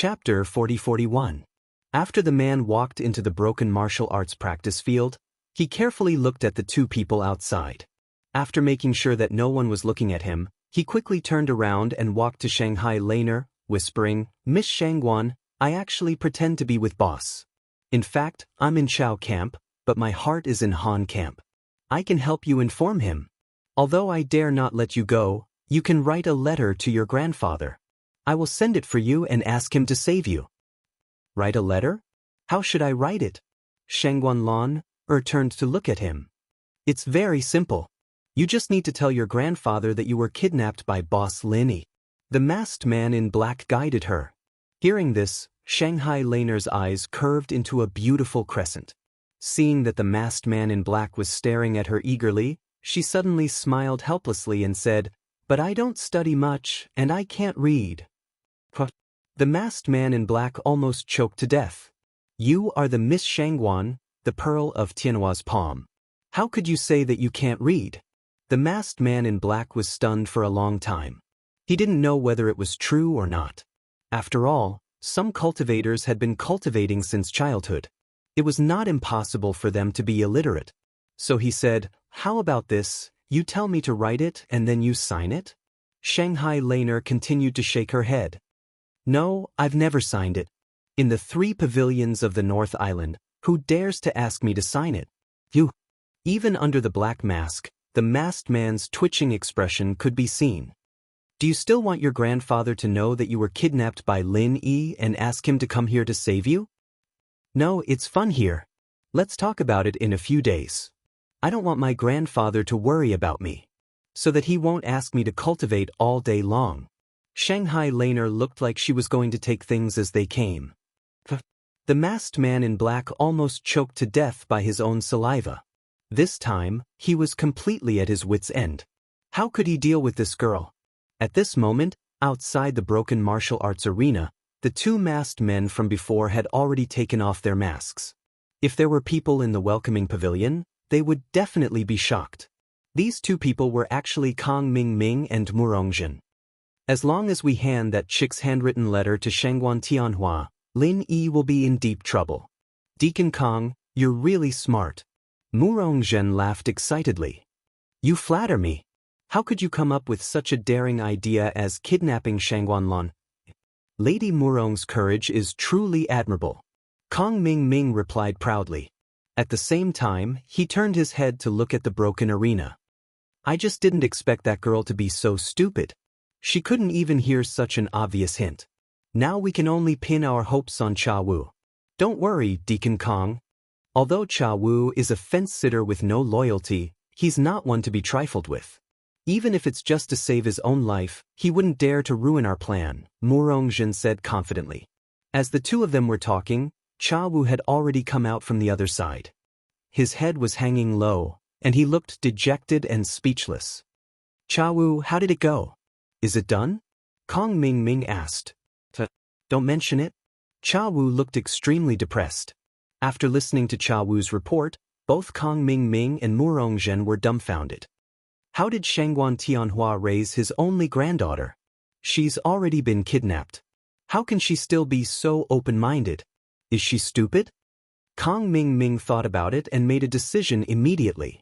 Chapter 40-41. After the man walked into the broken martial arts practice field, he carefully looked at the two people outside. After making sure that no one was looking at him, he quickly turned around and walked to Shanghai Laner, whispering, "Miss Shangguan, I actually pretend to be with boss. In fact, I'm in Chao camp, but my heart is in Han camp. I can help you inform him. Although I dare not let you go, you can write a letter to your grandfather. I will send it for you and ask him to save you." Write a letter? How should I write it? Shangguan Lan turned to look at him. It's very simple. You just need to tell your grandfather that you were kidnapped by Boss Lin Yi. The masked man in black guided her. Hearing this, Shanghai Laner's eyes curved into a beautiful crescent. Seeing that the masked man in black was staring at her eagerly, she suddenly smiled helplessly and said, "But I don't study much, and I can't read." The masked man in black almost choked to death. "You are the Miss Shangguan, the pearl of Tianhua's palm. How could you say that you can't read?" The masked man in black was stunned for a long time. He didn't know whether it was true or not. After all, some cultivators had been cultivating since childhood. It was not impossible for them to be illiterate. So he said, "How about this, you tell me to write it and then you sign it?" Shanghai Laner continued to shake her head. "No, I've never signed it. In the 3 pavilions of the North Island, who dares to ask me to sign it? You." Even under the black mask, the masked man's twitching expression could be seen. "Do you still want your grandfather to know that you were kidnapped by Lin Yi and ask him to come here to save you?" "No, it's fun here. Let's talk about it in a few days. I don't want my grandfather to worry about me, so that he won't ask me to cultivate all day long." Shanghai Laner looked like she was going to take things as they came. The masked man in black almost choked to death by his own saliva. This time, he was completely at his wit's end. How could he deal with this girl? At this moment, outside the broken martial arts arena, the 2 masked men from before had already taken off their masks. If there were people in the welcoming pavilion, they would definitely be shocked. These 2 people were actually Kong Ming and Murongjin. "As long as we hand that chick's handwritten letter to Shangguan Tianhua, Lin Yi will be in deep trouble. Deacon Kong, you're really smart." Murongjin laughed excitedly. "You flatter me. How could you come up with such a daring idea as kidnapping Shangguan Lan?" "Lady Murong's courage is truly admirable," Kong Ming replied proudly. At the same time, he turned his head to look at the broken arena. "I just didn't expect that girl to be so stupid. She couldn't even hear such an obvious hint. Now we can only pin our hopes on Cha Wu. Don't worry, Deacon Kong. Although Cha Wu is a fence-sitter with no loyalty, he's not one to be trifled with. Even if it's just to save his own life, he wouldn't dare to ruin our plan," Murongjin said confidently. As the 2 of them were talking, Cha Wu had already come out from the other side. His head was hanging low, and he looked dejected and speechless. "Cha Wu, how did it go? Is it done?" Kong Ming asked. "Don't mention it." Cha Wu looked extremely depressed. After listening to Cha Wu's report, both Kong Ming and Murongjin were dumbfounded. How did Shangguan Tianhua raise his only granddaughter? She's already been kidnapped. How can she still be so open-minded? Is she stupid? Kong Ming thought about it and made a decision immediately.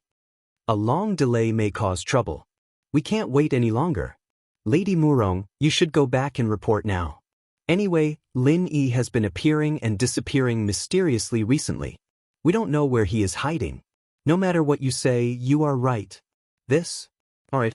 A long delay may cause trouble. We can't wait any longer. Lady Murong, you should go back and report now. Anyway, Lin Yi has been appearing and disappearing mysteriously recently. We don't know where he is hiding. No matter what you say, you are right. This? All right.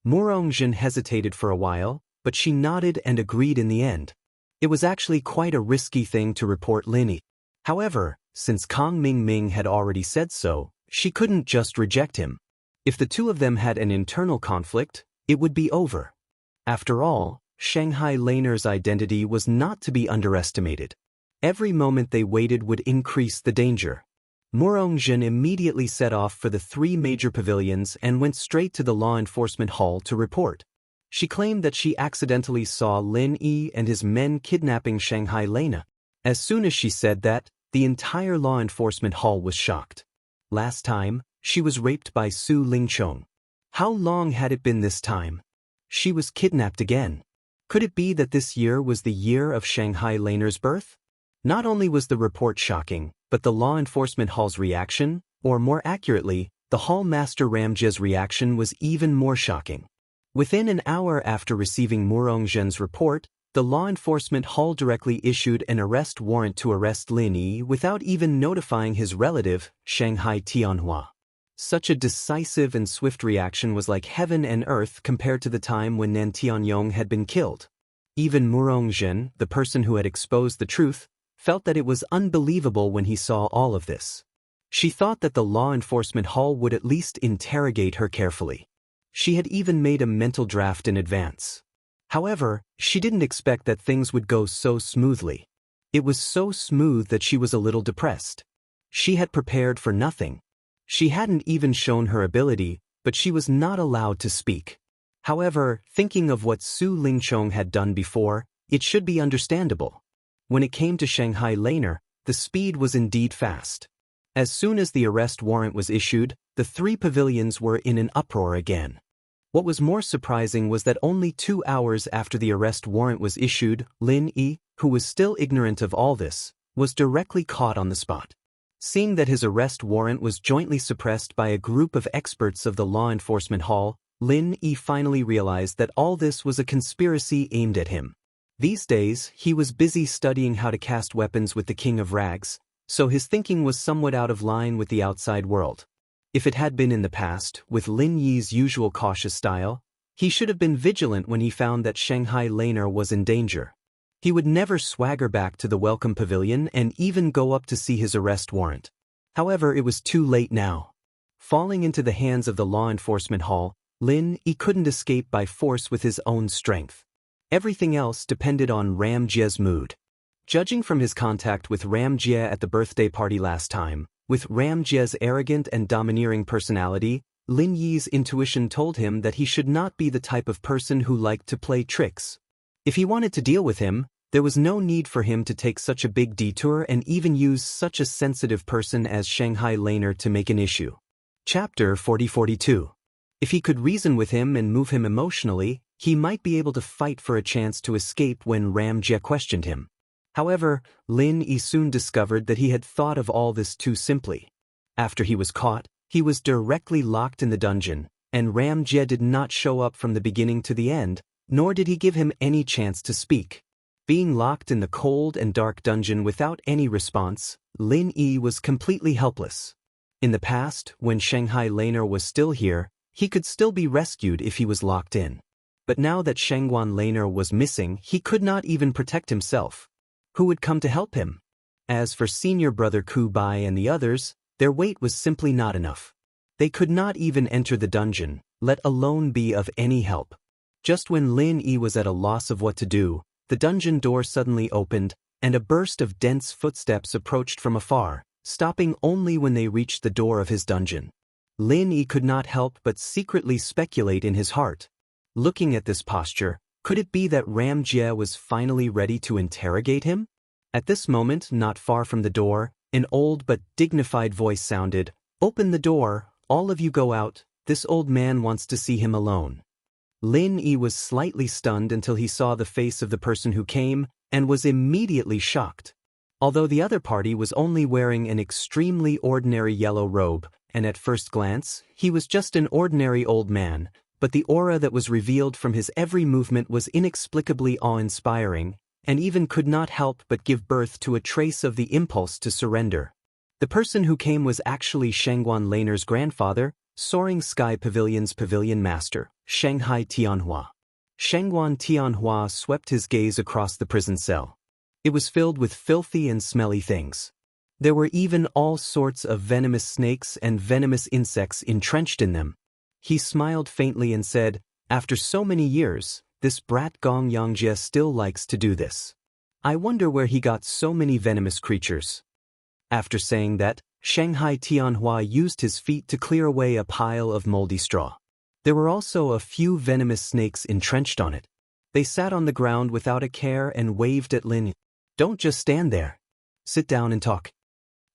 Murongjin hesitated for a while, but she nodded and agreed in the end. It was actually quite a risky thing to report Lin Yi. However, since Kong Ming had already said so, she couldn't just reject him. If the 2 of them had an internal conflict, it would be over. After all, Shanghai Laner's identity was not to be underestimated. Every moment they waited would increase the danger. Murongjin immediately set off for the 3 major pavilions and went straight to the law enforcement hall to report. She claimed that she accidentally saw Lin Yi and his men kidnapping Shanghai Laner. As soon as she said that, the entire law enforcement hall was shocked. Last time, she was raped by Su Lingchong. How long had it been this time? She was kidnapped again. Could it be that this year was the year of Shanghai Laner's birth? Not only was the report shocking, but the law enforcement hall's reaction, or more accurately, the hall master Ramjia's reaction was even more shocking. Within an hour after receiving Murong Zhen's report, the law enforcement hall directly issued an arrest warrant to arrest Lin Yi without even notifying his relative, Shanghai Tianhua. Such a decisive and swift reaction was like heaven and earth compared to the time when Nan Tianyong had been killed. Even Murong Zhen, the person who had exposed the truth, felt that it was unbelievable when he saw all of this. She thought that the law enforcement hall would at least interrogate her carefully. She had even made a mental draft in advance. However, she didn't expect that things would go so smoothly. It was so smooth that she was a little depressed. She had prepared for nothing. She hadn't even shown her ability, but she was not allowed to speak. However, thinking of what Su Lingchong had done before, it should be understandable. When it came to Shanghai Laner, the speed was indeed fast. As soon as the arrest warrant was issued, the three pavilions were in an uproar again. What was more surprising was that only 2 hours after the arrest warrant was issued, Lin Yi, who was still ignorant of all this, was directly caught on the spot. Seeing that his arrest warrant was jointly suppressed by a group of experts of the law enforcement hall, Lin Yi finally realized that all this was a conspiracy aimed at him. These days, he was busy studying how to cast weapons with the King of Rags, so his thinking was somewhat out of line with the outside world. If it had been in the past, with Lin Yi's usual cautious style, he should have been vigilant when he found that Shanghai Laner was in danger. He would never swagger back to the welcome pavilion and even go up to see his arrest warrant. However, it was too late now. Falling into the hands of the law enforcement hall, Lin Yi couldn't escape by force with his own strength. Everything else depended on Ram Jie's mood. Judging from his contact with Ram Jie at the birthday party last time, with Ram Jie's arrogant and domineering personality, Lin Yi's intuition told him that he should not be the type of person who liked to play tricks. If he wanted to deal with him, there was no need for him to take such a big detour and even use such a sensitive person as Shanghai Laner to make an issue. Chapter 40-42. If he could reason with him and move him emotionally, he might be able to fight for a chance to escape when Ram Jie questioned him. However, Lin Yi soon discovered that he had thought of all this too simply. After he was caught, he was directly locked in the dungeon, and Ram Jie did not show up from the beginning to the end, nor did he give him any chance to speak. Being locked in the cold and dark dungeon without any response, Lin Yi was completely helpless. In the past, when Shanghai Laner was still here, he could still be rescued if he was locked in. But now that Shangguan Laner was missing, he could not even protect himself. Who would come to help him? As for senior brother Ku Bai and the others, their weight was simply not enough. They could not even enter the dungeon, let alone be of any help. Just when Lin Yi was at a loss of what to do, the dungeon door suddenly opened, and a burst of dense footsteps approached from afar, stopping only when they reached the door of his dungeon. Lin Yi could not help but secretly speculate in his heart. Looking at this posture, could it be that Ram Jie was finally ready to interrogate him? At this moment, not far from the door, an old but dignified voice sounded, "Open the door, all of you go out, this old man wants to see him alone." Lin Yi was slightly stunned until he saw the face of the person who came, and was immediately shocked. Although the other party was only wearing an extremely ordinary yellow robe, and at first glance, he was just an ordinary old man, but the aura that was revealed from his every movement was inexplicably awe-inspiring, and even could not help but give birth to a trace of the impulse to surrender. The person who came was actually Shangguan Laner's grandfather, Soaring Sky Pavilion's pavilion master, Shanghai Tianhua. Shangguan Tianhua swept his gaze across the prison cell. It was filled with filthy and smelly things. There were even all sorts of venomous snakes and venomous insects entrenched in them. He smiled faintly and said, "After so many years, this brat Gong Yangjie still likes to do this. I wonder where he got so many venomous creatures." After saying that, Shanghai Tianhua used his feet to clear away a pile of moldy straw. There were also a few venomous snakes entrenched on it. They sat on the ground without a care and waved at Lin Yi. "Don't just stand there. Sit down and talk."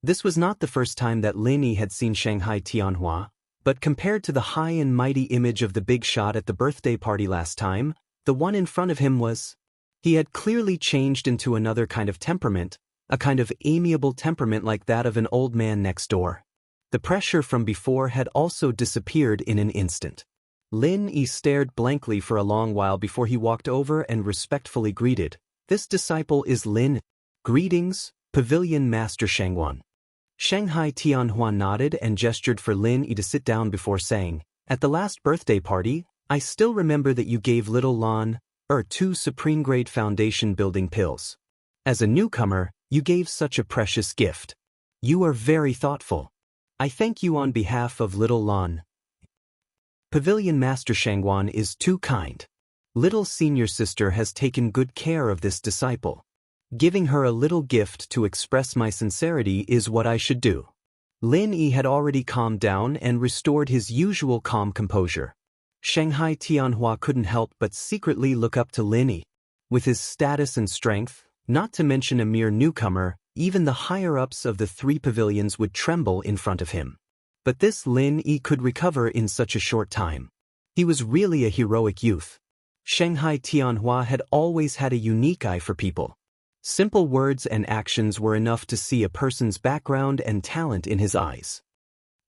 This was not the first time that Lin Yi had seen Shanghai Tianhua, but compared to the high and mighty image of the big shot at the birthday party last time, The one in front of him was... He had clearly changed into another kind of temperament, a kind of amiable temperament like that of an old man next door. The pressure from before had also disappeared in an instant. Lin Yi stared blankly for a long while before he walked over and respectfully greeted. "This disciple is Lin." "Greetings, Pavilion Master Shanghuan." Shanghai Tianhua nodded and gestured for Lin Yi to sit down before saying, "At the last birthday party, I still remember that you gave little Lan, 2 supreme-grade foundation building pills. As a newcomer, you gave such a precious gift. You are very thoughtful. I thank you on behalf of little Lan." Pavilion Master Shanghuan is too kind. Little senior sister has taken good care of this disciple. Giving her a little gift to express my sincerity is what I should do. Lin Yi had already calmed down and restored his usual calm composure. Shanghai Tianhua couldn't help but secretly look up to Lin Yi. With his status and strength, not to mention a mere newcomer, even the higher-ups of the 3 pavilions would tremble in front of him. But this Lin Yi could recover in such a short time. He was really a heroic youth. Shanghai Tianhua had always had a unique eye for people. Simple words and actions were enough to see a person's background and talent in his eyes.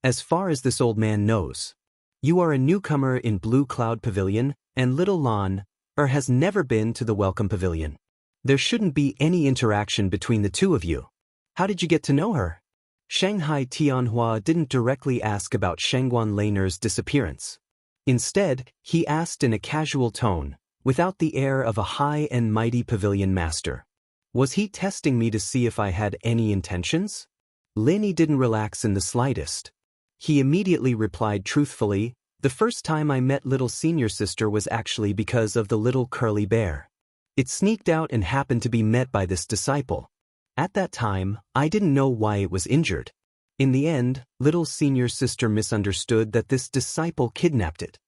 "As far as this old man knows, you are a newcomer in Blue Cloud Pavilion, and little Lan, has never been to the Welcome Pavilion. There shouldn't be any interaction between the two of you. How did you get to know her?" Shanghai Tianhua didn't directly ask about Shanghuan Lainer's disappearance. Instead, he asked in a casual tone, without the air of a high and mighty pavilion master. Was he testing me to see if I had any intentions? Lin Yi didn't relax in the slightest. He immediately replied truthfully, "The first time I met little senior sister was actually because of the little curly bear. It sneaked out and happened to be met by this disciple. At that time, I didn't know why it was injured. In the end, little senior sister misunderstood that this disciple kidnapped it.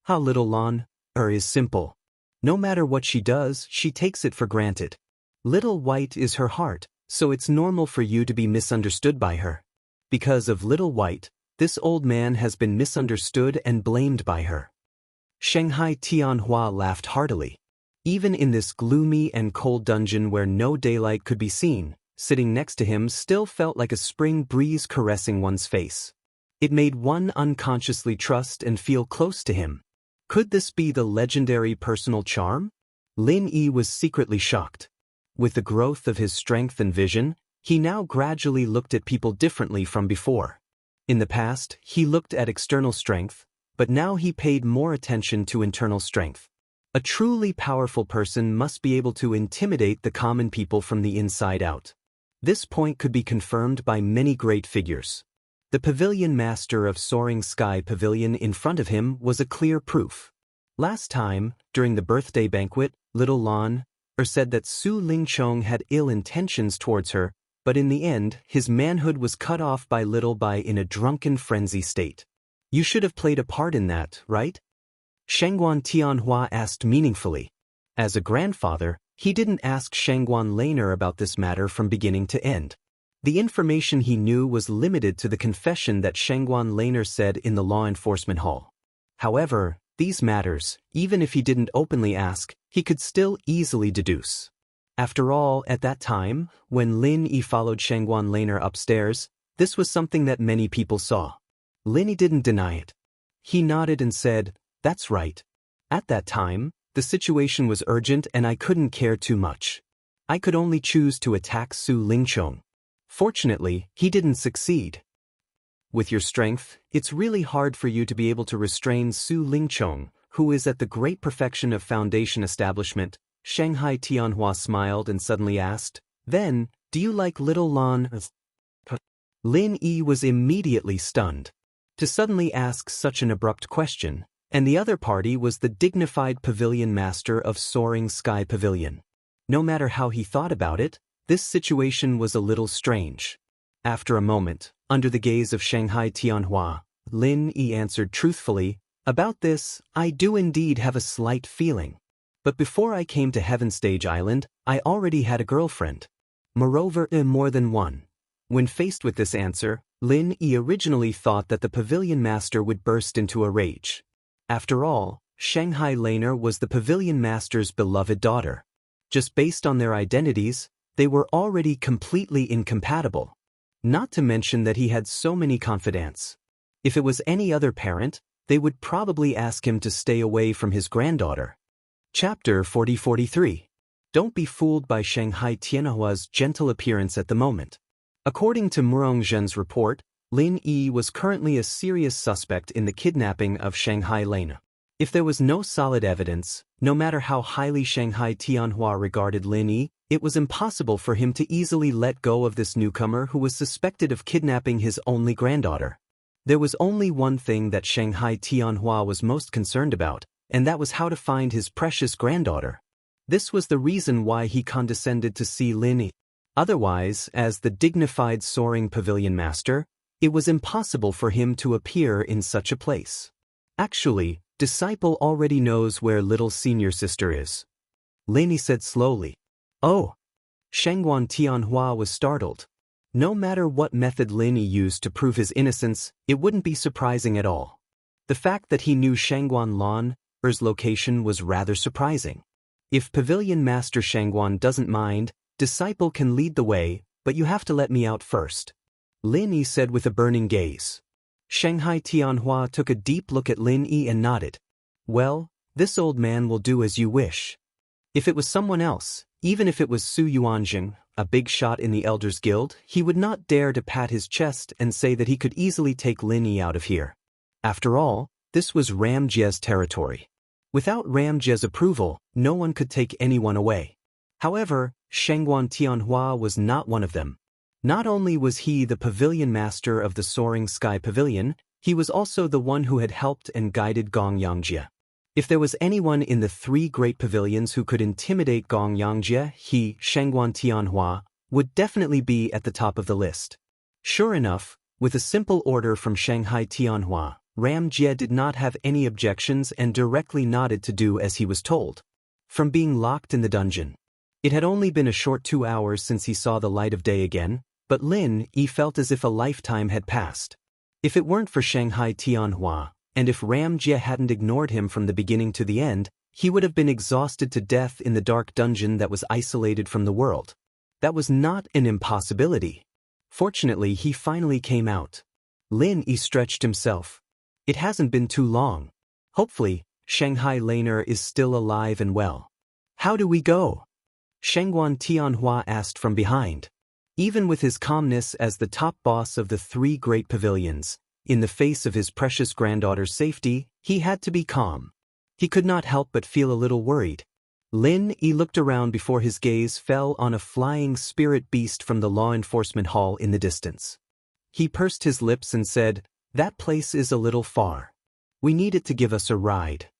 How little Lan is simple. No matter what she does, she takes it for granted. Little White is her heart, so it's normal for you to be misunderstood by her. Because of little White, this old man has been misunderstood and blamed by her." Shanghai Tianhua laughed heartily. Even in this gloomy and cold dungeon where no daylight could be seen, sitting next to him still felt like a spring breeze caressing one's face. It made one unconsciously trust and feel close to him. Could this be the legendary personal charm? Lin Yi was secretly shocked. With the growth of his strength and vision, he now gradually looked at people differently from before. In the past, he looked at external strength, but now he paid more attention to internal strength. A truly powerful person must be able to intimidate the common people from the inside out. This point could be confirmed by many great figures. The pavilion master of Soaring Sky Pavilion in front of him was a clear proof. Last time, during the birthday banquet, little Lan said that Su Lingchong had ill intentions towards her, but in the end, his manhood was cut off by little Bai in a drunken frenzy state. You should have played a part in that, right? Shanghuan Tianhua asked meaningfully. As a grandfather, he didn't ask Shanghuan Lainer about this matter from beginning to end. The information he knew was limited to the confession that Shanghuan Lainer said in the law enforcement hall. However, these matters, even if he didn't openly ask, he could still easily deduce. After all, at that time, when Lin Yi followed Shanghuan Lainer upstairs, this was something that many people saw. Lin Yi didn't deny it. He nodded and said, "That's right. At that time, the situation was urgent and I couldn't care too much. I could only choose to attack Su Lingchong. Fortunately, he didn't succeed. With your strength, it's really hard for you to be able to restrain Su Lingchong, who is at the great perfection of foundation establishment." Shanghai Tianhua smiled and suddenly asked, "Then, do you like little Lan?" Lin Yi was immediately stunned. To suddenly ask such an abrupt question, and the other party was the dignified pavilion master of Soaring Sky Pavilion. No matter how he thought about it, this situation was a little strange. After a moment, under the gaze of Shanghai Tianhua, Lin Yi answered truthfully, "About this, I do indeed have a slight feeling. But before I came to Heaven Stage Island, I already had a girlfriend. Moreover, more than one." When faced with this answer, Lin Yi originally thought that the pavilion master would burst into a rage. After all, Shanghai Laner was the pavilion master's beloved daughter. Just based on their identities, they were already completely incompatible. Not to mention that he had so many confidants. If it was any other parent, they would probably ask him to stay away from his granddaughter. Chapter 40-43. Don't be fooled by Shanghai Tianhua's gentle appearance at the moment. According to Murong Zhen's report, Lin Yi was currently a serious suspect in the kidnapping of Shanghai Lena. If there was no solid evidence, no matter how highly Shanghai Tianhua regarded Lin Yi, it was impossible for him to easily let go of this newcomer who was suspected of kidnapping his only granddaughter. There was only one thing that Shanghai Tianhua was most concerned about, and that was how to find his precious granddaughter. This was the reason why he condescended to see Lin Yi. Otherwise, as the dignified soaring pavilion master, it was impossible for him to appear in such a place. Actually, Disciple already knows where little senior sister is. Lin Yi said slowly. Oh. Shangguan Tianhua was startled. No matter what method Lin Yi used to prove his innocence, it wouldn't be surprising at all. The fact that he knew Shangguan Lan's location was rather surprising. If Pavilion Master Shangguan doesn't mind, Disciple can lead the way, but you have to let me out first. Lin Yi said with a burning gaze. Shanghai Tianhua took a deep look at Lin Yi and nodded. Well, this old man will do as you wish. If it was someone else, even if it was Su Yuanjing, a big shot in the Elders Guild, he would not dare to pat his chest and say that he could easily take Lin Yi out of here. After all, this was Ram Jie's territory. Without Ram Jie's approval, no one could take anyone away. However, Shangguan Tianhua was not one of them. Not only was he the pavilion master of the Soaring Sky Pavilion, he was also the one who had helped and guided Gong Yangjie. If there was anyone in the three great pavilions who could intimidate Gong Yangjie, he, Shangguan Tianhua, would definitely be at the top of the list. Sure enough, with a simple order from Shanghai Tianhua, Ram Jie did not have any objections and directly nodded to do as he was told. From being locked in the dungeon. It had only been a short 2 hours since he saw the light of day again, but Lin Yi felt as if a lifetime had passed. If it weren't for Shanghai Tianhua, and if Ram Jie hadn't ignored him from the beginning to the end, he would have been exhausted to death in the dark dungeon that was isolated from the world. That was not an impossibility. Fortunately, he finally came out. Lin Yi stretched himself. It hasn't been too long. Hopefully, Shanghai Laner is still alive and well. How do we go? Shangguan Tianhua asked from behind. Even with his calmness as the top boss of the three great pavilions, in the face of his precious granddaughter's safety, he had to be calm. He could not help but feel a little worried. Lin Yi looked around before his gaze fell on a flying spirit beast from the law enforcement hall in the distance. He pursed his lips and said, "That place is a little far. We need it to give us a ride."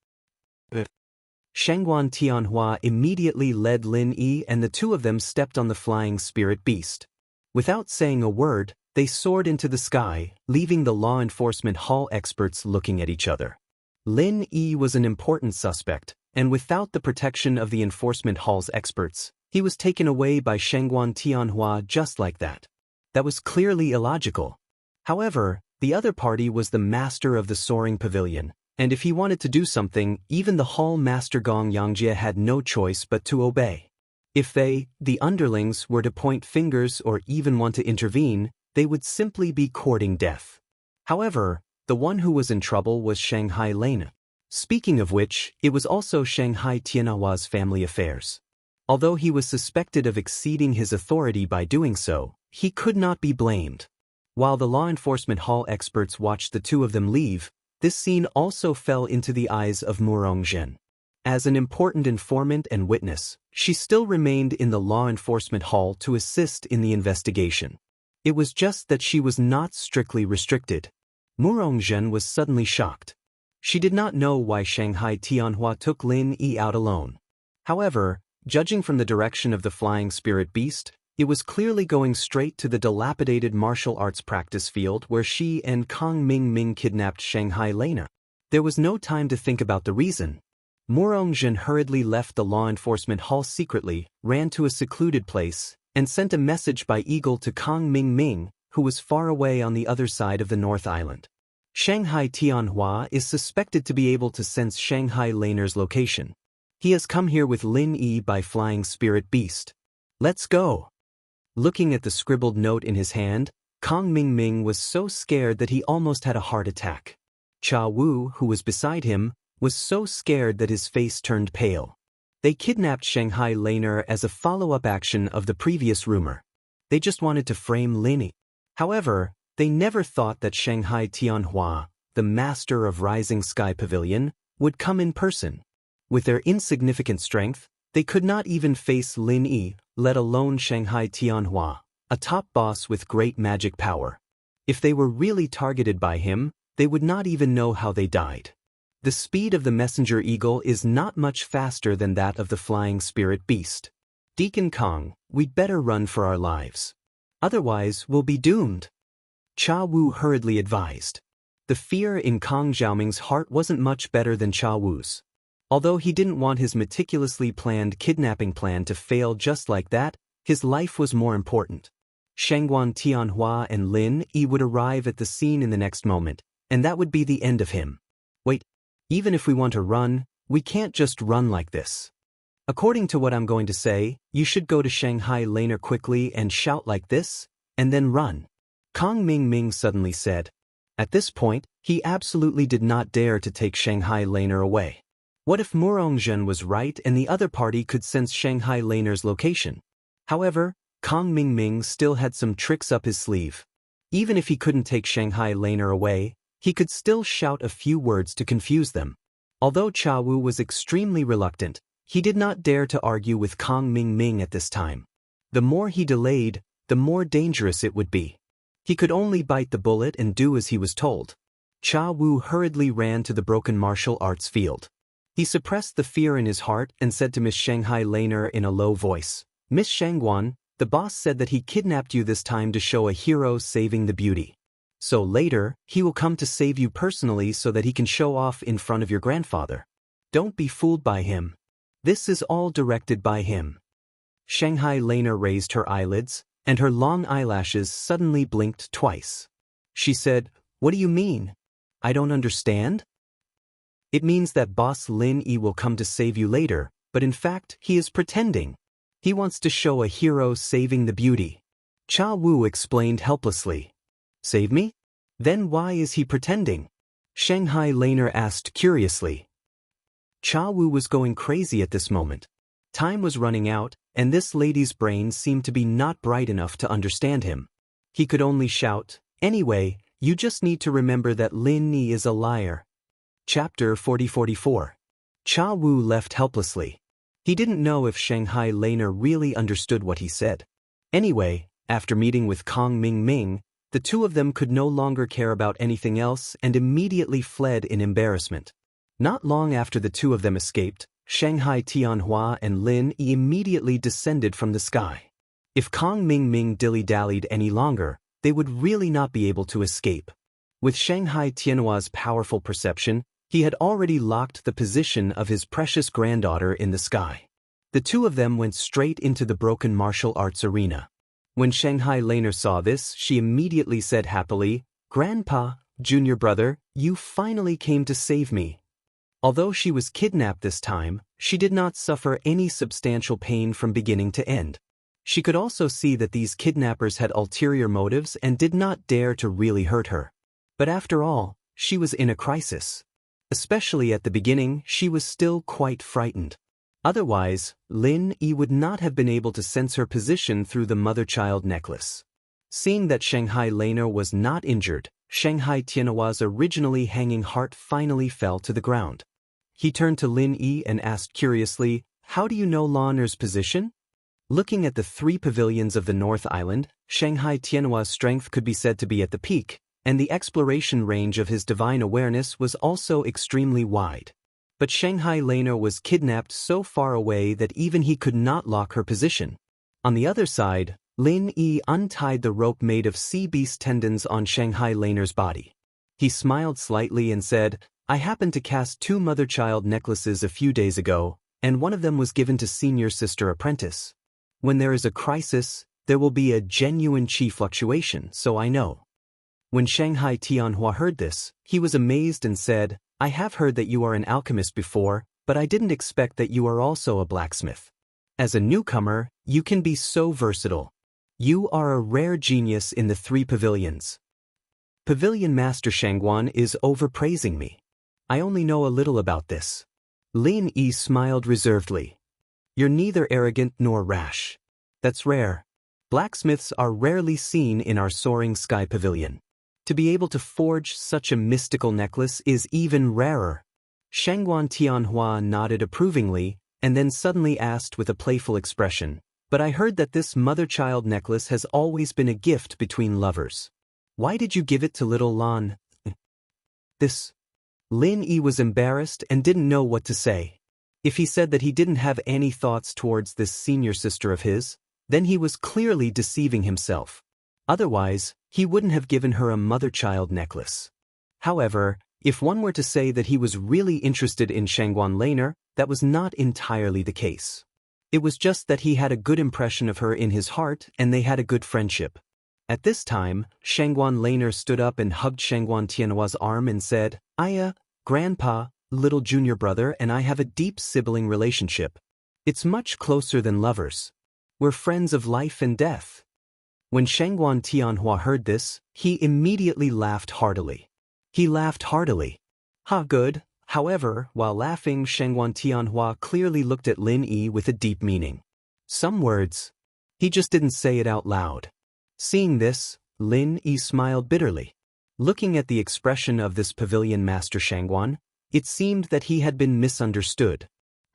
Shangguan Tianhua immediately led Lin Yi and the two of them stepped on the flying spirit beast. Without saying a word, they soared into the sky, leaving the law enforcement hall experts looking at each other. Lin Yi was an important suspect, and without the protection of the enforcement hall's experts, he was taken away by Shangguan Tianhua just like that. That was clearly illogical. However, the other party was the master of the Soaring Pavilion, and if he wanted to do something, even the hall master Gong Yangjie had no choice but to obey. If they, the underlings, were to point fingers or even want to intervene, they would simply be courting death. However, the one who was in trouble was Shanghai Lena. Speaking of which, it was also Shanghai Tianhua's family affairs. Although he was suspected of exceeding his authority by doing so, he could not be blamed. While the law enforcement hall experts watched the two of them leave, this scene also fell into the eyes of Murong Zhen. As an important informant and witness, she still remained in the law enforcement hall to assist in the investigation. It was just that she was not strictly restricted. Murong Zhen was suddenly shocked. She did not know why Shanghai Tianhua took Lin Yi out alone. However, judging from the direction of the flying spirit beast, it was clearly going straight to the dilapidated martial arts practice field where she and Kang Ming kidnapped Shanghai Lena. There was no time to think about the reason. Murong Zhen hurriedly left the law enforcement hall secretly, ran to a secluded place, and sent a message by eagle to Kang Ming, who was far away on the other side of the North Island. Shanghai Tianhua is suspected to be able to sense Shanghai Laner's location. He has come here with Lin Yi by flying spirit beast. Let's go. Looking at the scribbled note in his hand, Kong Mingming was so scared that he almost had a heart attack. Cha Wu, who was beside him, was so scared that his face turned pale. They kidnapped Shanghai Laner as a follow-up action of the previous rumor. They just wanted to frame Lin Yi. However, they never thought that Shanghai Tianhua, the master of Rising Sky Pavilion, would come in person. With their insignificant strength, they could not even face Lin Yi, let alone Shanghai Tianhua, a top boss with great magic power. If they were really targeted by him, they would not even know how they died. The speed of the messenger eagle is not much faster than that of the flying spirit beast. Deacon Kong, we'd better run for our lives. Otherwise, we'll be doomed. Cha Wu hurriedly advised. The fear in Kong Xiaoming's heart wasn't much better than Cha Wu's. Although he didn't want his meticulously planned kidnapping plan to fail just like that, his life was more important. Shangguan Tianhua and Lin Yi would arrive at the scene in the next moment, and that would be the end of him. Wait, even if we want to run, we can't just run like this. According to what I'm going to say, you should go to Shanghai Laner quickly and shout like this, and then run. Kong Mingming suddenly said. At this point, he absolutely did not dare to take Shanghai Laner away. What if Murongzhen was right and the other party could sense Shanghai Laner's location? However, Kong Mingming still had some tricks up his sleeve. Even if he couldn't take Shanghai Laner away, he could still shout a few words to confuse them. Although Cha Wu was extremely reluctant, he did not dare to argue with Kong Mingming at this time. The more he delayed, the more dangerous it would be. He could only bite the bullet and do as he was told. Cha Wu hurriedly ran to the broken martial arts field. He suppressed the fear in his heart and said to Miss Shanghai Laner in a low voice, Miss Shangguan, the boss said that he kidnapped you this time to show a hero saving the beauty. So later, he will come to save you personally so that he can show off in front of your grandfather. Don't be fooled by him. This is all directed by him. Shanghai Laner raised her eyelids, and her long eyelashes suddenly blinked twice. She said, What do you mean? I don't understand? It means that Boss Lin Yi will come to save you later, but in fact, he is pretending. He wants to show a hero saving the beauty. Cha Wu explained helplessly. Save me? Then why is he pretending? Shanghai Laner asked curiously. Cha Wu was going crazy at this moment. Time was running out, and this lady's brain seemed to be not bright enough to understand him. He could only shout, Anyway, you just need to remember that Lin Yi is a liar. Chapter 40-44. Cha Wu left helplessly. He didn't know if Shanghai Laner really understood what he said. Anyway, after meeting with Kong Mingming, the two of them could no longer care about anything else and immediately fled in embarrassment. Not long after the two of them escaped, Shanghai Tianhua and Lin Yi immediately descended from the sky. If Kong Mingming dilly-dallied any longer, they would really not be able to escape. With Shanghai Tianhua's powerful perception, he had already locked the position of his precious granddaughter in the sky. The two of them went straight into the broken martial arts arena. When Shanghai Laner saw this, she immediately said happily, Grandpa, junior brother, you finally came to save me. Although she was kidnapped this time, she did not suffer any substantial pain from beginning to end. She could also see that these kidnappers had ulterior motives and did not dare to really hurt her. But after all, she was in a crisis. Especially at the beginning, she was still quite frightened. Otherwise, Lin Yi would not have been able to sense her position through the mother-child necklace. Seeing that Shanghai Laner was not injured, Shanghai Tianhua's originally hanging heart finally fell to the ground. He turned to Lin Yi and asked curiously, How do you know Laner's position? Looking at the three pavilions of the North Island, Shanghai Tianhua's strength could be said to be at the peak, and the exploration range of his divine awareness was also extremely wide. But Shanghai Laner was kidnapped so far away that even he could not lock her position. On the other side, Lin Yi untied the rope made of sea beast tendons on Shanghai Laner's body. He smiled slightly and said, I happened to cast 2 mother-child necklaces a few days ago, and one of them was given to senior sister apprentice. When there is a crisis, there will be a genuine chi fluctuation, so I know. When Shanghai Tianhua heard this, he was amazed and said, I have heard that you are an alchemist before, but I didn't expect that you are also a blacksmith. As a newcomer, you can be so versatile. You are a rare genius in the 3 pavilions. Pavilion Master Shangguan is overpraising me. I only know a little about this. Lin Yi smiled reservedly. You're neither arrogant nor rash. That's rare. Blacksmiths are rarely seen in our soaring sky pavilion. To be able to forge such a mystical necklace is even rarer. Shangguan Tianhua nodded approvingly, and then suddenly asked with a playful expression, but I heard that this mother-child necklace has always been a gift between lovers. Why did you give it to little Lan? This. Lin Yi was embarrassed and didn't know what to say. If he said that he didn't have any thoughts towards this senior sister of his, then he was clearly deceiving himself. Otherwise, he wouldn't have given her a mother-child necklace. However, if one were to say that he was really interested in Shangguan Laner, that was not entirely the case. It was just that he had a good impression of her in his heart and they had a good friendship. At this time, Shangguan Laner stood up and hugged Shangguan Tianhua's arm and said, Grandpa, little junior brother and I have a deep sibling relationship. It's much closer than lovers. We're friends of life and death. When Shangguan Tianhua heard this, he immediately laughed heartily. Ha, good. However, while laughing, Shangguan Tianhua clearly looked at Lin Yi with a deep meaning. Some words. He just didn't say it out loud. Seeing this, Lin Yi smiled bitterly. Looking at the expression of this pavilion master Shangguan, it seemed that he had been misunderstood.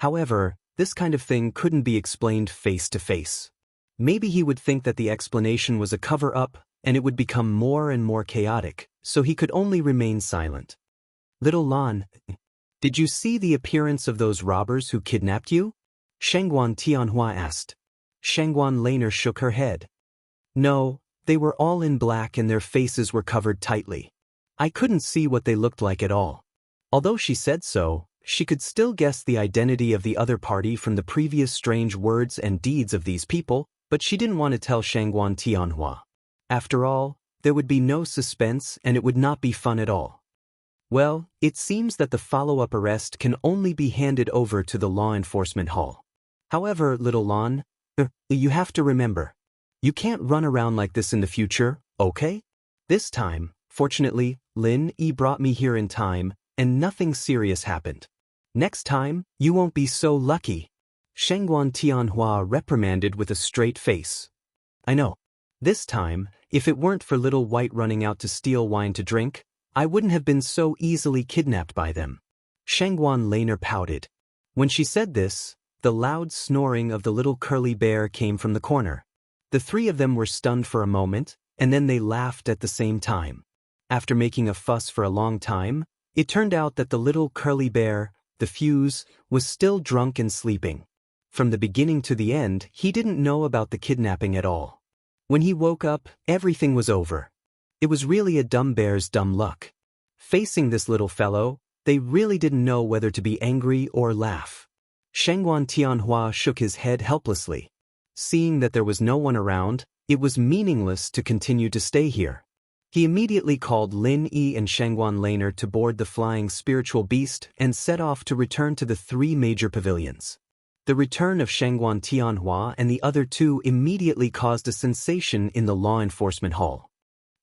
However, this kind of thing couldn't be explained face to face. Maybe he would think that the explanation was a cover-up, and it would become more and more chaotic, so he could only remain silent. Little Lan, did you see the appearance of those robbers who kidnapped you? Shangguan Tianhua asked. Shangguan Laner shook her head. No, they were all in black and their faces were covered tightly. I couldn't see what they looked like at all. Although she said so, she could still guess the identity of the other party from the previous strange words and deeds of these people, but she didn't want to tell Shangguan Tianhua. After all, there would be no suspense and it would not be fun at all. Well, it seems that the follow-up arrest can only be handed over to the law enforcement hall. However, little Lan, you have to remember, you can't run around like this in the future, okay? This time, fortunately, Lin Yi brought me here in time, and nothing serious happened. Next time, you won't be so lucky. Shangguan Tianhua reprimanded with a straight face. I know. This time, if it weren't for Little White running out to steal wine to drink, I wouldn't have been so easily kidnapped by them. Shangguan Laner pouted. When she said this, the loud snoring of the little curly bear came from the corner. The 3 of them were stunned for a moment, and then they laughed at the same time. After making a fuss for a long time, it turned out that the little curly bear, the fuse, was still drunk and sleeping. From the beginning to the end, he didn't know about the kidnapping at all. When he woke up, everything was over. It was really a dumb bear's dumb luck. Facing this little fellow, they really didn't know whether to be angry or laugh. Shangguan Tianhua shook his head helplessly. Seeing that there was no one around, it was meaningless to continue to stay here. He immediately called Lin Yi and Shangguan Laner to board the flying spiritual beast and set off to return to the 3 major pavilions. The return of Shangguan Tianhua and the other 2 immediately caused a sensation in the law enforcement hall.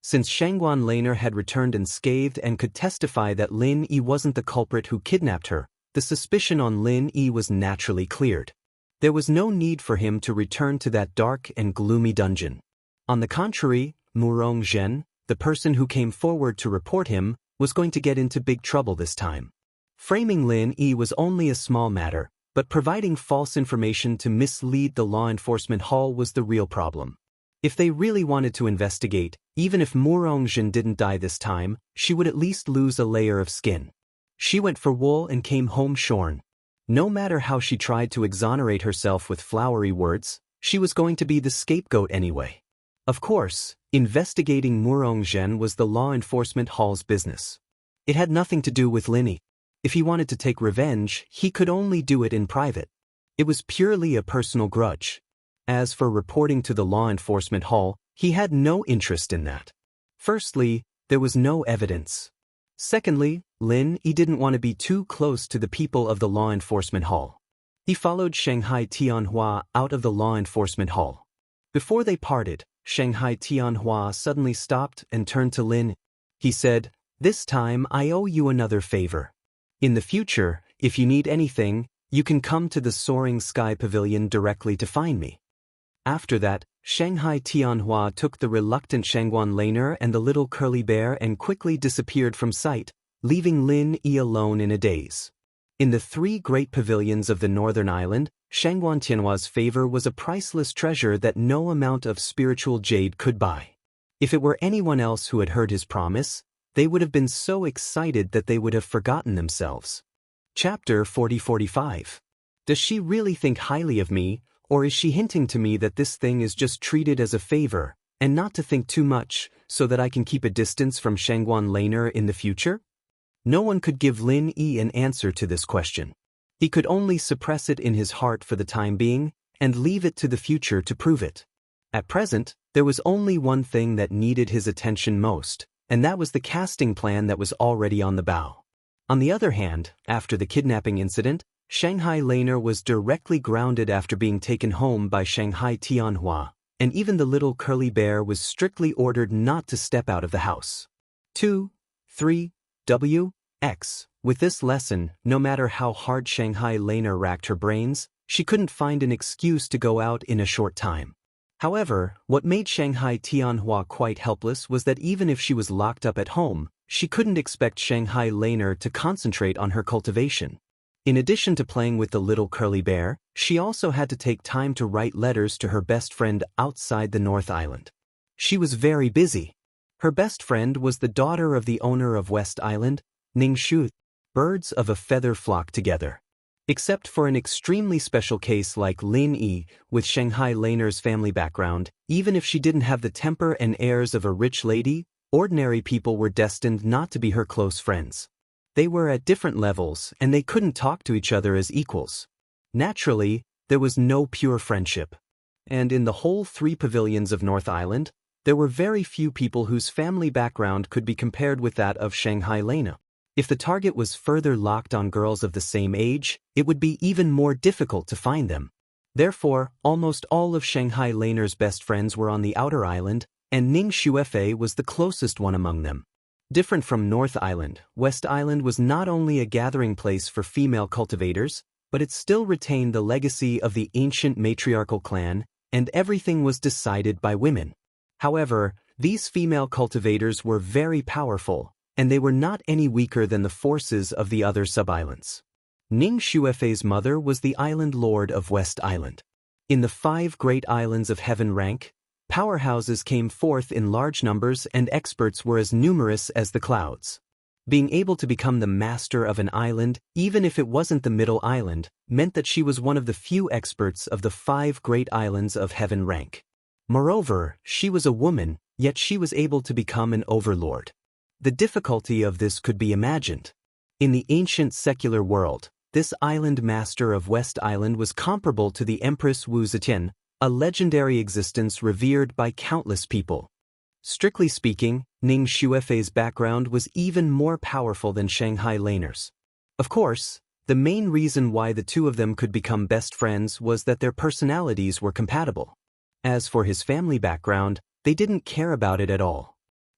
Since Shangguan Laner had returned unscathed and could testify that Lin Yi wasn't the culprit who kidnapped her, the suspicion on Lin Yi was naturally cleared. There was no need for him to return to that dark and gloomy dungeon. On the contrary, Murong Zhen, the person who came forward to report him, was going to get into big trouble this time. Framing Lin Yi was only a small matter, but providing false information to mislead the law enforcement hall was the real problem. If they really wanted to investigate, even if Murong Zhen didn't die this time, she would at least lose a layer of skin. She went for wool and came home shorn. No matter how she tried to exonerate herself with flowery words, she was going to be the scapegoat anyway. Of course, investigating Murong Zhen was the law enforcement hall's business. It had nothing to do with Lin Yi. If he wanted to take revenge, he could only do it in private. It was purely a personal grudge. As for reporting to the law enforcement hall, he had no interest in that. Firstly, there was no evidence. Secondly, Lin Yi didn't want to be too close to the people of the law enforcement hall. He followed Shanghai Tianhua out of the law enforcement hall. Before they parted, Shanghai Tianhua suddenly stopped and turned to Lin. He said, "This time I owe you another favor. In the future, if you need anything, you can come to the Soaring Sky Pavilion directly to find me." After that, Shanghai Tianhua took the reluctant Shangguan Laner and the little curly bear and quickly disappeared from sight, leaving Lin Yi alone in a daze. In the three great pavilions of the northern island, Shangguan Tianhua's favor was a priceless treasure that no amount of spiritual jade could buy. If it were anyone else who had heard his promise, they would have been so excited that they would have forgotten themselves. Chapter 40-45. Does she really think highly of me, or is she hinting to me that this thing is just treated as a favor, and not to think too much, so that I can keep a distance from Shangguan Laner in the future? No one could give Lin Yi an answer to this question. He could only suppress it in his heart for the time being, and leave it to the future to prove it. At present, there was only one thing that needed his attention most, and that was the casting plan that was already on the bow. On the other hand, after the kidnapping incident, Shanghai Laner was directly grounded after being taken home by Shanghai Tianhua, and even the little curly bear was strictly ordered not to step out of the house. 2, 3, W, X. With this lesson, no matter how hard Shanghai Laner racked her brains, she couldn't find an excuse to go out in a short time. However, what made Shanghai Tianhua quite helpless was that even if she was locked up at home, she couldn't expect Shanghai Laner to concentrate on her cultivation. In addition to playing with the little curly bear, she also had to take time to write letters to her best friend outside the North Island. She was very busy. Her best friend was the daughter of the owner of West Island, Ning Shu. Birds of a feather flock together. Except for an extremely special case like Lin Yi, with Shanghai Laner's family background, even if she didn't have the temper and airs of a rich lady, ordinary people were destined not to be her close friends. They were at different levels and they couldn't talk to each other as equals. Naturally, there was no pure friendship. And in the whole three pavilions of North Island, there were very few people whose family background could be compared with that of Shanghai Laner. If the target was further locked on girls of the same age, it would be even more difficult to find them. Therefore, almost all of Shanghai Laner's best friends were on the outer island, and Ning Xuefei was the closest one among them. Different from North Island, West Island was not only a gathering place for female cultivators, but it still retained the legacy of the ancient matriarchal clan, and everything was decided by women. However, these female cultivators were very powerful, and they were not any weaker than the forces of the other sub-islands. Ning Xuefei's mother was the island lord of West Island. In the 5 great islands of heaven rank, powerhouses came forth in large numbers and experts were as numerous as the clouds. Being able to become the master of an island, even if it wasn't the middle island, meant that she was one of the few experts of the 5 great islands of heaven rank. Moreover, she was a woman, yet she was able to become an overlord. The difficulty of this could be imagined. In the ancient secular world, this island master of West Island was comparable to the Empress Wu Zetian, a legendary existence revered by countless people. Strictly speaking, Ning Xuefei's background was even more powerful than Shanghai Laner's. Of course, the main reason why the two of them could become best friends was that their personalities were compatible. As for his family background, they didn't care about it at all.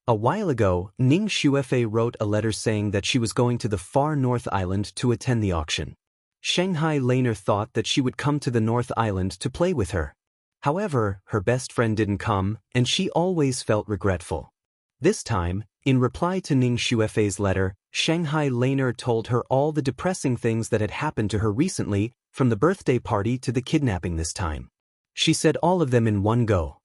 A while ago, Ning Xuefei wrote a letter saying that she was going to the far North Island to attend the auction. Shanghai Laner thought that she would come to the North Island to play with her. However, her best friend didn't come, and she always felt regretful. This time, in reply to Ning Xuefei's letter, Shanghai Laner told her all the depressing things that had happened to her recently, from the birthday party to the kidnapping this time. She said all of them in one go.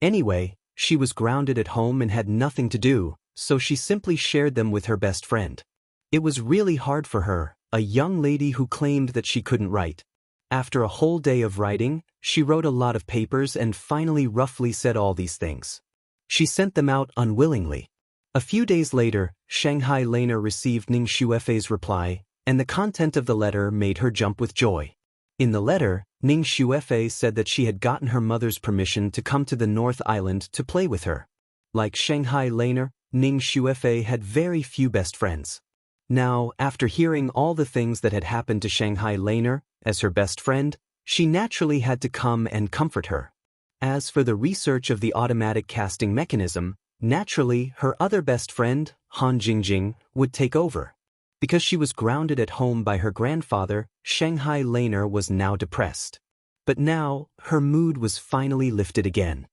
Anyway, she was grounded at home and had nothing to do, so she simply shared them with her best friend. It was really hard for her, a young lady who claimed that she couldn't write. After a whole day of writing, she wrote a lot of papers and finally roughly said all these things. She sent them out unwillingly. A few days later, Shanghai Laner received Ning Xuefei's reply, and the content of the letter made her jump with joy. In the letter, Ning Xuefei said that she had gotten her mother's permission to come to the North Island to play with her. Like Shanghai Laner, Ning Xuefei had very few best friends. Now, after hearing all the things that had happened to Shanghai Laner, as her best friend, she naturally had to come and comfort her. As for the research of the automatic casting mechanism, naturally, her other best friend, Han Jingjing, would take over. Because she was grounded at home by her grandfather, Shanghai Laner was now depressed. But now, her mood was finally lifted again.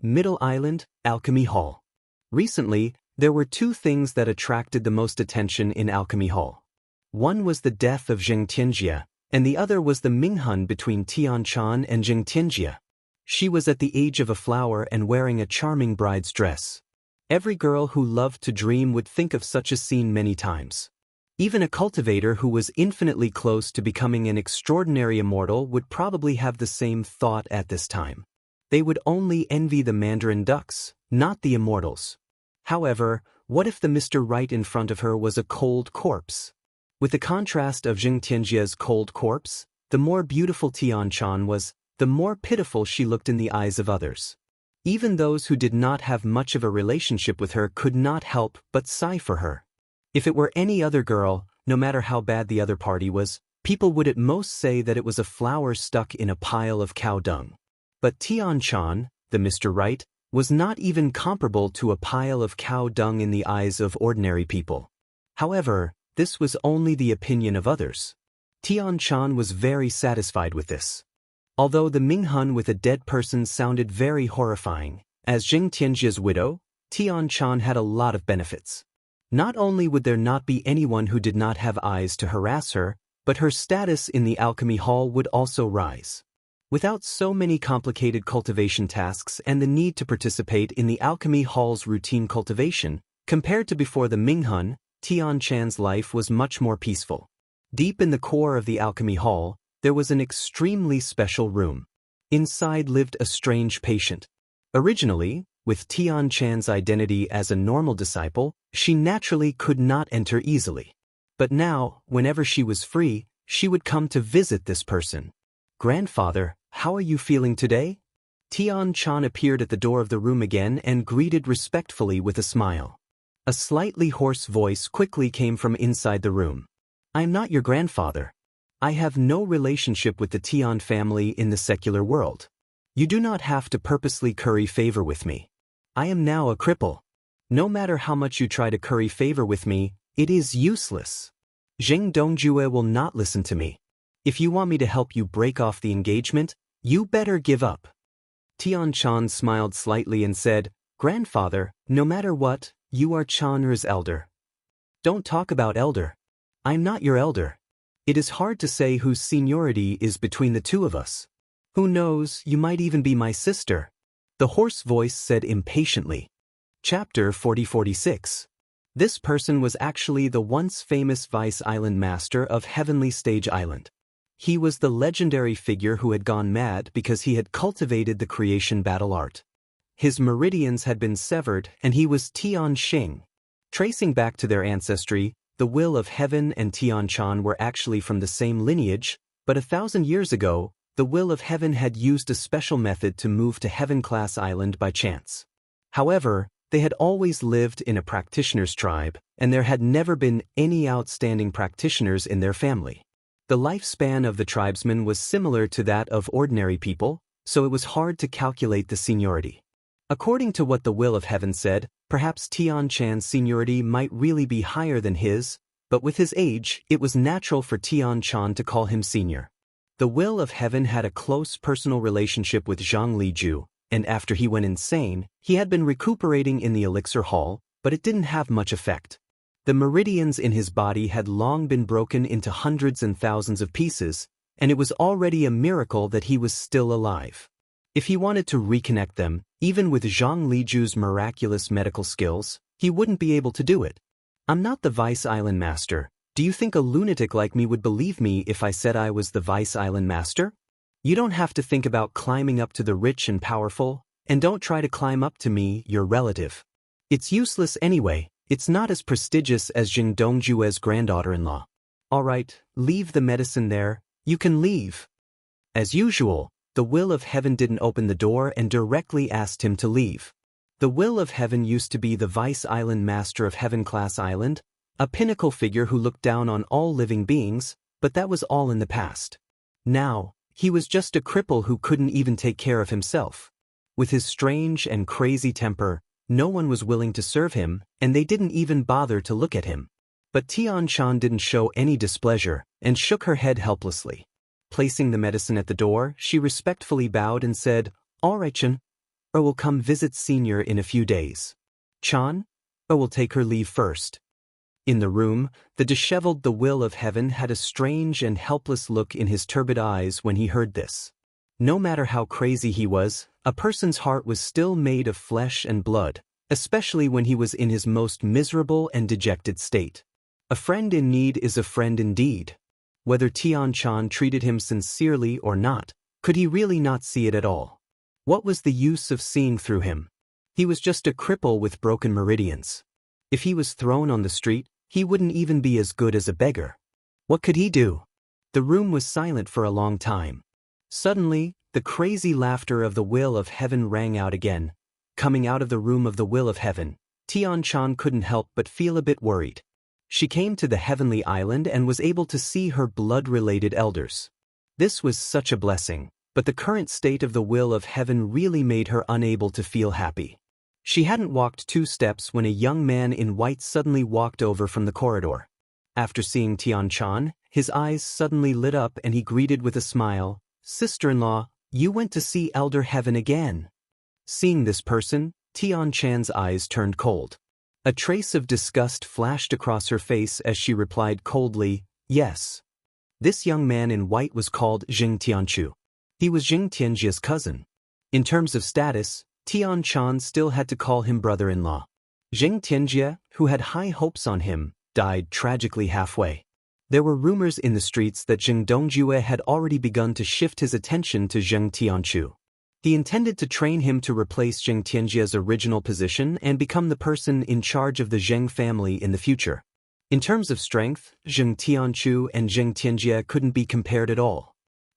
Middle Island, Alchemy Hall. Recently, there were two things that attracted the most attention in Alchemy Hall. One was the death of Zheng Tianjia, and the other was the Minghun between Tian Chan and Zheng Tianjia. She was at the age of a flower and wearing a charming bride's dress. Every girl who loved to dream would think of such a scene many times. Even a cultivator who was infinitely close to becoming an extraordinary immortal would probably have the same thought at this time. They would only envy the Mandarin ducks, not the immortals. However, what if the Mr. Right in front of her was a cold corpse? With the contrast of Zheng Tianjia's cold corpse, the more beautiful Tian Chan was, the more pitiful she looked in the eyes of others. Even those who did not have much of a relationship with her could not help but sigh for her. If it were any other girl, no matter how bad the other party was, people would at most say that it was a flower stuck in a pile of cow dung. But Tian Chan, the Mr. Right, was not even comparable to a pile of cow dung in the eyes of ordinary people. However, this was only the opinion of others. Tian Chan was very satisfied with this. Although the Minghun with a dead person sounded very horrifying, as Zheng Tianjia's widow, Tian Chan had a lot of benefits. Not only would there not be anyone who did not have eyes to harass her, but her status in the alchemy hall would also rise. Without so many complicated cultivation tasks and the need to participate in the alchemy hall's routine cultivation, compared to before the Minghun, Tian Chan's life was much more peaceful. Deep in the core of the alchemy hall, there was an extremely special room. Inside lived a strange patient. Originally, with Tian Chan's identity as a normal disciple, she naturally could not enter easily. But now, whenever she was free, she would come to visit this person. "Grandfather, how are you feeling today?" Tian Chan appeared at the door of the room again and greeted respectfully with a smile. A slightly hoarse voice quickly came from inside the room. "I am not your grandfather. I have no relationship with the Tian family in the secular world. You do not have to purposely curry favor with me. I am now a cripple. No matter how much you try to curry favor with me, it is useless. Zheng Dongjue will not listen to me. If you want me to help you break off the engagement, you better give up." Tian Chan smiled slightly and said, "Grandfather, no matter what, you are Chan'er's elder." "Don't talk about elder. I'm not your elder. It is hard to say whose seniority is between the two of us. Who knows, you might even be my sister," the hoarse voice said impatiently. Chapter 4046. This person was actually the once famous Vice Island Master of Heavenly Stage Island. He was the legendary figure who had gone mad because he had cultivated the creation battle art. His meridians had been severed and he was Tian Xing. Tracing back to their ancestry, the Will of Heaven and Tian Chan were actually from the same lineage, but 1,000 years ago, the Will of Heaven had used a special method to move to Heaven-class Island by chance. However, they had always lived in a practitioner's tribe, and there had never been any outstanding practitioners in their family. The lifespan of the tribesmen was similar to that of ordinary people, so it was hard to calculate the seniority. According to what the Will of Heaven said, perhaps Tian Chan's seniority might really be higher than his, but with his age, it was natural for Tian Chan to call him senior. The Will of Heaven had a close personal relationship with Zhang Liju, and after he went insane, he had been recuperating in the elixir hall, but it didn't have much effect. The meridians in his body had long been broken into hundreds and thousands of pieces, and it was already a miracle that he was still alive. If he wanted to reconnect them, even with Zhang Liju's miraculous medical skills, he wouldn't be able to do it. "I'm not the Vice Island Master. Do you think a lunatic like me would believe me if I said I was the Vice Island Master? You don't have to think about climbing up to the rich and powerful, and don't try to climb up to me, your relative. It's useless anyway. It's not as prestigious as Jing Dongjue's granddaughter-in-law. All right, leave the medicine there. You can leave." As usual, the Will of Heaven didn't open the door and directly asked him to leave. The Will of Heaven used to be the Vice Island Master of Heaven-class island, a pinnacle figure who looked down on all living beings, but that was all in the past. Now, he was just a cripple who couldn't even take care of himself. With his strange and crazy temper, no one was willing to serve him, and they didn't even bother to look at him. But Tian-chan didn't show any displeasure, and shook her head helplessly. Placing the medicine at the door, she respectfully bowed and said, "All right, Chan. I will come visit Senior in a few days. Chan, I will take her leave first." In the room, the disheveled The Will of Heaven had a strange and helpless look in his turbid eyes when he heard this. No matter how crazy he was, a person's heart was still made of flesh and blood, especially when he was in his most miserable and dejected state. A friend in need is a friend indeed. Whether Tian-chan treated him sincerely or not, could he really not see it at all? What was the use of seeing through him? He was just a cripple with broken meridians. If he was thrown on the street, he wouldn't even be as good as a beggar. What could he do? The room was silent for a long time. Suddenly, the crazy laughter of The Will of Heaven rang out again. Coming out of the room of The Will of Heaven, Tian-chan couldn't help but feel a bit worried. She came to the heavenly island and was able to see her blood-related elders. This was such a blessing, but the current state of The Will of Heaven really made her unable to feel happy. She hadn't walked 2 steps when a young man in white suddenly walked over from the corridor. After seeing Tian-chan, his eyes suddenly lit up and he greeted with a smile, "Sister-in-law, you went to see Elder Heaven again." Seeing this person, Tian-chan's eyes turned cold. A trace of disgust flashed across her face as she replied coldly, "Yes." This young man in white was called Jing Tianchu. He was Jing Tianjia's cousin. In terms of status, Tian-chan still had to call him brother-in-law. Jing Tianjia, who had high hopes on him, died tragically halfway. There were rumors in the streets that Jing Dongjue had already begun to shift his attention to Jing Tianchu. He intended to train him to replace Jing Tianjia's original position and become the person in charge of the Zheng family in the future. In terms of strength, Jing Tianchu and Jing Tianjia couldn't be compared at all.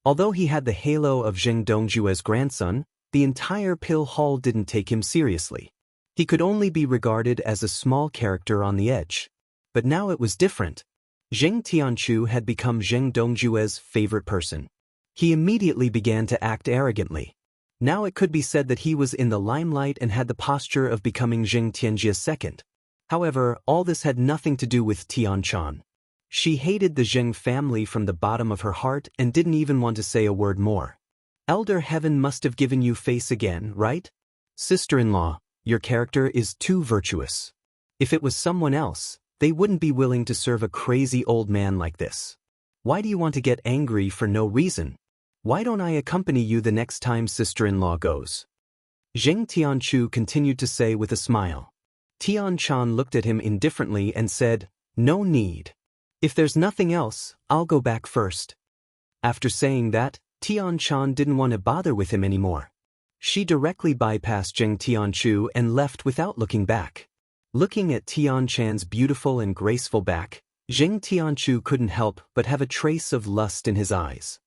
Although he had the halo of Jing Dongjue's grandson, the entire Pill Hall didn't take him seriously. He could only be regarded as a small character on the edge. But now it was different. Jing Tianchu had become Jing Dongjue's favorite person. He immediately began to act arrogantly. Now it could be said that he was in the limelight and had the posture of becoming Jing Tianjia's second. However, all this had nothing to do with Tian-chan. She hated the Zheng family from the bottom of her heart and didn't even want to say a word more. "Elder Heaven must have given you face again, right? Sister-in-law, your character is too virtuous. If it was someone else, they wouldn't be willing to serve a crazy old man like this. Why do you want to get angry for no reason? Why don't I accompany you the next time sister-in-law goes?" Jing Tianchu continued to say with a smile. Tian-chan looked at him indifferently and said, "No need. If there's nothing else, I'll go back first." After saying that, Tian-chan didn't want to bother with him anymore. She directly bypassed Jing Tianchu and left without looking back. Looking at Tian-chan's beautiful and graceful back, Jing Tianchu couldn't help but have a trace of lust in his eyes.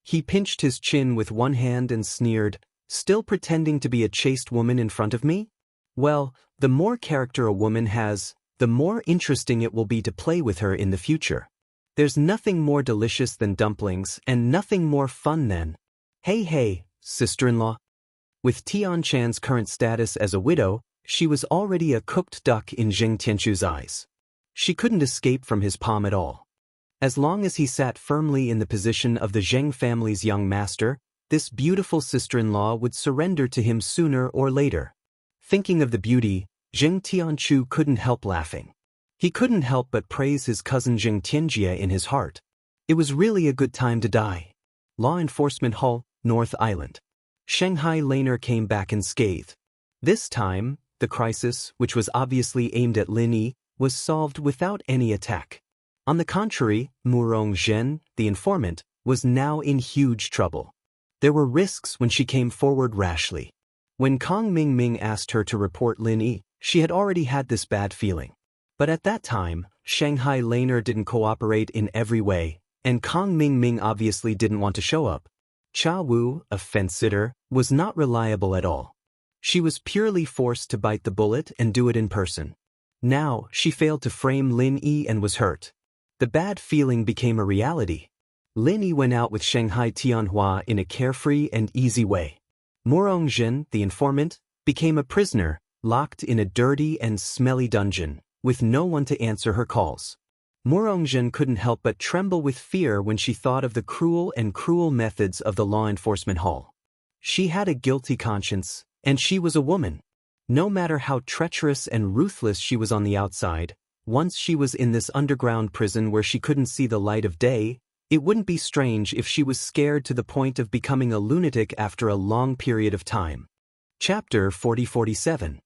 He pinched his chin with one hand and sneered, "Still pretending to be a chaste woman in front of me? Well, the more character a woman has, the more interesting it will be to play with her in the future. There's nothing more delicious than dumplings and nothing more fun than, hey, sister-in-law." With Tian-chan's current status as a widow, she was already a cooked duck in Jing Tianchu's eyes. She couldn't escape from his palm at all. As long as he sat firmly in the position of the Zheng family's young master, this beautiful sister-in-law would surrender to him sooner or later. Thinking of the beauty, Jing Tianchu couldn't help laughing. He couldn't help but praise his cousin Jing Tianjia in his heart. It was really a good time to die. Law Enforcement Hall, North Island. Shanghai Laner came back unscathed. This time, the crisis, which was obviously aimed at Lin Yi, was solved without any attack. On the contrary, Murong Zhen, the informant, was now in huge trouble. There were risks when she came forward rashly. When Kong Mingming asked her to report Lin Yi, she had already had this bad feeling. But at that time, Shanghai Laner didn't cooperate in every way, and Kong Mingming obviously didn't want to show up. Cha Wu, a fence-sitter, was not reliable at all. She was purely forced to bite the bullet and do it in person. Now, she failed to frame Lin Yi and was hurt. The bad feeling became a reality. Lin Yi went out with Shanghai Tianhua in a carefree and easy way. Murong Zhen, the informant, became a prisoner, locked in a dirty and smelly dungeon, with no one to answer her calls. Murong Zhen couldn't help but tremble with fear when she thought of the cruel methods of the law enforcement hall. She had a guilty conscience, and she was a woman. No matter how treacherous and ruthless she was on the outside, once she was in this underground prison where she couldn't see the light of day, it wouldn't be strange if she was scared to the point of becoming a lunatic after a long period of time. Chapter 40-47.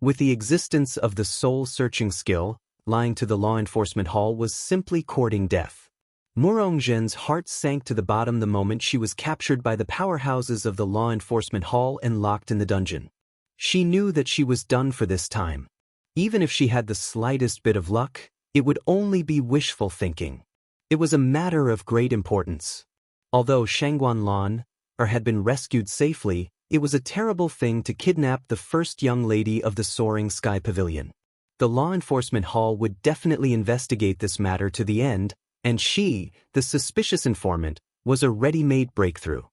With the existence of the soul-searching skill, lying to the law enforcement hall was simply courting death. Murong Zhen's heart sank to the bottom the moment she was captured by the powerhouses of the law enforcement hall and locked in the dungeon. She knew that she was done for this time. Even if she had the slightest bit of luck, it would only be wishful thinking. It was a matter of great importance. Although Shangguan Lan had been rescued safely, it was a terrible thing to kidnap the first young lady of the Soaring Sky Pavilion. The law enforcement hall would definitely investigate this matter to the end, and she, the suspicious informant, was a ready-made breakthrough.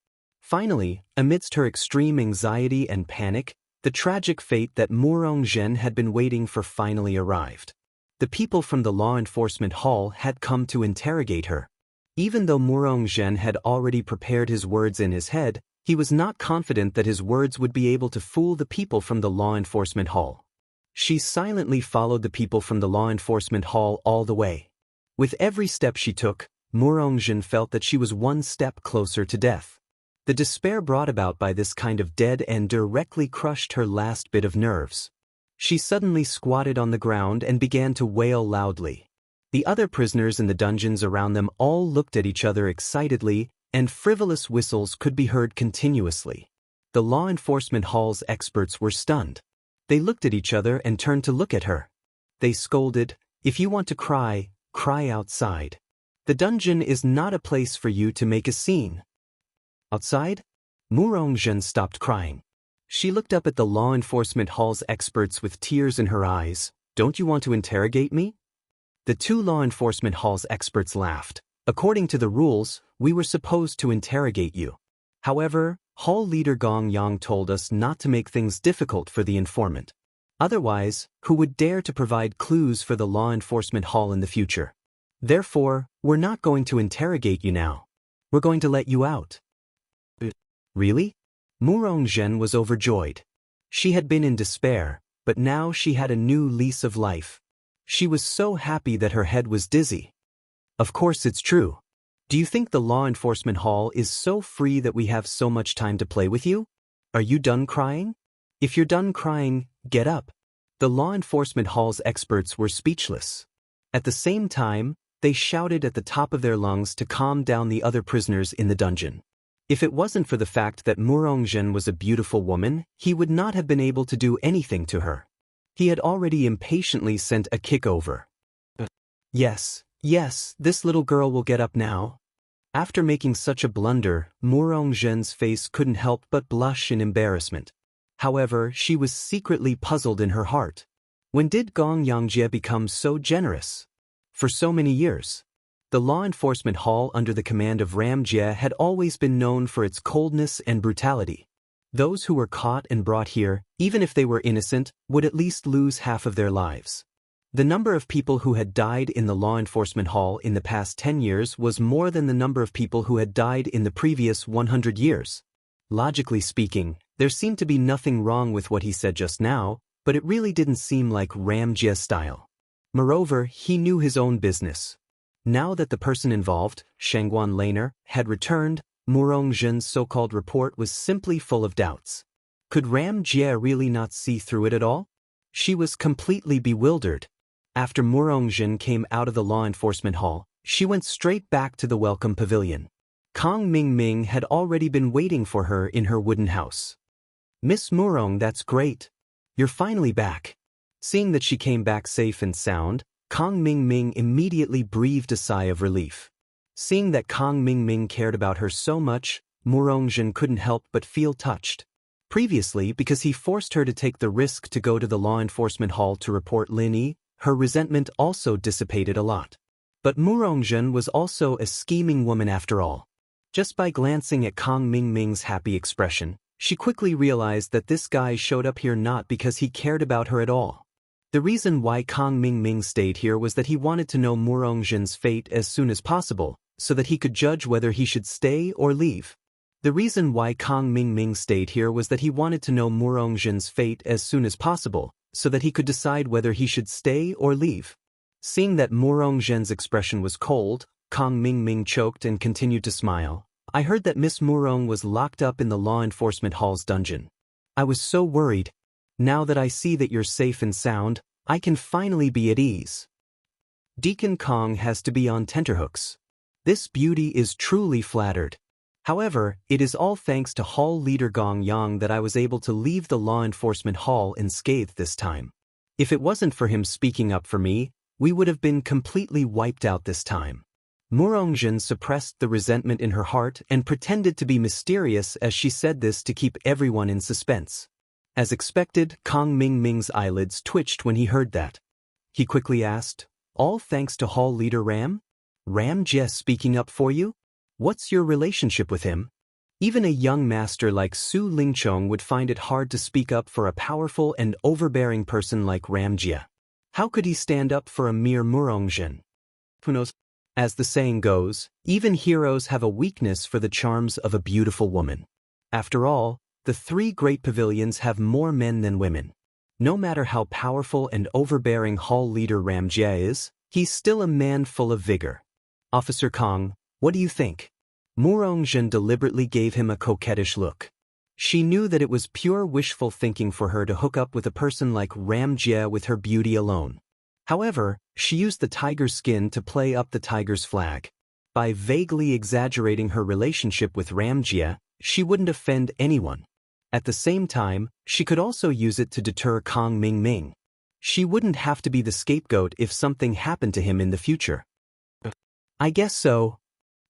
Finally, amidst her extreme anxiety and panic, the tragic fate that Murong Zhen had been waiting for finally arrived. The people from the law enforcement hall had come to interrogate her. Even though Murong Zhen had already prepared his words in his head, he was not confident that his words would be able to fool the people from the law enforcement hall. She silently followed the people from the law enforcement hall all the way. With every step she took, Murong Zhen felt that she was one step closer to death. The despair brought about by this kind of dead end directly crushed her last bit of nerves. She suddenly squatted on the ground and began to wail loudly. The other prisoners in the dungeons around them all looked at each other excitedly, and frivolous whistles could be heard continuously. The law enforcement hall's experts were stunned. They looked at each other and turned to look at her. They scolded, "If you want to cry, cry outside. The dungeon is not a place for you to make a scene." Outside? Murong Zhen stopped crying. She looked up at the law enforcement hall's experts with tears in her eyes. "Don't you want to interrogate me?" The two law enforcement hall's experts laughed. "According to the rules, we were supposed to interrogate you. However, hall leader Gong Yang told us not to make things difficult for the informant. Otherwise, who would dare to provide clues for the law enforcement hall in the future? Therefore, we're not going to interrogate you now. We're going to let you out." Really? Murong Zhen was overjoyed. She had been in despair, but now she had a new lease of life. She was so happy that her head was dizzy. "Of course it's true. Do you think the law enforcement hall is so free that we have so much time to play with you? Are you done crying? If you're done crying, get up." The law enforcement hall's experts were speechless. At the same time, they shouted at the top of their lungs to calm down the other prisoners in the dungeon. If it wasn't for the fact that Murong Zhen was a beautiful woman, he would not have been able to do anything to her. He had already impatiently sent a kick over. Yes, this little girl will get up now." After making such a blunder, Murong Zhen's face couldn't help but blush in embarrassment. However, she was secretly puzzled in her heart. When did Gong Yangjie become so generous? For so many years. The law enforcement hall under the command of Ram Jie had always been known for its coldness and brutality. Those who were caught and brought here, even if they were innocent, would at least lose half of their lives. The number of people who had died in the law enforcement hall in the past 10 years was more than the number of people who had died in the previous 100 years. Logically speaking, there seemed to be nothing wrong with what he said just now, but it really didn't seem like Ram Jie's style. Moreover, he knew his own business. Now that the person involved, Shangguan Laner, had returned, Murong Zhen's so-called report was simply full of doubts. Could Ram Jie really not see through it at all? She was completely bewildered. After Murong Zhen came out of the law enforcement hall, she went straight back to the welcome pavilion. Kong Ming had already been waiting for her in her wooden house. "Miss Murong, that's great. You're finally back." Seeing that she came back safe and sound, Kong Ming immediately breathed a sigh of relief. Seeing that Kong Ming cared about her so much, Murong Zhen couldn't help but feel touched. Previously, because he forced her to take the risk to go to the law enforcement hall to report Lin Yi, her resentment also dissipated a lot. But Murongjin was also a scheming woman after all. Just by glancing at Kang Mingming's happy expression, she quickly realized that this guy showed up here not because he cared about her at all. The reason why Kang Mingming stayed here was that he wanted to know Murongjin's fate as soon as possible, so that he could judge whether he should stay or leave. The reason why Kang Mingming stayed here was that he wanted to know Murongjin's fate as soon as possible, so that he could decide whether he should stay or leave. Seeing that Murongjin's expression was cold, Kang Mingming choked and continued to smile. I heard that Miss Murong was locked up in the law enforcement hall's dungeon. I was so worried. Now that I see that you're safe and sound, I can finally be at ease. Deacon Kong has to be on tenterhooks. This beauty is truly flattered. However, it is all thanks to Hall Leader Gong Yang that I was able to leave the law enforcement hall unscathed this time. If it wasn't for him speaking up for me, we would have been completely wiped out this time. Murongjin suppressed the resentment in her heart and pretended to be mysterious as she said this to keep everyone in suspense. As expected, Kang Mingming's eyelids twitched when he heard that. He quickly asked, "All thanks to Hall Leader Ram? Ram Jie speaking up for you? What's your relationship with him?" Even a young master like Su Lingchong would find it hard to speak up for a powerful and overbearing person like Ram Jie. How could he stand up for a mere Murongjin? Who knows? As the saying goes, even heroes have a weakness for the charms of a beautiful woman. After all, the three great pavilions have more men than women. No matter how powerful and overbearing Hall Leader Ram Jie is, he's still a man full of vigor. Officer Kong, what do you think? Murongjin deliberately gave him a coquettish look. She knew that it was pure wishful thinking for her to hook up with a person like Ram Jie with her beauty alone. However, she used the tiger's skin to play up the tiger's flag. By vaguely exaggerating her relationship with Ram Jie, she wouldn't offend anyone. At the same time, she could also use it to deter Kang Mingming. She wouldn't have to be the scapegoat if something happened to him in the future. I guess so.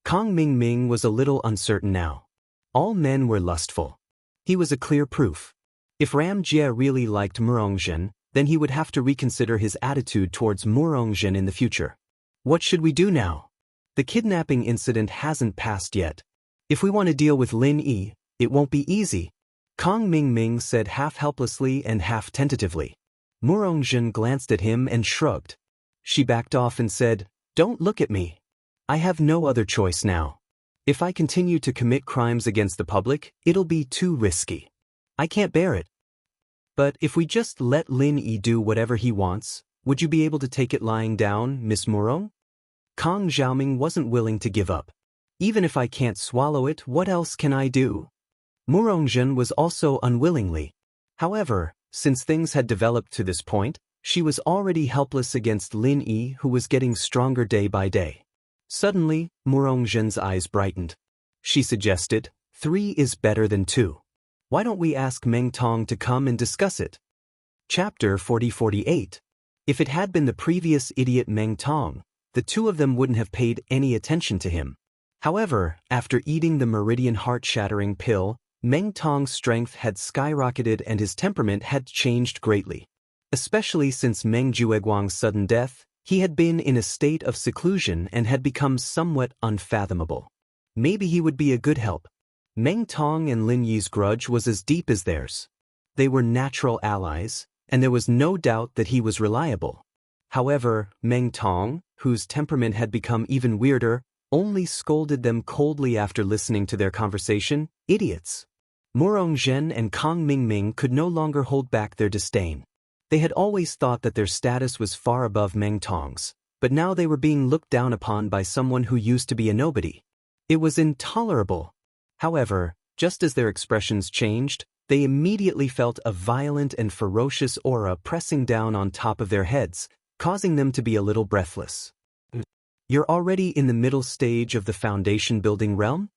Kang Mingming was a little uncertain now. All men were lustful. He was a clear proof. If Ram Jie really liked Murongjin, then he would have to reconsider his attitude towards Murongjin in the future. What should we do now? The kidnapping incident hasn't passed yet. If we want to deal with Lin Yi, it won't be easy. Kang Mingming said half helplessly and half tentatively. Murongjin glanced at him and shrugged. She backed off and said, "Don't look at me. I have no other choice now. If I continue to commit crimes against the public, it'll be too risky. I can't bear it. But if we just let Lin Yi do whatever he wants, would you be able to take it lying down, Miss Murong?" Kang Xiaoming wasn't willing to give up. Even if I can't swallow it, what else can I do? Murongjin was also unwillingly. However, since things had developed to this point, she was already helpless against Lin Yi, who was getting stronger day by day. Suddenly, Murongjin's eyes brightened. She suggested, 3 is better than 2. Why don't we ask Meng Tong to come and discuss it? Chapter 40-48. If it had been the previous idiot Meng Tong, the two of them wouldn't have paid any attention to him. However, after eating the Meridian heart-shattering pill, Meng Tong's strength had skyrocketed and his temperament had changed greatly. Especially since Meng Jueguang's sudden death, he had been in a state of seclusion and had become somewhat unfathomable. Maybe he would be a good help. Meng Tong and Lin Yi's grudge was as deep as theirs. They were natural allies, and there was no doubt that he was reliable. However, Meng Tong, whose temperament had become even weirder, only scolded them coldly after listening to their conversation. Idiots. Murongjin and Kang Mingming could no longer hold back their disdain. They had always thought that their status was far above Meng Tong's, but now they were being looked down upon by someone who used to be a nobody. It was intolerable. However, just as their expressions changed, they immediately felt a violent and ferocious aura pressing down on top of their heads, causing them to be a little breathless. You're already in the middle stage of the foundation building realm?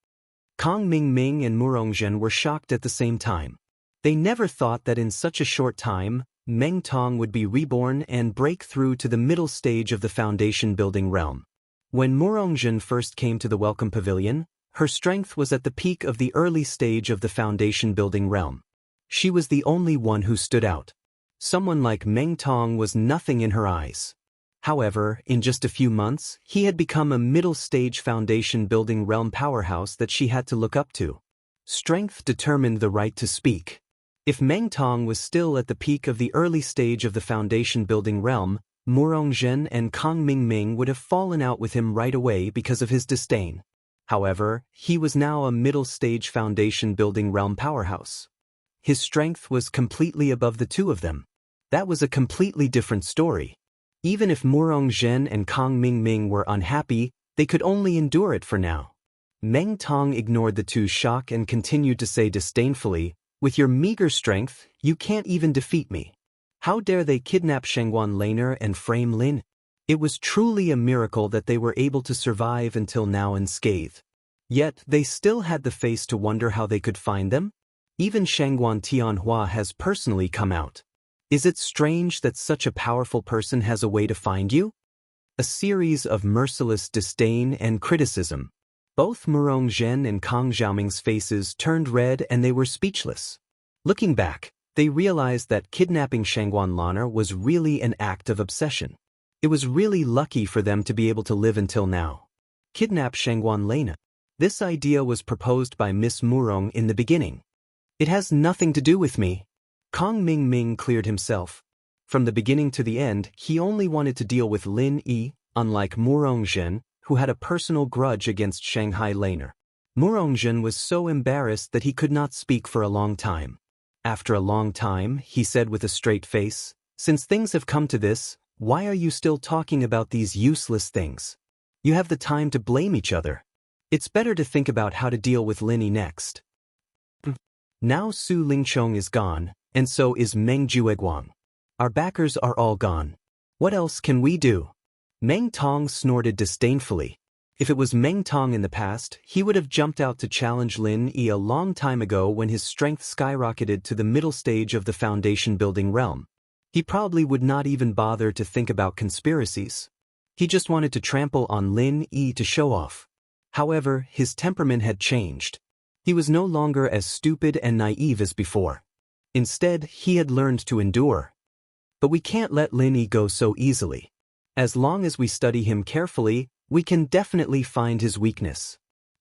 Kang Mingming and Murongjin were shocked at the same time. They never thought that in such a short time, Meng Tong would be reborn and break through to the middle stage of the foundation building realm. When Murongjin first came to the Welcome Pavilion, her strength was at the peak of the early stage of the foundation building realm. She was the only one who stood out. Someone like Meng Tong was nothing in her eyes. However, in just a few months, he had become a middle-stage foundation-building realm powerhouse that she had to look up to. Strength determined the right to speak. If Meng Tong was still at the peak of the early stage of the foundation-building realm, Murongzhen and Kang Mingming would have fallen out with him right away because of his disdain. However, he was now a middle-stage foundation-building realm powerhouse. His strength was completely above the two of them. That was a completely different story. Even if Murongzhen and Kang Mingming were unhappy, they could only endure it for now. Meng Tong ignored the two's shock and continued to say disdainfully, "With your meager strength, you can't even defeat me. How dare they kidnap Shengguan Laner and frame Lin?" It was truly a miracle that they were able to survive until now unscathed. Yet, they still had the face to wonder how they could find them. Even Shengguan Tianhua has personally come out. Is it strange that such a powerful person has a way to find you? A series of merciless disdain and criticism. Both Murongzhen and Kang Xiaoming's faces turned red and they were speechless. Looking back, they realized that kidnapping Shengguan Laner was really an act of obsession. It was really lucky for them to be able to live until now. Kidnap Shengguan Laner. This idea was proposed by Miss Murong in the beginning. It has nothing to do with me. Kang Mingming cleared himself. From the beginning to the end, he only wanted to deal with Lin Yi, unlike Murongzhen, who had a personal grudge against Shanghai Laner. Murongzhen was so embarrassed that he could not speak for a long time. After a long time, he said with a straight face, "Since things have come to this, why are you still talking about these useless things? You have the time to blame each other. It's better to think about how to deal with Lin Yi next." Now Su Lingchong is gone, and so is Meng Jueguang. Our backers are all gone. What else can we do? Meng Tong snorted disdainfully. If it was Meng Tong in the past, he would have jumped out to challenge Lin Yi a long time ago when his strength skyrocketed to the middle stage of the foundation-building realm. He probably would not even bother to think about conspiracies. He just wanted to trample on Lin Yi to show off. However, his temperament had changed. He was no longer as stupid and naive as before. Instead, he had learned to endure. But we can't let Lin Yi go so easily. As long as we study him carefully, we can definitely find his weakness.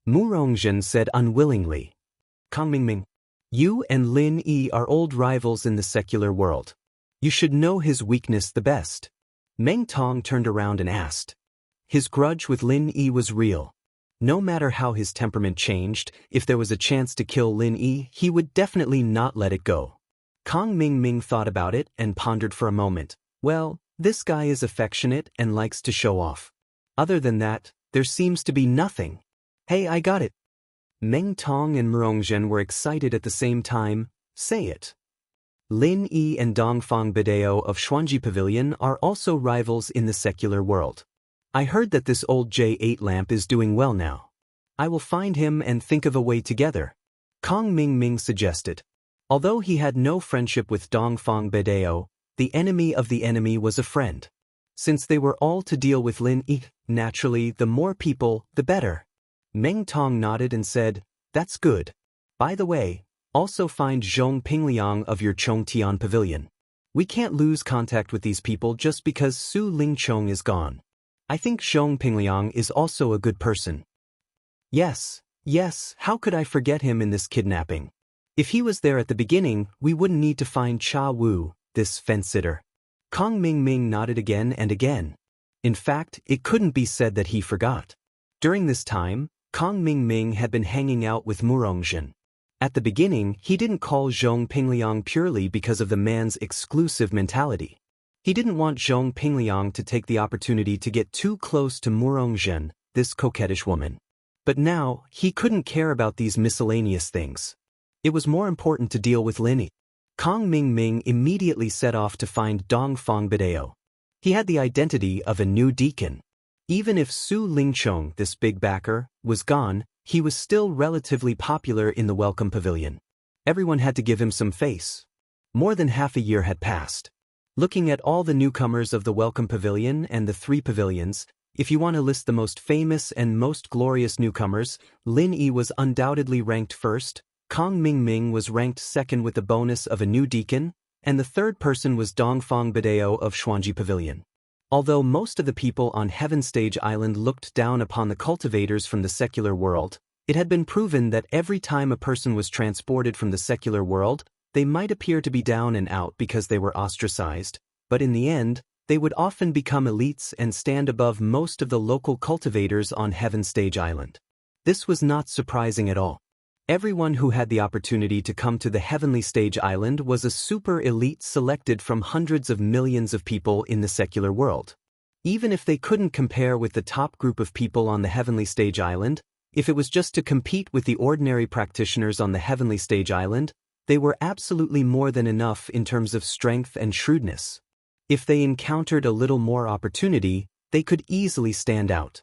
Murongzhen said unwillingly. Kang Mingming, you and Lin Yi are old rivals in the secular world. You should know his weakness the best. Meng Tong turned around and asked. His grudge with Lin Yi was real. No matter how his temperament changed, if there was a chance to kill Lin Yi, he would definitely not let it go. Kang Mingming thought about it and pondered for a moment. Well, this guy is affectionate and likes to show off. Other than that, there seems to be nothing. Hey, I got it. Meng Tong and Murongzhen were excited at the same time. Say it. Lin Yi and Dongfang Bidao of Xuanji Pavilion are also rivals in the secular world. I heard that this old J8 lamp is doing well now. I will find him and think of a way together. Kang Mingming suggested. Although he had no friendship with Dongfang Bidao, the enemy of the enemy was a friend. Since they were all to deal with Lin Yi, naturally, the more people, the better. Meng Tong nodded and said, "That's good. By the way, also find Zhong Pingliang of your Chongtian Pavilion. We can't lose contact with these people just because Su Lingchong is gone. I think Zhong Pingliang is also a good person." Yes, how could I forget him in this kidnapping? If he was there at the beginning, we wouldn't need to find Cha Wu, this fence-sitter. Kang Mingming nodded again and again. In fact, it couldn't be said that he forgot. During this time, Kang Mingming had been hanging out with Murongzhen. At the beginning, he didn't call Zhong Pingliang purely because of the man's exclusive mentality. He didn't want Zhong Pingliang to take the opportunity to get too close to Murongzhen, this coquettish woman. But now, he couldn't care about these miscellaneous things. It was more important to deal with Lin Yi. Kang Mingming immediately set off to find Dongfang Bidao. He had the identity of a new deacon. Even if Su Lingchong, this big backer, was gone, he was still relatively popular in the Welcome Pavilion. Everyone had to give him some face. More than half a year had passed. Looking at all the newcomers of the Welcome Pavilion and the 3 pavilions, if you want to list the most famous and most glorious newcomers, Lin Yi was undoubtedly ranked first. Kong Mingming was ranked second with the bonus of a new deacon, and the third person was Dongfang Badeo of Xuanji Pavilion. Although most of the people on Heaven Stage Island looked down upon the cultivators from the secular world, it had been proven that every time a person was transported from the secular world, they might appear to be down and out because they were ostracized, but in the end, they would often become elites and stand above most of the local cultivators on Heaven Stage Island. This was not surprising at all. Everyone who had the opportunity to come to the Heavenly Stage Island was a super elite selected from hundreds of millions of people in the secular world. Even if they couldn't compare with the top group of people on the Heavenly Stage Island, if it was just to compete with the ordinary practitioners on the Heavenly Stage Island, they were absolutely more than enough in terms of strength and shrewdness. If they encountered a little more opportunity, they could easily stand out.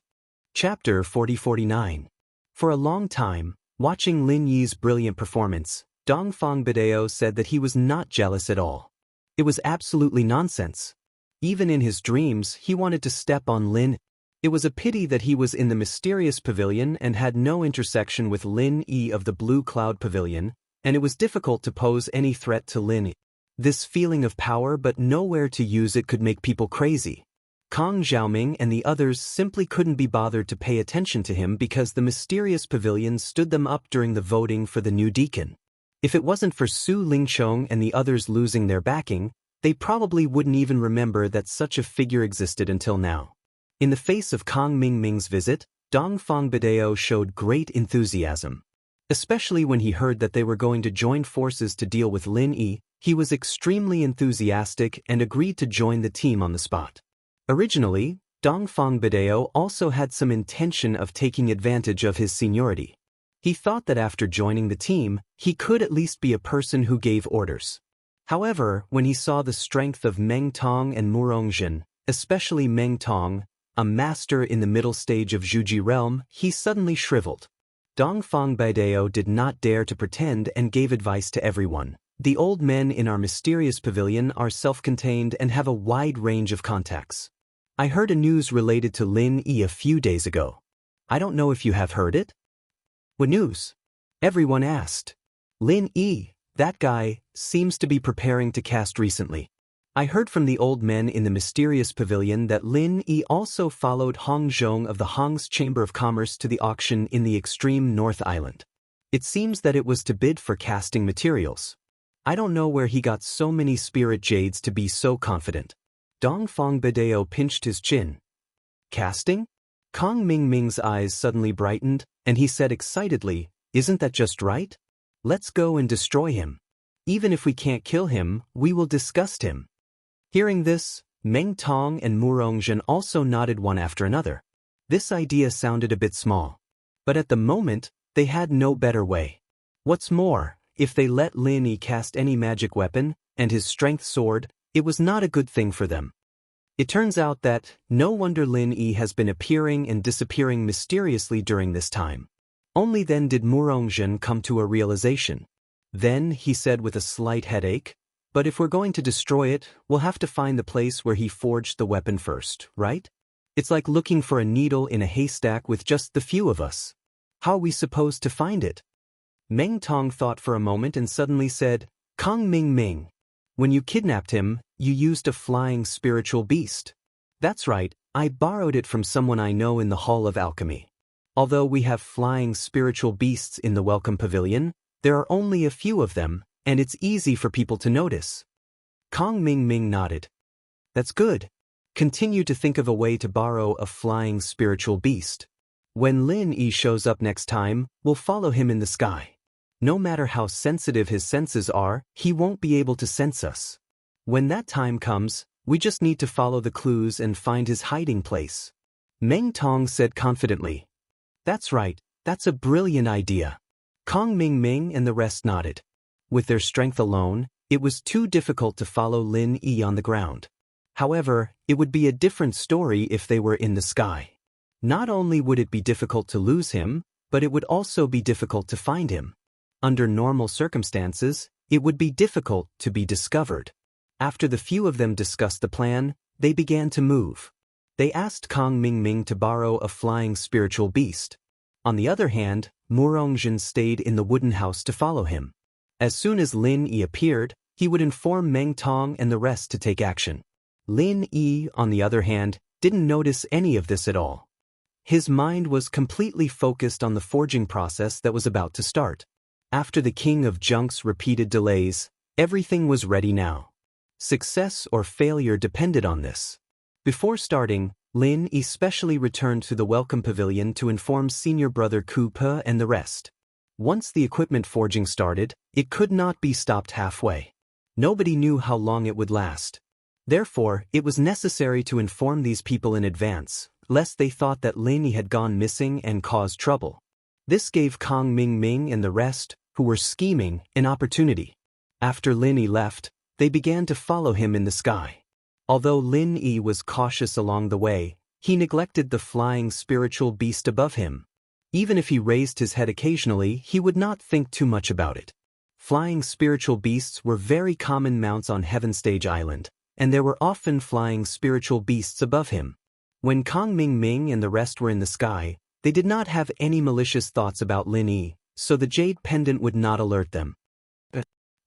Chapter 40-49. For a long time, watching Lin Yi's brilliant performance, Dongfang Badeo said that he was not jealous at all. It was absolutely nonsense. Even in his dreams, he wanted to step on Lin. It was a pity that he was in the mysterious pavilion and had no intersection with Lin Yi of the Blue Cloud Pavilion, and it was difficult to pose any threat to Lin Yi. This feeling of power but nowhere to use it could make people crazy. Kong Xiaoming and the others simply couldn't be bothered to pay attention to him because the mysterious pavilion stood them up during the voting for the new deacon. If it wasn't for Su Lingchong and the others losing their backing, they probably wouldn't even remember that such a figure existed until now. In the face of Kong Mingming's visit, Dongfang Badeo showed great enthusiasm. Especially when he heard that they were going to join forces to deal with Lin Yi, he was extremely enthusiastic and agreed to join the team on the spot. Originally, Dongfang Badeo also had some intention of taking advantage of his seniority. He thought that after joining the team, he could at least be a person who gave orders. However, when he saw the strength of Meng Tong and Murongjin, especially Meng Tong, a master in the middle stage of Zhuji realm, he suddenly shriveled. Dongfang Badeo did not dare to pretend and gave advice to everyone. The old men in our mysterious pavilion are self-contained and have a wide range of contacts. I heard a news related to Lin Yi a few days ago. I don't know if you have heard it? What news? Everyone asked. Lin Yi, that guy, seems to be preparing to cast recently. I heard from the old men in the mysterious pavilion that Lin Yi also followed Hong Zhong of the Hong's Chamber of Commerce to the auction in the extreme North Island. It seems that it was to bid for casting materials. I don't know where he got so many spirit jades to be so confident. Dongfang Badeo pinched his chin. Casting? Kong Mingming's eyes suddenly brightened, and he said excitedly, "Isn't that just right? Let's go and destroy him. Even if we can't kill him, we will disgust him." Hearing this, Meng Tong and Murongjin also nodded one after another. This idea sounded a bit small. But at the moment, they had no better way. What's more, if they let Lin Yi cast any magic weapon, and his strength soared, it was not a good thing for them. It turns out that, no wonder Lin Yi has been appearing and disappearing mysteriously during this time. Only then did Murongjin come to a realization. Then, he said with a slight headache, "But if we're going to destroy it, we'll have to find the place where he forged the weapon first, right? It's like looking for a needle in a haystack with just the few of us. How are we supposed to find it?" Meng Tong thought for a moment and suddenly said, "Kong Mingming. When you kidnapped him, you used a flying spiritual beast." "That's right, I borrowed it from someone I know in the Hall of Alchemy. Although we have flying spiritual beasts in the Welcome Pavilion, there are only a few of them, and it's easy for people to notice." Kong Mingming nodded. "That's good. Continue to think of a way to borrow a flying spiritual beast. When Lin Yi shows up next time, we'll follow him in the sky. No matter how sensitive his senses are, he won't be able to sense us. When that time comes, we just need to follow the clues and find his hiding place." Meng Tong said confidently. "That's right, that's a brilliant idea." Kong Mingming and the rest nodded. With their strength alone, it was too difficult to follow Lin Yi on the ground. However, it would be a different story if they were in the sky. Not only would it be difficult to lose him, but it would also be difficult to find him. Under normal circumstances, it would be difficult to be discovered. After the few of them discussed the plan, they began to move. They asked Kong Mingming to borrow a flying spiritual beast. On the other hand, Murongjin stayed in the wooden house to follow him. As soon as Lin Yi appeared, he would inform Meng Tong and the rest to take action. Lin Yi, on the other hand, didn't notice any of this at all. His mind was completely focused on the forging process that was about to start. After the King of Junk's repeated delays, everything was ready now. Success or failure depended on this. Before starting, Lin especially returned to the welcome pavilion to inform senior brother Ku Pe and the rest. Once the equipment forging started, it could not be stopped halfway. Nobody knew how long it would last. Therefore, it was necessary to inform these people in advance, lest they thought that Lin Yi had gone missing and caused trouble. This gave Kang Ming and the rest, who were scheming, an opportunity. After Lin Yi left, they began to follow him in the sky. Although Lin Yi was cautious along the way, he neglected the flying spiritual beast above him. Even if he raised his head occasionally, he would not think too much about it. Flying spiritual beasts were very common mounts on Heaven Stage Island, and there were often flying spiritual beasts above him. When Kang Ming and the rest were in the sky, they did not have any malicious thoughts about Lin Yi, so the jade pendant would not alert them.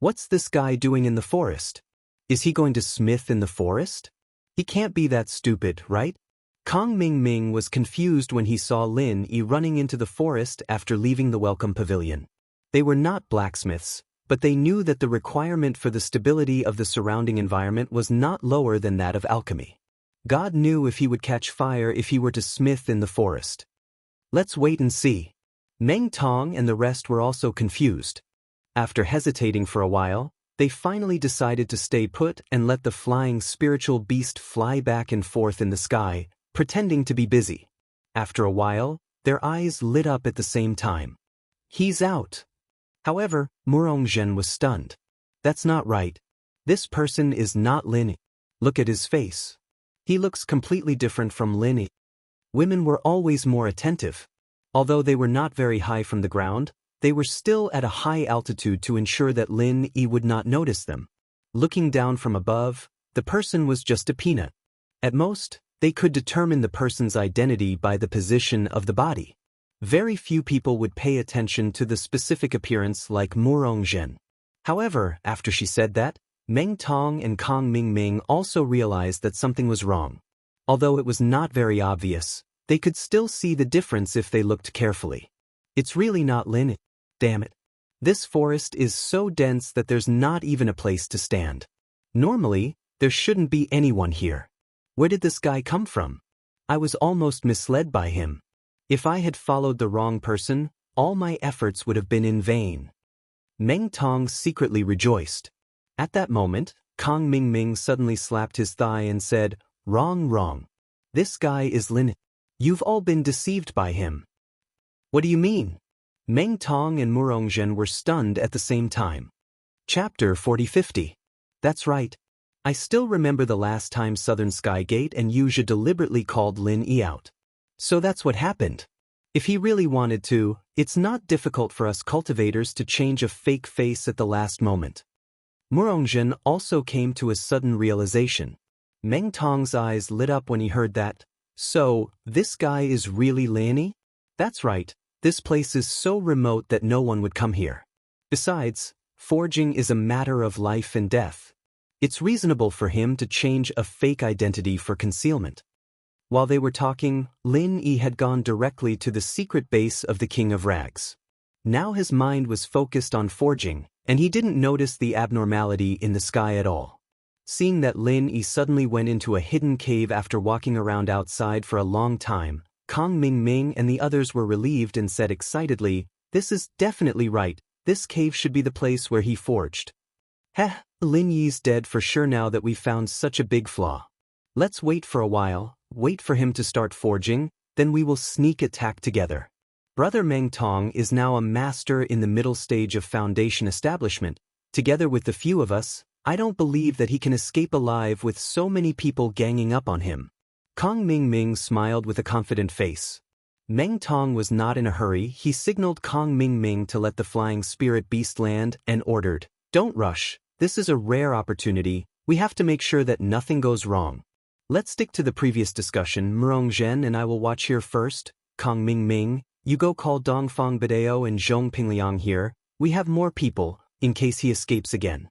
What's this guy doing in the forest? Is he going to smith in the forest? He can't be that stupid, right? Kang Ming was confused when he saw Lin Yi running into the forest after leaving the welcome pavilion. They were not blacksmiths, but they knew that the requirement for the stability of the surrounding environment was not lower than that of alchemy. God knew if he would catch fire if he were to smith in the forest. Let's wait and see. Meng Tong and the rest were also confused. After hesitating for a while, they finally decided to stay put and let the flying spiritual beast fly back and forth in the sky, pretending to be busy. After a while, their eyes lit up at the same time. He's out. However, Murongjin was stunned. That's not right. This person is not Lin Yi. Look at his face. He looks completely different from Lin Yi. Women were always more attentive. Although they were not very high from the ground, they were still at a high altitude to ensure that Lin Yi would not notice them. Looking down from above, the person was just a peanut. At most, they could determine the person's identity by the position of the body. Very few people would pay attention to the specific appearance like Murongjin. However, after she said that, Meng Tong and Kang Ming also realized that something was wrong. Although it was not very obvious, they could still see the difference if they looked carefully. It's really not Lin Yi. Damn it. This forest is so dense that there's not even a place to stand. Normally, there shouldn't be anyone here. Where did this guy come from? I was almost misled by him. If I had followed the wrong person, all my efforts would have been in vain. Meng Tong secretly rejoiced. At that moment, Kang Ming suddenly slapped his thigh and said, Wrong. This guy is Lin Yi. You've all been deceived by him. What do you mean? Meng Tong and Murongjin were stunned at the same time. Chapter 40-50. That's right. I still remember the last time Southern Skygate and Yuja deliberately called Lin Yi out. So that's what happened. If he really wanted to, it's not difficult for us cultivators to change a fake face at the last moment. Murongjin also came to a sudden realization. Meng Tong's eyes lit up when he heard that. So, this guy is really Lin Yi? That's right. This place is so remote that no one would come here. Besides, forging is a matter of life and death. It's reasonable for him to change a fake identity for concealment. While they were talking, Lin Yi had gone directly to the secret base of the King of Rags. Now his mind was focused on forging, and he didn't notice the abnormality in the sky at all. Seeing that Lin Yi suddenly went into a hidden cave after walking around outside for a long time, Kang Ming and the others were relieved and said excitedly, "This is definitely right. This cave should be the place where he forged." Heh, Lin Yi's dead for sure now that we found such a big flaw. Let's wait for a while, wait for him to start forging, then we will sneak attack together. Brother Meng Tong is now a master in the middle stage of foundation establishment. Together with the few of us, I don't believe that he can escape alive with so many people ganging up on him. Kang Ming smiled with a confident face. Meng Tong was not in a hurry. He signaled Kang Ming to let the flying spirit beast land and ordered, "Don't rush. This is a rare opportunity. We have to make sure that nothing goes wrong. Let's stick to the previous discussion. Murongjin and I will watch here first." Kang Ming You go call Dongfang Badeo and Zhong Pingliang here, we have more people, in case he escapes again.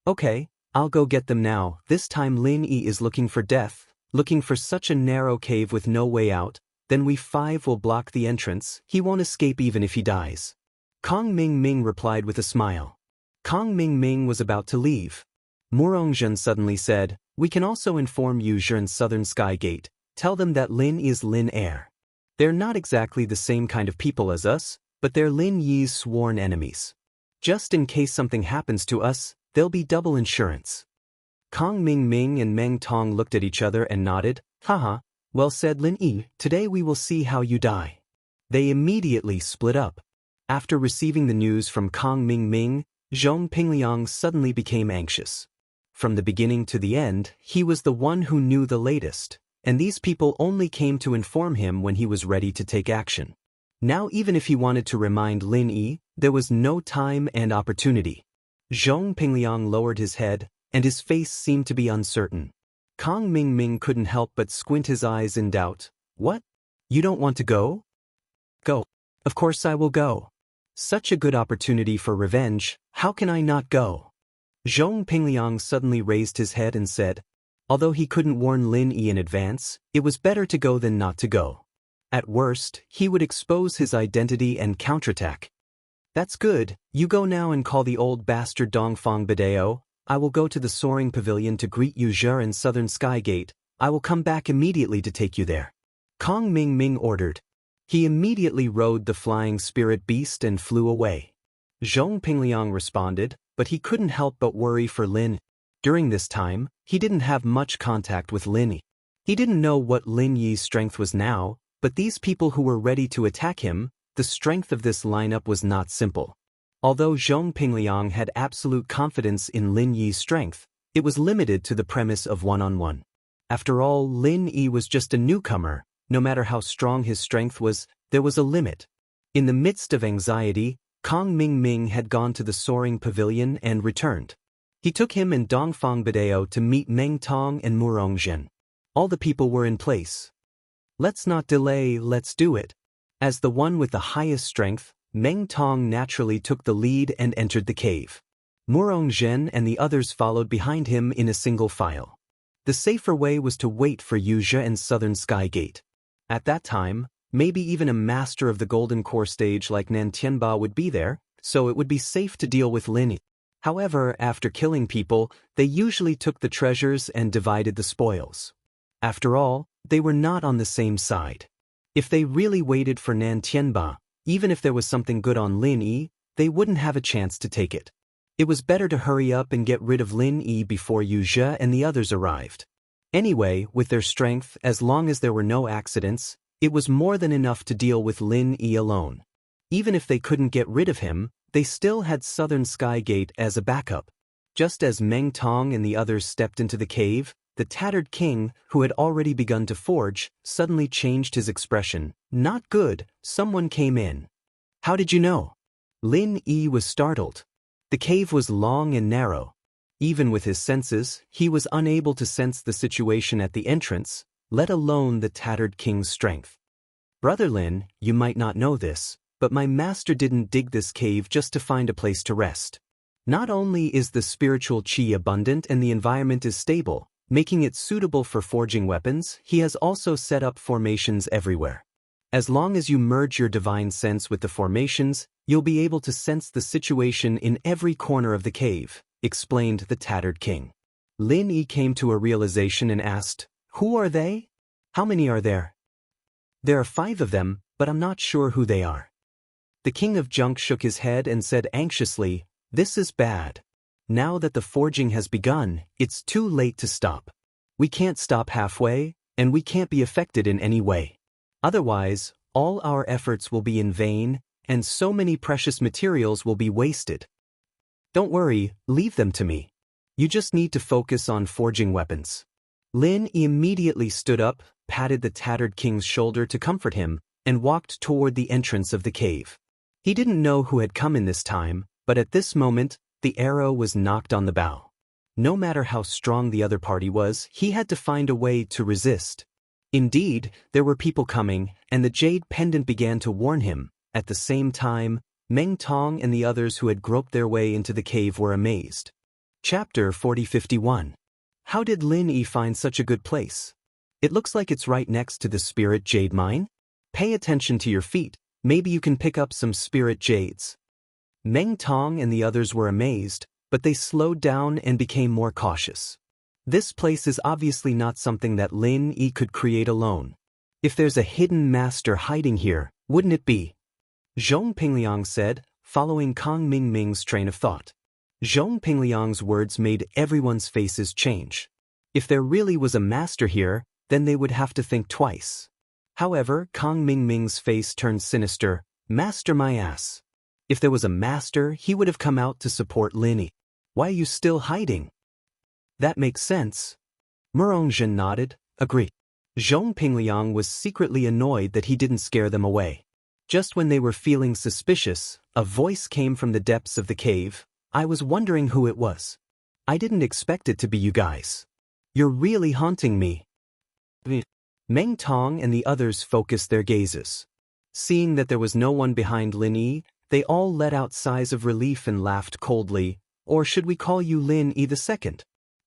Okay, I'll go get them now. This time Lin Yi is looking for death, looking for such a narrow cave with no way out, then we 5 will block the entrance, he won't escape even if he dies. Kong Ming Ming replied with a smile. Kong Ming Ming was about to leave. Murongzhen suddenly said, we can also inform Yu Zhen's Southern Sky Gate, tell them that Lin is Lin Air. They're not exactly the same kind of people as us, but they're Lin Yi's sworn enemies. Just in case something happens to us, there'll be double insurance. Kong Ming Ming and Meng Tong looked at each other and nodded. Haha, well said Lin Yi, today we will see how you die. They immediately split up. After receiving the news from Kong Ming Ming, Zhong Pingliang suddenly became anxious. From the beginning to the end, he was the one who knew the latest, and these people only came to inform him when he was ready to take action. Now even if he wanted to remind Lin Yi, there was no time and opportunity. Zhong Pingliang lowered his head, and his face seemed to be uncertain. Kong Ming Ming couldn't help but squint his eyes in doubt. What? You don't want to go? Go. Of course I will go. Such a good opportunity for revenge, how can I not go? Zhong Pingliang suddenly raised his head and said, although he couldn't warn Lin Yi in advance, it was better to go than not to go. At worst, he would expose his identity and counterattack. That's good, you go now and call the old bastard Dongfang Badeo. I will go to the soaring pavilion to greet Yu Zhe and Southern Sky Gate. I will come back immediately to take you there. Kong Ming Ming ordered. He immediately rode the flying spirit beast and flew away. Zhong Pingliang responded, but he couldn't help but worry for Lin. During this time, he didn't have much contact with Lin Yi. He didn't know what Lin Yi's strength was now, but these people who were ready to attack him, the strength of this lineup was not simple. Although Zhong Pingliang had absolute confidence in Lin Yi's strength, it was limited to the premise of one-on-one. After all, Lin Yi was just a newcomer. No matter how strong his strength was, there was a limit. In the midst of anxiety, Kong Ming Ming had gone to the soaring pavilion and returned. He took him and Dongfang Badeo to meet Meng Tong and Murongzhen. All the people were in place. Let's not delay, let's do it. As the one with the highest strength, Meng Tong naturally took the lead and entered the cave. Murongzhen and the others followed behind him in a single file. The safer way was to wait for Yu Zhe and Southern Sky Gate. At that time, maybe even a master of the Golden Core stage like Nan Tianba would be there, so it would be safe to deal with Lin Yi. However, after killing people, they usually took the treasures and divided the spoils. After all, they were not on the same side. If they really waited for Nan Tianba, even if there was something good on Lin Yi, they wouldn't have a chance to take it. It was better to hurry up and get rid of Lin Yi before Yu Zhe and the others arrived. Anyway, with their strength, as long as there were no accidents, it was more than enough to deal with Lin Yi alone. Even if they couldn't get rid of him, they still had Southern Sky Gate as a backup. Just as Meng Tong and the others stepped into the cave, the tattered king, who had already begun to forge, suddenly changed his expression. Not good, someone came in. How did you know? Lin Yi was startled. The cave was long and narrow. Even with his senses, he was unable to sense the situation at the entrance, let alone the tattered king's strength. Brother Lin, you might not know this, but my master didn't dig this cave just to find a place to rest. Not only is the spiritual qi abundant and the environment is stable, making it suitable for forging weapons, he has also set up formations everywhere. As long as you merge your divine sense with the formations, you'll be able to sense the situation in every corner of the cave, explained the tattered king. Lin Yi came to a realization and asked, who are they? How many are there? There are 5 of them, but I'm not sure who they are. The king of junk shook his head and said anxiously, this is bad. Now that the forging has begun, it's too late to stop. We can't stop halfway, and we can't be affected in any way. Otherwise, all our efforts will be in vain, and so many precious materials will be wasted. Don't worry, leave them to me. You just need to focus on forging weapons. Lin immediately stood up, patted the tattered king's shoulder to comfort him, and walked toward the entrance of the cave. He didn't know who had come in this time, but at this moment, the arrow was knocked on the bow. No matter how strong the other party was, he had to find a way to resist. Indeed, there were people coming, and the jade pendant began to warn him. At the same time, Meng Tong and the others who had groped their way into the cave were amazed. Chapter 4051. How did Lin Yi find such a good place? It looks like it's right next to the spirit jade mine. Pay attention to your feet, maybe you can pick up some spirit jades. Meng Tong and the others were amazed, but they slowed down and became more cautious. This place is obviously not something that Lin Yi could create alone. If there's a hidden master hiding here, wouldn't it be? Zhong Pingliang said, following Kang Mingming's train of thought. Zhong Pingliang's words made everyone's faces change. If there really was a master here, then they would have to think twice. However, Kang Mingming's face turned sinister. Master my ass. If there was a master, he would have come out to support Lin Yi. Why are you still hiding? That makes sense. Murongzhen nodded, agree. Zhong Pingliang was secretly annoyed that he didn't scare them away. Just when they were feeling suspicious, a voice came from the depths of the cave. I was wondering who it was. I didn't expect it to be you guys. You're really haunting me. Meng Tong and the others focused their gazes. Seeing that there was no one behind Lin Yi, they all let out sighs of relief and laughed coldly. Or should we call you Lin Yi II?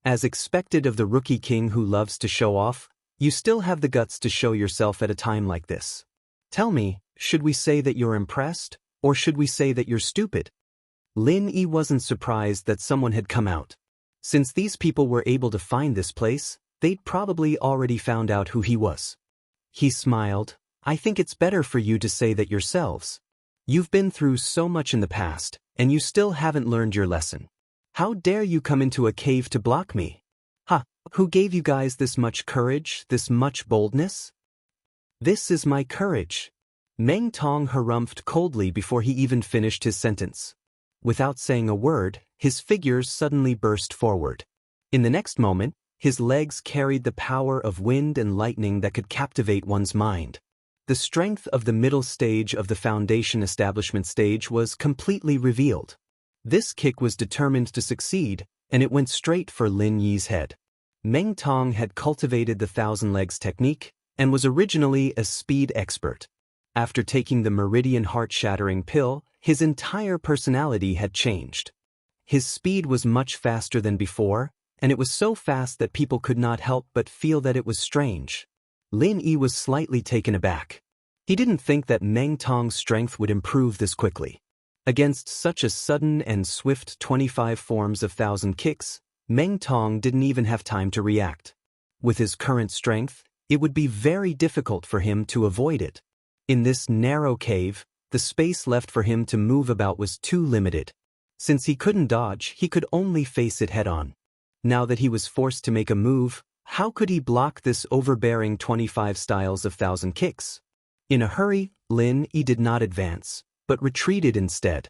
As expected of the rookie king who loves to show off, you still have the guts to show yourself at a time like this. Tell me, should we say that you're impressed, or should we say that you're stupid? Lin Yi wasn't surprised that someone had come out. Since these people were able to find this place, they'd probably already found out who he was. He smiled. I think it's better for you to say that yourselves. You've been through so much in the past, and you still haven't learned your lesson. How dare you come into a cave to block me? Who gave you guys this much courage, this much boldness? This is my courage. Meng Tong harumphed coldly before he even finished his sentence. Without saying a word, his figures suddenly burst forward. In the next moment, his legs carried the power of wind and lightning that could captivate one's mind. The strength of the middle stage of the foundation establishment stage was completely revealed. This kick was determined to succeed, and it went straight for Lin Yi's head. Meng Tong had cultivated the thousand legs technique, and was originally a speed expert. After taking the Meridian heart-shattering pill, his entire personality had changed. His speed was much faster than before, and it was so fast that people could not help but feel that it was strange. Lin Yi was slightly taken aback. He didn't think that Meng Tong's strength would improve this quickly. Against such a sudden and swift 25 forms of thousand kicks, Meng Tong didn't even have time to react. With his current strength, it would be very difficult for him to avoid it. In this narrow cave, the space left for him to move about was too limited. Since he couldn't dodge, he could only face it head-on. Now that he was forced to make a move, how could he block this overbearing 25 styles of thousand kicks? In a hurry, Lin Yi did not advance, but retreated instead.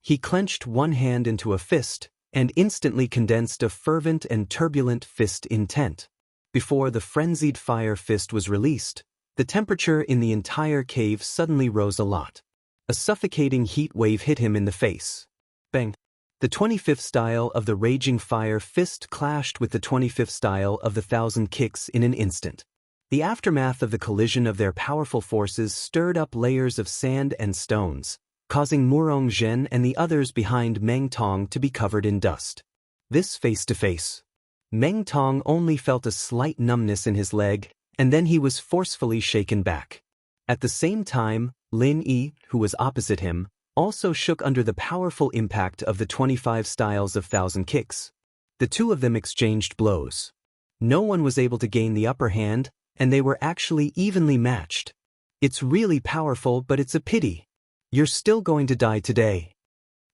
He clenched one hand into a fist, and instantly condensed a fervent and turbulent fist intent. Before the frenzied fire fist was released, the temperature in the entire cave suddenly rose a lot. A suffocating heat wave hit him in the face. Bang! The 25th style of the raging fire fist clashed with the 25th style of the thousand kicks in an instant. The aftermath of the collision of their powerful forces stirred up layers of sand and stones, causing Murongzhen and the others behind Meng Tong to be covered in dust. This face-to-face. Meng Tong only felt a slight numbness in his leg, and then he was forcefully shaken back. At the same time, Lin Yi, who was opposite him, also shook under the powerful impact of the 25 styles of thousand kicks. The two of them exchanged blows. No one was able to gain the upper hand, and they were actually evenly matched. It's really powerful, but it's a pity. You're still going to die today.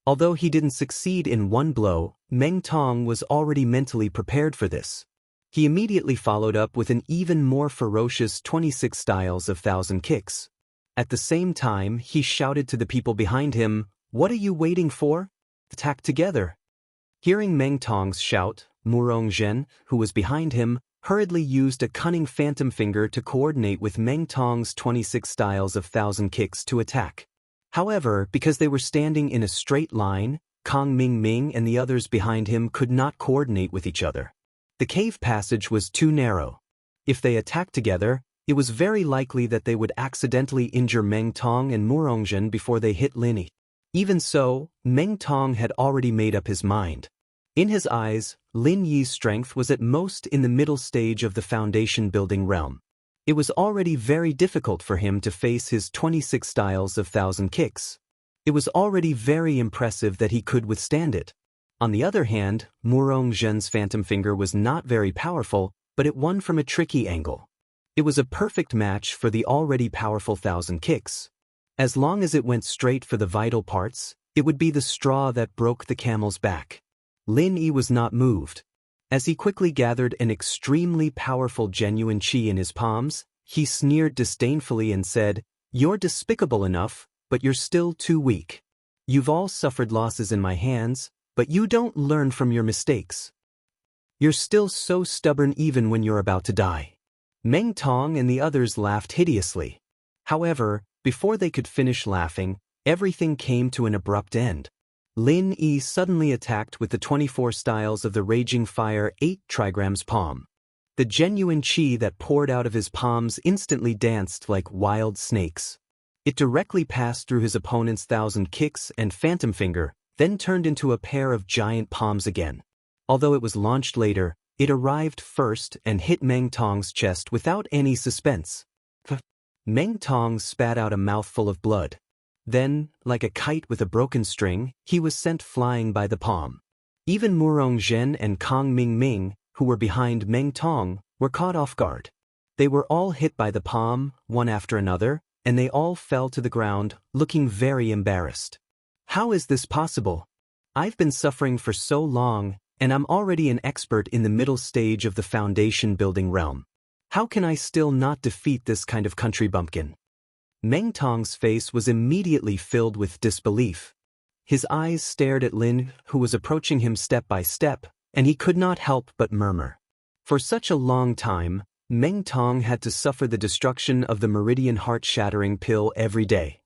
Although he didn't succeed in one blow, Meng Tong was already mentally prepared for this. He immediately followed up with an even more ferocious 26 styles of thousand kicks. At the same time, he shouted to the people behind him, "What are you waiting for? Attack together!" Hearing Meng Tong's shout, Murongzhen, who was behind him, hurriedly used a cunning phantom finger to coordinate with Meng Tong's 26 styles of thousand kicks to attack. However, because they were standing in a straight line, Kang Mingming and the others behind him could not coordinate with each other. The cave passage was too narrow. If they attacked together, It was very likely that they would accidentally injure Meng Tong and Murongzhen before they hit Lin Yi. Even so, Meng Tong had already made up his mind. In his eyes, Lin Yi's strength was at most in the middle stage of the foundation-building realm. It was already very difficult for him to face his 26 styles of 1,000 kicks. It was already very impressive that he could withstand it. On the other hand, Murongzhen's phantom finger was not very powerful, but it won from a tricky angle. It was a perfect match for the already powerful 1,000 kicks. As long as it went straight for the vital parts, it would be the straw that broke the camel's back. Lin Yi was not moved. As he quickly gathered an extremely powerful genuine qi in his palms, he sneered disdainfully and said, "You're despicable enough, but you're still too weak. You've all suffered losses in my hands, but you don't learn from your mistakes. You're still so stubborn even when you're about to die." Meng Tong and the others laughed hideously. However, before they could finish laughing, everything came to an abrupt end. Lin Yi suddenly attacked with the 24 styles of the Raging Fire 8 trigrams palm. The genuine qi that poured out of his palms instantly danced like wild snakes. It directly passed through his opponent's 1,000 kicks and phantom finger, then turned into a pair of giant palms again. Although it was launched later, it arrived first and hit Meng Tong's chest without any suspense. Meng Tong spat out a mouthful of blood. Then, like a kite with a broken string, he was sent flying by the palm. Even Murongzhen and Kong Ming, who were behind Meng Tong, were caught off guard. They were all hit by the palm, one after another, and they all fell to the ground, looking very embarrassed. How is this possible? I've been suffering for so long, and I'm already an expert in the middle stage of the foundation-building realm. How can I still not defeat this kind of country bumpkin? Meng Tong's face was immediately filled with disbelief. His eyes stared at Lin, who was approaching him step by step, and he could not help but murmur. For such a long time, Meng Tong had to suffer the destruction of the meridian heart-shattering pill every day.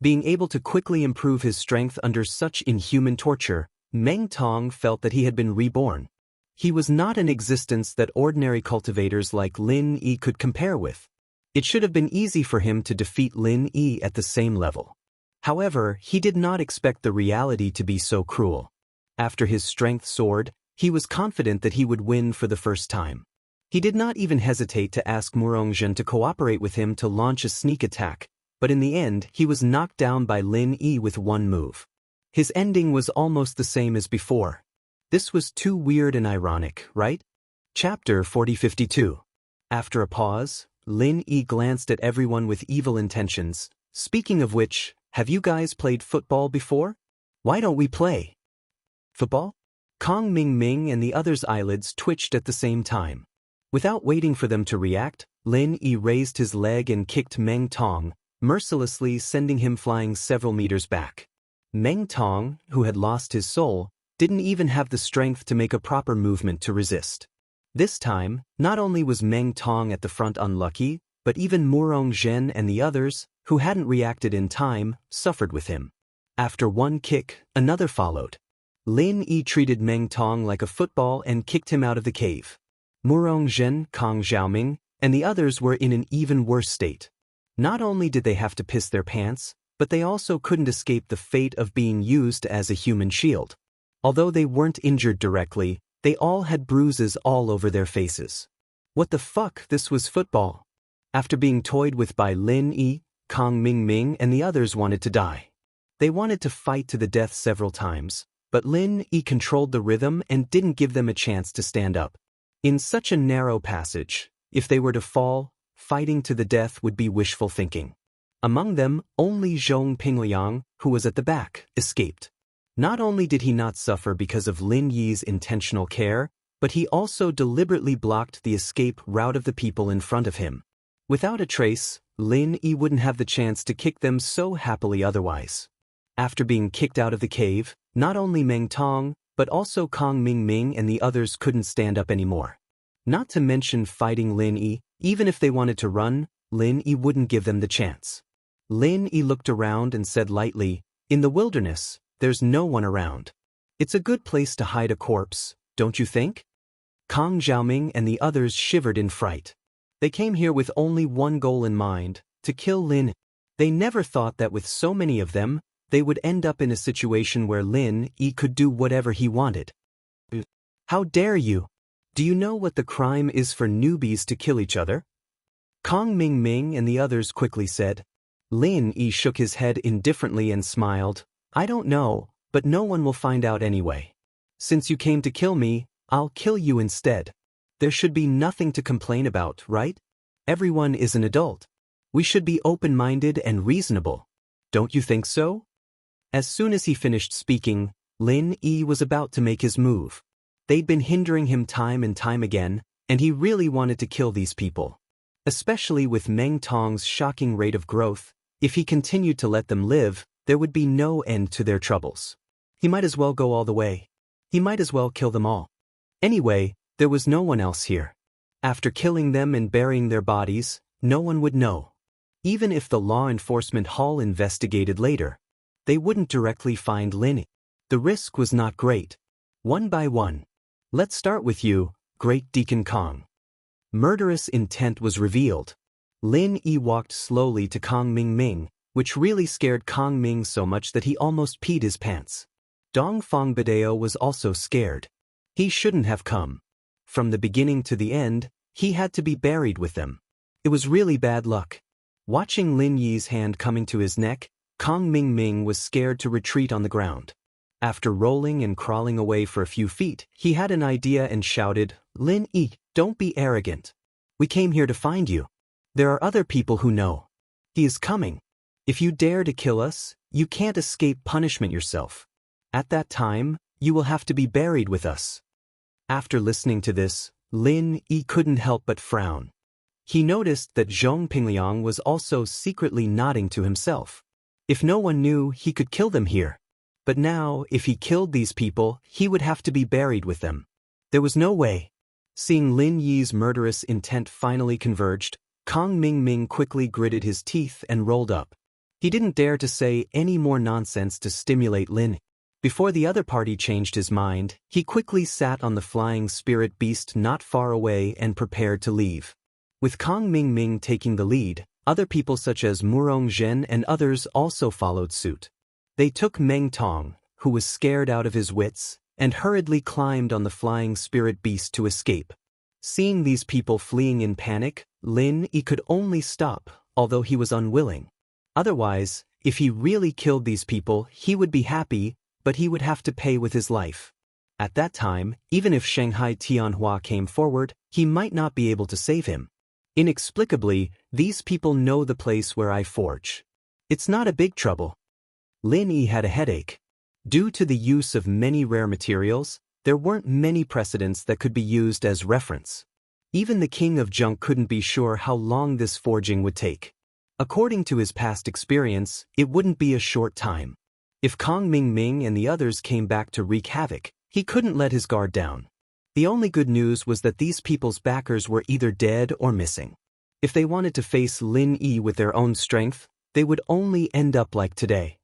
Being able to quickly improve his strength under such inhuman torture, Meng Tong felt that he had been reborn. He was not an existence that ordinary cultivators like Lin Yi could compare with. It should have been easy for him to defeat Lin Yi at the same level. However, he did not expect the reality to be so cruel. After his strength soared, he was confident that he would win for the first time. He did not even hesitate to ask Murongzhen to cooperate with him to launch a sneak attack, but in the end he was knocked down by Lin Yi with one move. His ending was almost the same as before. This was too weird and ironic, right? Chapter 4052. After a pause, Lin Yi glanced at everyone with evil intentions. "Speaking of which, have you guys played football before? Why don't we play?" "Football?" Kong Ming and the others' eyelids twitched at the same time. Without waiting for them to react, Lin Yi raised his leg and kicked Meng Tong, mercilessly sending him flying several meters back. Meng Tong, who had lost his soul, didn't even have the strength to make a proper movement to resist. This time, not only was Meng Tong at the front unlucky, but even Murongzhen and the others, who hadn't reacted in time, suffered with him. After one kick, another followed. Lin Yi treated Meng Tong like a football and kicked him out of the cave. Murongzhen, Kong Xiaoming, and the others were in an even worse state. Not only did they have to piss their pants, but they also couldn't escape the fate of being used as a human shield. Although they weren't injured directly, they all had bruises all over their faces. What the fuck, this was football. After being toyed with by Lin Yi, Kong Ming and the others wanted to die. They wanted to fight to the death several times, but Lin Yi controlled the rhythm and didn't give them a chance to stand up. In such a narrow passage, if they were to fall, fighting to the death would be wishful thinking. Among them, only Zhong Pingliang, who was at the back, escaped. Not only did he not suffer because of Lin Yi's intentional care, but he also deliberately blocked the escape route of the people in front of him. Without a trace, Lin Yi wouldn't have the chance to kick them so happily otherwise. After being kicked out of the cave, not only Meng Tong, but also Kong Ming and the others couldn't stand up anymore. Not to mention fighting Lin Yi, even if they wanted to run, Lin Yi wouldn't give them the chance. Lin Yi looked around and said lightly, "In the wilderness, there's no one around. It's a good place to hide a corpse, don't you think?" Kong Xiaoming and the others shivered in fright. They came here with only one goal in mind, to kill Lin. They never thought that with so many of them, they would end up in a situation where Lin Yi could do whatever he wanted. How dare you? Do you know what the crime is for newbies to kill each other? Kong Ming Ming and the others quickly said. Lin Yi shook his head indifferently and smiled. I don't know, but no one will find out anyway. Since you came to kill me, I'll kill you instead. There should be nothing to complain about, right? Everyone is an adult. We should be open-minded and reasonable. Don't you think so? As soon as he finished speaking, Lin Yi was about to make his move. They'd been hindering him time and time again, and he really wanted to kill these people. Especially with Meng Tong's shocking rate of growth, if he continued to let them live, there would be no end to their troubles. He might as well go all the way. He might as well kill them all. Anyway, there was no one else here. After killing them and burying their bodies, no one would know. Even if the law enforcement hall investigated later, they wouldn't directly find Lin. The risk was not great. One by one. Let's start with you, Great Deacon Kong. Murderous intent was revealed. Lin Yi walked slowly to Kong Ming Ming, which really scared Kong Ming so much that he almost peed his pants. Dong Fong Badeo was also scared. He shouldn't have come. From the beginning to the end, he had to be buried with them. It was really bad luck. Watching Lin Yi's hand coming to his neck, Kong Ming Ming was scared to retreat on the ground. After rolling and crawling away for a few feet, he had an idea and shouted, Lin Yi, don't be arrogant. We came here to find you. There are other people who know. He is coming. If you dare to kill us, you can't escape punishment yourself. At that time, you will have to be buried with us. After listening to this, Lin Yi couldn't help but frown. He noticed that Zhong Pingliang was also secretly nodding to himself. If no one knew, he could kill them here. But now, if he killed these people, he would have to be buried with them. There was no way. Seeing Lin Yi's murderous intent finally converged, Kong Ming Ming quickly gritted his teeth and rolled up. He didn't dare to say any more nonsense to stimulate Lin. Before the other party changed his mind, he quickly sat on the flying spirit beast not far away and prepared to leave. With Kong Ming Ming taking the lead, other people such as Murong Zhen and others also followed suit. They took Meng Tong, who was scared out of his wits, and hurriedly climbed on the flying spirit beast to escape. Seeing these people fleeing in panic, Lin Yi could only stop, although he was unwilling. Otherwise, if he really killed these people, he would be happy, but he would have to pay with his life. At that time, even if Shanghai Tianhua came forward, he might not be able to save him. Inexplicably, these people know the place where I forge. It's not a big trouble. Lin Yi had a headache. Due to the use of many rare materials, there weren't many precedents that could be used as reference. Even the king of junk couldn't be sure how long this forging would take. According to his past experience, it wouldn't be a short time. If Kong Ming Ming and the others came back to wreak havoc, he couldn't let his guard down. The only good news was that these people's backers were either dead or missing. If they wanted to face Lin Yi with their own strength, they would only end up like today.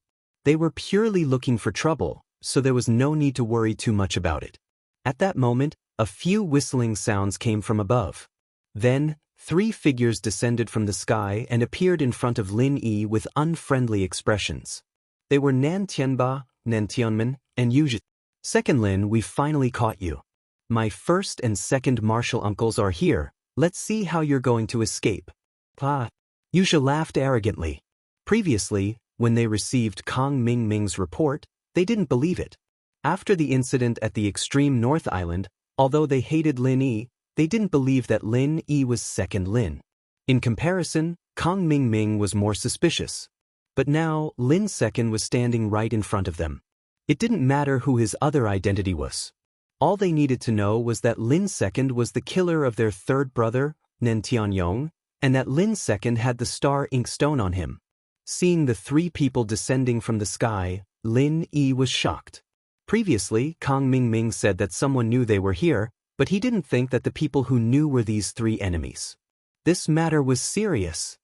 They were purely looking for trouble, so there was no need to worry too much about it. At that moment, a few whistling sounds came from above. Then, 3 figures descended from the sky and appeared in front of Lin Yi with unfriendly expressions. They were Nan Tianba, Nan Tianmen, and Yu Zhi. Second Lin, we've finally caught you. My first and second martial uncles are here. Let's see how you're going to escape. Pa. Yu Zhi laughed arrogantly. Previously, when they received Kong Ming Ming's report, they didn't believe it. After the incident at the extreme North Island, although they hated Lin Yi, they didn't believe that Lin Yi was second Lin. In comparison, Kong Ming Ming was more suspicious. But now, Lin Second was standing right in front of them. It didn't matter who his other identity was. All they needed to know was that Lin Second was the killer of their third brother, Nen Tianyong, and that Lin Second had the star ink stone on him. Seeing the 3 people descending from the sky, Lin Yi was shocked. Previously, Kong Ming Ming said that someone knew they were here, but he didn't think that the people who knew were these 3 enemies. This matter was serious.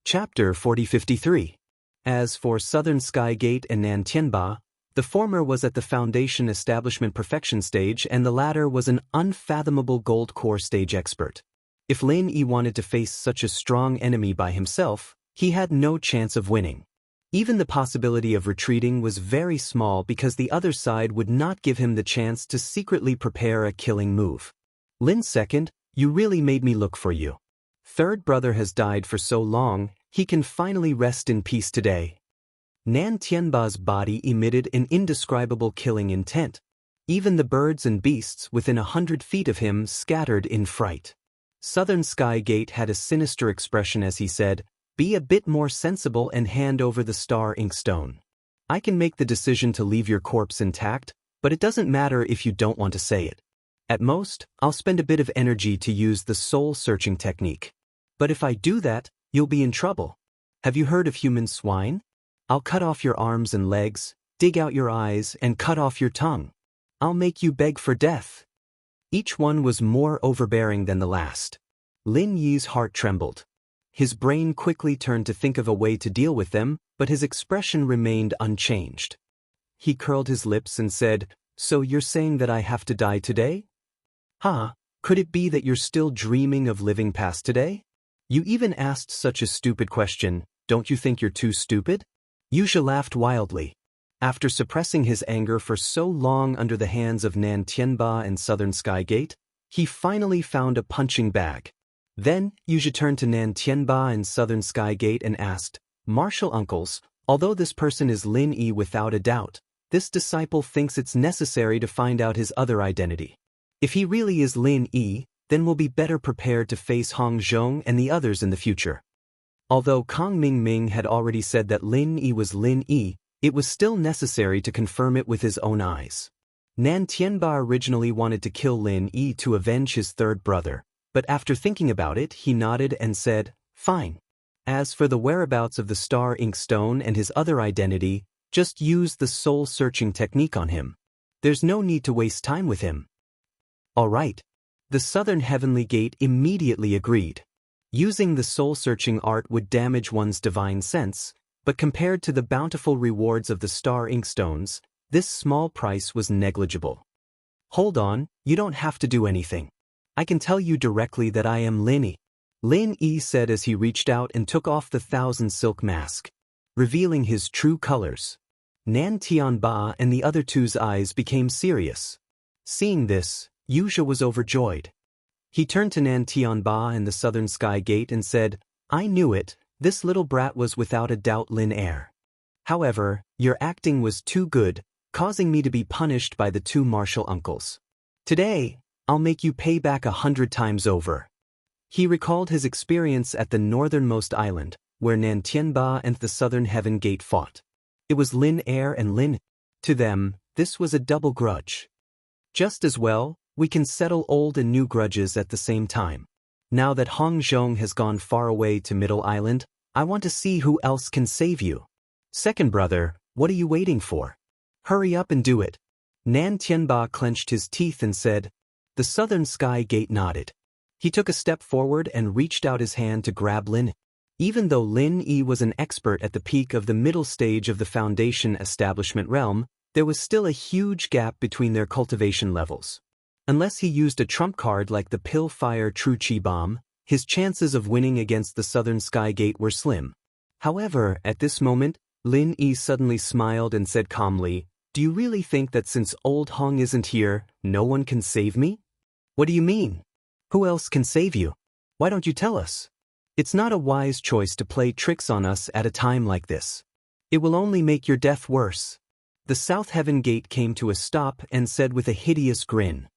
Chapter 4053. As for Southern Sky Gate and Nan Tianba, the former was at the Foundation Establishment Perfection stage and the latter was an unfathomable gold core stage expert. If Lin Yi wanted to face such a strong enemy by himself, he had no chance of winning. Even the possibility of retreating was very small because the other side would not give him the chance to secretly prepare a killing move. Lin second, you really made me look for you. Third brother has died for so long, he can finally rest in peace today. Nan Tianba's body emitted an indescribable killing intent. Even the birds and beasts within 100 feet of him scattered in fright. Southern Sky Gate had a sinister expression as he said, "Be a bit more sensible and hand over the star inkstone. I can make the decision to leave your corpse intact, but it doesn't matter if you don't want to say it. At most, I'll spend a bit of energy to use the soul-searching technique. But if I do that, you'll be in trouble. Have you heard of human swine? I'll cut off your arms and legs, dig out your eyes, and cut off your tongue. I'll make you beg for death." Each one was more overbearing than the last. Lin Yi's heart trembled. His brain quickly turned to think of a way to deal with them, but his expression remained unchanged. He curled his lips and said, "So you're saying that I have to die today? Huh, could it be that you're still dreaming of living past today? You even asked such a stupid question, don't you think you're too stupid?" Yuzha laughed wildly. After suppressing his anger for so long under the hands of Nan Tianba and Southern Sky Gate, he finally found a punching bag. Then, Yuzha turned to Nan Tianba and Southern Sky Gate and asked, "Martial uncles, although this person is Lin Yi without a doubt, this disciple thinks it's necessary to find out his other identity. If he really is Lin Yi, then we'll be better prepared to face Hong Zhong and the others in the future." Although Kong Mingming had already said that Lin Yi was Lin Yi, it was still necessary to confirm it with his own eyes. Nan Tianba originally wanted to kill Lin Yi to avenge his third brother, but after thinking about it, he nodded and said, "Fine. As for the whereabouts of the star inkstone and his other identity, just use the soul-searching technique on him. There's no need to waste time with him." All right. The Southern Heavenly Gate immediately agreed. Using the soul-searching art would damage one's divine sense, but compared to the bountiful rewards of the star inkstones, this small price was negligible. "Hold on, you don't have to do anything. I can tell you directly that I am Lin Yi," Lin Yi said as he reached out and took off the 1,000 silk mask, revealing his true colors. Nan Tianba and the other two's eyes became serious. Seeing this, Yuzha was overjoyed. He turned to Nan Tianba and the Southern Sky Gate and said, "I knew it, this little brat was without a doubt Lin Heir. However, your acting was too good, causing me to be punished by the two martial uncles. Today, I'll make you pay back 100 times over." He recalled his experience at the northernmost island, where Nan Tianba and the Southern Heaven Gate fought. It was Lin Heir and Lin. To them, this was a double grudge. Just as well, we can settle old and new grudges at the same time. Now that Hong Zhong has gone far away to Middle Island, I want to see who else can save you. Second brother, what are you waiting for? Hurry up and do it. Nan Tianba clenched his teeth and said. The Southern Sky Gate nodded. He took a step forward and reached out his hand to grab Lin. Even though Lin Yi was an expert at the peak of the middle stage of the Foundation establishment realm, there was still a huge gap between their cultivation levels. Unless he used a trump card like the Pill-Fire True Chi Bomb, his chances of winning against the Southern Sky Gate were slim. However, at this moment, Lin Yi suddenly smiled and said calmly, "Do you really think that since old Hong isn't here, no one can save me?" "What do you mean? Who else can save you? Why don't you tell us? It's not a wise choice to play tricks on us at a time like this. It will only make your death worse." The South Heaven Gate came to a stop and said with a hideous grin,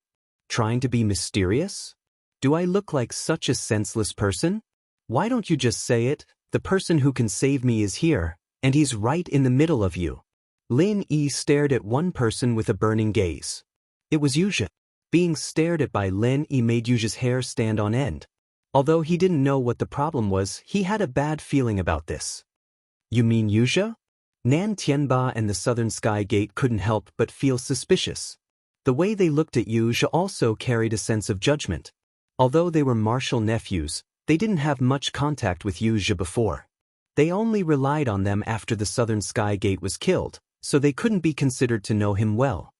"Trying to be mysterious? Do I look like such a senseless person? Why don't you just say it? The person who can save me is here, and he's right in the middle of you." Lin Yi stared at one person with a burning gaze. It was Yuzha. Being stared at by Lin Yi made Yuzha's hair stand on end. Although he didn't know what the problem was, he had a bad feeling about this. "You mean Yuzha?" Nan Tianba and the Southern Sky Gate couldn't help but feel suspicious. The way they looked at Yuzha also carried a sense of judgment. Although they were martial nephews, they didn't have much contact with Yuzha before. They only relied on them after the Southern Sky Gate was killed, so they couldn't be considered to know him well.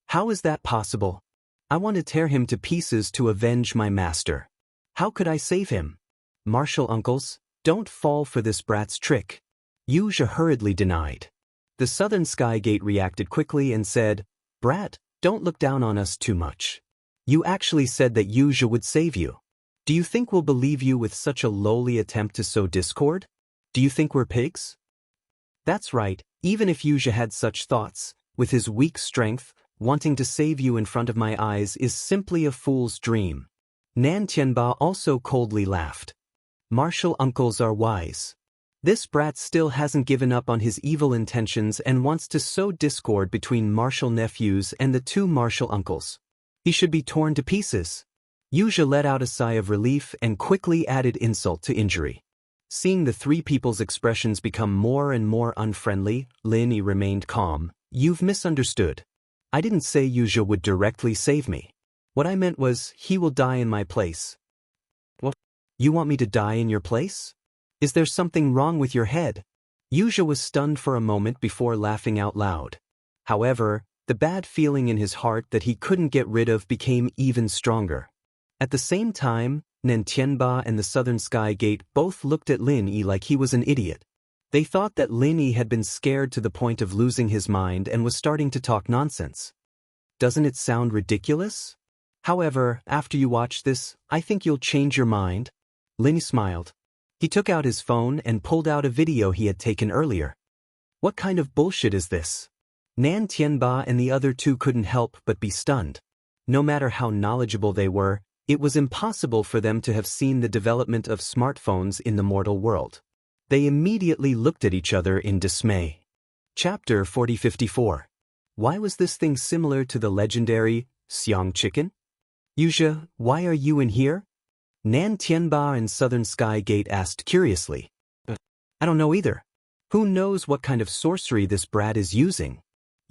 "How is that possible? I want to tear him to pieces to avenge my master. How could I save him? Martial uncles, don't fall for this brat's trick. Yuja hurriedly denied. The Southern Sky Gate reacted quickly and said, Brat, don't look down on us too much. You actually said that Yuja would save you. Do you think we'll believe you with such a lowly attempt to sow discord? Do you think we're pigs? That's right, even if Yuja had such thoughts, with his weak strength, wanting to save you in front of my eyes is simply a fool's dream. Nan Tianba also coldly laughed. Martial uncles are wise. This brat still hasn't given up on his evil intentions and wants to sow discord between martial nephews and the two martial uncles. He should be torn to pieces. Yuja let out a sigh of relief and quickly added insult to injury. Seeing the three people's expressions become more and more unfriendly, Lin Yi remained calm. You've misunderstood. I didn't say Yuja would directly save me. What I meant was, he will die in my place. What? You want me to die in your place? Is there something wrong with your head? Yuja was stunned for a moment before laughing out loud. However, the bad feeling in his heart that he couldn't get rid of became even stronger. At the same time, Nan Tianba and the Southern Sky Gate both looked at Lin Yi like he was an idiot. They thought that Lin Yi had been scared to the point of losing his mind and was starting to talk nonsense. Doesn't it sound ridiculous? However, after you watch this, I think you'll change your mind. Lin Yi smiled. He took out his phone and pulled out a video he had taken earlier. What kind of bullshit is this? Nan Tianba and the other two couldn't help but be stunned. No matter how knowledgeable they were, it was impossible for them to have seen the development of smartphones in the mortal world. They immediately looked at each other in dismay. Chapter 4054. Why was this thing similar to the legendary Xiang chicken? Yuja, why are you in here? Nan Tianba and Southern Sky Gate asked curiously. I don't know either. Who knows what kind of sorcery this brat is using?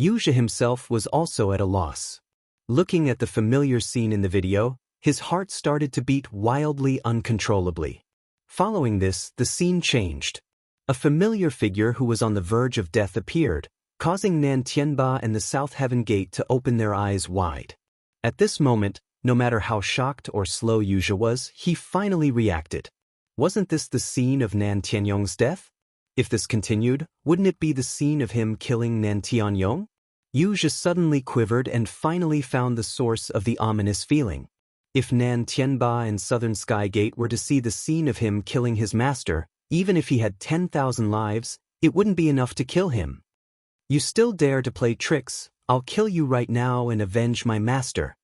Yuja himself was also at a loss. Looking at the familiar scene in the video, his heart started to beat wildly uncontrollably. Following this, the scene changed. A familiar figure who was on the verge of death appeared, causing Nan Tianba and the South Heaven Gate to open their eyes wide. At this moment, no matter how shocked or slow Yuja was, he finally reacted. Wasn't this the scene of Nan Tianyong's death? If this continued, wouldn't it be the scene of him killing Nan Tianyong? Yuja suddenly quivered and finally found the source of the ominous feeling. If Nan Tianba and Southern Sky Gate were to see the scene of him killing his master, even if he had 10,000 lives, it wouldn't be enough to kill him. You still dare to play tricks? I'll kill you right now and avenge my master.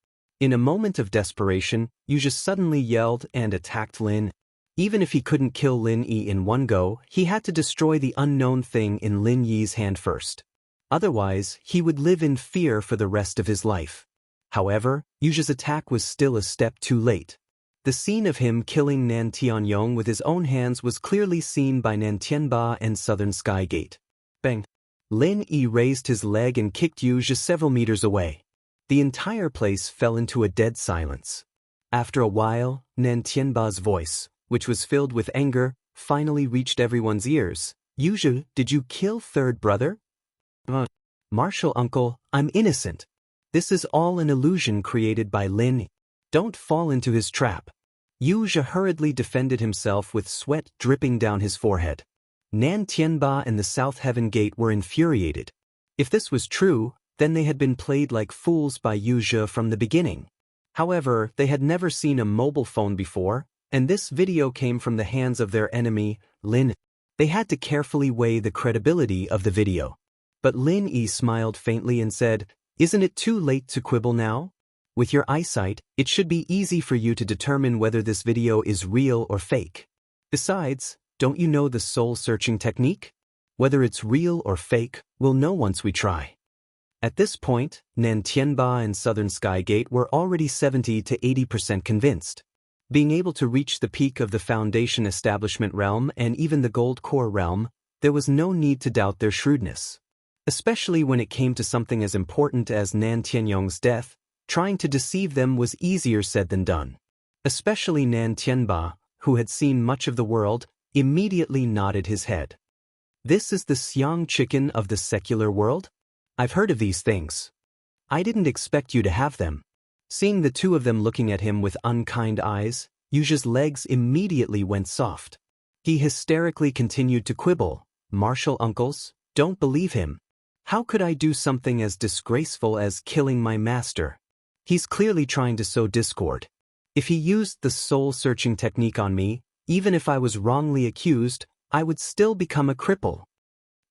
In a moment of desperation, Yuja suddenly yelled and attacked Lin. Even if he couldn't kill Lin Yi in one go, he had to destroy the unknown thing in Lin Yi's hand first. Otherwise, he would live in fear for the rest of his life. However, Yuja's attack was still a step too late. The scene of him killing Nan Tianyong with his own hands was clearly seen by Nan Tianba and Southern Sky Gate. Bang! Lin Yi raised his leg and kicked Yuja several meters away. The entire place fell into a dead silence. After a while, Nan Tianba's voice, which was filled with anger, finally reached everyone's ears. Yuja, did you kill third brother? Martial uncle, I'm innocent. This is all an illusion created by Lin Yi. Don't fall into his trap. Yuja hurriedly defended himself with sweat dripping down his forehead. Nan Tianba and the South Heaven Gate were infuriated. If this was true, then they had been played like fools by Yuja from the beginning. However, they had never seen a mobile phone before, and this video came from the hands of their enemy, Lin Yi. They had to carefully weigh the credibility of the video. But Lin Yi smiled faintly and said, Isn't it too late to quibble now? With your eyesight, it should be easy for you to determine whether this video is real or fake. Besides, don't you know the soul-searching technique? Whether it's real or fake, we'll know once we try. At this point, Nan Tianba and Southern Sky Gate were already 70 to 80% convinced. Being able to reach the peak of the Foundation Establishment realm and even the Gold Core realm, there was no need to doubt their shrewdness. Especially when it came to something as important as Nan Tianyong's death, trying to deceive them was easier said than done. Especially Nan Tianba, who had seen much of the world, immediately nodded his head. This is the Xiang chicken of the secular world? I've heard of these things. I didn't expect you to have them. Seeing the two of them looking at him with unkind eyes, Yuja's legs immediately went soft. He hysterically continued to quibble. Martial uncles, don't believe him. How could I do something as disgraceful as killing my master? He's clearly trying to sow discord. If he used the soul-searching technique on me, even if I was wrongly accused, I would still become a cripple.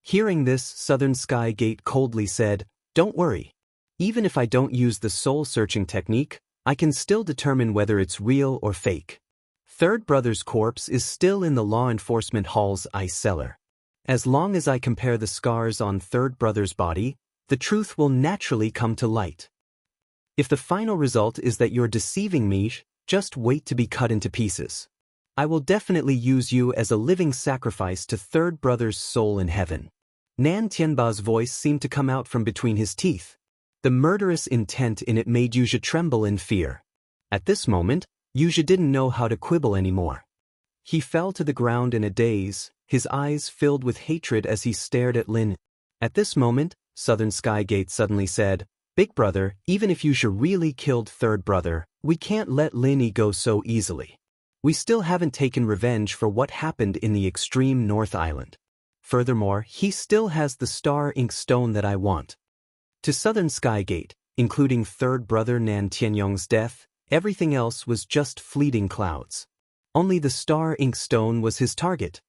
Hearing this, Southern Sky Gate coldly said, "Don't worry. Even if I don't use the soul-searching technique, I can still determine whether it's real or fake. Third brother's corpse is still in the law enforcement hall's ice cellar. As long as I compare the scars on third brother's body, the truth will naturally come to light. If the final result is that you're deceiving me, just wait to be cut into pieces. I will definitely use you as a living sacrifice to third brother's soul in heaven." Nan Tianba's voice seemed to come out from between his teeth. The murderous intent in it made Yuja tremble in fear. At this moment, Yuja didn't know how to quibble anymore. He fell to the ground in a daze, his eyes filled with hatred as he stared at Lin. At this moment, Southern Sky Gate suddenly said, "Big brother, even if Yuja really killed third brother, we can't let Lin go so easily. We still haven't taken revenge for what happened in the extreme North Island. Furthermore, he still has the star ink stone that I want." To Southern Sky Gate, including third brother Nan Tianyong's death, everything else was just fleeting clouds. Only the star ink stone was his target.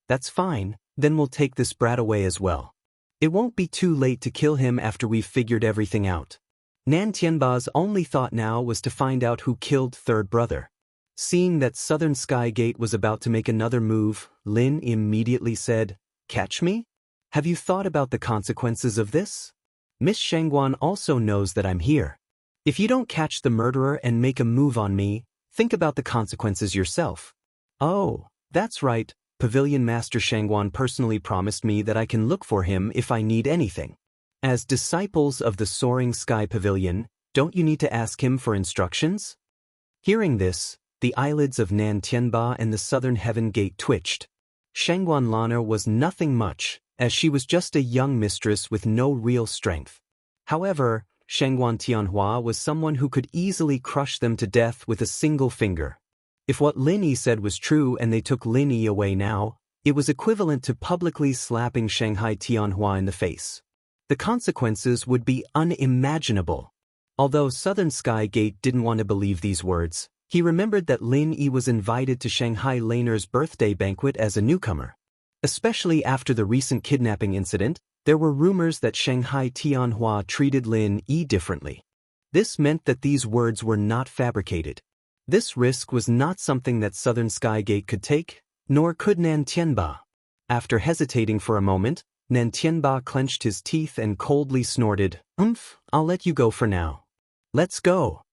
"That's fine, then we'll take this brat away as well. It won't be too late to kill him after we've figured everything out." Nan Tianba's only thought now was to find out who killed third brother. Seeing that Southern Sky Gate was about to make another move, Lin immediately said, "Catch me? Have you thought about the consequences of this? Miss Shangguan also knows that I'm here. If you don't catch the murderer and make a move on me, think about the consequences yourself." "Oh, that's right. Pavilion Master Shangguan personally promised me that I can look for him if I need anything. As disciples of the Soaring Sky Pavilion, don't you need to ask him for instructions?" Hearing this, the eyelids of Nan Tianba and the Southern Heaven Gate twitched. Shangguan Lana was nothing much, as she was just a young mistress with no real strength. However, Shangguan Tianhua was someone who could easily crush them to death with a single finger. If what Lin Yi said was true and they took Lin Yi away now, it was equivalent to publicly slapping Shanghai Tianhua in the face. The consequences would be unimaginable. Although Southern Sky Gate didn't want to believe these words, he remembered that Lin Yi was invited to Shanghai Laner's birthday banquet as a newcomer. Especially after the recent kidnapping incident, there were rumors that Shanghai Tianhua treated Lin Yi differently. This meant that these words were not fabricated. This risk was not something that Southern Sky Gate could take, nor could Nan Tianba. After hesitating for a moment, Nan Tianba clenched his teeth and coldly snorted, I'll let you go for now. Let's go."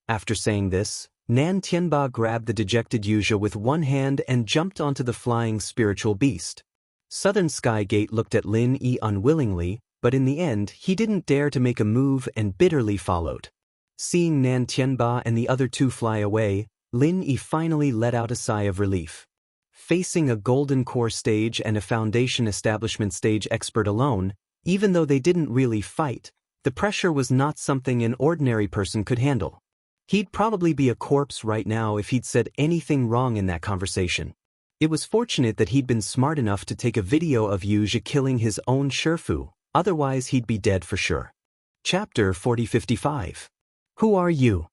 After saying this, Nan Tianba grabbed the dejected Yuja with one hand and jumped onto the flying spiritual beast. Southern Sky Gate looked at Lin Yi unwillingly, but in the end he didn't dare to make a move and bitterly followed. Seeing Nan Tianba and the other two fly away, Lin Yi finally let out a sigh of relief. Facing a Golden Core stage and a Foundation Establishment stage expert alone, even though they didn't really fight, the pressure was not something an ordinary person could handle. He'd probably be a corpse right now if he'd said anything wrong in that conversation. It was fortunate that he'd been smart enough to take a video of Yuja killing his own Shifu, otherwise he'd be dead for sure. Chapter 4055. Who are you?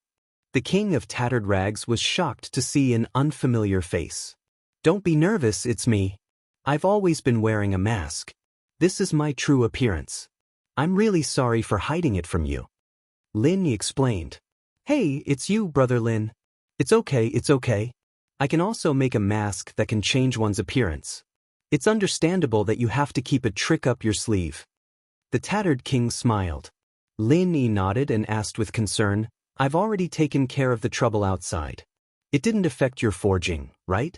The king of tattered rags was shocked to see an unfamiliar face. Don't be nervous, it's me. I've always been wearing a mask. This is my true appearance. I'm really sorry for hiding it from you. Lin explained. Hey, it's you, Brother Lin. It's okay. I can also make a mask that can change one's appearance. It's understandable that you have to keep a trick up your sleeve. The tattered king smiled. Lin Yi nodded and asked with concern, I've already taken care of the trouble outside. It didn't affect your forging, right?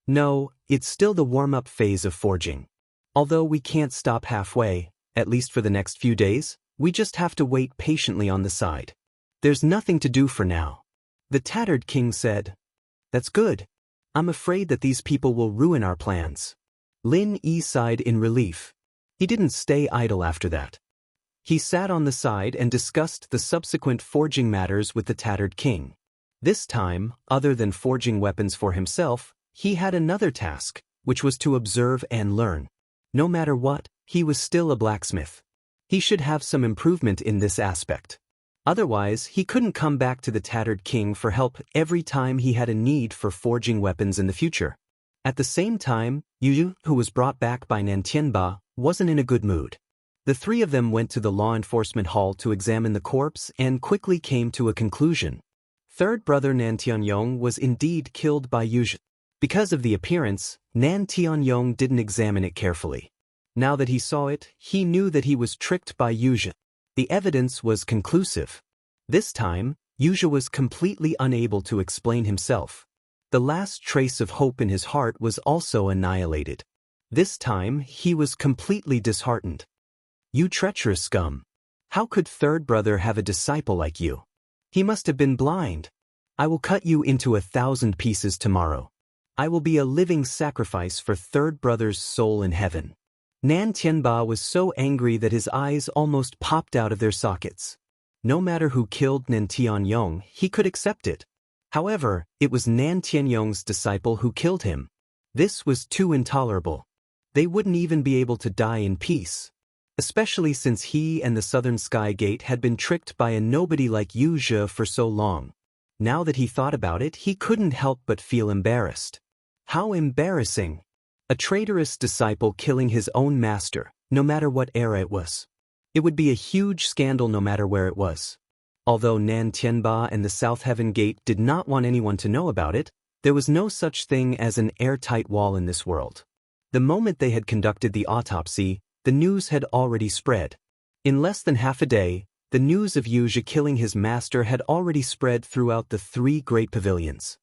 No, it's still the warm-up phase of forging. Although we can't stop halfway, at least for the next few days, we just have to wait patiently on the side. There's nothing to do for now. The tattered king said. That's good. I'm afraid that these people will ruin our plans. Lin Yi sighed in relief. He didn't stay idle after that. He sat on the side and discussed the subsequent forging matters with the tattered king. This time, other than forging weapons for himself, he had another task, which was to observe and learn. No matter what, he was still a blacksmith. He should have some improvement in this aspect. Otherwise, he couldn't come back to the tattered king for help every time he had a need for forging weapons in the future. At the same time, Yu, who was brought back by Nantianba, wasn't in a good mood. The three of them went to the law enforcement hall to examine the corpse and quickly came to a conclusion. Third brother Nan Tianyong was indeed killed by Yu. Because of the appearance, Nan Tianyong didn't examine it carefully. Now that he saw it, he knew that he was tricked by Yu. The evidence was conclusive. This time, Yu was completely unable to explain himself. The last trace of hope in his heart was also annihilated. This time, he was completely disheartened. You treacherous scum! How could third brother have a disciple like you? He must have been blind. I will cut you into 1,000 pieces tomorrow. I will be a living sacrifice for third brother's soul in heaven. Nan Tianba was so angry that his eyes almost popped out of their sockets. No matter who killed Nan Tianyong, he could accept it. However, it was Nan Tianyong's disciple who killed him. This was too intolerable. They wouldn't even be able to die in peace. Especially since he and the Southern Sky Gate had been tricked by a nobody like Yu Zhe for so long. Now that he thought about it, he couldn't help but feel embarrassed. How embarrassing! A traitorous disciple killing his own master, no matter what era it was. It would be a huge scandal no matter where it was. Although Nan Tianba and the South Heaven Gate did not want anyone to know about it, there was no such thing as an airtight wall in this world. The moment they had conducted the autopsy, the news had already spread. In less than half a day, the news of Yu Zhe killing his master had already spread throughout the 3 great pavilions.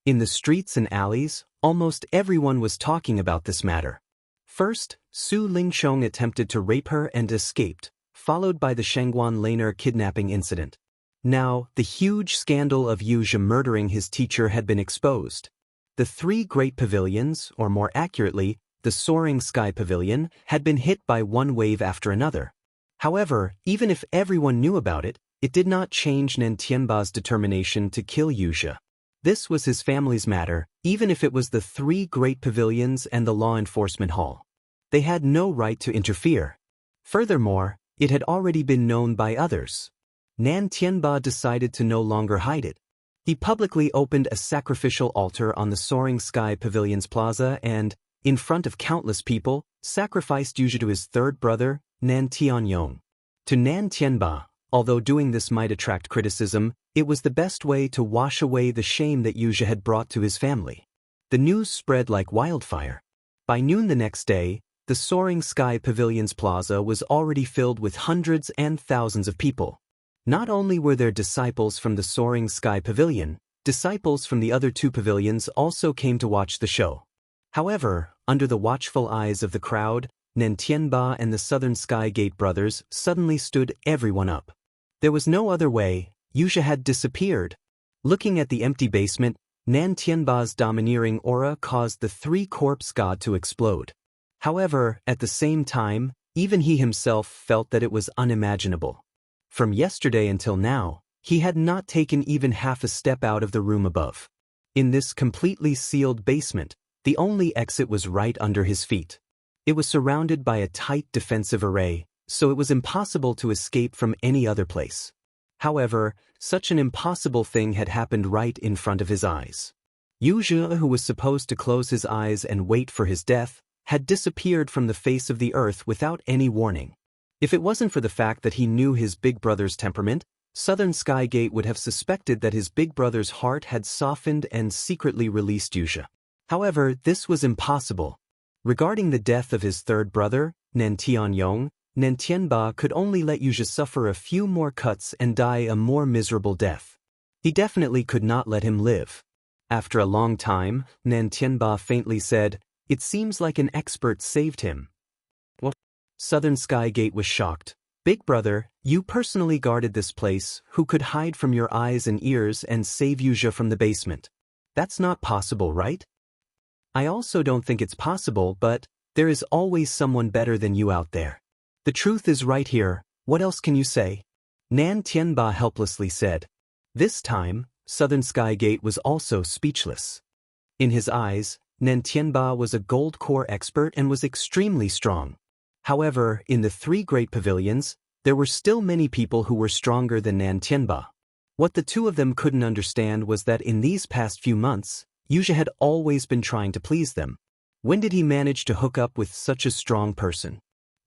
In the streets and alleys, almost everyone was talking about this matter. First, Su Lingchong attempted to rape her and escaped, followed by the Shangguan Laner kidnapping incident. Now, the huge scandal of Yu Zhe murdering his teacher had been exposed. The 3 great pavilions, or more accurately, the Soaring Sky Pavilion, had been hit by one wave after another. However, even if everyone knew about it, it did not change Nan Tianba's determination to kill Yu Zhe. This was his family's matter, even if it was the 3 great pavilions and the law enforcement hall. They had no right to interfere. Furthermore, it had already been known by others. Nan Tianba decided to no longer hide it. He publicly opened a sacrificial altar on the Soaring Sky Pavilion's plaza and, in front of countless people, sacrificed Yu Zhe to his third brother, Nan Tianyong. To Nan Tianba, although doing this might attract criticism, it was the best way to wash away the shame that Yu Zhe had brought to his family. The news spread like wildfire. By noon the next day, the Soaring Sky Pavilion's plaza was already filled with hundreds and thousands of people. Not only were there disciples from the Soaring Sky Pavilion, disciples from the other 2 pavilions also came to watch the show. However, under the watchful eyes of the crowd, Nan Tianba and the Southern Sky Gate brothers suddenly stood everyone up. There was no other way. Yu Zhe had disappeared. Looking at the empty basement, Nan Tianba's domineering aura caused the 3-corpse god to explode. However, at the same time, even he himself felt that it was unimaginable. From yesterday until now, he had not taken even half a step out of the room above. In this completely sealed basement, the only exit was right under his feet. It was surrounded by a tight defensive array, so it was impossible to escape from any other place. However, such an impossible thing had happened right in front of his eyes. Yu Zhe, who was supposed to close his eyes and wait for his death, had disappeared from the face of the earth without any warning. If it wasn't for the fact that he knew his big brother's temperament, Southern Sky Gate would have suspected that his big brother's heart had softened and secretly released Yu Zhe. However, this was impossible. Regarding the death of his third brother, Nan Tianyong, Nan Tianba could only let Yu Zhe suffer a few more cuts and die a more miserable death. He definitely could not let him live. After a long time, Nan Tianba faintly said, "It seems like an expert saved him." What? Southern Sky Gate was shocked. "Big brother, you personally guarded this place, who could hide from your eyes and ears and save Yu Zhe from the basement. That's not possible, right?" "I also don't think it's possible, but there is always someone better than you out there. The truth is right here, what else can you say?" Nan Tianba helplessly said. This time, Southern Sky Gate was also speechless. In his eyes, Nantianba was a gold core expert and was extremely strong. However, in the three great pavilions, there were still many people who were stronger than Nantianba. What the two of them couldn't understand was that in these past few months, Yuzha had always been trying to please them. When did he manage to hook up with such a strong person?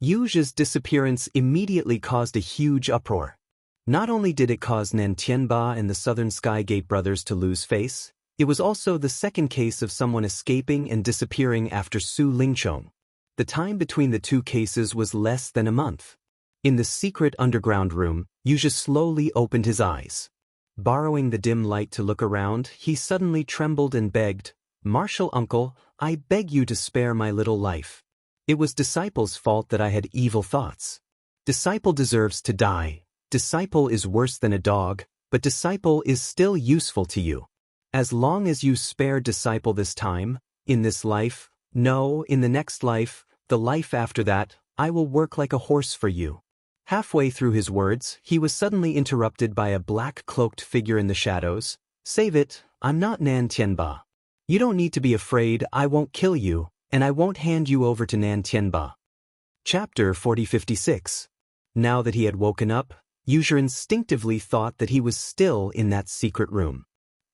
Yuzha's disappearance immediately caused a huge uproar. Not only did it cause Nantianba and the Southern Sky Gate brothers to lose face, it was also the second case of someone escaping and disappearing after Su Lingchong. The time between the two cases was less than a month. In the secret underground room, Yuzha slowly opened his eyes. Borrowing the dim light to look around, he suddenly trembled and begged, "Martial uncle, I beg you to spare my little life. It was Disciple's fault that I had evil thoughts. Disciple deserves to die. Disciple is worse than a dog, but Disciple is still useful to you. As long as you spare Disciple this time, in this life, no, in the next life, the life after that, I will work like a horse for you." Halfway through his words, he was suddenly interrupted by a black-cloaked figure in the shadows. "Save it, I'm not Nantianba. You don't need to be afraid, I won't kill you, and I won't hand you over to Nantianba." Chapter 4056. Now that he had woken up, Yuzha instinctively thought that he was still in that secret room.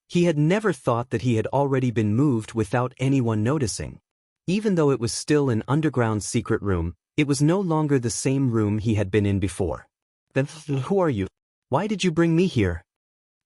He had never thought that he had already been moved without anyone noticing. Even though it was still an underground secret room, it was no longer the same room he had been in before. "Then who are you? Why did you bring me here?"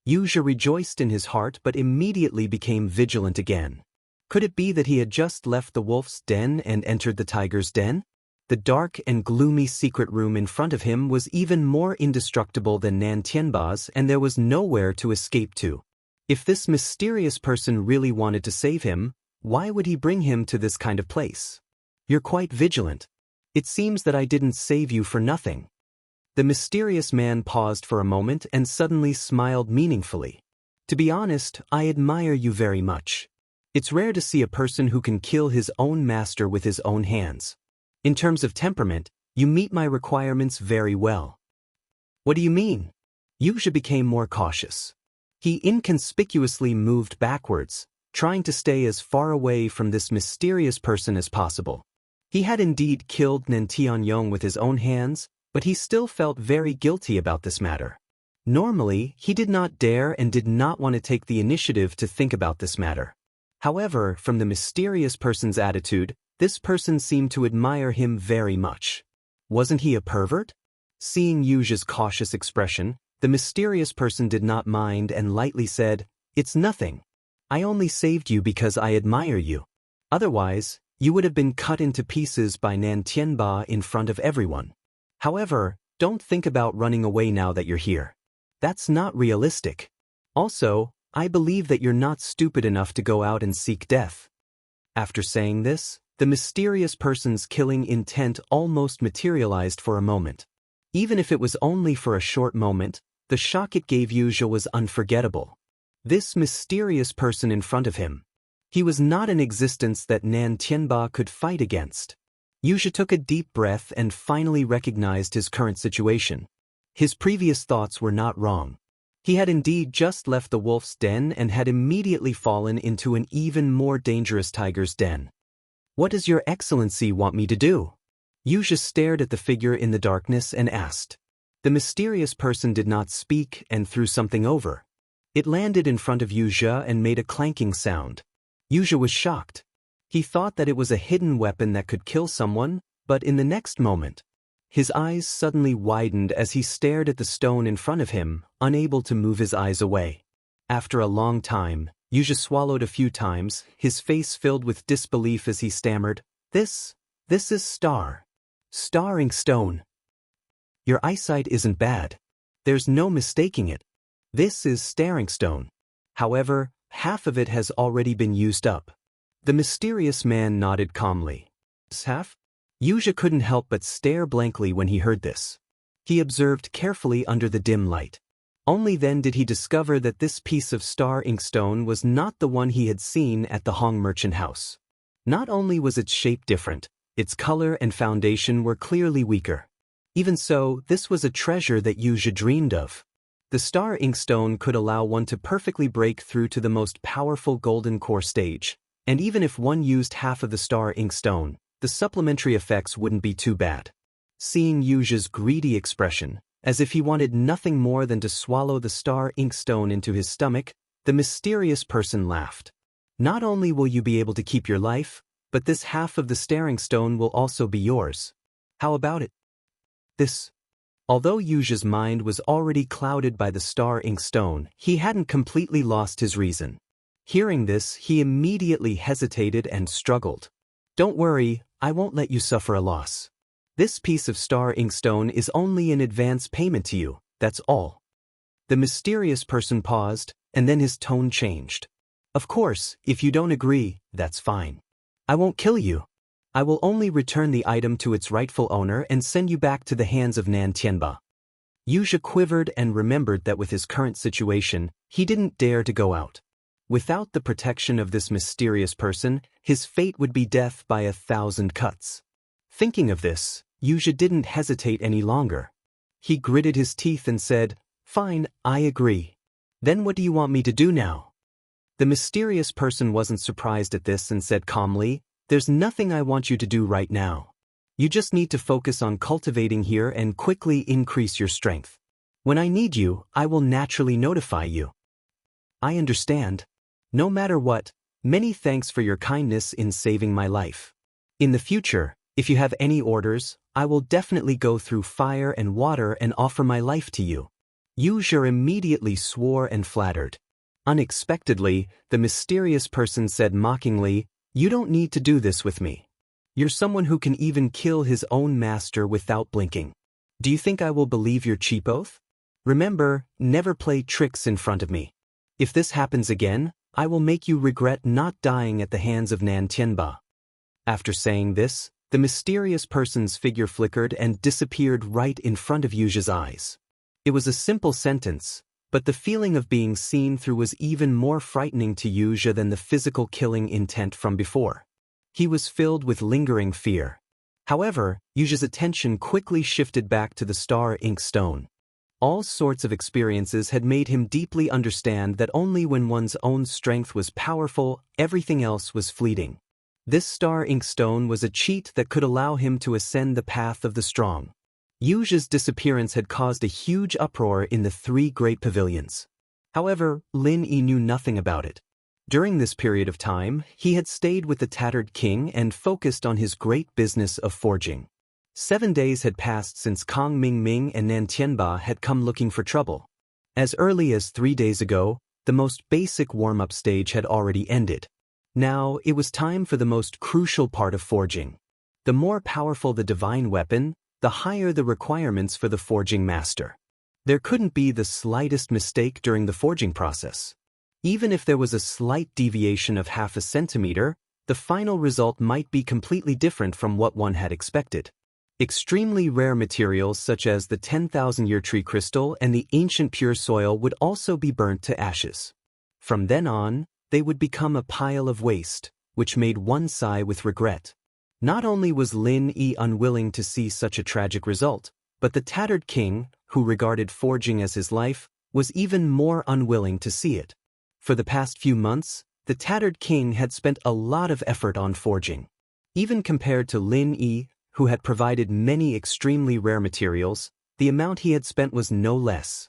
Yuzha rejoiced in his heart but immediately became vigilant again. Could it be that he had just left the wolf's den and entered the tiger's den? The dark and gloomy secret room in front of him was even more indestructible than Nantianba's, and there was nowhere to escape to. If this mysterious person really wanted to save him, why would he bring him to this kind of place? "You're quite vigilant. It seems that I didn't save you for nothing." The mysterious man paused for a moment and suddenly smiled meaningfully. "To be honest, I admire you very much. It's rare to see a person who can kill his own master with his own hands. In terms of temperament, you meet my requirements very well." "What do you mean?" Yuzha became more cautious. He inconspicuously moved backwards, trying to stay as far away from this mysterious person as possible. He had indeed killed Nantianyong with his own hands, but he still felt very guilty about this matter. Normally, he did not dare and did not want to take the initiative to think about this matter. However, from the mysterious person's attitude, this person seemed to admire him very much. Wasn't he a pervert? Seeing Yuzha's cautious expression, the mysterious person did not mind and lightly said, "It's nothing. I only saved you because I admire you. Otherwise, you would have been cut into pieces by Nantianba in front of everyone. However, don't think about running away now that you're here. That's not realistic. Also, I believe that you're not stupid enough to go out and seek death." After saying this, the mysterious person's killing intent almost materialized for a moment. Even if it was only for a short moment, the shock it gave Yuzha was unforgettable. This mysterious person in front of him. He was not an existence that Nantianba could fight against. Yuzha took a deep breath and finally recognized his current situation. His previous thoughts were not wrong. He had indeed just left the wolf's den and had immediately fallen into an even more dangerous tiger's den. "What does Your Excellency want me to do?" Yuzha stared at the figure in the darkness and asked. The mysterious person did not speak and threw something over. It landed in front of Yuzha and made a clanking sound. Yuzha was shocked. He thought that it was a hidden weapon that could kill someone, but in the next moment, his eyes suddenly widened as he stared at the stone in front of him, unable to move his eyes away. After a long time, Yuzha swallowed a few times, his face filled with disbelief as he stammered, This is Star Ink Stone. Your eyesight isn't bad. There's no mistaking it. This is Staring Stone. However, half of it has already been used up." The mysterious man nodded calmly. "Half?" Yuzha couldn't help but stare blankly when he heard this. He observed carefully under the dim light. Only then did he discover that this piece of Star Ink Stone was not the one he had seen at the Hong Merchant House. Not only was its shape different, its color and foundation were clearly weaker. Even so, this was a treasure that Yuzha dreamed of. The star inkstone could allow one to perfectly break through to the most powerful golden core stage, and even if one used half of the star inkstone, the supplementary effects wouldn't be too bad. Seeing Yuja's greedy expression, as if he wanted nothing more than to swallow the star inkstone into his stomach, the mysterious person laughed. Not only will you be able to keep your life, but this half of the staring stone will also be yours. How about it? Although Yuja's mind was already clouded by the star inkstone, he hadn't completely lost his reason. Hearing this, he immediately hesitated and struggled. Don't worry, I won't let you suffer a loss. This piece of star inkstone is only an advance payment to you, that's all. The mysterious person paused, and then his tone changed. Of course, if you don't agree, that's fine. I won't kill you. I will only return the item to its rightful owner and send you back to the hands of Nan Tianba. Yuja quivered and remembered that with his current situation, he didn't dare to go out. Without the protection of this mysterious person, his fate would be death by 1,000 cuts. Thinking of this, Yuja didn't hesitate any longer. He gritted his teeth and said, "Fine, I agree. Then what do you want me to do now?" The mysterious person wasn't surprised at this and said calmly, "There's nothing I want you to do right now. You just need to focus on cultivating here and quickly increase your strength. When I need you, I will naturally notify you." "I understand. No matter what, many thanks for your kindness in saving my life. In the future, if you have any orders, I will definitely go through fire and water and offer my life to you." Yuja immediately swore and flattered. Unexpectedly, the mysterious person said mockingly, "You don't need to do this with me. You're someone who can even kill his own master without blinking. Do you think I will believe your cheap oath? Remember, never play tricks in front of me. If this happens again, I will make you regret not dying at the hands of Nan Tianba." After saying this, the mysterious person's figure flickered and disappeared right in front of Yuja's eyes. It was a simple sentence, but the feeling of being seen through was even more frightening to Yuja than the physical killing intent from before. He was filled with lingering fear. However, Yuja's attention quickly shifted back to the star inkstone. All sorts of experiences had made him deeply understand that only when one's own strength was powerful, everything else was fleeting. This star inkstone was a cheat that could allow him to ascend the path of the strong. Yuja's disappearance had caused a huge uproar in the 3 great pavilions. However, Lin Yi knew nothing about it. During this period of time, he had stayed with the tattered king and focused on his great business of forging. 7 days had passed since Kang Mingming and Nan Tianba had come looking for trouble. As early as 3 days ago, the most basic warm-up stage had already ended. Now, it was time for the most crucial part of forging. The more powerful the divine weapon, the higher the requirements for the forging master. There couldn't be the slightest mistake during the forging process. Even if there was a slight deviation of half a centimeter, the final result might be completely different from what one had expected. Extremely rare materials such as the 10,000-year tree crystal and the ancient pure soil would also be burnt to ashes. From then on, they would become a pile of waste, which made one sigh with regret. Not only was Lin Yi unwilling to see such a tragic result, but the tattered king, who regarded forging as his life, was even more unwilling to see it. For the past few months, the tattered king had spent a lot of effort on forging. Even compared to Lin Yi, who had provided many extremely rare materials, the amount he had spent was no less.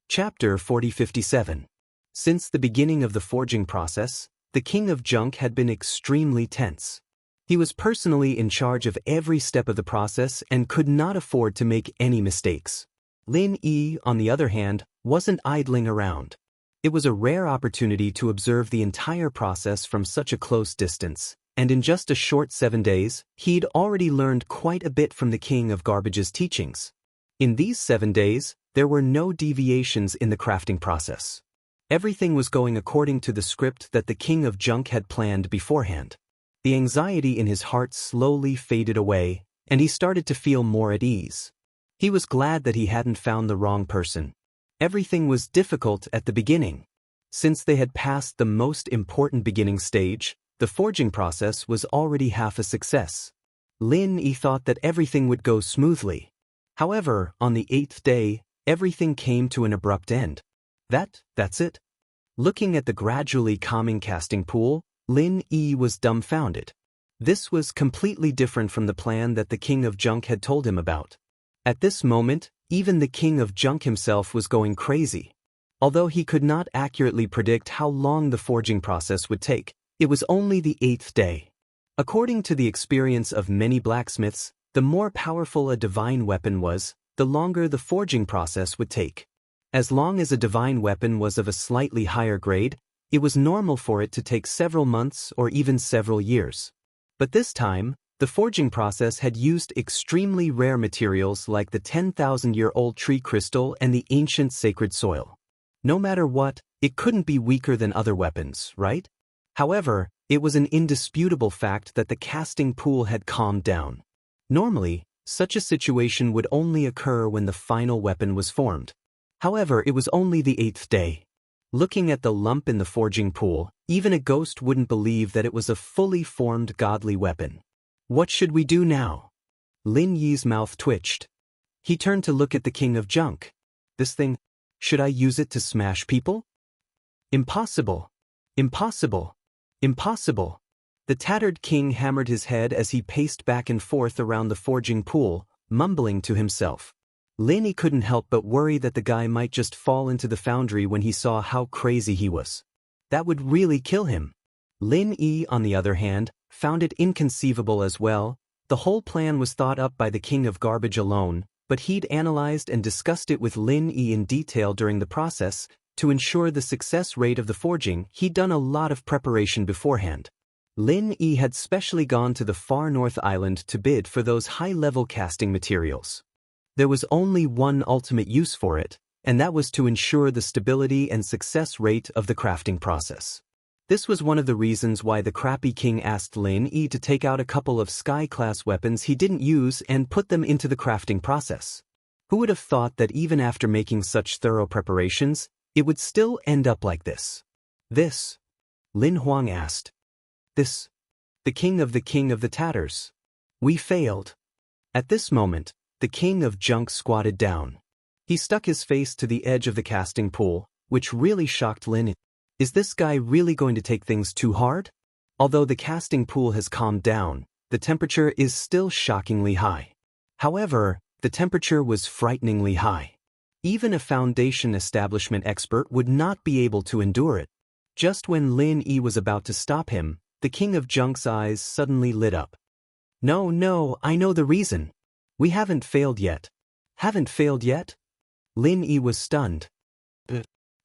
Chapter 4057. Since the beginning of the forging process, the king of Junk had been extremely tense. He was personally in charge of every step of the process and could not afford to make any mistakes. Lin Yi, on the other hand, wasn't idling around. It was a rare opportunity to observe the entire process from such a close distance, and in just a short 7 days, he'd already learned quite a bit from the King of Garbage's teachings. In these 7 days, there were no deviations in the crafting process. Everything was going according to the script that the King of Junk had planned beforehand. The anxiety in his heart slowly faded away, and he started to feel more at ease. He was glad that he hadn't found the wrong person. Everything was difficult at the beginning. Since they had passed the most important beginning stage, the forging process was already half a success. Lin Yi thought that everything would go smoothly. However, on the 8th day, everything came to an abrupt end. That's it? Looking at the gradually calming casting pool, Lin Yi was dumbfounded. This was completely different from the plan that the King of Junk had told him about. At this moment, even the King of Junk himself was going crazy. Although he could not accurately predict how long the forging process would take, it was only the 8th day. According to the experience of many blacksmiths, the more powerful a divine weapon was, the longer the forging process would take. As long as a divine weapon was of a slightly higher grade, it was normal for it to take several months or even several years. But this time, the forging process had used extremely rare materials like the 10,000-year-old tree crystal and the ancient sacred soil. No matter what, it couldn't be weaker than other weapons, right? However, it was an indisputable fact that the casting pool had calmed down. Normally, such a situation would only occur when the final weapon was formed. However, it was only the 8th day. Looking at the lump in the forging pool, even a ghost wouldn't believe that it was a fully formed godly weapon. What should we do now? Lin Yi's mouth twitched. He turned to look at the King of Junk. This thing, should I use it to smash people? Impossible. Impossible. Impossible. The tattered king hammered his head as he paced back and forth around the forging pool, mumbling to himself. Lin Yi couldn't help but worry that the guy might just fall into the foundry when he saw how crazy he was. That would really kill him. Lin Yi, on the other hand, found it inconceivable as well. The whole plan was thought up by the King of Garbage alone, but he'd analyzed and discussed it with Lin Yi in detail during the process. To ensure the success rate of the forging, he'd done a lot of preparation beforehand. Lin Yi had specially gone to the far north island to bid for those high-level casting materials. There was only one ultimate use for it, and that was to ensure the stability and success rate of the crafting process. This was one of the reasons why the crappy king asked Lin Yi to take out a couple of sky-class weapons he didn't use and put them into the crafting process. Who would have thought that even after making such thorough preparations, it would still end up like this? This? Lin Huang asked. This? The king of the tatters. We failed. At this moment, the King of Junk squatted down. He stuck his face to the edge of the casting pool, which really shocked Lin. Is this guy really going to take things too hard? Although the casting pool has calmed down, the temperature is still shockingly high. However, the temperature was frighteningly high. Even a foundation establishment expert would not be able to endure it. Just when Lin Yi was about to stop him, the King of Junk's eyes suddenly lit up. No, I know the reason. We haven't failed yet. Haven't failed yet? Lin Yi was stunned.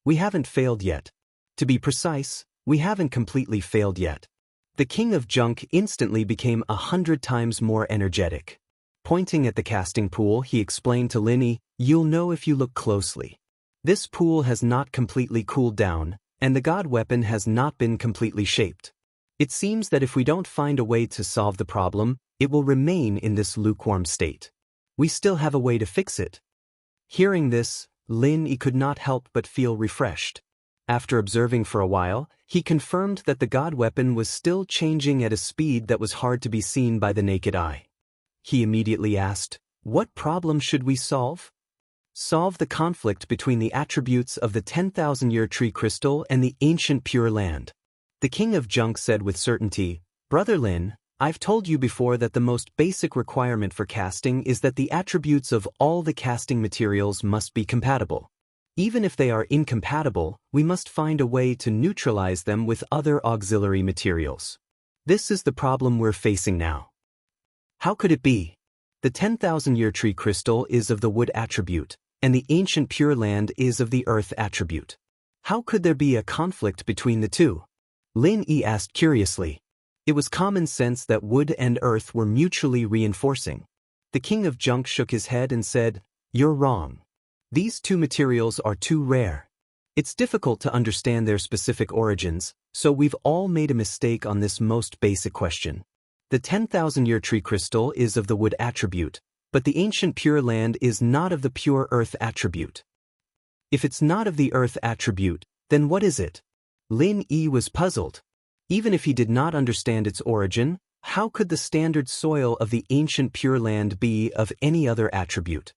We haven't failed yet. To be precise, we haven't completely failed yet. The King of Junk instantly became 100 times more energetic. Pointing at the casting pool, he explained to Lin Yi, "You'll know if you look closely. This pool has not completely cooled down, and the god weapon has not been completely shaped. It seems that if we don't find a way to solve the problem, it will remain in this lukewarm state. We still have a way to fix it." Hearing this, Lin Yi could not help but feel refreshed. After observing for a while, he confirmed that the god weapon was still changing at a speed that was hard to be seen by the naked eye. He immediately asked, "What problem should we solve?" "Solve the conflict between the attributes of the 10,000-year tree crystal and the ancient Pure Land." The King of Junk said with certainty, "Brother Lin, I've told you before that the most basic requirement for casting is that the attributes of all the casting materials must be compatible. Even if they are incompatible, we must find a way to neutralize them with other auxiliary materials. This is the problem we're facing now." How could it be? The 10,000-year tree crystal is of the wood attribute, and the ancient Pure Land is of the earth attribute. How could there be a conflict between the two? Lin Yi asked curiously. It was common sense that wood and earth were mutually reinforcing. The King of Junk shook his head and said, "You're wrong. These two materials are too rare. It's difficult to understand their specific origins, so we've all made a mistake on this most basic question. The 10,000-year tree crystal is of the wood attribute, but the ancient Pure Land is not of the pure earth attribute. If it's not of the earth attribute, then what is it?" Lin Yi was puzzled. Even if he did not understand its origin, how could the standard soil of the ancient Pure Land be of any other attribute?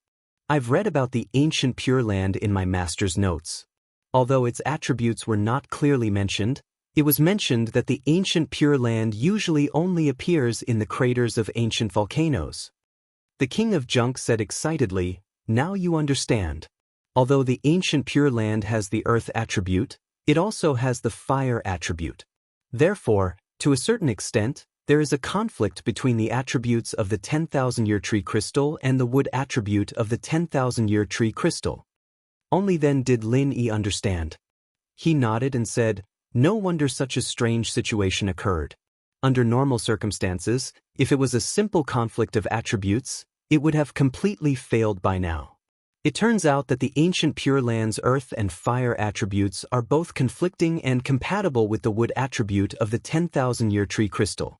I've read about the ancient Pure Land in my master's notes. Although its attributes were not clearly mentioned, it was mentioned that the ancient Pure Land usually only appears in the craters of ancient volcanoes. The King of Junk said excitedly, "Now you understand. Although the ancient Pure Land has the earth attribute, it also has the fire attribute. Therefore, to a certain extent, there is a conflict between the attributes of the 10,000-year tree crystal and the wood attribute of the 10,000-year tree crystal." Only then did Lin Yi understand. He nodded and said, "No wonder such a strange situation occurred. Under normal circumstances, if it was a simple conflict of attributes, it would have completely failed by now. It turns out that the ancient Pure Land's earth and fire attributes are both conflicting and compatible with the wood attribute of the 10,000-year tree crystal."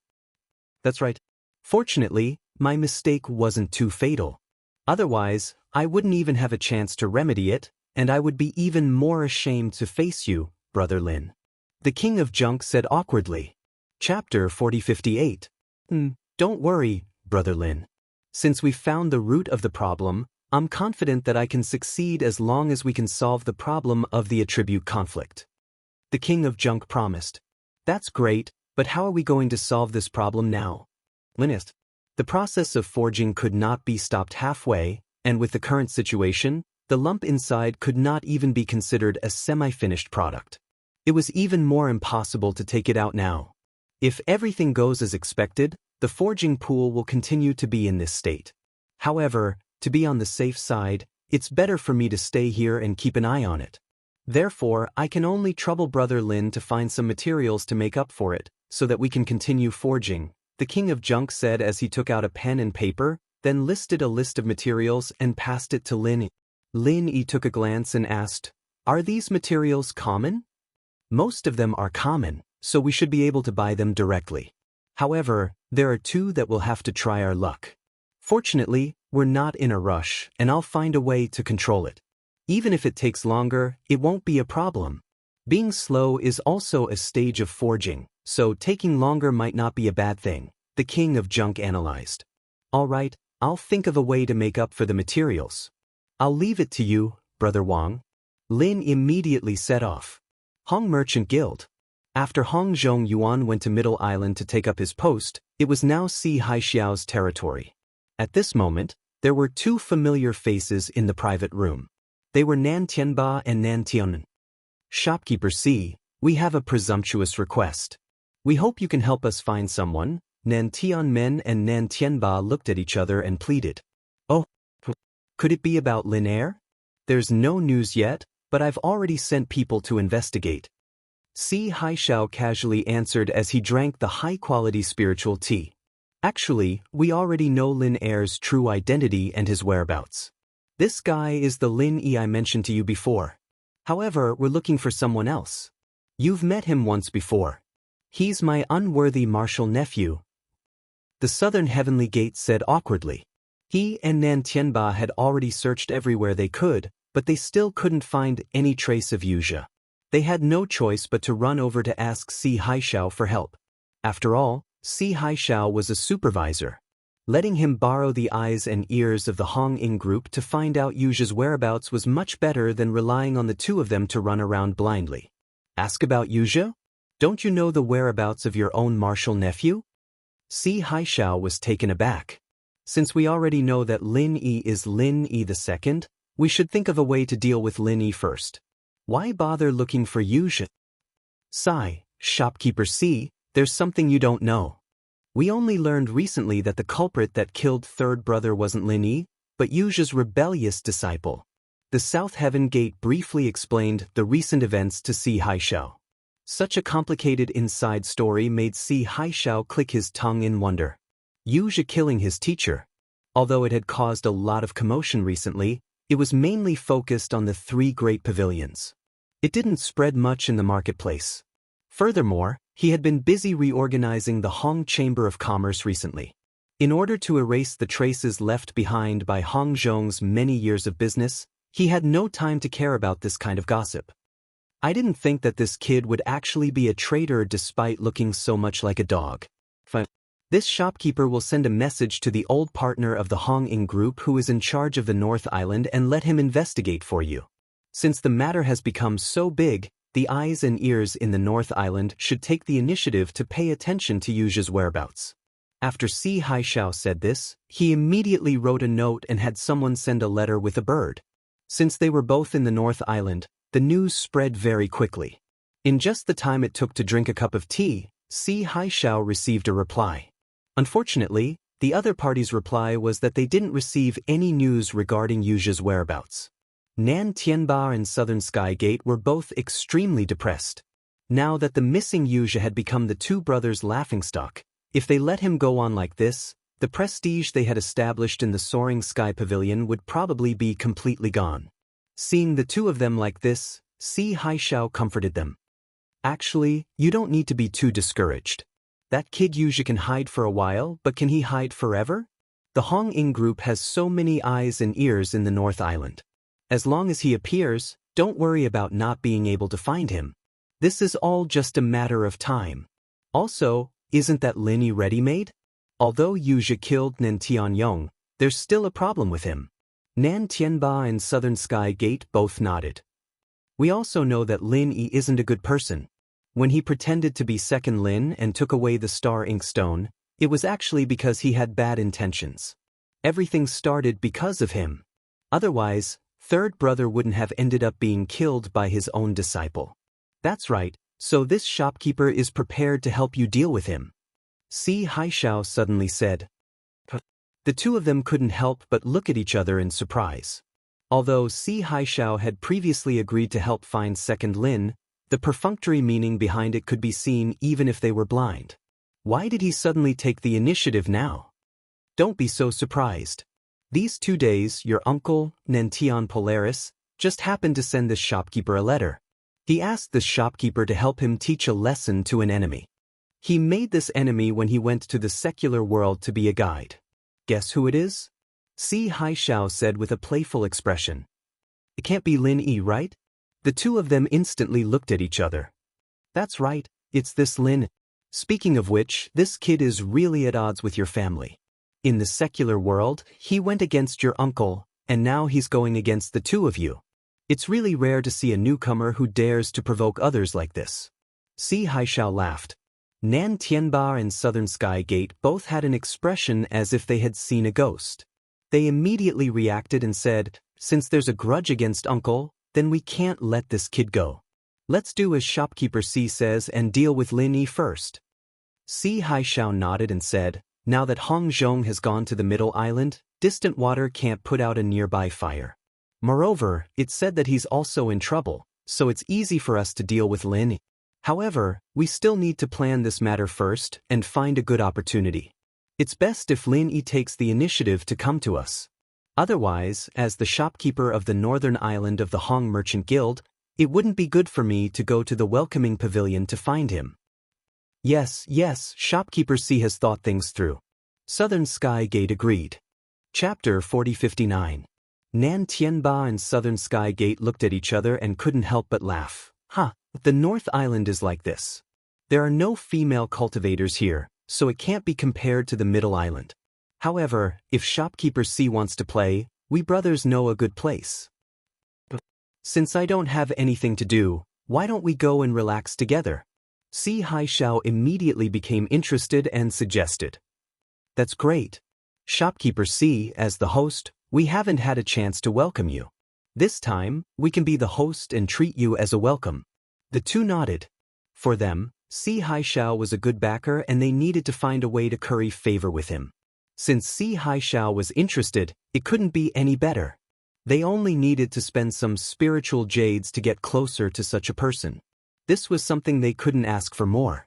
That's right. Fortunately, my mistake wasn't too fatal. Otherwise, I wouldn't even have a chance to remedy it, and I would be even more ashamed to face you, Brother Lin. The King of Junk said awkwardly. Chapter 4058. Don't worry, Brother Lin. Since we've found the root of the problem, I'm confident that I can succeed as long as we can solve the problem of the attribute conflict. The King of Junk promised. That's great, but how are we going to solve this problem now? Linist. The process of forging could not be stopped halfway, and with the current situation, the lump inside could not even be considered a semi-finished product. It was even more impossible to take it out now. If everything goes as expected, the forging pool will continue to be in this state. However, to be on the safe side, it's better for me to stay here and keep an eye on it. Therefore, I can only trouble Brother Lin to find some materials to make up for it, so that we can continue forging, the King of Junk said as he took out a pen and paper, then listed a list of materials and passed it to Lin Yi. Lin Yi took a glance and asked, "Are these materials common?" "Most of them are common, so we should be able to buy them directly. However, there are two that we'll have to try our luck. Fortunately, we're not in a rush, and I'll find a way to control it. Even if it takes longer, it won't be a problem. Being slow is also a stage of forging, so taking longer might not be a bad thing," the King of Junk analyzed. "All right, I'll think of a way to make up for the materials. I'll leave it to you, Brother Wang." Lin immediately set off. Hong Merchant Guild. After Hong Zhong Yuan went to Middle Island to take up his post, it was now Si Haixiao's territory. At this moment, there were two familiar faces in the private room. They were Nan Tianba and Nan Tianen. "Shopkeeper Si, we have a presumptuous request. We hope you can help us find someone." Nan Tianmen and Nan Tianba looked at each other and pleaded. "Oh, could it be about Lin Air? There's no news yet, but I've already sent people to investigate." Si Haixiao casually answered as he drank the high-quality spiritual tea. "Actually, we already know Lin Air's true identity and his whereabouts. This guy is the Lin Yi I mentioned to you before. However, we're looking for someone else. You've met him once before. He's my unworthy martial nephew." The Southern Heavenly Gate said awkwardly. He and Nan Tianba had already searched everywhere they could, but they still couldn't find any trace of Yuzha. They had no choice but to run over to ask Si Haixiao for help. After all, Si Haixiao was a supervisor. Letting him borrow the eyes and ears of the Hong Ing group to find out Yuzha's whereabouts was much better than relying on the two of them to run around blindly. "Ask about Yuzha? Don't you know the whereabouts of your own martial nephew?" Si Haixiao was taken aback. Since we already know that Lin Yi is Lin Yi II, we should think of a way to deal with Lin Yi first. Why bother looking for Yuzha? "Sigh, Shopkeeper Si, there's something you don't know. We only learned recently that the culprit that killed third brother wasn't Lin Yi, but Yuzha's rebellious disciple." The South Heaven Gate briefly explained the recent events to Si Haixiao. Such a complicated inside story made Si Haixiao click his tongue in wonder. Yuzha killing his teacher. Although it had caused a lot of commotion recently, it was mainly focused on the three great pavilions. It didn't spread much in the marketplace. Furthermore, he had been busy reorganizing the Hong Chamber of Commerce recently. In order to erase the traces left behind by Hong Zhong's many years of business, he had no time to care about this kind of gossip. "I didn't think that this kid would actually be a traitor despite looking so much like a dog. This shopkeeper will send a message to the old partner of the Hong Ing group who is in charge of the North Island and let him investigate for you. Since the matter has become so big, the eyes and ears in the North Island should take the initiative to pay attention to Yuja's whereabouts. After Si Haishao said this, he immediately wrote a note and had someone send a letter with a bird. Since they were both in the North Island, the news spread very quickly. In just the time it took to drink a cup of tea, Si Haishao received a reply. Unfortunately, the other party's reply was that they didn't receive any news regarding Yuja's whereabouts. Nan Tianba and Southern Sky Gate were both extremely depressed. Now that the missing Yuja had become the two brothers' laughingstock, if they let him go on like this, the prestige they had established in the Soaring Sky Pavilion would probably be completely gone. Seeing the two of them like this, Si Haishao comforted them. Actually, you don't need to be too discouraged. That kid Yuja can hide for a while, but can he hide forever? The Hong Ing group has so many eyes and ears in the North Island. As long as he appears, don't worry about not being able to find him. This is all just a matter of time. Also, isn't that Lin Yi ready-made? Although Yuja killed Nan Tianyong, there's still a problem with him. Nan Tianba and Southern Sky Gate both nodded. We also know that Lin Yi isn't a good person. When he pretended to be second Lin and took away the star inkstone, it was actually because he had bad intentions. Everything started because of him. Otherwise, third brother wouldn't have ended up being killed by his own disciple. That's right, so this shopkeeper is prepared to help you deal with him. Si Haishao suddenly said. The two of them couldn't help but look at each other in surprise. Although Si Haishao had previously agreed to help find second Lin, the perfunctory meaning behind it could be seen even if they were blind. Why did he suddenly take the initiative now? Don't be so surprised. These 2 days, your uncle, Nentian Polaris, just happened to send this shopkeeper a letter. He asked the shopkeeper to help him teach a lesson to an enemy. He made this enemy when he went to the secular world to be a guide. Guess who it is? Si Haishao said with a playful expression. It can't be Lin Yi, right? The two of them instantly looked at each other. That's right, it's this Lin. Speaking of which, this kid is really at odds with your family. In the secular world, he went against your uncle, and now he's going against the two of you. It's really rare to see a newcomer who dares to provoke others like this. Si Haishao laughed. Nan Tianba and Southern Sky Gate both had an expression as if they had seen a ghost. They immediately reacted and said, since there's a grudge against uncle, then we can't let this kid go. Let's do as shopkeeper Si says and deal with Lin Yi first. Si Haishao nodded and said, now that Hong Zhong has gone to the middle island, distant water can't put out a nearby fire. Moreover, it's said that he's also in trouble, so it's easy for us to deal with Lin Yi. However, we still need to plan this matter first and find a good opportunity. It's best if Lin Yi takes the initiative to come to us. Otherwise, as the shopkeeper of the northern island of the Hong Merchant Guild, it wouldn't be good for me to go to the welcoming pavilion to find him. Yes, shopkeeper C has thought things through. Southern Sky Gate agreed. Chapter 4059. Nan Tianba and Southern Sky Gate looked at each other and couldn't help but laugh. The North Island is like this. There are no female cultivators here, so it can't be compared to the Middle Island. However, if shopkeeper C wants to play, we brothers know a good place. Since I don't have anything to do, why don't we go and relax together? Si Haishao immediately became interested and suggested. That's great. Shopkeeper C, as the host, we haven't had a chance to welcome you. This time, we can be the host and treat you as a welcome. The two nodded. For them, Si Haishao was a good backer and they needed to find a way to curry favor with him. Since Si Haishao was interested, it couldn't be any better. They only needed to spend some spiritual jades to get closer to such a person. This was something they couldn't ask for more.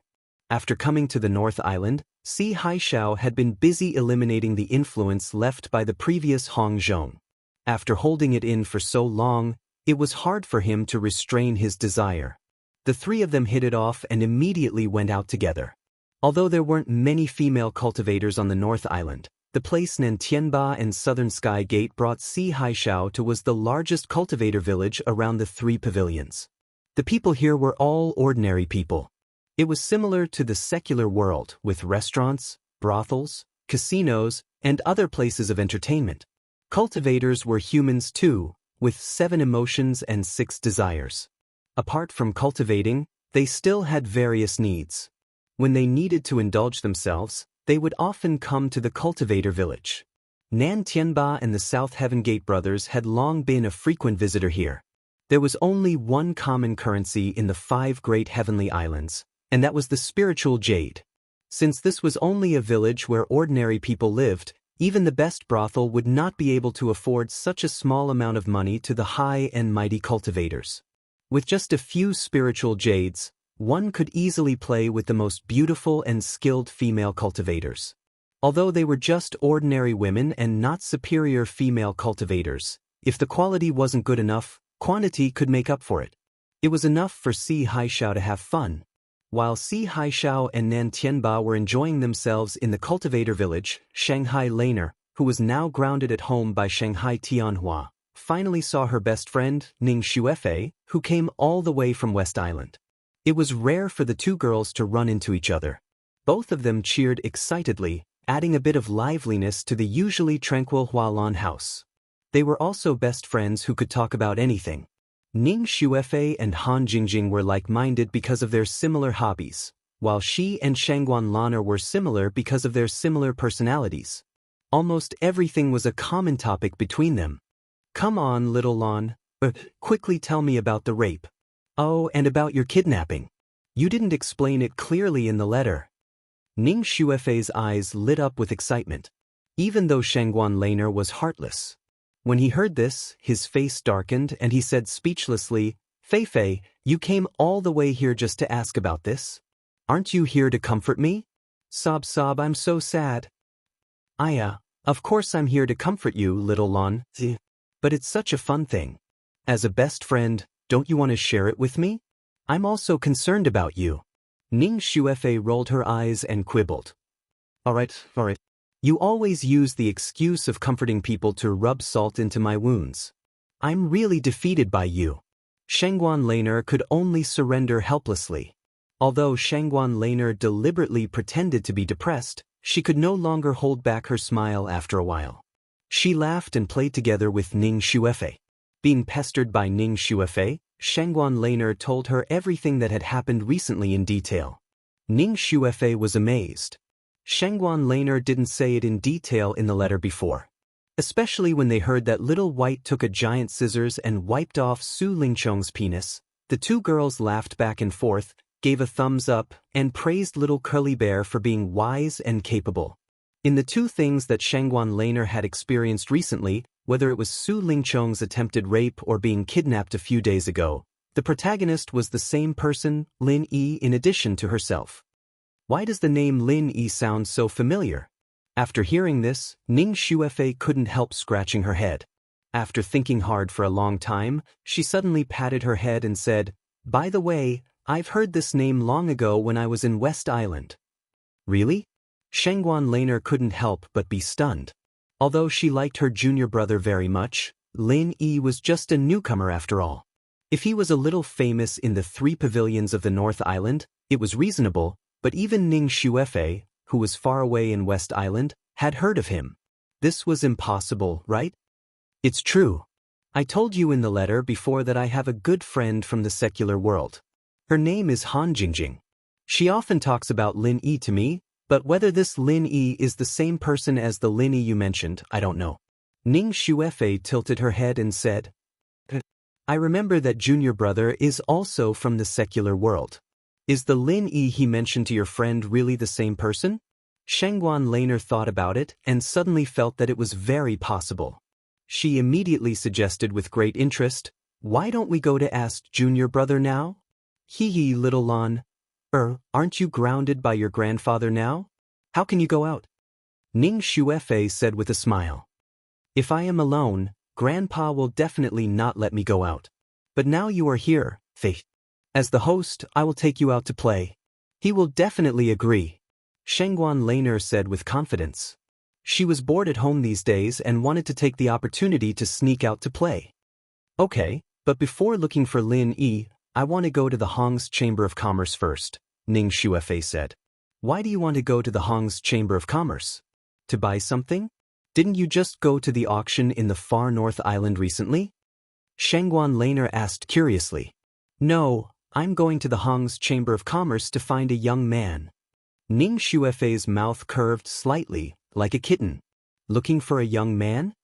After coming to the North Island, Si Haishao had been busy eliminating the influence left by the previous Hong Zhong. After holding it in for so long, it was hard for him to restrain his desire. The three of them hit it off and immediately went out together. Although there weren't many female cultivators on the North Island, the place Nan Tianba and Southern Sky Gate brought Si Haishao to was the largest cultivator village around the three pavilions. The people here were all ordinary people. It was similar to the secular world, with restaurants, brothels, casinos, and other places of entertainment. Cultivators were humans too, with 7 emotions and 6 desires. Apart from cultivating, they still had various needs. When they needed to indulge themselves, they would often come to the cultivator village. Nan Tianba and the South Heaven Gate brothers had long been a frequent visitor here. There was only one common currency in the 5 great heavenly islands, and that was the spiritual jade. Since this was only a village where ordinary people lived, even the best brothel would not be able to afford such a small amount of money to the high and mighty cultivators. With just a few spiritual jades, one could easily play with the most beautiful and skilled female cultivators. Although they were just ordinary women and not superior female cultivators, if the quality wasn't good enough, quantity could make up for it. It was enough for Si Haishao to have fun. While Si Haishao and Nan Tianba were enjoying themselves in the cultivator village, Shanghai Laner, who was now grounded at home by Shanghai Tianhua, finally saw her best friend, Ning Xuefei, who came all the way from West Island. It was rare for the two girls to run into each other. Both of them cheered excitedly, adding a bit of liveliness to the usually tranquil Hualan house. They were also best friends who could talk about anything. Ning Xuefei and Han Jingjing were like-minded because of their similar hobbies, while she and Shangguan Laner were similar because of their similar personalities. Almost everything was a common topic between them. Come on, little Lan, quickly tell me about the rape. Oh, and about your kidnapping. You didn't explain it clearly in the letter. Ning Xuefei's eyes lit up with excitement, even though Shangguan Laner was heartless. When he heard this, his face darkened and he said speechlessly, Fei, you came all the way here just to ask about this? Aren't you here to comfort me? Sob, I'm so sad. Of course I'm here to comfort you, little Lan. But it's such a fun thing. As a best friend, don't you want to share it with me? I'm also concerned about you. Ning Xuefei rolled her eyes and quibbled. All right. You always use the excuse of comforting people to rub salt into my wounds. I'm really defeated by you. Shangguan Laner could only surrender helplessly. Although Shangguan Laner deliberately pretended to be depressed, she could no longer hold back her smile after a while. She laughed and played together with Ning Xuefei. Being pestered by Ning Xuefei, Shangguan Laner told her everything that had happened recently in detail. Ning Xuefei was amazed. Shangguan Laner didn't say it in detail in the letter before. Especially when they heard that Little White took a giant scissors and wiped off Su Lingchong's penis, the two girls laughed back and forth, gave a thumbs up, and praised Little Curly Bear for being wise and capable. In the two things that Shangguan Laner had experienced recently, whether it was Su Lingchong's attempted rape or being kidnapped a few days ago, the protagonist was the same person, Lin Yi, in addition to herself. Why does the name Lin Yi sound so familiar? After hearing this, Ning Xuefei couldn't help scratching her head. After thinking hard for a long time, she suddenly patted her head and said, By the way, I've heard this name long ago when I was in West Island. Really? Shangguan Laner couldn't help but be stunned. Although she liked her junior brother very much, Lin Yi was just a newcomer after all. If he was a little famous in the 3 pavilions of the North Island, it was reasonable, but even Ning Xuefei, who was far away in West Island, had heard of him. This was impossible, right? It's true. I told you in the letter before that I have a good friend from the secular world. Her name is Han Jingjing. She often talks about Lin Yi to me, but whether this Lin Yi is the same person as the Lin Yi you mentioned, I don't know. Ning Xuefei tilted her head and said, I remember that junior brother is also from the secular world. Is the Lin Yi he mentioned to your friend really the same person? Shangguan Laner thought about it and suddenly felt that it was very possible. She immediately suggested with great interest, Why don't we go to ask junior brother now? Hee little Lan. Aren't you grounded by your grandfather now? How can you go out? Ning Xuefei said with a smile. If I am alone, Grandpa will definitely not let me go out. But now you are here, Fei. As the host, I will take you out to play. He will definitely agree. Shangguan Laner said with confidence. She was bored at home these days and wanted to take the opportunity to sneak out to play. Okay, but before looking for Lin Yi, I want to go to the Hong's Chamber of Commerce first, Ning Xuefei said. Why do you want to go to the Hong's Chamber of Commerce? To buy something? Didn't you just go to the auction in the far north island recently? Shangguan Laner asked curiously. No, I'm going to the Hong's Chamber of Commerce to find a young man. Ning Xuefei's mouth curved slightly, like a kitten. Looking for a young man?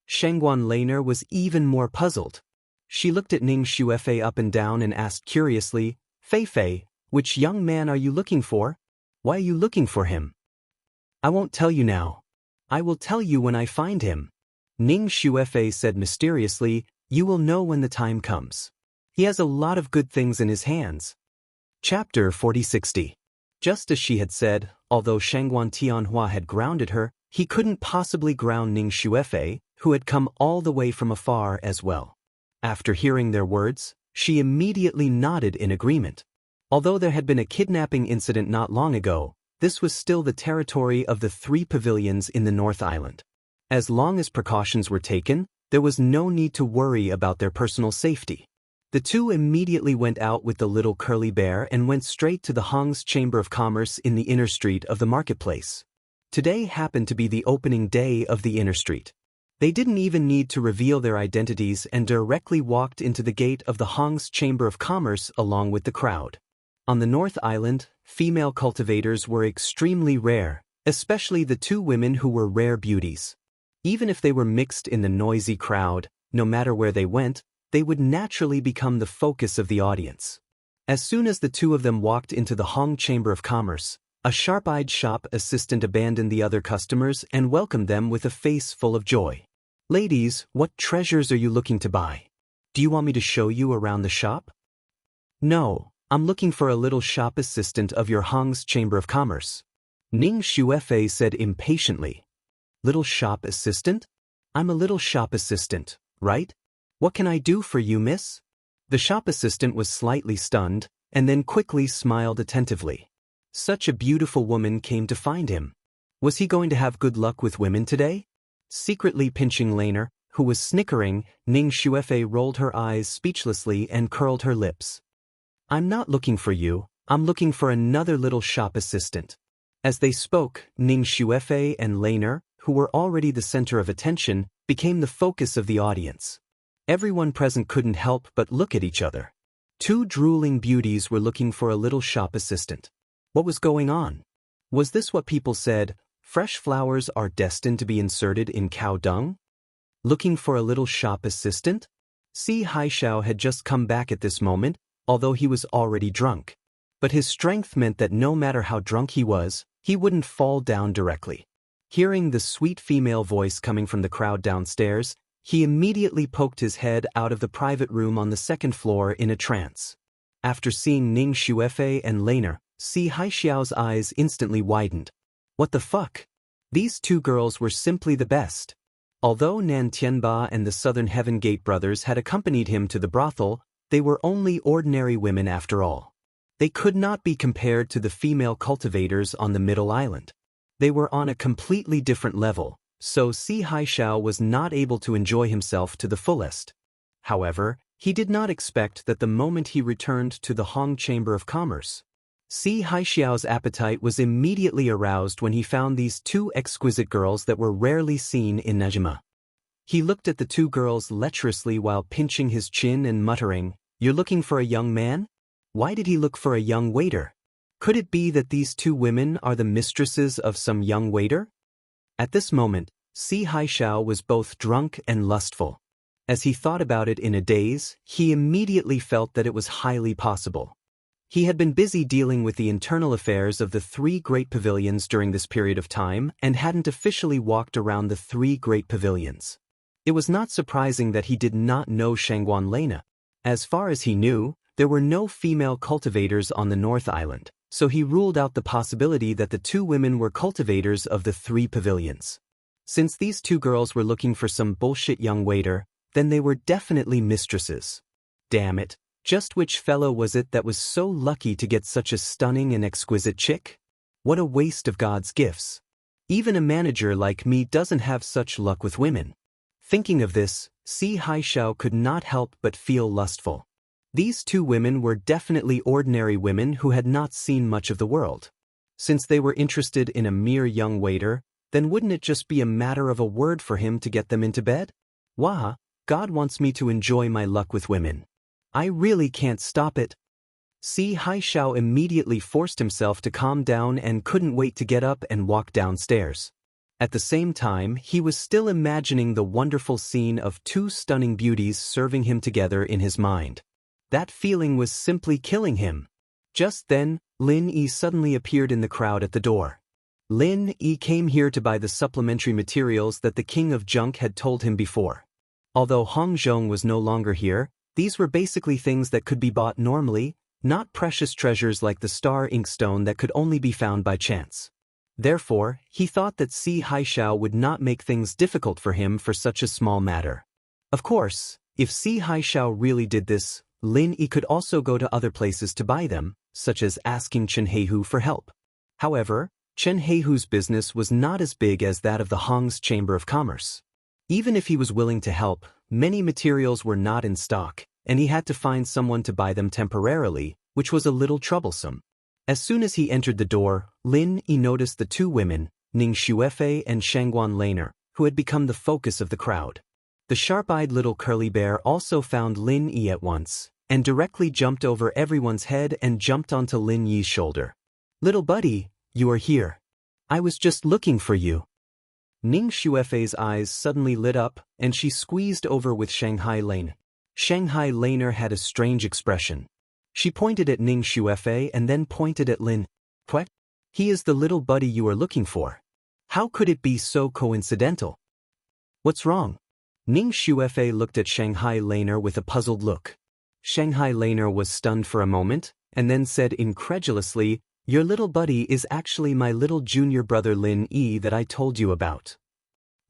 Shangguan Laner was even more puzzled. She looked at Ning Xuefei up and down and asked curiously, Fei, which young man are you looking for? Why are you looking for him? I won't tell you now. I will tell you when I find him. Ning Xuefei said mysteriously, you will know when the time comes. He has a lot of good things in his hands. Chapter 4060. Just as she had said, although Shangguan Tianhua had grounded her, he couldn't possibly ground Ning Xuefei, who had come all the way from afar as well. After hearing their words, she immediately nodded in agreement. Although there had been a kidnapping incident not long ago, this was still the territory of the 3 pavilions in the North Island. As long as precautions were taken, there was no need to worry about their personal safety. The two immediately went out with the little curly bear and went straight to the Hong's Chamber of Commerce in the inner street of the marketplace. Today happened to be the opening day of the inner street. They didn't even need to reveal their identities and directly walked into the gate of the Hong's Chamber of Commerce along with the crowd. On the North Island, female cultivators were extremely rare, especially the 2 women who were rare beauties. Even if they were mixed in the noisy crowd, no matter where they went, they would naturally become the focus of the audience. As soon as the 2 of them walked into the Hong Chamber of Commerce, a sharp-eyed shop assistant abandoned the other customers and welcomed them with a face full of joy. Ladies, what treasures are you looking to buy? Do you want me to show you around the shop? No, I'm looking for a little shop assistant of your Hong's Chamber of Commerce. Ning Xuefei said impatiently. Little shop assistant? I'm a little shop assistant, right? What can I do for you, miss? The shop assistant was slightly stunned, and then quickly smiled attentively. Such a beautiful woman came to find him. Was he going to have good luck with women today? Secretly pinching Laner, who was snickering, Ning Xuefei rolled her eyes speechlessly and curled her lips. I'm not looking for you, I'm looking for another little shop assistant. As they spoke, Ning Xuefei and Laner, who were already the center of attention, became the focus of the audience. Everyone present couldn't help but look at each other. 2 drooling beauties were looking for a little shop assistant. What was going on? Was this what people said, fresh flowers are destined to be inserted in cow dung? Looking for a little shop assistant? Si Haishao had just come back at this moment, although he was already drunk. But his strength meant that no matter how drunk he was, he wouldn't fall down directly. Hearing the sweet female voice coming from the crowd downstairs, he immediately poked his head out of the private room on the 2nd floor in a trance. After seeing Ning Xuefei and Laner, Si Haishao's eyes instantly widened. What the fuck? These 2 girls were simply the best. Although Nan Tianba and the Southern Heaven Gate brothers had accompanied him to the brothel, they were only ordinary women after all. They could not be compared to the female cultivators on the Middle Island. They were on a completely different level, so Si Haishao was not able to enjoy himself to the fullest. However, he did not expect that the moment he returned to the Hong Chamber of Commerce. Si Haishao's appetite was immediately aroused when he found these 2 exquisite girls that were rarely seen in Nejima. He looked at the 2 girls lecherously while pinching his chin and muttering, "You're looking for a young man?" Why did he look for a young waiter? Could it be that these 2 women are the mistresses of some young waiter? At this moment, Si Haishao was both drunk and lustful. As he thought about it in a daze, he immediately felt that it was highly possible. He had been busy dealing with the internal affairs of the 3 great pavilions during this period of time and hadn't officially walked around the 3 great pavilions. It was not surprising that he did not know Shangguan Lena. As far as he knew, there were no female cultivators on the North Island, so he ruled out the possibility that the 2 women were cultivators of the 3 pavilions. Since these 2 girls were looking for some bullshit young waiter, then they were definitely mistresses. Damn it. Just which fellow was it that was so lucky to get such a stunning and exquisite chick? What a waste of God's gifts. Even a manager like me doesn't have such luck with women. Thinking of this, Si Haishao could not help but feel lustful. These 2 women were definitely ordinary women who had not seen much of the world. Since they were interested in a mere young waiter, then wouldn't it just be a matter of a word for him to get them into bed? Wah, God wants me to enjoy my luck with women. I really can't stop it. Si Haishao immediately forced himself to calm down and couldn't wait to get up and walk downstairs. At the same time, he was still imagining the wonderful scene of two stunning beauties serving him together in his mind. That feeling was simply killing him. Just then, Lin Yi suddenly appeared in the crowd at the door. Lin Yi came here to buy the supplementary materials that the king of junk had told him before. Although Hong Zhong was no longer here, these were basically things that could be bought normally, not precious treasures like the star inkstone that could only be found by chance. Therefore, he thought that Si Haishao would not make things difficult for him for such a small matter. Of course, if Si Haishao really did this, Lin Yi could also go to other places to buy them, such as asking Chen Heihu for help. However, Chen Heihu's business was not as big as that of the Hong's Chamber of Commerce. Even if he was willing to help, many materials were not in stock, and he had to find someone to buy them temporarily, which was a little troublesome. As soon as he entered the door, Lin Yi noticed the two women, Ning Xuefei and Shangguan Laner, who had become the focus of the crowd. The sharp-eyed little curly bear also found Lin Yi at once, and directly jumped over everyone's head and jumped onto Lin Yi's shoulder. "Little buddy, you are here. I was just looking for you." Ning Xuefei's eyes suddenly lit up, and she squeezed over with Shanghai Laner. Shanghai Laner had a strange expression. She pointed at Ning Xuefei and then pointed at Lin. "What? He is the little buddy you are looking for. How could it be so coincidental? What's wrong?" Ning Xuefei looked at Shanghai Laner with a puzzled look. Shanghai Laner was stunned for a moment, and then said incredulously, "Your little buddy is actually my little junior brother Lin Yi that I told you about."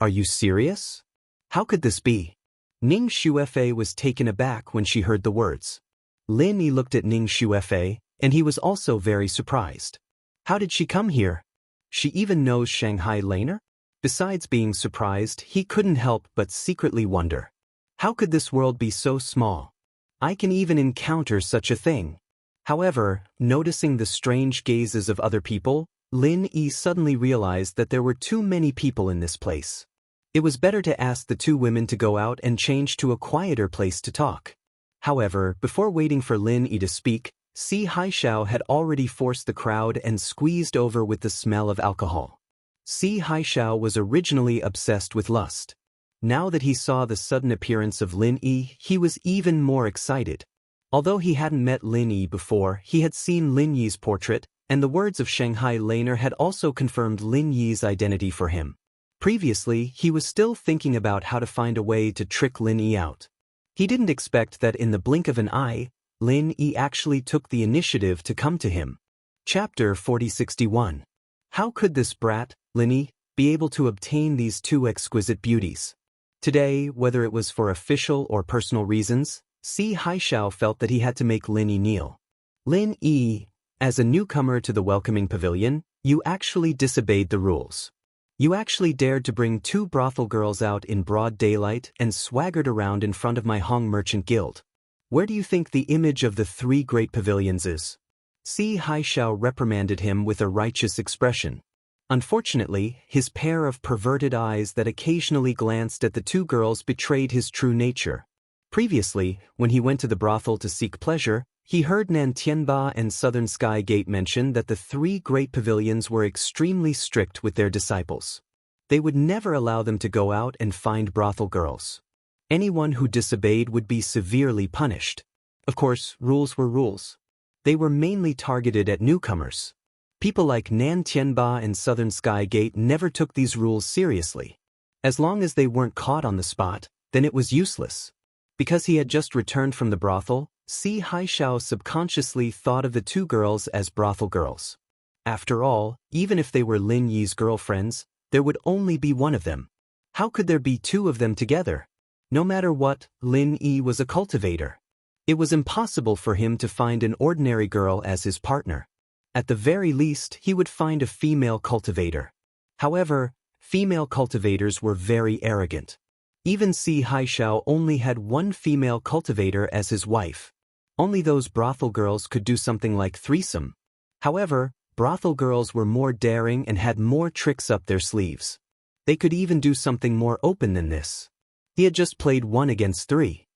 "Are you serious? How could this be?" Ning Xuefei was taken aback when she heard the words. Lin Yi looked at Ning Xuefei, and he was also very surprised. How did she come here? She even knows Shanghai Laner? Besides being surprised, he couldn't help but secretly wonder. How could this world be so small? I can even encounter such a thing. However, noticing the strange gazes of other people, Lin Yi suddenly realized that there were too many people in this place. It was better to ask the two women to go out and change to a quieter place to talk. However, before waiting for Lin Yi to speak, Si Haishao had already forced the crowd and squeezed over with the smell of alcohol. Si Haishao was originally obsessed with lust. Now that he saw the sudden appearance of Lin Yi, he was even more excited. Although he hadn't met Lin Yi before, he had seen Lin Yi's portrait, and the words of Shanghai Laner had also confirmed Lin Yi's identity for him. Previously, he was still thinking about how to find a way to trick Lin Yi out. He didn't expect that in the blink of an eye, Lin Yi actually took the initiative to come to him. Chapter 4061. How could this brat, Lin Yi, be able to obtain these two exquisite beauties? Today, whether it was for official or personal reasons, Si Haishao felt that he had to make Lin Yi kneel. "Lin Yi, as a newcomer to the welcoming pavilion, you actually disobeyed the rules. You actually dared to bring two brothel girls out in broad daylight and swaggered around in front of my Hong Merchant Guild. Where do you think the image of the three great pavilions is?" Si Haishao reprimanded him with a righteous expression. Unfortunately, his pair of perverted eyes that occasionally glanced at the two girls betrayed his true nature. Previously, when he went to the brothel to seek pleasure, he heard Nan Tianba and Southern Sky Gate mention that the three great pavilions were extremely strict with their disciples. They would never allow them to go out and find brothel girls. Anyone who disobeyed would be severely punished. Of course, rules were rules. They were mainly targeted at newcomers. People like Nan Tianba and Southern Sky Gate never took these rules seriously. As long as they weren't caught on the spot, then it was useless. Because he had just returned from the brothel, Si Haishao subconsciously thought of the two girls as brothel girls. After all, even if they were Lin Yi's girlfriends, there would only be one of them. How could there be two of them together? No matter what, Lin Yi was a cultivator. It was impossible for him to find an ordinary girl as his partner. At the very least, he would find a female cultivator. However, female cultivators were very arrogant. Even Si Haishao only had one female cultivator as his wife. Only those brothel girls could do something like threesome. However, brothel girls were more daring and had more tricks up their sleeves. They could even do something more open than this. He had just played 1 against 3.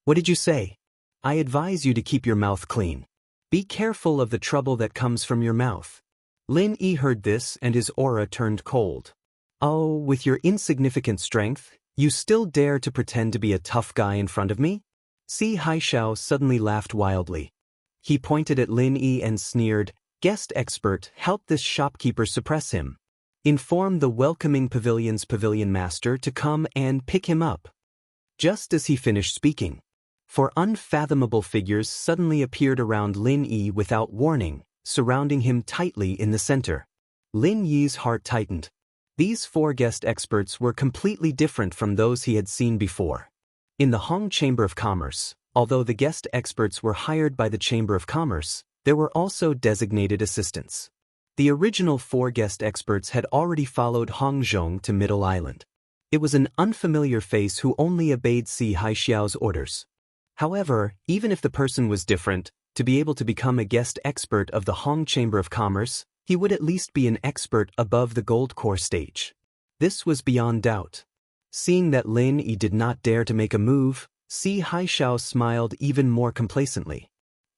What did you say? I advise you to keep your mouth clean. Be careful of the trouble that comes from your mouth. Lin Yi heard this and his aura turned cold. Oh, with your insignificant strength, you still dare to pretend to be a tough guy in front of me? Si Haishao suddenly laughed wildly. He pointed at Lin Yi and sneered, "Guest expert, help this shopkeeper suppress him. Inform the welcoming pavilion's pavilion master to come and pick him up." Just as he finished speaking, 4 unfathomable figures suddenly appeared around Lin Yi without warning, surrounding him tightly in the center. Lin Yi's heart tightened. These 4 guest experts were completely different from those he had seen before. In the Hong Chamber of Commerce, although the guest experts were hired by the Chamber of Commerce, there were also designated assistants. The original 4 guest experts had already followed Hong Zhong to Middle Island. It was an unfamiliar face who only obeyed Si Haixiao's orders. However, even if the person was different, to be able to become a guest expert of the Hong Chamber of Commerce, he would at least be an expert above the gold core stage. This was beyond doubt. Seeing that Lin Yi did not dare to make a move, Si Haixiao smiled even more complacently.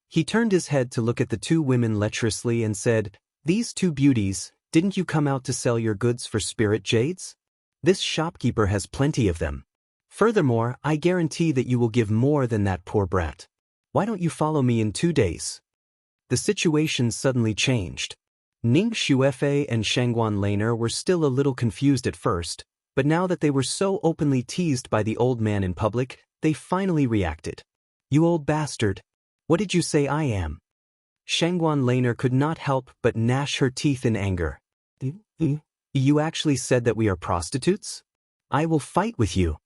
He turned his head to look at the 2 women lecherously and said, "These 2 beauties, didn't you come out to sell your goods for spirit jades? This shopkeeper has plenty of them. Furthermore, I guarantee that you will give more than that poor brat. Why don't you follow me in 2 days?" The situation suddenly changed. Ning Xuefei and Shangguan Laner were still a little confused at first, but now that they were so openly teased by the old man in public, they finally reacted. "You old bastard! What did you say I am?" Shangguan Laner could not help but gnash her teeth in anger. "You actually said that we are prostitutes? I will fight with you."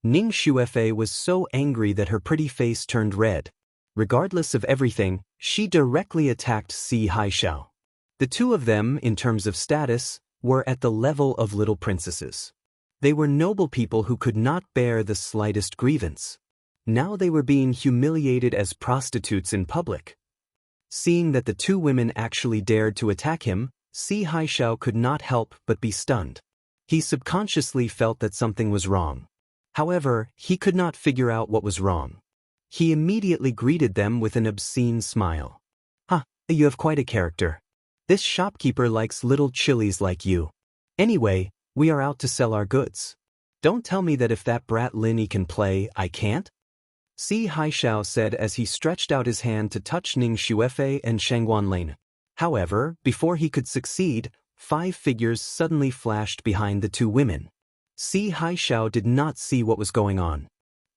Ning Xuefei was so angry that her pretty face turned red. Regardless of everything, she directly attacked Si Haixiao. The 2 of them, in terms of status, were at the level of little princesses. They were noble people who could not bear the slightest grievance. Now they were being humiliated as prostitutes in public. Seeing that the 2 women actually dared to attack him, Si Haixiao could not help but be stunned. He subconsciously felt that something was wrong. However, he could not figure out what was wrong. He immediately greeted them with an obscene smile. "Huh, you have quite a character. This shopkeeper likes little chillies like you. Anyway, we are out to sell our goods. Don't tell me that if that brat Lin Yi can play, I can't?" Si Haixiao said as he stretched out his hand to touch Ning Xuefei and Shangguan Laner. However, before he could succeed, 5 figures suddenly flashed behind the 2 women. Si Haixiao did not see what was going on.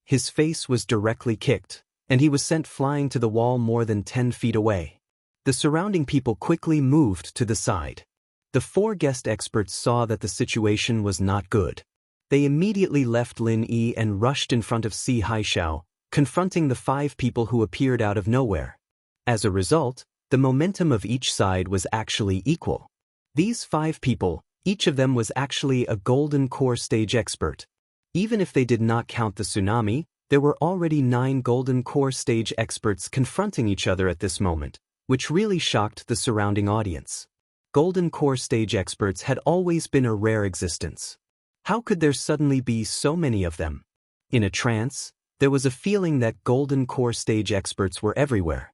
His face was directly kicked, and he was sent flying to the wall more than 10 feet away. The surrounding people quickly moved to the side. The 4 guest experts saw that the situation was not good. They immediately left Lin Yi and rushed in front of Si Haixiao, confronting the 5 people who appeared out of nowhere. As a result, the momentum of each side was actually equal. These 5 people, each of them was actually a golden core stage expert. Even if they did not count the tsunami, there were already 9 golden core stage experts confronting each other at this moment, which really shocked the surrounding audience. Golden core stage experts had always been a rare existence. How could there suddenly be so many of them? In a trance, there was a feeling that golden core stage experts were everywhere.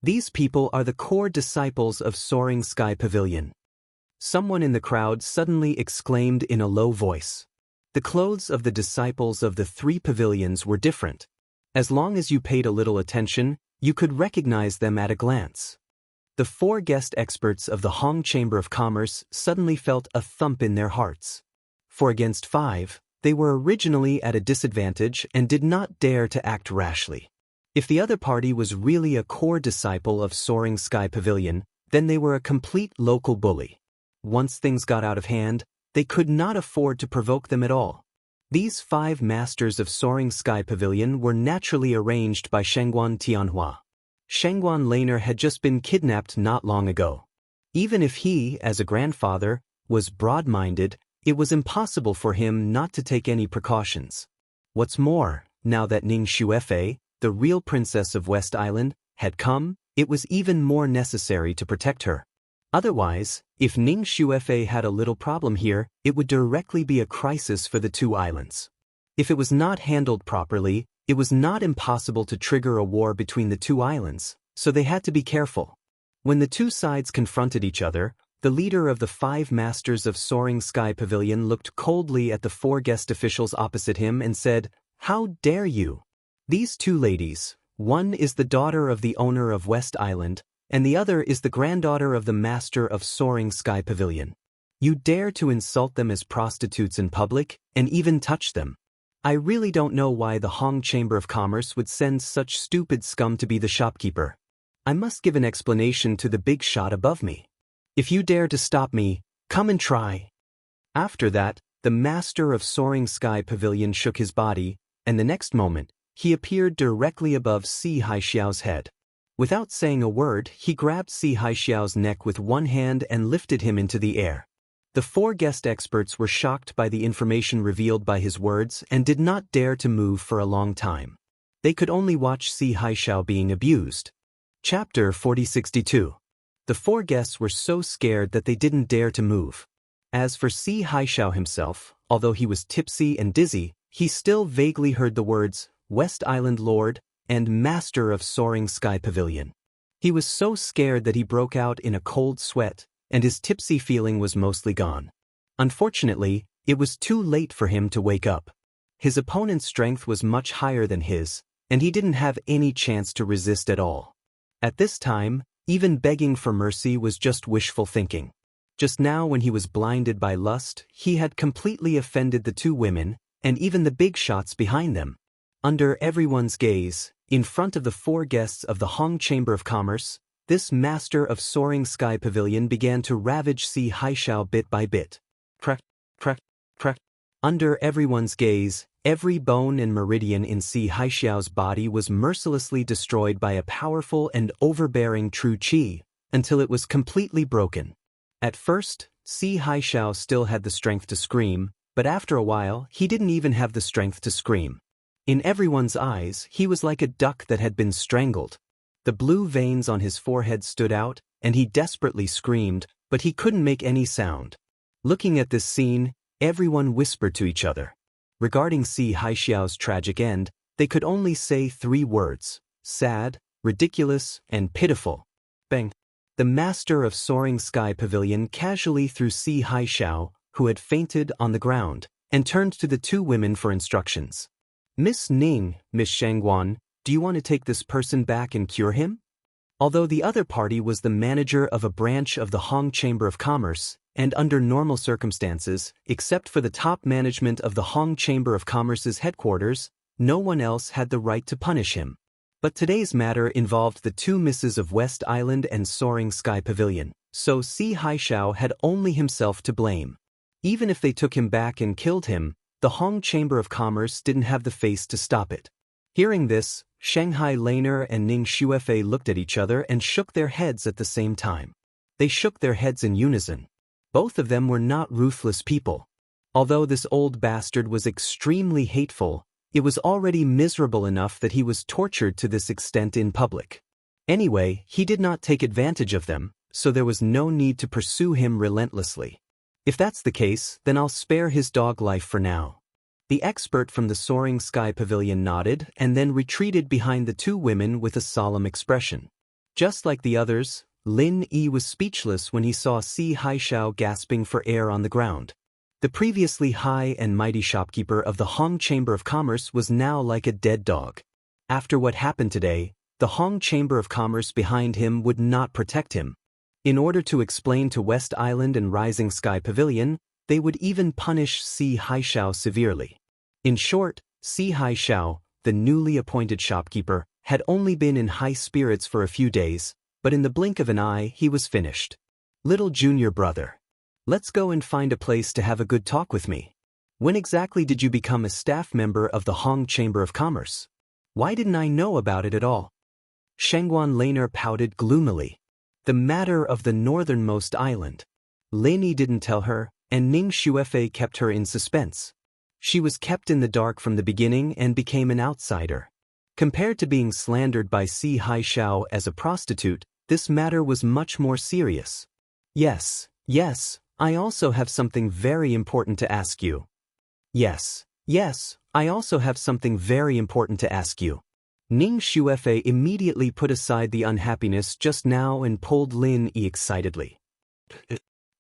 These people are the core disciples of Soaring Sky Pavilion. Someone in the crowd suddenly exclaimed in a low voice. The clothes of the disciples of the 3 pavilions were different. As long as you paid a little attention, you could recognize them at a glance. The 4 guest experts of the Hong Chamber of Commerce suddenly felt a thump in their hearts. 4 against 5, they were originally at a disadvantage and did not dare to act rashly. If the other party was really a core disciple of Soaring Sky Pavilion, then they were a complete local bully. Once things got out of hand, they could not afford to provoke them at all. These 5 masters of Soaring Sky Pavilion were naturally arranged by Shangguan Tianhua. Shangguan Laner had just been kidnapped not long ago. Even if he, as a grandfather, was broad-minded, it was impossible for him not to take any precautions. What's more, now that Ning Xuefei, the real princess of West Island, had come, it was even more necessary to protect her. Otherwise, if Ning Shuefei had a little problem here, it would directly be a crisis for the two islands. If it was not handled properly, it was not impossible to trigger a war between the two islands, so they had to be careful. When the two sides confronted each other, the leader of the 5 Masters of Soaring Sky Pavilion looked coldly at the 4 guest officials opposite him and said, "How dare you? These 2 ladies, one is the daughter of the owner of West Island, and the other is the granddaughter of the Master of Soaring Sky Pavilion. You dare to insult them as prostitutes in public, and even touch them. I really don't know why the Hong Chamber of Commerce would send such stupid scum to be the shopkeeper. I must give an explanation to the big shot above me. If you dare to stop me, come and try." After that, the Master of Soaring Sky Pavilion shook his body, and the next moment, he appeared directly above Si Haixiao's head. Without saying a word, he grabbed Si Haixiao's neck with one hand and lifted him into the air. The 4 guest experts were shocked by the information revealed by his words and did not dare to move for a long time. They could only watch Si Haixiao being abused. Chapter 4062. The 4 guests were so scared that they didn't dare to move. As for Si Haixiao himself, although he was tipsy and dizzy, he still vaguely heard the words, "West Island Lord," and "Master of Soaring Sky Pavilion." He was so scared that he broke out in a cold sweat, and his tipsy feeling was mostly gone. Unfortunately, it was too late for him to wake up. His opponent's strength was much higher than his, and he didn't have any chance to resist at all. At this time, even begging for mercy was just wishful thinking. Just now, when he was blinded by lust, he had completely offended the 2 women, and even the big shots behind them. Under everyone's gaze, in front of the 4 guests of the Hong Chamber of Commerce, this Master of Soaring Sky Pavilion began to ravage Si Haixiao bit by bit. Crack, crack, crack. Under everyone's gaze, every bone and meridian in Si Haixiao's body was mercilessly destroyed by a powerful and overbearing true qi, until it was completely broken. At first, Si Haixiao still had the strength to scream, but after a while, he didn't even have the strength to scream. In everyone's eyes, he was like a duck that had been strangled. The blue veins on his forehead stood out, and he desperately screamed, but he couldn't make any sound. Looking at this scene, everyone whispered to each other. Regarding Si Haixiao's tragic end, they could only say 3 words: sad, ridiculous, and pitiful. Bang! The Master of Soaring Sky Pavilion casually threw Si Haixiao, who had fainted, on the ground, and turned to the 2 women for instructions. "Miss Ning, Miss Shangguan, do you want to take this person back and cure him?" Although the other party was the manager of a branch of the Hong Chamber of Commerce, and under normal circumstances, except for the top management of the Hong Chamber of Commerce's headquarters, no one else had the right to punish him. But today's matter involved the 2 misses of West Island and Soaring Sky Pavilion, so Si Haixiao had only himself to blame. Even if they took him back and killed him, the Hong Chamber of Commerce didn't have the face to stop it. Hearing this, Shanghai Laner and Ning Shuefei looked at each other and shook their heads at the same time. They shook their heads in unison. Both of them were not ruthless people. Although this old bastard was extremely hateful, it was already miserable enough that he was tortured to this extent in public. Anyway, he did not take advantage of them, so there was no need to pursue him relentlessly. If that's the case, then I'll spare his dog life for now. The expert from the Soaring Sky Pavilion nodded and then retreated behind the 2 women with a solemn expression. Just like the others, Lin Yi was speechless when he saw Si Haixiao gasping for air on the ground. The previously high and mighty shopkeeper of the Hong Chamber of Commerce was now like a dead dog. After what happened today, the Hong Chamber of Commerce behind him would not protect him. In order to explain to West Island and Rising Sky Pavilion, they would even punish Si Haixiao severely. In short, Si Haixiao, the newly appointed shopkeeper, had only been in high spirits for a few days, but in the blink of an eye he was finished. "Little junior brother, let's go and find a place to have a good talk with me. When exactly did you become a staff member of the Hong Chamber of Commerce? Why didn't I know about it at all?" Shangguan Laner pouted gloomily. The matter of the northernmost island. Lin Yi didn't tell her, and Ning Shuefei kept her in suspense. She was kept in the dark from the beginning and became an outsider. Compared to being slandered by Si Haixiao as a prostitute, this matter was much more serious. Yes, yes, I also have something very important to ask you. Yes, yes, I also have something very important to ask you. Ning Shuefei immediately put aside the unhappiness just now and pulled Lin Yi excitedly.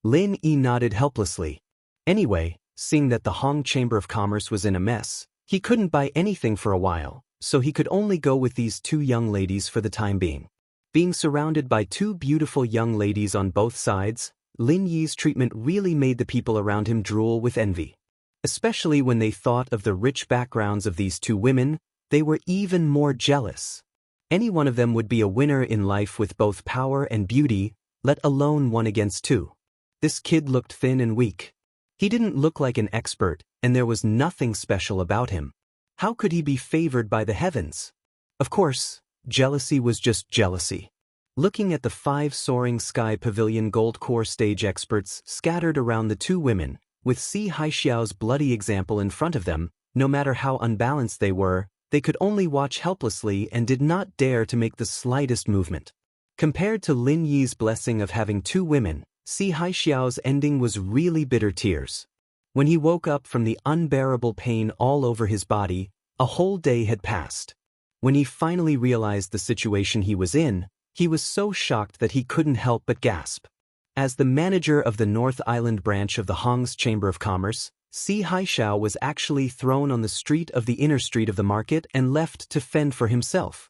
Lin Yi nodded helplessly. Anyway, seeing that the Hong Chamber of Commerce was in a mess, he couldn't buy anything for a while, so he could only go with these two young ladies for the time being. Being surrounded by two beautiful young ladies on both sides, Lin Yi's treatment really made the people around him drool with envy. Especially when they thought of the rich backgrounds of these two women, they were even more jealous. Any one of them would be a winner in life with both power and beauty, let alone one against two. This kid looked thin and weak. He didn't look like an expert, and there was nothing special about him. How could he be favored by the heavens? Of course, jealousy was just jealousy. Looking at the 5 soaring sky pavilion gold core stage experts scattered around the two women, with Si Haixiao's bloody example in front of them, no matter how unbalanced they were, they could only watch helplessly and did not dare to make the slightest movement. Compared to Lin Yi's blessing of having two women, Si Haixiao's ending was really bitter tears. When he woke up from the unbearable pain all over his body, a whole day had passed. When he finally realized the situation he was in, he was so shocked that he couldn't help but gasp. As the manager of the North Island branch of the Hong's Chamber of Commerce, Si Haixiao was actually thrown on the street of the inner street of the market and left to fend for himself.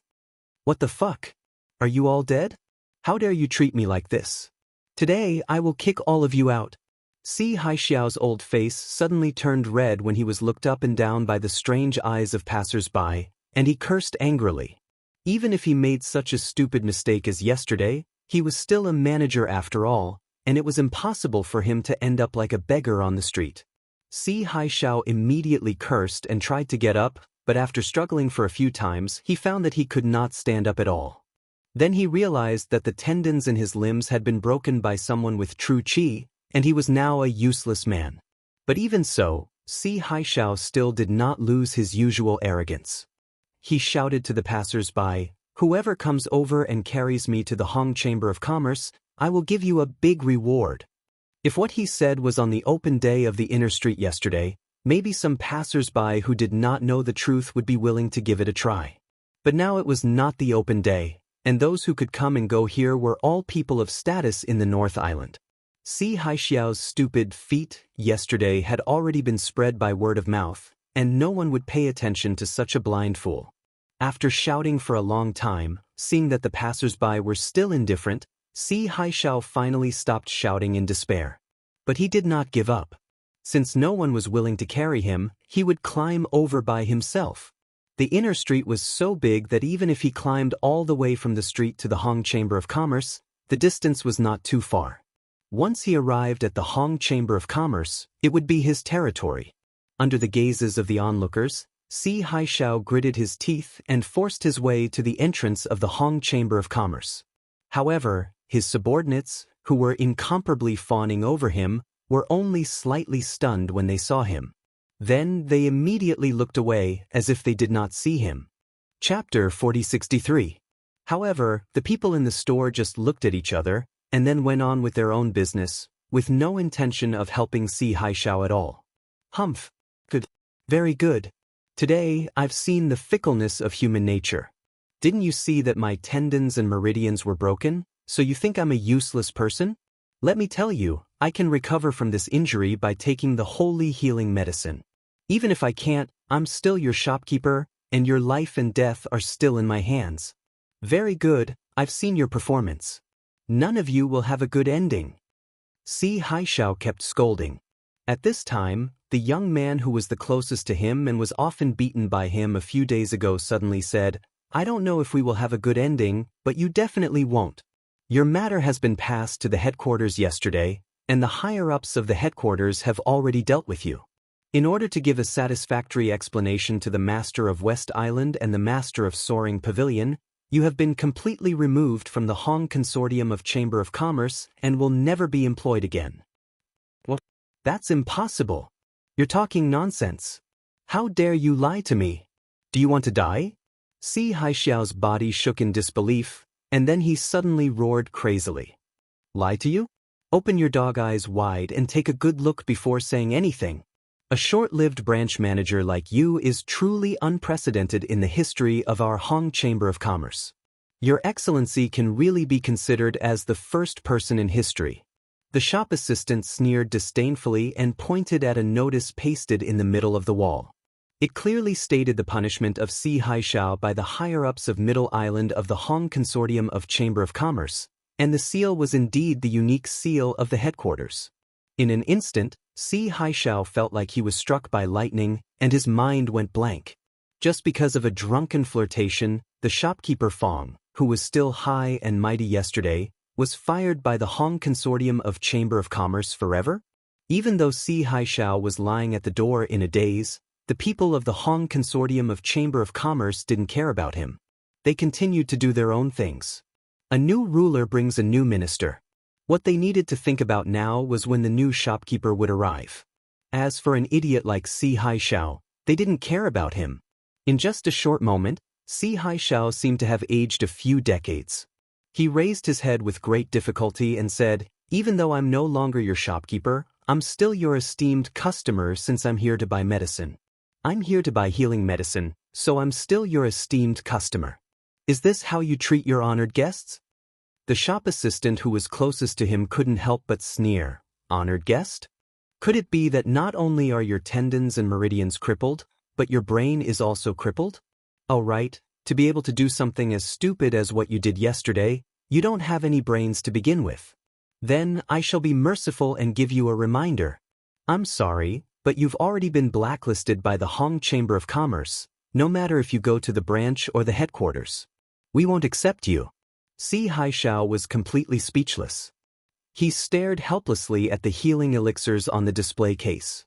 What the fuck? Are you all dead? How dare you treat me like this? Today I will kick all of you out. Si Haixiao's old face suddenly turned red when he was looked up and down by the strange eyes of passers-by, and he cursed angrily. Even if he made such a stupid mistake as yesterday, he was still a manager after all, and it was impossible for him to end up like a beggar on the street. Si Haixiao immediately cursed and tried to get up, but after struggling for a few times, he found that he could not stand up at all. Then he realized that the tendons in his limbs had been broken by someone with true qi, and he was now a useless man. But even so, Si Haixiao still did not lose his usual arrogance. He shouted to the passers-by, "Whoever comes over and carries me to the Hong Chamber of Commerce, I will give you a big reward." If what he said was on the open day of the inner street yesterday, maybe some passers-by who did not know the truth would be willing to give it a try. But now it was not the open day, and those who could come and go here were all people of status in the North Island. Si Haixiao's stupid feat yesterday had already been spread by word of mouth, and no one would pay attention to such a blind fool. After shouting for a long time, seeing that the passers-by were still indifferent, Si Haixiao finally stopped shouting in despair. But he did not give up. Since no one was willing to carry him, he would climb over by himself. The inner street was so big that even if he climbed all the way from the street to the Hong Chamber of Commerce, the distance was not too far. Once he arrived at the Hong Chamber of Commerce, it would be his territory. Under the gazes of the onlookers, Si Haixiao gritted his teeth and forced his way to the entrance of the Hong Chamber of Commerce. However, his subordinates, who were incomparably fawning over him, were only slightly stunned when they saw him. Then they immediately looked away as if they did not see him. Chapter 4063. However, the people in the store just looked at each other, and then went on with their own business, with no intention of helping Si Haixiao at all. Humph. Good. Very good. Today, I've seen the fickleness of human nature. Didn't you see that my tendons and meridians were broken, so you think I'm a useless person? Let me tell you, I can recover from this injury by taking the holy healing medicine. Even if I can't, I'm still your shopkeeper, and your life and death are still in my hands. Very good, I've seen your performance. None of you will have a good ending. Si Haixiao kept scolding. At this time, the young man who was the closest to him and was often beaten by him a few days ago suddenly said, "I don't know if we will have a good ending, but you definitely won't. Your matter has been passed to the headquarters yesterday, and the higher-ups of the headquarters have already dealt with you. In order to give a satisfactory explanation to the Master of West Island and the Master of Soaring Pavilion, you have been completely removed from the Hong Consortium of Chamber of Commerce and will never be employed again." What? That's impossible. You're talking nonsense. How dare you lie to me? Do you want to die? Si Haixiao's body shook in disbelief, and then he suddenly roared crazily. Lie to you? Open your dog eyes wide and take a good look before saying anything. A short-lived branch manager like you is truly unprecedented in the history of our Hong Chamber of Commerce. Your Excellency can really be considered as the first person in history. The shop assistant sneered disdainfully and pointed at a notice pasted in the middle of the wall. It clearly stated the punishment of Si Haishao by the higher-ups of Middle Island of the Hong Consortium of Chamber of Commerce, and the seal was indeed the unique seal of the headquarters. In an instant, Si Haishao felt like he was struck by lightning, and his mind went blank. Just because of a drunken flirtation, the shopkeeper Fong, who was still high and mighty yesterday, was fired by the Hong Consortium of Chamber of Commerce forever? Even though Si Haishao was lying at the door in a daze, the people of the Hong Consortium of Chamber of Commerce didn't care about him. They continued to do their own things. A new ruler brings a new minister. What they needed to think about now was when the new shopkeeper would arrive. As for an idiot like Si Haishao, they didn't care about him. In just a short moment, Si Haishao seemed to have aged a few decades. He raised his head with great difficulty and said, "Even though I'm no longer your shopkeeper, I'm still your esteemed customer since I'm here to buy medicine. I'm here to buy healing medicine, so I'm still your esteemed customer. Is this how you treat your honored guests?" The shop assistant who was closest to him couldn't help but sneer. Honored guest? Could it be that not only are your tendons and meridians crippled, but your brain is also crippled? Oh right, to be able to do something as stupid as what you did yesterday, you don't have any brains to begin with. Then I shall be merciful and give you a reminder. I'm sorry, but you've already been blacklisted by the Hong Chamber of Commerce, no matter if you go to the branch or the headquarters. We won't accept you. Si Haishao was completely speechless. He stared helplessly at the healing elixirs on the display case.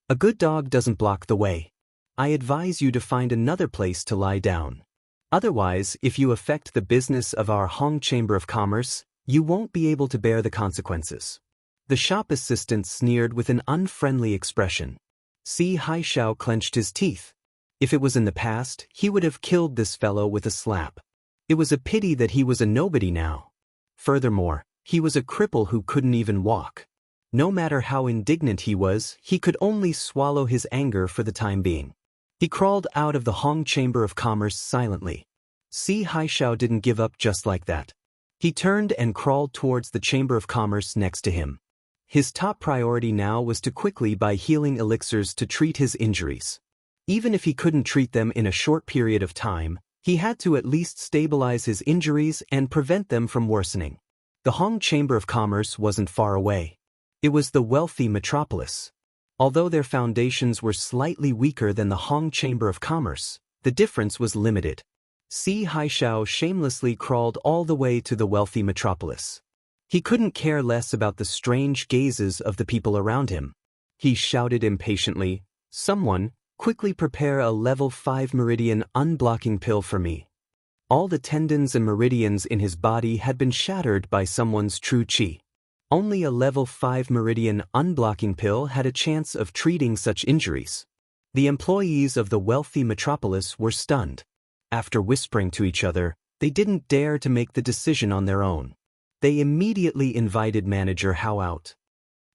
A good dog doesn't block the way. I advise you to find another place to lie down. Otherwise, if you affect the business of our Hong Chamber of Commerce, you won't be able to bear the consequences. The shop assistant sneered with an unfriendly expression. Si Haishao clenched his teeth. If it was in the past, he would have killed this fellow with a slap. It was a pity that he was a nobody now. Furthermore, he was a cripple who couldn't even walk. No matter how indignant he was, he could only swallow his anger for the time being. He crawled out of the Hong Chamber of Commerce silently. Si Haishao didn't give up just like that. He turned and crawled towards the Chamber of Commerce next to him. His top priority now was to quickly buy healing elixirs to treat his injuries. Even if he couldn't treat them in a short period of time, he had to at least stabilize his injuries and prevent them from worsening. The Hong Chamber of Commerce wasn't far away. It was the wealthy metropolis. Although their foundations were slightly weaker than the Hong Chamber of Commerce, the difference was limited. Si Haishao shamelessly crawled all the way to the wealthy metropolis. He couldn't care less about the strange gazes of the people around him. He shouted impatiently, "Someone, quickly prepare a level 5 meridian unblocking pill for me." All the tendons and meridians in his body had been shattered by someone's true qi. Only a level 5 meridian unblocking pill had a chance of treating such injuries. The employees of the wealthy metropolis were stunned. After whispering to each other, they didn't dare to make the decision on their own. They immediately invited Manager Hao out.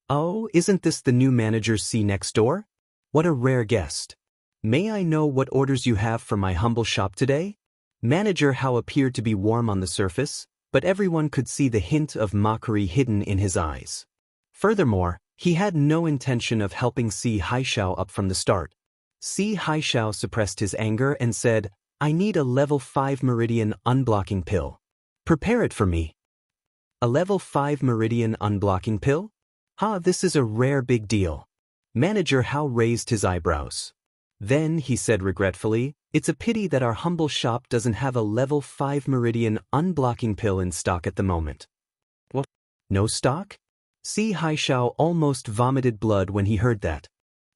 "Oh, isn't this the new manager C next door? What a rare guest. May I know what orders you have for my humble shop today?" Manager Hao appeared to be warm on the surface, but everyone could see the hint of mockery hidden in his eyes. Furthermore, he had no intention of helping Si Haishao up from the start. Si Haishao suppressed his anger and said, "I need a level 5 meridian unblocking pill. Prepare it for me." A level 5 meridian unblocking pill? This is a rare big deal. Manager Hao raised his eyebrows. Then he said regretfully, "It's a pity that our humble shop doesn't have a level 5 meridian unblocking pill in stock at the moment." "What? No stock?" Si Haishao almost vomited blood when he heard that.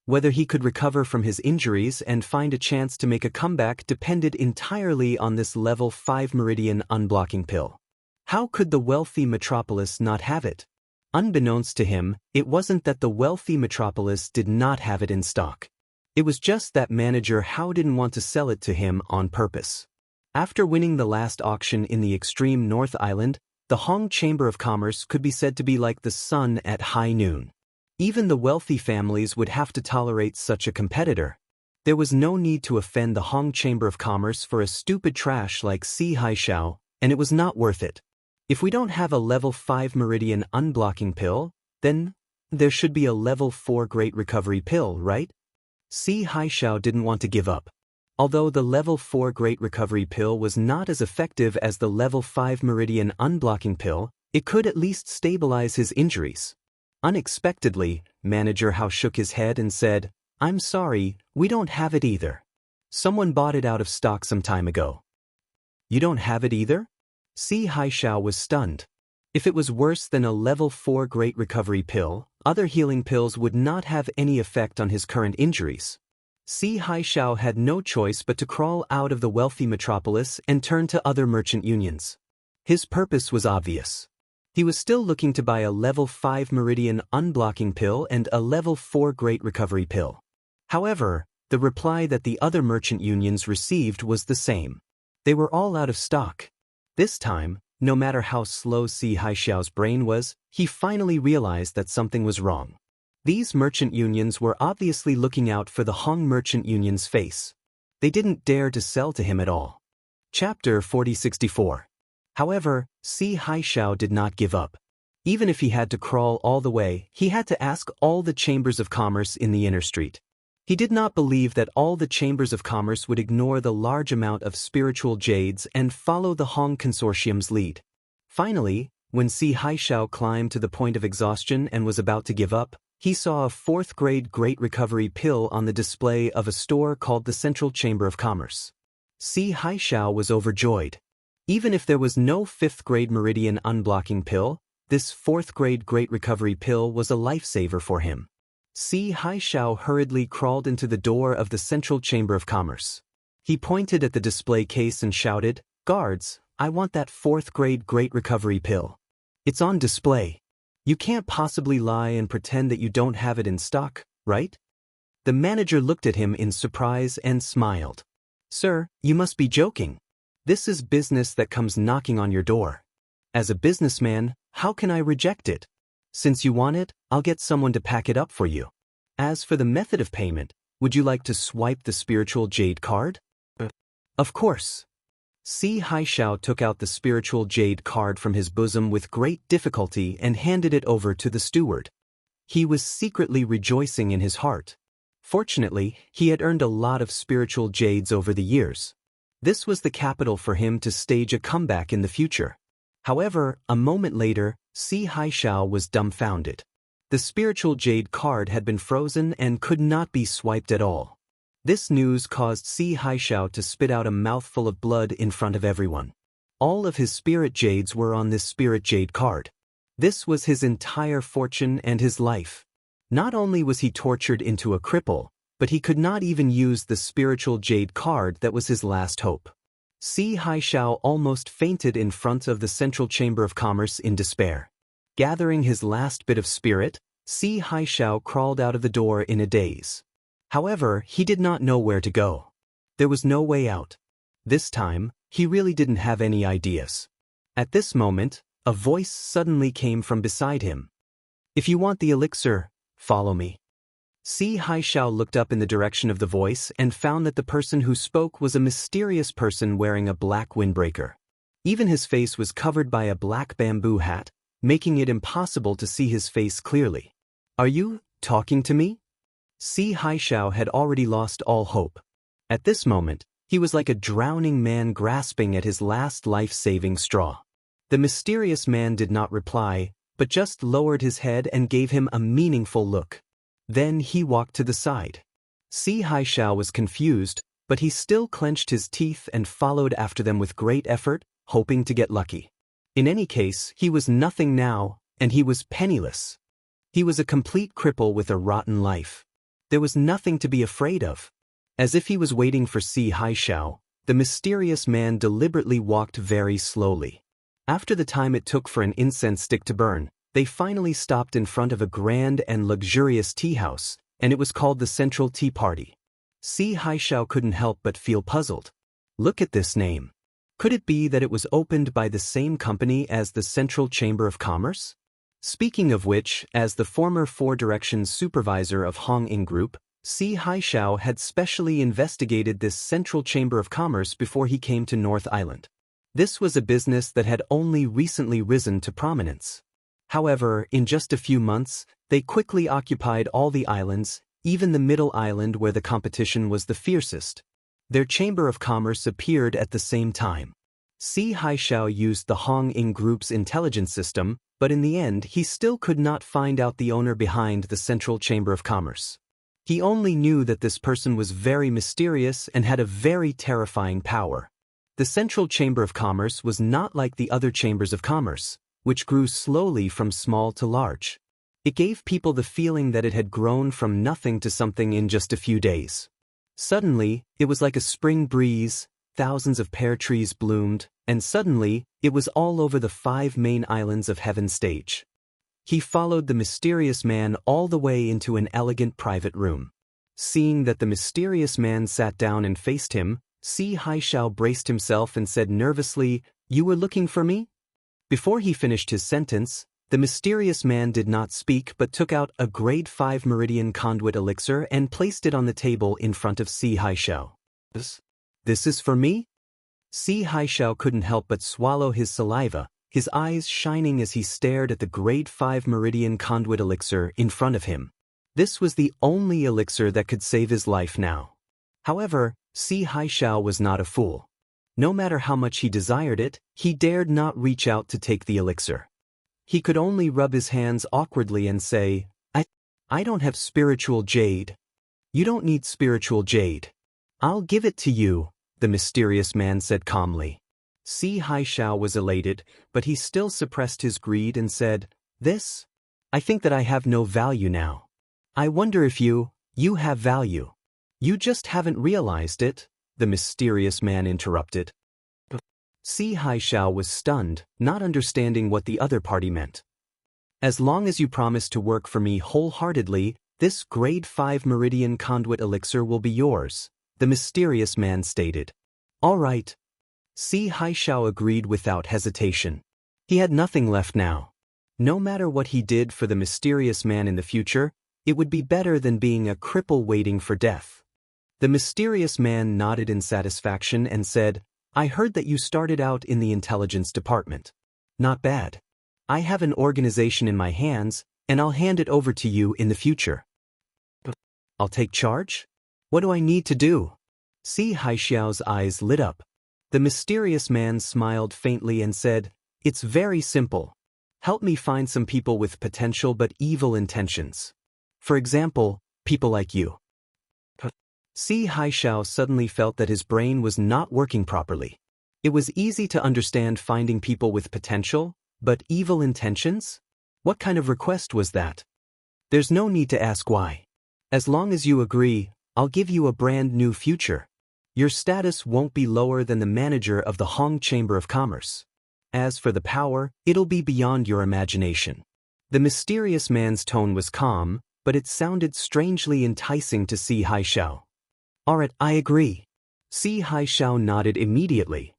Whether he could recover from his injuries and find a chance to make a comeback depended entirely on this level 5 meridian unblocking pill. How could the wealthy metropolis not have it? Unbeknownst to him, it wasn't that the wealthy metropolis did not have it in stock. It was just that Manager Hao didn't want to sell it to him on purpose. After winning the last auction in the extreme North Island, The Hong Chamber of Commerce could be said to be like the sun at high noon. Even the wealthy families would have to tolerate such a competitor. There was no need to offend the Hong Chamber of Commerce for a stupid trash like Si Haixiao, and it was not worth it. If we don't have a level 5 meridian unblocking pill, then there should be a level 4 great recovery pill, right? Si Haixiao didn't want to give up. Although the level 4 great recovery pill was not as effective as the level 5 meridian unblocking pill, it could at least stabilize his injuries. Unexpectedly, Manager Hao shook his head and said, "I'm sorry, we don't have it either. Someone bought it out of stock some time ago." "You don't have it either?" Si Haixiao was stunned. If it was worse than a level 4 great recovery pill, other healing pills would not have any effect on his current injuries. Si Haixiao had no choice but to crawl out of the wealthy metropolis and turn to other merchant unions. His purpose was obvious. He was still looking to buy a level 5 meridian unblocking pill and a level 4 great recovery pill. However, the reply that the other merchant unions received was the same. They were all out of stock. This time, no matter how slow Si Haixiao's brain was, he finally realized that something was wrong. These merchant unions were obviously looking out for the Hong Merchant Union's face. They didn't dare to sell to him at all. Chapter 4064. However, Si Haixiao did not give up. Even if he had to crawl all the way, he had to ask all the chambers of commerce in the inner street. He did not believe that all the chambers of commerce would ignore the large amount of spiritual jades and follow the Hong Consortium's lead. Finally, when Si Haixiao climbed to the point of exhaustion and was about to give up, he saw a 4th grade Great Recovery pill on the display of a store called the Central Chamber of Commerce. Si Haixiao was overjoyed. Even if there was no 5th grade Meridian unblocking pill, this 4th grade Great Recovery pill was a lifesaver for him. Si Haixiao hurriedly crawled into the door of the Central Chamber of Commerce. He pointed at the display case and shouted, "Guards, I want that 4th grade Great Recovery pill. It's on display. You can't possibly lie and pretend that you don't have it in stock, right?" The manager looked at him in surprise and smiled. "Sir, you must be joking. This is business that comes knocking on your door. As a businessman, how can I reject it? Since you want it, I'll get someone to pack it up for you. As for the method of payment, would you like to swipe the spiritual jade card?" "Of course." Si Haixiao took out the spiritual jade card from his bosom with great difficulty and handed it over to the steward. He was secretly rejoicing in his heart. Fortunately, he had earned a lot of spiritual jades over the years. This was the capital for him to stage a comeback in the future. However, a moment later, Si Haixiao was dumbfounded. The spiritual jade card had been frozen and could not be swiped at all. This news caused Si Haixiao to spit out a mouthful of blood in front of everyone. All of his spirit jades were on this spirit jade card. This was his entire fortune and his life. Not only was he tortured into a cripple, but he could not even use the spiritual jade card that was his last hope. Si Haixiao almost fainted in front of the Central Chamber of Commerce in despair. Gathering his last bit of spirit, Si Haixiao crawled out of the door in a daze. However, he did not know where to go. There was no way out. This time, he really didn't have any ideas. At this moment, a voice suddenly came from beside him. "If you want the elixir, follow me." Si Haixiao looked up in the direction of the voice and found that the person who spoke was a mysterious person wearing a black windbreaker. Even his face was covered by a black bamboo hat, making it impossible to see his face clearly. "Are you talking to me?" Si Haixiao had already lost all hope. At this moment, he was like a drowning man grasping at his last life-saving straw. The mysterious man did not reply, but just lowered his head and gave him a meaningful look. Then he walked to the side. Si Haixiao was confused, but he still clenched his teeth and followed after them with great effort, hoping to get lucky. In any case, he was nothing now, and he was penniless. He was a complete cripple with a rotten life. There was nothing to be afraid of. As if he was waiting for Si Haixiao, the mysterious man deliberately walked very slowly. After the time it took for an incense stick to burn, they finally stopped in front of a grand and luxurious tea house, and it was called the Central Tea Party. Si Haixiao couldn't help but feel puzzled. Look at this name. Could it be that it was opened by the same company as the Central Chamber of Commerce? Speaking of which, as the former Four Directions supervisor of Hong Ing Group, Si Haixiao had specially investigated this Central Chamber of Commerce before he came to North Island. This was a business that had only recently risen to prominence. However, in just a few months, they quickly occupied all the islands, even the middle island where the competition was the fiercest. Their Chamber of Commerce appeared at the same time. Si Haixiao used the Hong Ing Group's intelligence system, but in the end he still could not find out the owner behind the Central Chamber of Commerce. He only knew that this person was very mysterious and had a very terrifying power. The Central Chamber of Commerce was not like the other chambers of commerce, which grew slowly from small to large. It gave people the feeling that it had grown from nothing to something in just a few days. Suddenly, it was like a spring breeze, thousands of pear trees bloomed, and suddenly, it was all over the 5 main islands of Heaven stage. He followed the mysterious man all the way into an elegant private room. Seeing that the mysterious man sat down and faced him, Si Haixiao braced himself and said nervously, "You were looking for me?" Before he finished his sentence, the mysterious man did not speak but took out a grade 5 meridian conduit elixir and placed it on the table in front of Si Haixiao. This is for me? Si Haixiao couldn't help but swallow his saliva, his eyes shining as he stared at the grade 5 meridian conduit elixir in front of him. This was the only elixir that could save his life now. However, Si Haixiao was not a fool. No matter how much he desired it, he dared not reach out to take the elixir. He could only rub his hands awkwardly and say, I don't have spiritual jade. You don't need spiritual jade. I'll give it to you, the mysterious man said calmly. Si Haixiao was elated, but he still suppressed his greed and said, "This? I think that I have no value now. I wonder if you have value. You just haven't realized it," the mysterious man interrupted. Si Haixiao was stunned, not understanding what the other party meant. "As long as you promise to work for me wholeheartedly, this grade 5 meridian conduit elixir will be yours," the mysterious man stated. "All right." Si Haixiao agreed without hesitation. He had nothing left now. No matter what he did for the mysterious man in the future, it would be better than being a cripple waiting for death. The mysterious man nodded in satisfaction and said, "I heard that you started out in the intelligence department. Not bad. I have an organization in my hands, and I'll hand it over to you in the future." "I'll take charge? What do I need to do?" Si Haixiao's eyes lit up. The mysterious man smiled faintly and said, "It's very simple. Help me find some people with potential but evil intentions. For example, people like you." Si Haixiao suddenly felt that his brain was not working properly. It was easy to understand finding people with potential, but evil intentions? What kind of request was that? "There's no need to ask why. As long as you agree, I'll give you a brand new future. Your status won't be lower than the manager of the Hong Chamber of Commerce. As for the power, it'll be beyond your imagination." The mysterious man's tone was calm, but it sounded strangely enticing to Si Haixiao. "All right, I agree." Si Haixiao nodded immediately.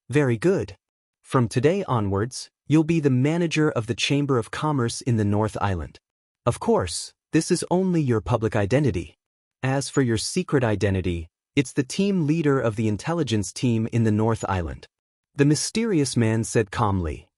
"Very good. From today onwards, you'll be the manager of the Chamber of Commerce in the North Island. Of course, this is only your public identity. As for your secret identity, it's the team leader of the intelligence team in the North Island," the mysterious man said calmly.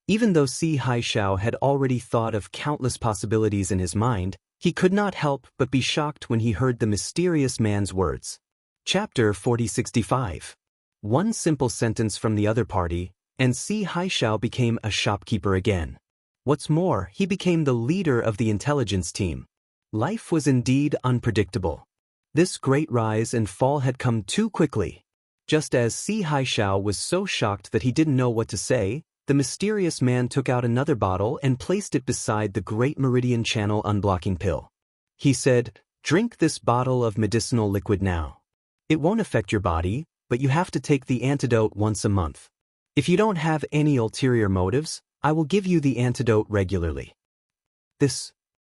Even though Si Haixiao had already thought of countless possibilities in his mind, he could not help but be shocked when he heard the mysterious man's words. Chapter 4065. One simple sentence from the other party, and Si Haixiao became a shopkeeper again. What's more, he became the leader of the intelligence team. Life was indeed unpredictable. This great rise and fall had come too quickly. Just as Si Haixiao was so shocked that he didn't know what to say, the mysterious man took out another bottle and placed it beside the Great Meridian Channel unblocking pill. He said, "Drink this bottle of medicinal liquid now. It won't affect your body, but you have to take the antidote once a month. If you don't have any ulterior motives, I will give you the antidote regularly." This.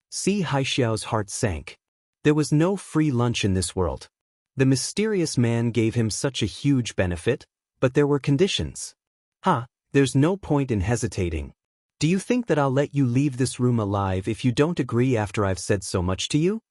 Si Haixiao's heart sank. There was no free lunch in this world. The mysterious man gave him such a huge benefit, but there were conditions. There's no point in hesitating. Do you think that I'll let you leave this room alive if you don't agree after I've said so much to you?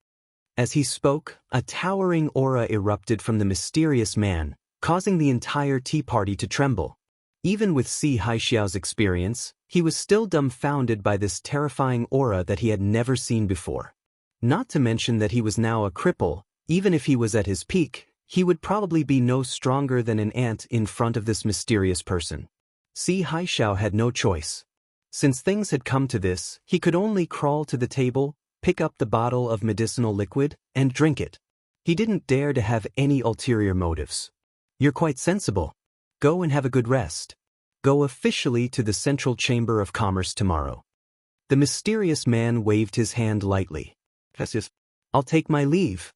As he spoke, a towering aura erupted from the mysterious man, causing the entire tea party to tremble. Even with Si Haixiao's experience, he was still dumbfounded by this terrifying aura that he had never seen before. Not to mention that he was now a cripple. Even if he was at his peak, he would probably be no stronger than an ant in front of this mysterious person. Si Haixiao had no choice. Since things had come to this, he could only crawl to the table, pick up the bottle of medicinal liquid, and drink it. He didn't dare to have any ulterior motives. You're quite sensible. Go and have a good rest. Go officially to the Central Chamber of Commerce tomorrow. The mysterious man waved his hand lightly. I'll take my leave.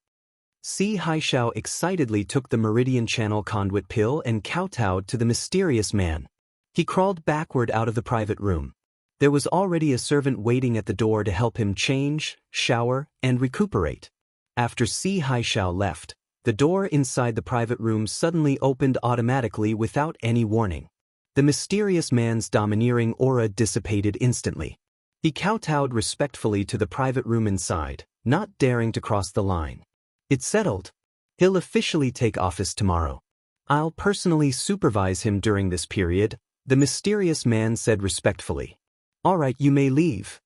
Si Haixiao excitedly took the Meridian Channel conduit pill and kowtowed to the mysterious man. He crawled backward out of the private room. There was already a servant waiting at the door to help him change, shower, and recuperate. After Si Haixiao left, the door inside the private room suddenly opened automatically without any warning. The mysterious man's domineering aura dissipated instantly. He kowtowed respectfully to the private room inside, not daring to cross the line. It's settled. He'll officially take office tomorrow. I'll personally supervise him during this period, the mysterious man said respectfully. All right, you may leave.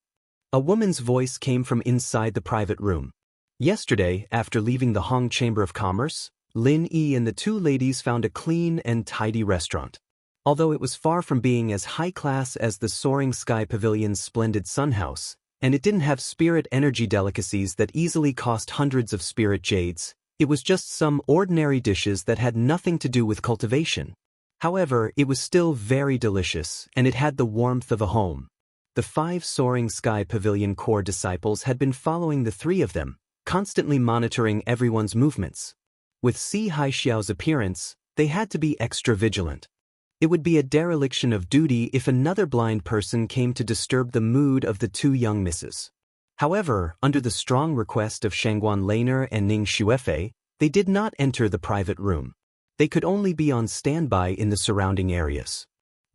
A woman's voice came from inside the private room. Yesterday, after leaving the Hong Chamber of Commerce, Lin Yi and the two ladies found a clean and tidy restaurant. Although it was far from being as high class as the Soaring Sky Pavilion's splendid sun house, and it didn't have spirit energy delicacies that easily cost hundreds of spirit jades, it was just some ordinary dishes that had nothing to do with cultivation. However, it was still very delicious, and it had the warmth of a home. The 5 Soaring Sky Pavilion core disciples had been following the 3 of them, constantly monitoring everyone's movements. With Si Haixiao's appearance, they had to be extra vigilant. It would be a dereliction of duty if another blind person came to disturb the mood of the 2 young misses. However, under the strong request of Shangguan Laner and Ning Xuefei, they did not enter the private room. They could only be on standby in the surrounding areas.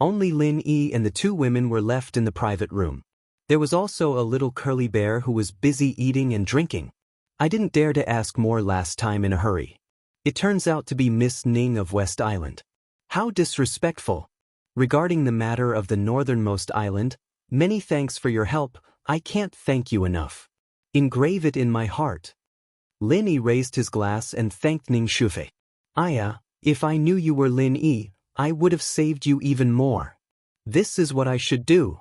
Only Lin Yi and the 2 women were left in the private room. There was also a little curly bear who was busy eating and drinking. I didn't dare to ask more last time in a hurry. It turns out to be Miss Ning of West Island. How disrespectful. Regarding the matter of the northernmost island, many thanks for your help. I can't thank you enough. Engrave it in my heart. Lin Yi raised his glass and thanked Ning Xuefei. If I knew you were Lin Yi, I would have saved you even more. This is what I should do.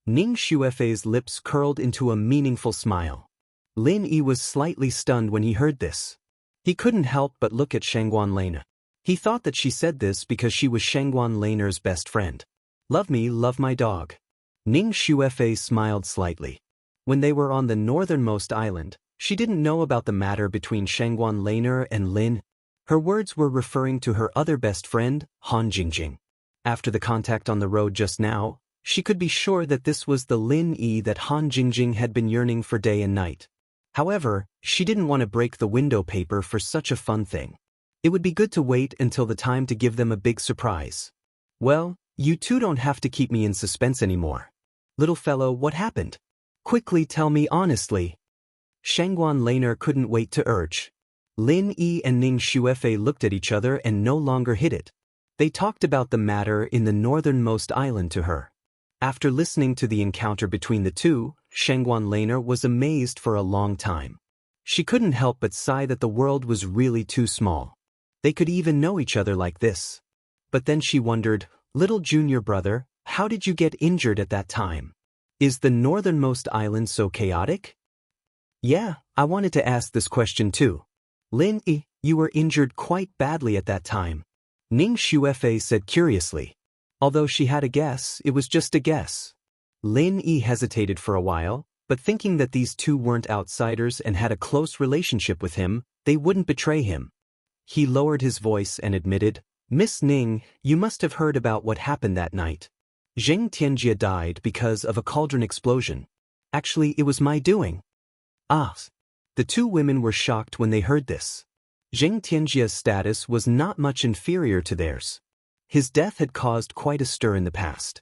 Ning Xuefei's lips curled into a meaningful smile. Lin Yi was slightly stunned when he heard this. He couldn't help but look at Shangguan Laner. He thought that she said this because she was Shangguan Laner's best friend. Love me, love my dog. Ning Xuefei smiled slightly. When they were on the northernmost island, she didn't know about the matter between Shangguan Laner and Lin. Her words were referring to her other best friend, Han Jingjing. After the contact on the road just now, she could be sure that this was the Lin Yi that Han Jingjing had been yearning for day and night. However, she didn't want to break the window paper for such a fun thing. It would be good to wait until the time to give them a big surprise. Well, you two don't have to keep me in suspense anymore. Little fellow, what happened? Quickly tell me honestly. Shangguan Laner couldn't wait to urge. Lin Yi and Ning Xuefei looked at each other and no longer hid it. They talked about the matter in the northernmost island to her. After listening to the encounter between the two, Shangguan Laner was amazed for a long time. She couldn't help but sigh that the world was really too small. They could even know each other like this. But then she wondered, little junior brother, how did you get injured at that time? Is the northernmost island so chaotic? Yeah, I wanted to ask this question too. Lin Yi, you were injured quite badly at that time. Ning Xuefei said curiously. Although she had a guess, it was just a guess. Lin Yi hesitated for a while, but thinking that these two weren't outsiders and had a close relationship with him, they wouldn't betray him. He lowered his voice and admitted, Miss Ning, you must have heard about what happened that night. Zheng Tianjie died because of a cauldron explosion. Actually, it was my doing. The 2 women were shocked when they heard this. Zheng Tianjie's status was not much inferior to theirs. His death had caused quite a stir in the past.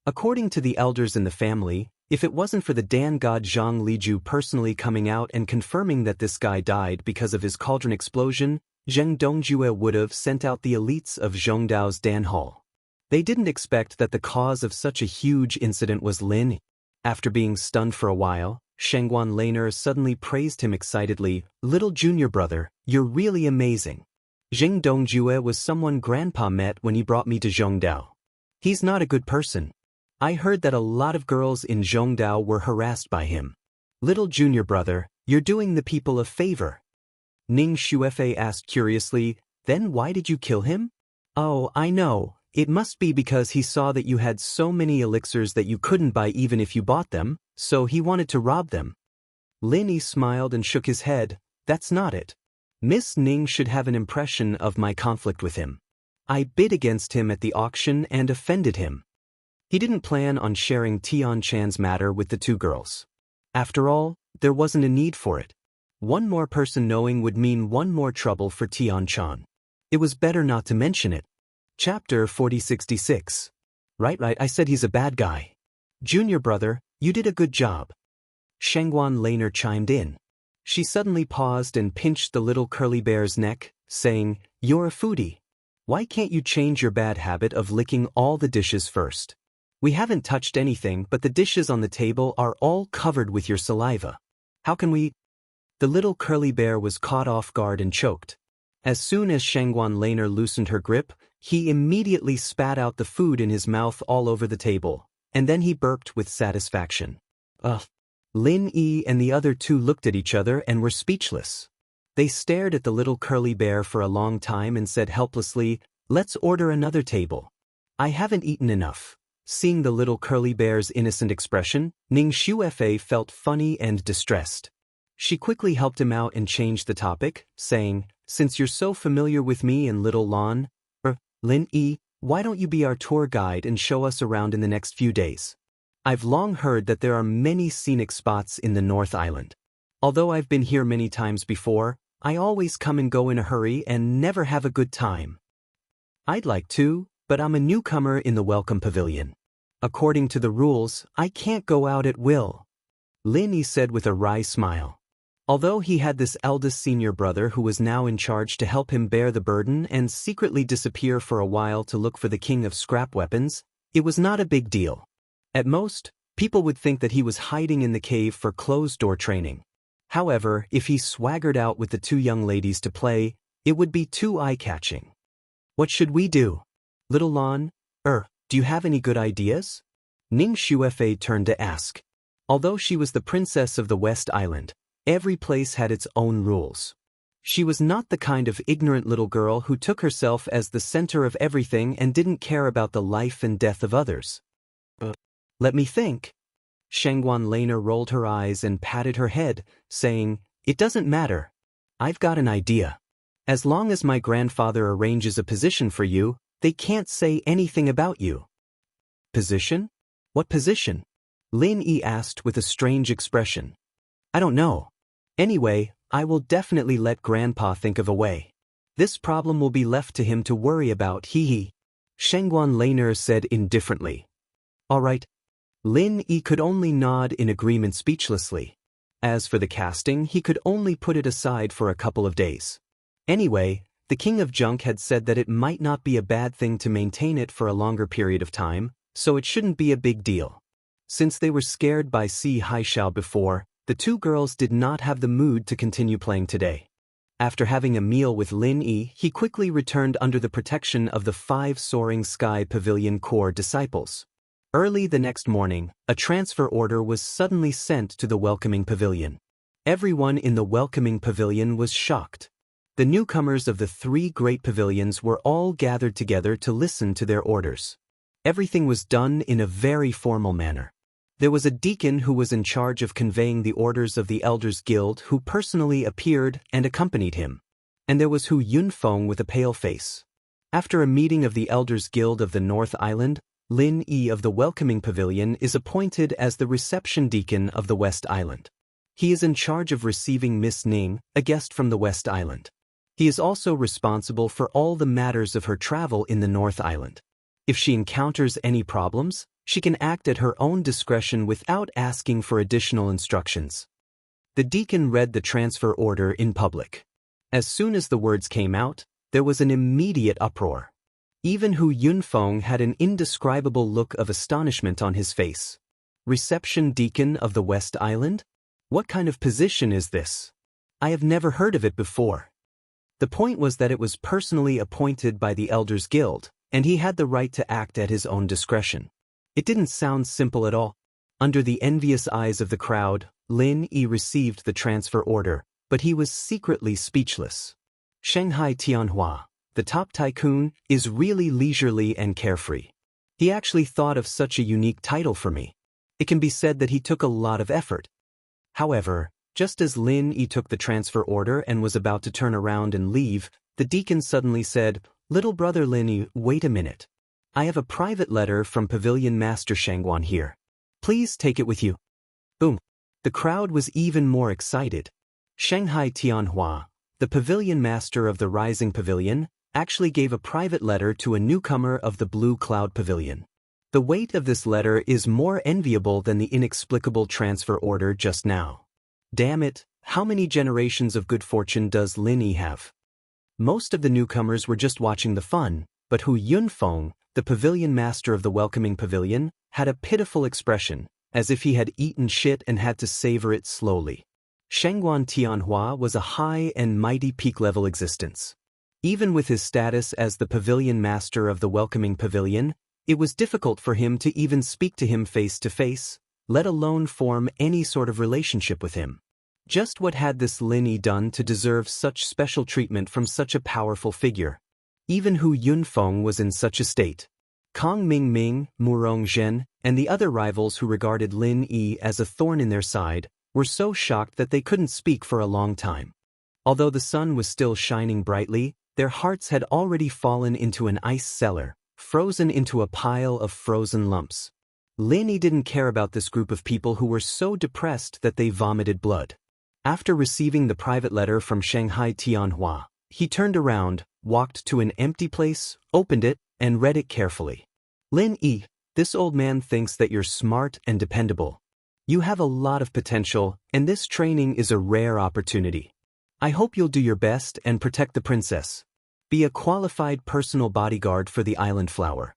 According to the elders in the family, if it wasn't for the Dan god Zhang Liju personally coming out and confirming that this guy died because of his cauldron explosion, Zheng Dongjue would have sent out the elites of Zhongdao's Dan Hall. They didn't expect that the cause of such a huge incident was Lin. After being stunned for a while, Shengguan Laner suddenly praised him excitedly. "Little junior brother, you're really amazing. Zheng Dongjue was someone Grandpa met when he brought me to Zhongdao. He's not a good person. I heard that a lot of girls in Zhongdao were harassed by him. Little junior brother, you're doing the people a favor." Ning Xuefei asked curiously, "Then why did you kill him?" "Oh, I know. It must be because he saw that you had so many elixirs that you couldn't buy even if you bought them, so he wanted to rob them." Lin Yi smiled and shook his head. "That's not it. Miss Ning should have an impression of my conflict with him. I bid against him at the auction and offended him." He didn't plan on sharing Tian Chan's matter with the two girls. After all, there wasn't a need for it. One more person knowing would mean one more trouble for Tian Chan. It was better not to mention it. Chapter 4066. Right, I said he's a bad guy. Junior brother, you did a good job. Shengguan Laner chimed in. She suddenly paused and pinched the little curly bear's neck, saying, "You're a foodie. Why can't you change your bad habit of licking all the dishes first? We haven't touched anything, but the dishes on the table are all covered with your saliva. How can we—" The little curly bear was caught off guard and choked. As soon as Shengguan Laner loosened her grip, he immediately spat out the food in his mouth all over the table, and then he burped with satisfaction. Ugh. Lin Yi and the other two looked at each other and were speechless. They stared at the little curly bear for a long time and said helplessly, "Let's order another table. I haven't eaten enough." Seeing the little curly bear's innocent expression, Ning Xuefei felt funny and distressed. She quickly helped him out and changed the topic, saying, "Since you're so familiar with me and little Lin Yi, why don't you be our tour guide and show us around in the next few days? I've long heard that there are many scenic spots in the North Island. Although I've been here many times before, I always come and go in a hurry and never have a good time. I'd like to, but I'm a newcomer in the Welcome Pavilion. According to the rules, I can't go out at will," Lin Yi said with a wry smile. Although he had this eldest senior brother who was now in charge to help him bear the burden and secretly disappear for a while to look for the king of scrap weapons, it was not a big deal. At most, people would think that he was hiding in the cave for closed-door training. However, if he swaggered out with the two young ladies to play, it would be too eye-catching. "What should we do? Little Lon, do you have any good ideas?" Ning Xuefei turned to ask. Although she was the princess of the West Island, every place had its own rules. She was not the kind of ignorant little girl who took herself as the center of everything and didn't care about the life and death of others. Let me think. Shengguan Laner rolled her eyes and patted her head, saying, "It doesn't matter. I've got an idea. As long as my grandfather arranges a position for you, they can't say anything about you." "Position? What position?" Lin Yi asked with a strange expression. "I don't know. Anyway, I will definitely let Grandpa think of a way. This problem will be left to him to worry about, hee. Shengguan Laner said indifferently. "All right." Lin Yi could only nod in agreement speechlessly. As for the casting, he could only put it aside for a couple of days. Anyway, the King of Junk had said that it might not be a bad thing to maintain it for a longer period of time, so it shouldn't be a big deal. Since they were scared by Si Haishao before, the two girls did not have the mood to continue playing today. After having a meal with Lin Yi, he quickly returned under the protection of the 5 Soaring Sky Pavilion Corps disciples. Early the next morning, a transfer order was suddenly sent to the Welcoming Pavilion. Everyone in the Welcoming Pavilion was shocked. The newcomers of the 3 great pavilions were all gathered together to listen to their orders. Everything was done in a very formal manner. There was a deacon who was in charge of conveying the orders of the Elders Guild who personally appeared and accompanied him. And there was Hu Yunfeng with a pale face. After a meeting of the Elders Guild of the North Island, Lin Yi of the Welcoming Pavilion is appointed as the reception deacon of the West Island. He is in charge of receiving Miss Ning, a guest from the West Island. He is also responsible for all the matters of her travel in the North Island. If she encounters any problems, she can act at her own discretion without asking for additional instructions. The deacon read the transfer order in public. As soon as the words came out, there was an immediate uproar. Even Hu Yunfeng had an indescribable look of astonishment on his face. Reception deacon of the West Island? What kind of position is this? I have never heard of it before. The point was that it was personally appointed by the Elders Guild, and he had the right to act at his own discretion. It didn't sound simple at all. Under the envious eyes of the crowd, Lin Yi received the transfer order, but he was secretly speechless. Shanghai Tianhua, the top tycoon, is really leisurely and carefree. He actually thought of such a unique title for me. It can be said that he took a lot of effort. However, just as Lin Yi took the transfer order and was about to turn around and leave, the deacon suddenly said, "Little brother Lin Yi, wait a minute. I have a private letter from Pavilion Master Shangguan here. Please take it with you." Boom. The crowd was even more excited. Shanghai Tianhua, the pavilion master of the Rising Pavilion, actually gave a private letter to a newcomer of the Blue Cloud Pavilion. The weight of this letter is more enviable than the inexplicable transfer order just now. Damn it, how many generations of good fortune does Lin Yi have? Most of the newcomers were just watching the fun, but Hu Yunfeng, the pavilion master of the welcoming pavilion, had a pitiful expression, as if he had eaten shit and had to savor it slowly. Shangguan Tianhua was a high and mighty peak-level existence. Even with his status as the pavilion master of the welcoming pavilion, it was difficult for him to even speak to him face-to-face, let alone form any sort of relationship with him. Just what had this Lin Yi done to deserve such special treatment from such a powerful figure? Even Hu Yunfeng was in such a state. Kong Mingming, Murong Zhen, and the other rivals who regarded Lin Yi as a thorn in their side, were so shocked that they couldn't speak for a long time. Although the sun was still shining brightly, their hearts had already fallen into an ice cellar, frozen into a pile of frozen lumps. Lin Yi didn't care about this group of people who were so depressed that they vomited blood. After receiving the private letter from Shanghai Tianhua, he turned around, walked to an empty place, opened it, and read it carefully. "Lin Yi, this old man thinks that you're smart and dependable. You have a lot of potential, and this training is a rare opportunity. I hope you'll do your best and protect the princess. Be a qualified personal bodyguard for the Island Flower."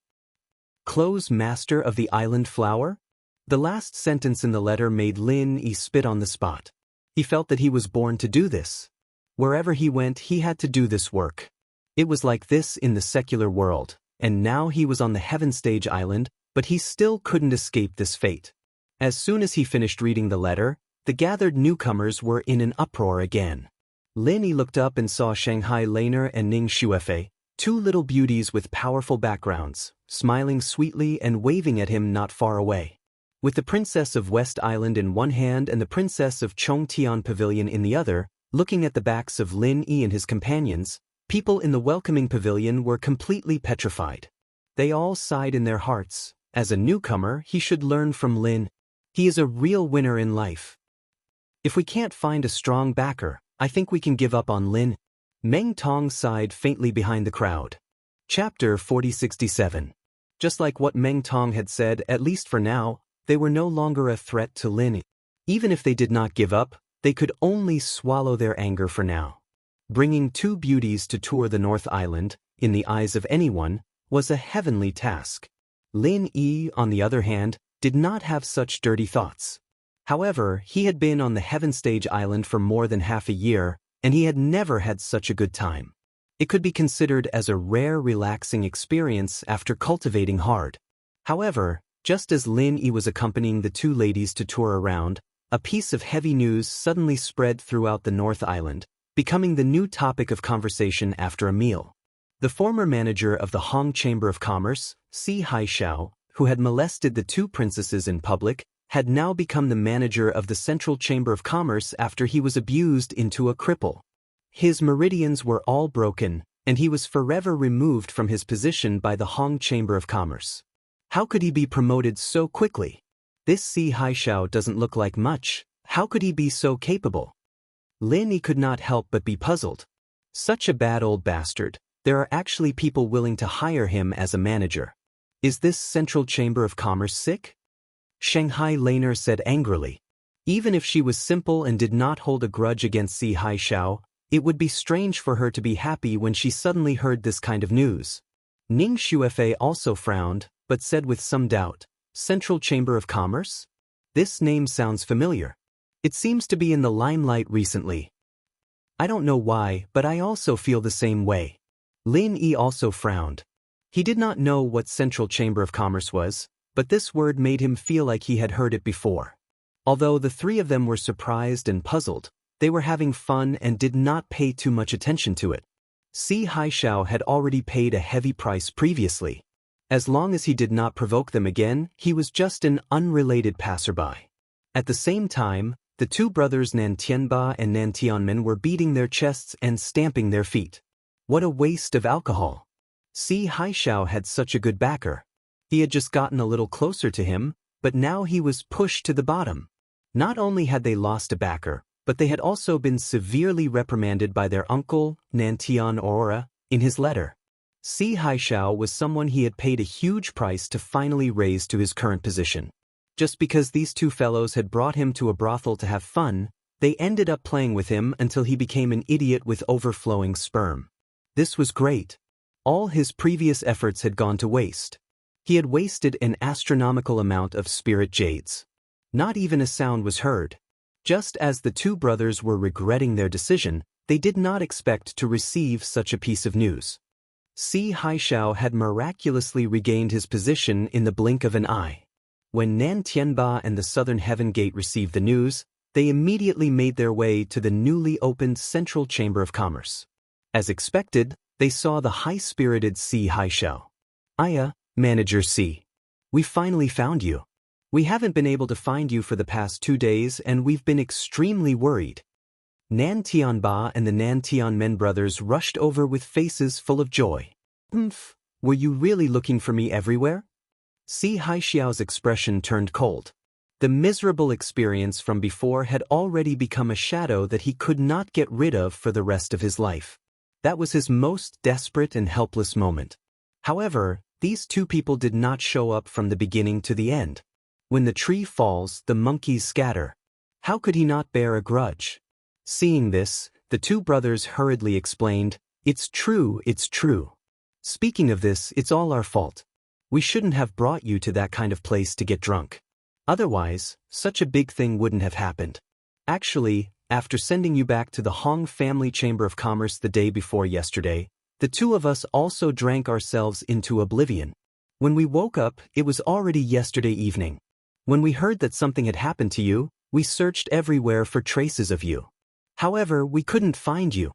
Close master of the Island Flower? The last sentence in the letter made Lin Yi spit on the spot. He felt that he was born to do this. Wherever he went, he had to do this work. It was like this in the secular world, and now he was on the Heaven Stage Island, but he still couldn't escape this fate. As soon as he finished reading the letter, the gathered newcomers were in an uproar again. Lin Yi looked up and saw Shanghai Laner and Ning Xuefei, two little beauties with powerful backgrounds, smiling sweetly and waving at him not far away. With the Princess of West Island in one hand and the Princess of Chongtian Pavilion in the other, looking at the backs of Lin Yi and his companions, people in the welcoming pavilion were completely petrified. They all sighed in their hearts. As a newcomer, he should learn from Lin. He is a real winner in life. If we can't find a strong backer, I think we can give up on Lin. Meng Tong sighed faintly behind the crowd. Chapter 4067. Just like what Meng Tong had said, at least for now, they were no longer a threat to Lin. Even if they did not give up, they could only swallow their anger for now. Bringing two beauties to tour the North Island, in the eyes of anyone, was a heavenly task. Lin Yi, on the other hand, did not have such dirty thoughts. However, he had been on the Heaven Stage Island for more than half a year, and he had never had such a good time. It could be considered as a rare, relaxing experience after cultivating hard. However, just as Lin Yi was accompanying the two ladies to tour around, a piece of heavy news suddenly spread throughout the North Island, becoming the new topic of conversation after a meal. The former manager of the Hong Chamber of Commerce, Si Haishao, who had molested the two princesses in public, had now become the manager of the Central Chamber of Commerce after he was abused into a cripple. His meridians were all broken, and he was forever removed from his position by the Hong Chamber of Commerce. How could he be promoted so quickly? This Si Haishao doesn't look like much. How could he be so capable? Lin Yi could not help but be puzzled. Such a bad old bastard. There are actually people willing to hire him as a manager. Is this Central Chamber of Commerce sick? Shanghai Laner said angrily. Even if she was simple and did not hold a grudge against Si Haixiao, it would be strange for her to be happy when she suddenly heard this kind of news. Ning Xuefei also frowned, but said with some doubt, Central Chamber of Commerce? This name sounds familiar. It seems to be in the limelight recently. I don't know why, but I also feel the same way. Lin Yi also frowned. He did not know what Central Chamber of Commerce was, but this word made him feel like he had heard it before. Although the three of them were surprised and puzzled, they were having fun and did not pay too much attention to it. Si Haixiao had already paid a heavy price previously. As long as he did not provoke them again, he was just an unrelated passerby. At the same time, the two brothers Nan Tianba and Nan Tianmen were beating their chests and stamping their feet. What a waste of alcohol. Si Haixiao had such a good backer. He had just gotten a little closer to him, but now he was pushed to the bottom. Not only had they lost a backer, but they had also been severely reprimanded by their uncle, Nan Tian Aurora, in his letter. Si Haixiao was someone he had paid a huge price to finally raise to his current position. Just because these two fellows had brought him to a brothel to have fun, they ended up playing with him until he became an idiot with overflowing sperm. This was great. All his previous efforts had gone to waste. He had wasted an astronomical amount of spirit jades. Not even a sound was heard. Just as the two brothers were regretting their decision, they did not expect to receive such a piece of news. Si Haixiao had miraculously regained his position in the blink of an eye. When Nan Tianba and the Southern Heaven Gate received the news, they immediately made their way to the newly opened Central Chamber of Commerce. As expected, they saw the high-spirited Si Haixiao. Aya, Manager Si. We finally found you. We haven't been able to find you for the past 2 days and we've been extremely worried. Nan Tianba and the Nan Tianmen brothers rushed over with faces full of joy. Were you really looking for me everywhere? Si Haixiao's expression turned cold. The miserable experience from before had already become a shadow that he could not get rid of for the rest of his life. That was his most desperate and helpless moment. However, these two people did not show up from the beginning to the end. When the tree falls, the monkeys scatter. How could he not bear a grudge? Seeing this, the two brothers hurriedly explained, It's true, it's true. Speaking of this, it's all our fault. We shouldn't have brought you to that kind of place to get drunk. Otherwise, such a big thing wouldn't have happened. Actually, after sending you back to the Hong Family Chamber of Commerce the day before yesterday, the two of us also drank ourselves into oblivion. When we woke up, it was already yesterday evening. When we heard that something had happened to you, we searched everywhere for traces of you. However, we couldn't find you.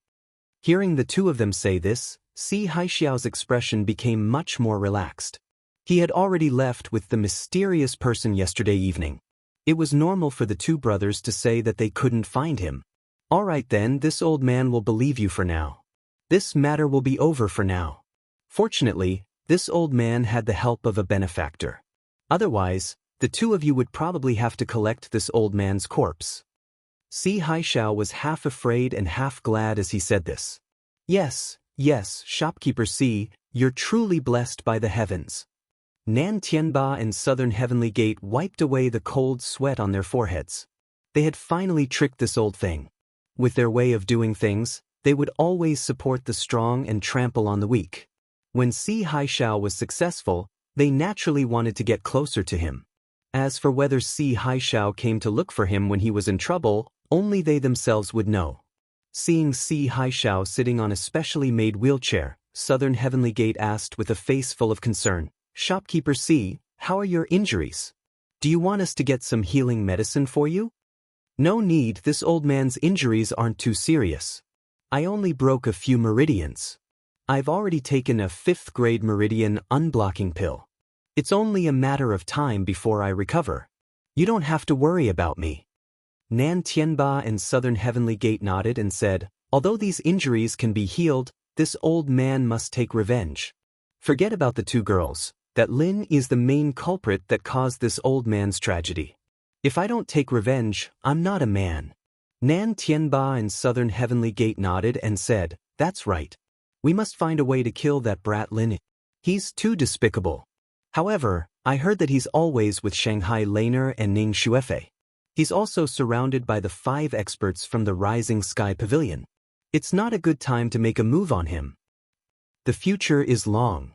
Hearing the two of them say this, Si Haixiao's expression became much more relaxed. He had already left with the mysterious person yesterday evening. It was normal for the two brothers to say that they couldn't find him. All right then, this old man will believe you for now. This matter will be over for now. Fortunately, this old man had the help of a benefactor. Otherwise, the two of you would probably have to collect this old man's corpse. Si Haixiao was half afraid and half glad as he said this. Yes, shopkeeper Si, you're truly blessed by the heavens. Nan Tianba and Southern Heavenly Gate wiped away the cold sweat on their foreheads. They had finally tricked this old thing. With their way of doing things, they would always support the strong and trample on the weak. When Si Haixiao was successful, they naturally wanted to get closer to him. As for whether Si Haixiao came to look for him when he was in trouble, only they themselves would know. Seeing Si Haixiao sitting on a specially made wheelchair, Southern Heavenly Gate asked with a face full of concern, Shopkeeper Si, how are your injuries? Do you want us to get some healing medicine for you? No need, this old man's injuries aren't too serious. I only broke a few meridians. I've already taken a 5th grade meridian unblocking pill. It's only a matter of time before I recover. You don't have to worry about me. Nan Tianba and Southern Heavenly Gate nodded and said, although these injuries can be healed, this old man must take revenge. Forget about the two girls. That Lin is the main culprit that caused this old man's tragedy. If I don't take revenge, I'm not a man. Nan Tianba and Southern Heavenly Gate nodded and said, That's right. We must find a way to kill that brat Lin. He's too despicable. However, I heard that he's always with Shanghai Laner and Ning Xuefei. He's also surrounded by the 5 experts from the Rising Sky Pavilion. It's not a good time to make a move on him. The future is long.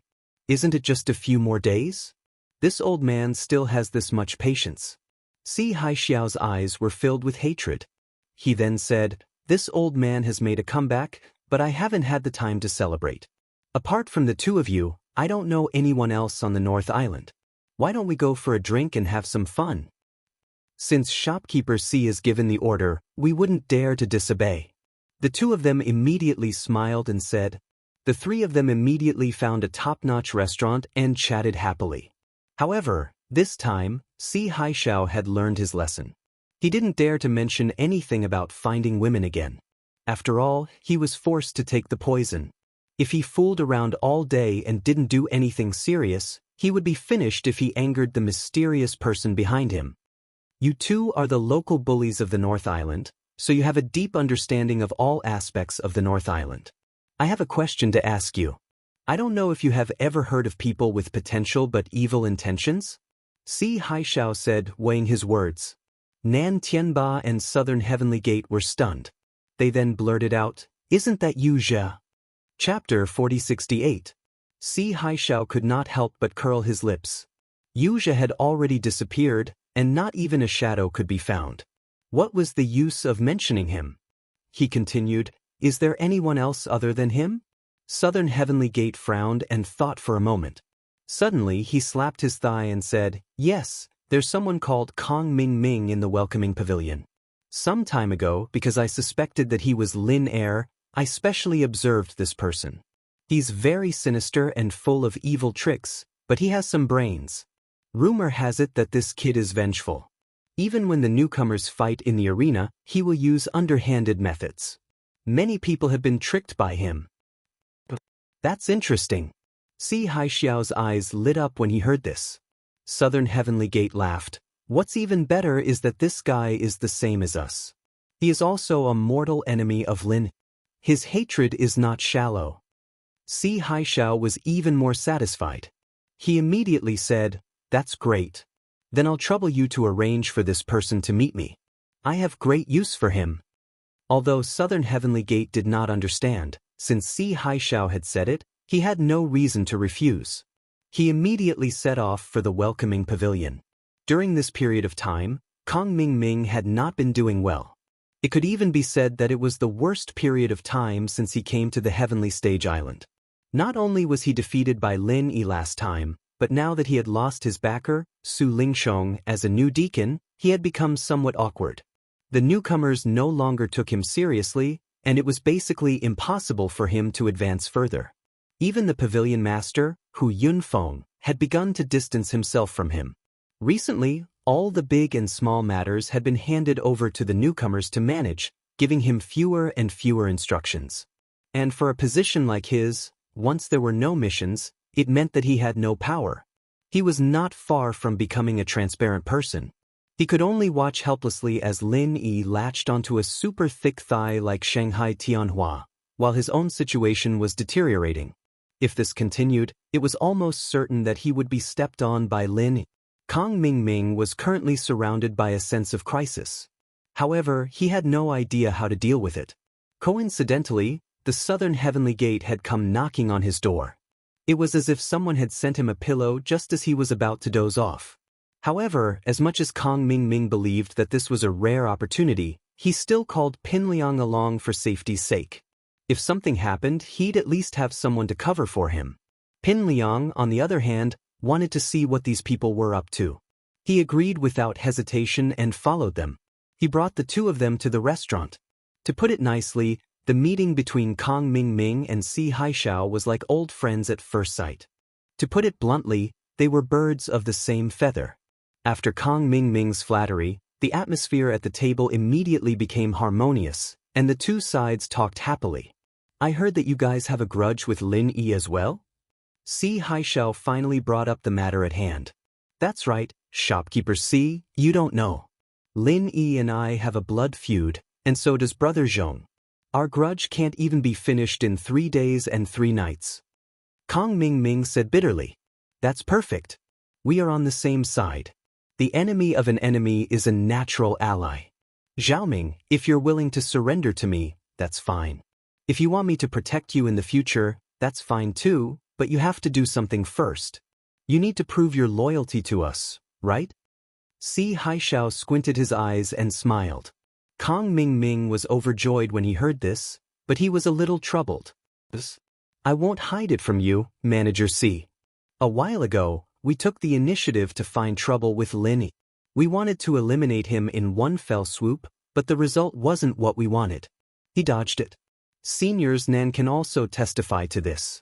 Isn't it just a few more days? This old man still has this much patience. Si Haixiao's eyes were filled with hatred. He then said, "This old man has made a comeback, but I haven't had the time to celebrate. Apart from the 2 of you, I don't know anyone else on the North Island. Why don't we go for a drink and have some fun?" Since shopkeeper C has given the order, we wouldn't dare to disobey. The 2 of them immediately smiled and said. The 3 of them immediately found a top-notch restaurant and chatted happily. However, this time, Si Haixiao had learned his lesson. He didn't dare to mention anything about finding women again. After all, he was forced to take the poison. If he fooled around all day and didn't do anything serious, he would be finished if he angered the mysterious person behind him. You 2 are the local bullies of the North Island, so you have a deep understanding of all aspects of the North Island. I have a question to ask you. I don't know if you have ever heard of people with potential but evil intentions? Si Haixiao said, weighing his words. Nan Tianba and Southern Heavenly Gate were stunned. They then blurted out, "Isn't that you, Jia?" Chapter 4068. Si Haixiao could not help but curl his lips. Yuzha had already disappeared, and not even a shadow could be found. What was the use of mentioning him? He continued, "Is there anyone else other than him?" Southern Heavenly Gate frowned and thought for a moment. Suddenly he slapped his thigh and said, "Yes, there's someone called Kong Ming Ming in the welcoming pavilion. Some time ago, because I suspected that he was Lin Heir, I specially observed this person. He's very sinister and full of evil tricks, but he has some brains. Rumor has it that this kid is vengeful. Even when the newcomers fight in the arena, he will use underhanded methods. Many people have been tricked by him." That's interesting. Si Haixiao's eyes lit up when he heard this. Southern Heavenly Gate laughed. "What's even better is that this guy is the same as us. He is also a mortal enemy of Lin. His hatred is not shallow." Si Haixiao was even more satisfied. He immediately said, "That's great. Then I'll trouble you to arrange for this person to meet me. I have great use for him." Although Southern Heavenly Gate did not understand, since Si Haixiao had said it, he had no reason to refuse. He immediately set off for the welcoming pavilion. During this period of time, Kong Ming Ming had not been doing well. It could even be said that it was the worst period of time since he came to the Heavenly Stage Island. Not only was he defeated by Lin Yi last time, but now that he had lost his backer, Su Lingsheng, as a new deacon, he had become somewhat awkward. The newcomers no longer took him seriously, and it was basically impossible for him to advance further. Even the pavilion master, Hu Yunfeng, had begun to distance himself from him. Recently, all the big and small matters had been handed over to the newcomers to manage, giving him fewer and fewer instructions. And for a position like his, once there were no missions, it meant that he had no power. He was not far from becoming a transparent person. He could only watch helplessly as Lin Yi latched onto a super thick thigh like Shanghai Tianhua, while his own situation was deteriorating. If this continued, it was almost certain that he would be stepped on by Lin Yi. Kong Ming Ming was currently surrounded by a sense of crisis. However, he had no idea how to deal with it. Coincidentally, the Southern Heavenly Gate had come knocking on his door. It was as if someone had sent him a pillow just as he was about to doze off. However, as much as Kong Ming Ming believed that this was a rare opportunity, he still called Pin Liang along for safety's sake. If something happened, he'd at least have someone to cover for him. Pin Liang, on the other hand, wanted to see what these people were up to. He agreed without hesitation and followed them. He brought the 2 of them to the restaurant. To put it nicely, the meeting between Kong Ming Ming and Si Haixiao was like old friends at first sight. To put it bluntly, they were birds of the same feather. After Kong Ming Ming's flattery, the atmosphere at the table immediately became harmonious, and the 2 sides talked happily. "I heard that you guys have a grudge with Lin Yi as well?" Si Haixiao finally brought up the matter at hand. "That's right, shopkeeper Si, you don't know. Lin Yi and I have a blood feud, and so does brother Zhong. Our grudge can't even be finished in 3 days and 3 nights. Kong Ming said bitterly. That's perfect. We are on the same side. The enemy of an enemy is a natural ally. Xiaoming, if you're willing to surrender to me, that's fine. If you want me to protect you in the future, that's fine too, but you have to do something first. You need to prove your loyalty to us, right? Si Haishao squinted his eyes and smiled. Kong Ming was overjoyed when he heard this, but he was a little troubled. I won't hide it from you, Manager Si. A while ago, we took the initiative to find trouble with Lin Yi. We wanted to eliminate him in one fell swoop, but the result wasn't what we wanted. He dodged it. Seniors Nan can also testify to this.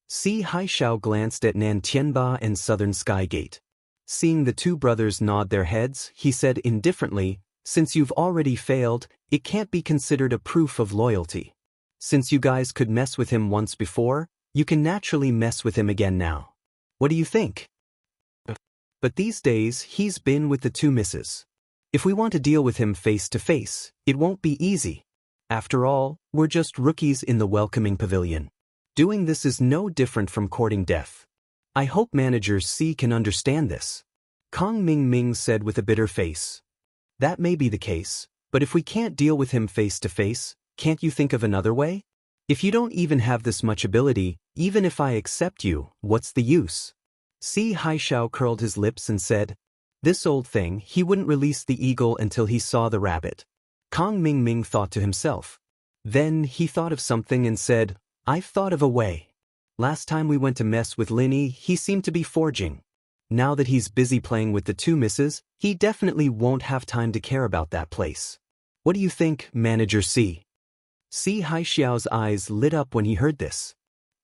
Si Haishao glanced at Nan Tianba and Southern Skygate. Seeing the two brothers nod their heads, he said indifferently, since you've already failed, it can't be considered a proof of loyalty. Since you guys could mess with him once before, you can naturally mess with him again now. What do you think? But these days, he's been with the two misses. If we want to deal with him face to face, it won't be easy. After all, we're just rookies in the welcoming pavilion. Doing this is no different from courting death. I hope Manager C can understand this. Kong Ming said with a bitter face. That may be the case, but if we can't deal with him face to face, can't you think of another way? If you don't even have this much ability, even if I accept you, what's the use? Si Haishao curled his lips and said, this old thing, he wouldn't release the eagle until he saw the rabbit. Kong Ming thought to himself. Then he thought of something and said, I've thought of a way. Last time we went to mess with Lin Yi, he seemed to be forging. Now that he's busy playing with the two misses, he definitely won't have time to care about that place. What do you think, Manager C? Si Haixiao's eyes lit up when he heard this.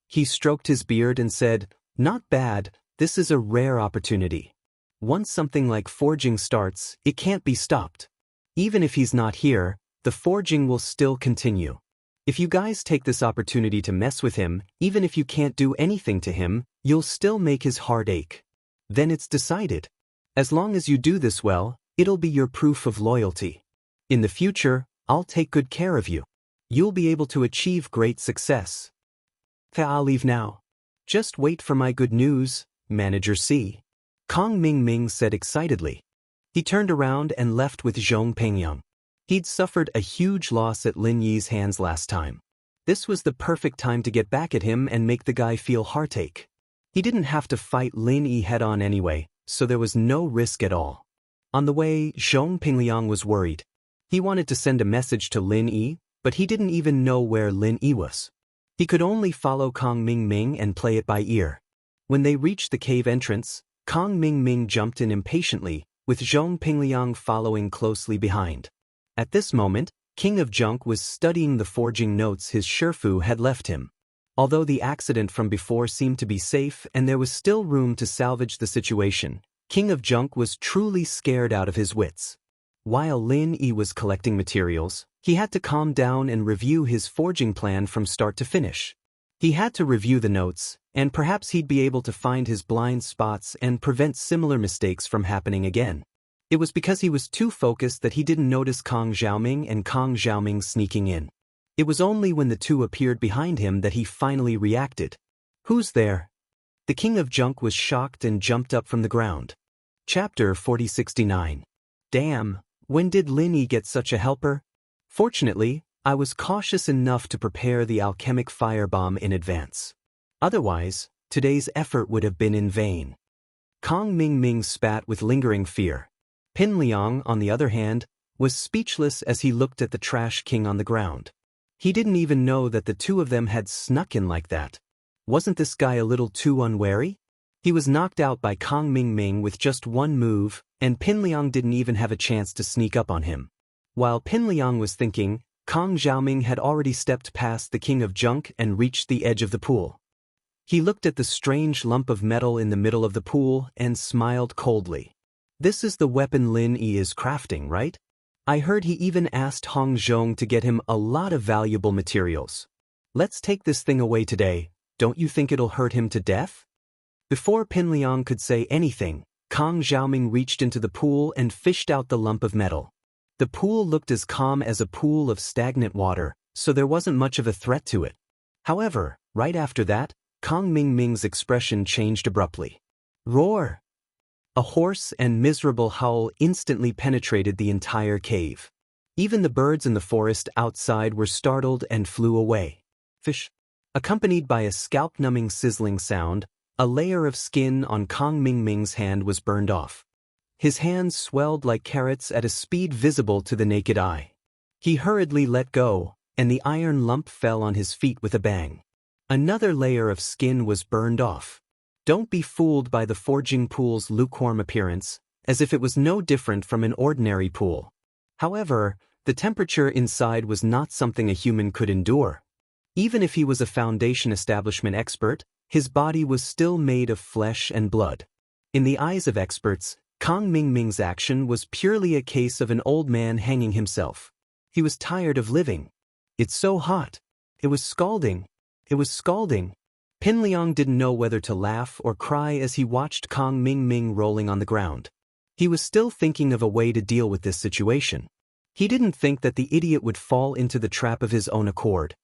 He stroked his beard and said, not bad, this is a rare opportunity. Once something like forging starts, it can't be stopped. Even if he's not here, the forging will still continue. If you guys take this opportunity to mess with him, even if you can't do anything to him, you'll still make his heart ache. Then it's decided. As long as you do this well, it'll be your proof of loyalty. In the future, I'll take good care of you. You'll be able to achieve great success. I'll leave now. Just wait for my good news, Manager C. Kong Ming said excitedly. He turned around and left with Zhong Pengyang. He'd suffered a huge loss at Lin Yi's hands last time. This was the perfect time to get back at him and make the guy feel heartache. He didn't have to fight Lin Yi head-on anyway, so there was no risk at all. On the way, Zhong Pengyang was worried. He wanted to send a message to Lin Yi, but he didn't even know where Lin Yi was. He could only follow Kong Ming and play it by ear. When they reached the cave entrance, Kong Ming jumped in impatiently, with Zhong Pengyang following closely behind. At this moment, King of Junk was studying the forging notes his Shifu had left him. Although the accident from before seemed to be safe and there was still room to salvage the situation, King of Junk was truly scared out of his wits. While Lin Yi was collecting materials, he had to calm down and review his forging plan from start to finish. He had to review the notes, and perhaps he'd be able to find his blind spots and prevent similar mistakes from happening again. It was because he was too focused that he didn't notice Kong Xiaoming and Kong Xiaoming sneaking in. It was only when the two appeared behind him that he finally reacted. Who's there? The King of Junk was shocked and jumped up from the ground. Chapter 4069. Damn, when did Lin Yi get such a helper? Fortunately, I was cautious enough to prepare the alchemic firebomb in advance. Otherwise, today's effort would have been in vain. Kong Ming spat with lingering fear. Pin Liang, on the other hand, was speechless as he looked at the trash king on the ground. He didn't even know that the two of them had snuck in like that. Wasn't this guy a little too unwary? He was knocked out by Kong Ming with just one move, and Pin Liang didn't even have a chance to sneak up on him. While Pin Liang was thinking, Kong Xiaoming had already stepped past the King of Junk and reached the edge of the pool. He looked at the strange lump of metal in the middle of the pool and smiled coldly. This is the weapon Lin Yi is crafting, right? I heard he even asked Hong Zhong to get him a lot of valuable materials. Let's take this thing away today, don't you think it'll hurt him to death? Before Pin Liang could say anything, Kong Xiaoming reached into the pool and fished out the lump of metal. The pool looked as calm as a pool of stagnant water, so there wasn't much of a threat to it. However, right after that, Kong Ming Ming's expression changed abruptly. Roar! A hoarse and miserable howl instantly penetrated the entire cave. Even the birds in the forest outside were startled and flew away. Fish. Accompanied by a scalp-numbing sizzling sound, a layer of skin on Kong Ming Ming's hand was burned off. His hands swelled like carrots at a speed visible to the naked eye. He hurriedly let go, and the iron lump fell on his feet with a bang. Another layer of skin was burned off. Don't be fooled by the forging pool's lukewarm appearance, as if it was no different from an ordinary pool. However, the temperature inside was not something a human could endure. Even if he was a foundation establishment expert, his body was still made of flesh and blood. In the eyes of experts, Kong Ming Ming's action was purely a case of an old man hanging himself. He was tired of living. It's so hot. It was scalding. It was scalding. Pin Liang didn't know whether to laugh or cry as he watched Kong Ming Ming rolling on the ground. He was still thinking of a way to deal with this situation. He didn't think that the idiot would fall into the trap of his own accord.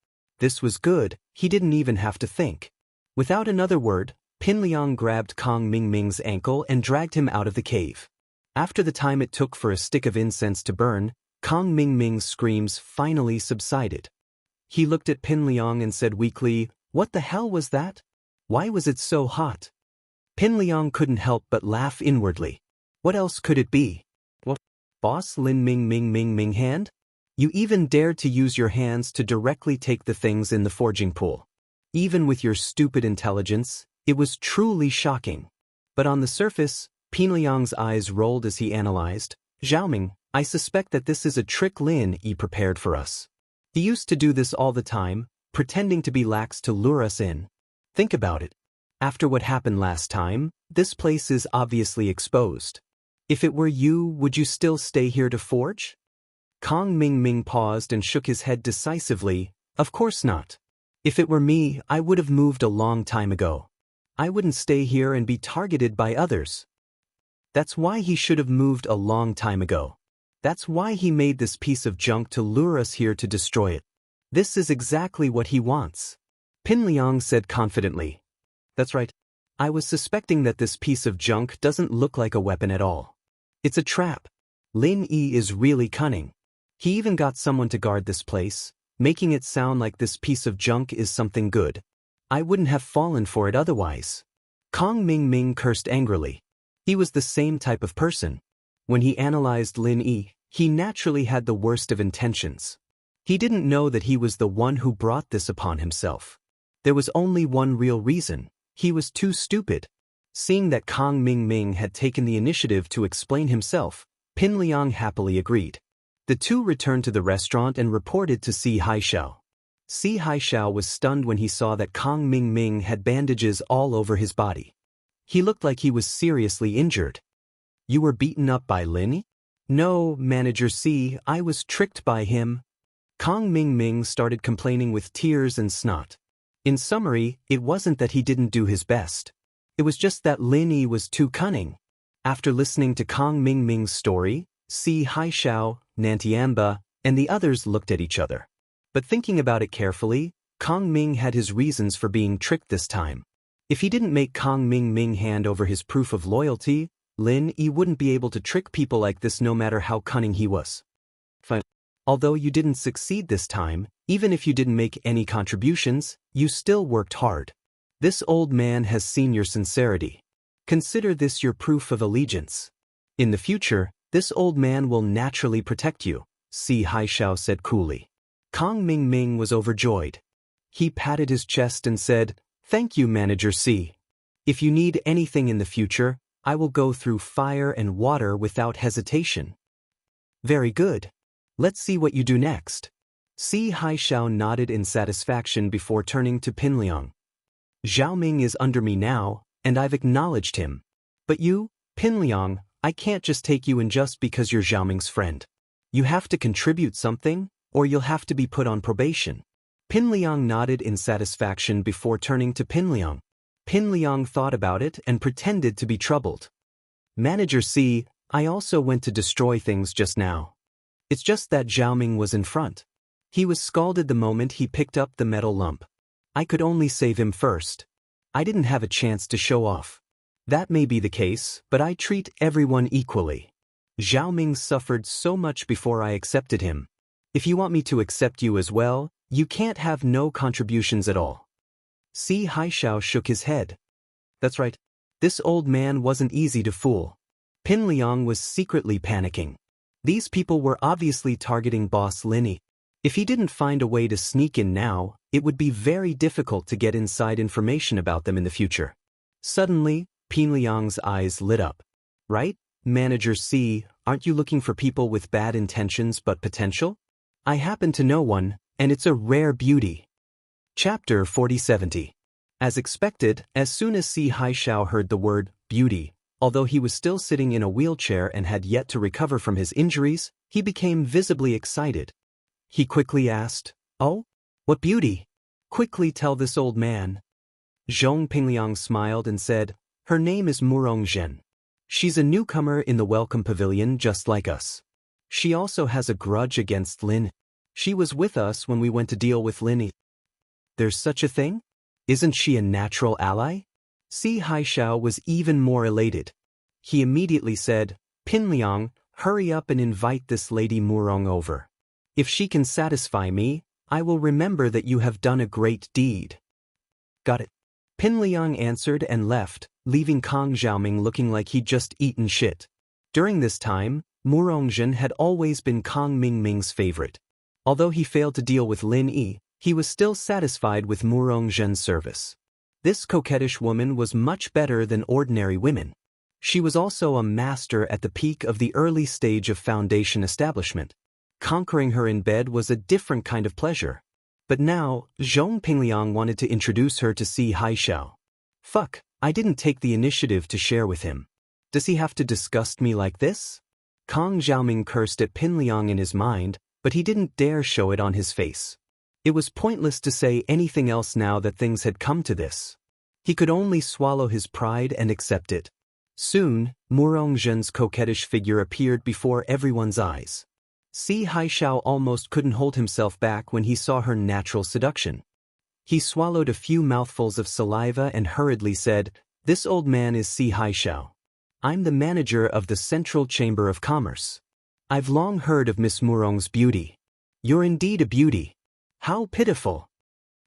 This was good, he didn't even have to think. Without another word, Pin Liang grabbed Kong Ming Ming's ankle and dragged him out of the cave. After the time it took for a stick of incense to burn, Kong Ming Ming's screams finally subsided. He looked at Pin Liang and said weakly, "What the hell was that? Why was it so hot?" Pin Liang couldn't help but laugh inwardly. What else could it be? What? Boss Lin Ming Ming Ming Ming hand? You even dared to use your hands to directly take the things in the forging pool. Even with your stupid intelligence, it was truly shocking. But on the surface, Pin Liang's eyes rolled as he analyzed. Xiaoming, I suspect that this is a trick Lin Yi prepared for us. He used to do this all the time, pretending to be lax to lure us in. Think about it. After what happened last time, this place is obviously exposed. If it were you, would you still stay here to forge? Kong Ming Ming paused and shook his head decisively. Of course not. If it were me, I would have moved a long time ago. I wouldn't stay here and be targeted by others. That's why he should have moved a long time ago. That's why he made this piece of junk to lure us here to destroy it. This is exactly what he wants. Pin Liang said confidently. That's right. I was suspecting that this piece of junk doesn't look like a weapon at all. It's a trap. Lin Yi is really cunning. He even got someone to guard this place, making it sound like this piece of junk is something good. I wouldn't have fallen for it otherwise. Kong Ming Ming cursed angrily. He was the same type of person. When he analyzed Lin Yi, he naturally had the worst of intentions. He didn't know that he was the one who brought this upon himself. There was only one real reason. He was too stupid. Seeing that Kong Ming Ming had taken the initiative to explain himself, Pin Liang happily agreed. The two returned to the restaurant and reported to Si Haishao. Si Haishao was stunned when he saw that Kong Ming Ming had bandages all over his body. He looked like he was seriously injured. You were beaten up by Lin Yi? No, Manager Si, I was tricked by him. Kong Ming Ming started complaining with tears and snot. In summary, it wasn't that he didn't do his best. It was just that Lin Yi was too cunning. After listening to Kong Ming Ming's story, Si Haishao, Nantiamba, and the others looked at each other. But thinking about it carefully, Kong Ming had his reasons for being tricked this time. If he didn't make Kong Ming Ming hand over his proof of loyalty, Lin Yi wouldn't be able to trick people like this no matter how cunning he was. Fine. Although you didn't succeed this time, even if you didn't make any contributions, you still worked hard. This old man has seen your sincerity. Consider this your proof of allegiance. In the future, this old man will naturally protect you, Si Haishao said coolly. Kong Ming Ming was overjoyed. He patted his chest and said, Thank you, Manager Si. If you need anything in the future, I will go through fire and water without hesitation. Very good. Let's see what you do next. Si Haishao nodded in satisfaction before turning to Pin Liang. Xiaoming is under me now, and I've acknowledged him. But you, Pin Liang, I can't just take you in just because you're Xiaoming's friend. You have to contribute something, or you'll have to be put on probation. Pin Liang nodded in satisfaction before turning to Pin Liang. Pin Liang thought about it and pretended to be troubled. Manager Si, I also went to destroy things just now. It's just that Xiaoming was in front. He was scalded the moment he picked up the metal lump. I could only save him first. I didn't have a chance to show off. That may be the case, but I treat everyone equally. Zhao Ming suffered so much before I accepted him. If you want me to accept you as well, you can't have no contributions at all. Si Haishao shook his head. That's right. This old man wasn't easy to fool. Pin Liang was secretly panicking. These people were obviously targeting Boss Lin. If he didn't find a way to sneak in now, it would be very difficult to get inside information about them in the future. Suddenly, Pin Liang's eyes lit up. Right, Manager C, aren't you looking for people with bad intentions but potential? I happen to know one, and it's a rare beauty. Chapter 4070. As expected, as soon as Si Haishao heard the word beauty, although he was still sitting in a wheelchair and had yet to recover from his injuries, he became visibly excited. He quickly asked, "Oh? What beauty? Quickly tell this old man." Zhong Pingliang smiled and said, "Her name is Murong Zhen. She's a newcomer in the welcome pavilion just like us. She also has a grudge against Lin. She was with us when we went to deal with Lin. There's such a thing? Isn't she a natural ally?" Si Haishao was even more elated. He immediately said, "Pin Liang, hurry up and invite this lady Murong over. If she can satisfy me, I will remember that you have done a great deed." "Got it." Pin Liang answered and left, leaving Kang Xiaoming looking like he'd just eaten shit. During this time, Murongzhen had always been Kang Mingming's favorite. Although he failed to deal with Lin Yi, he was still satisfied with Murongzhen's service. This coquettish woman was much better than ordinary women. She was also a master at the peak of the early stage of foundation establishment. Conquering her in bed was a different kind of pleasure. But now, Zhong Pingliang wanted to introduce her to Si Haishao. Fuck, I didn't take the initiative to share with him. Does he have to disgust me like this? Kang Xiaoming cursed at Pin Liang in his mind, but he didn't dare show it on his face. It was pointless to say anything else now that things had come to this. He could only swallow his pride and accept it. Soon, Murongzhen's coquettish figure appeared before everyone's eyes. Si Haishao almost couldn't hold himself back when he saw her natural seduction. He swallowed a few mouthfuls of saliva and hurriedly said, "This old man is Si Haishao. I'm the manager of the Central Chamber of Commerce. I've long heard of Miss Murong's beauty. You're indeed a beauty. How pitiful."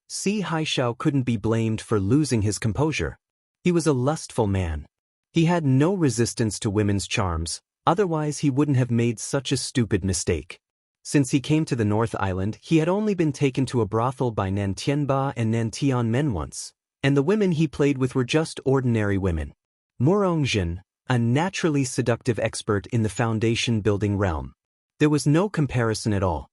Si Haishao couldn't be blamed for losing his composure. He was a lustful man. He had no resistance to women's charms, otherwise he wouldn't have made such a stupid mistake. Since he came to the North Island, he had only been taken to a brothel by Nan Tianba and Nan Tianmen once, and the women he played with were just ordinary women. Murongzhen, a naturally seductive expert in the foundation-building realm. There was no comparison at all.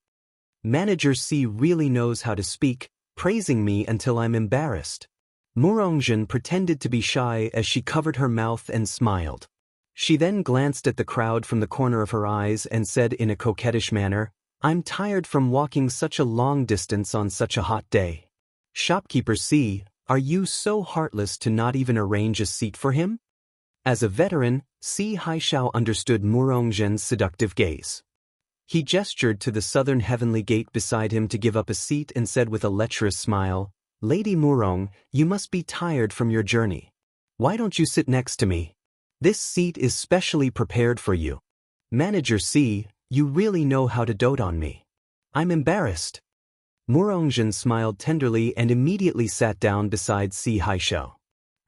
Manager C really knows how to speak, praising me until I'm embarrassed. Murongzhen pretended to be shy as she covered her mouth and smiled. She then glanced at the crowd from the corner of her eyes and said in a coquettish manner, "I'm tired from walking such a long distance on such a hot day. Shopkeeper C, are you so heartless to not even arrange a seat for him?" As a veteran, Si Haishao understood Murongzhen's seductive gaze. He gestured to the southern heavenly gate beside him to give up a seat and said with a lecherous smile, "Lady Murong, you must be tired from your journey. Why don't you sit next to me? This seat is specially prepared for you. Manager C, you really know how to dote on me. I'm embarrassed." Murongzhen smiled tenderly and immediately sat down beside Si Haishao.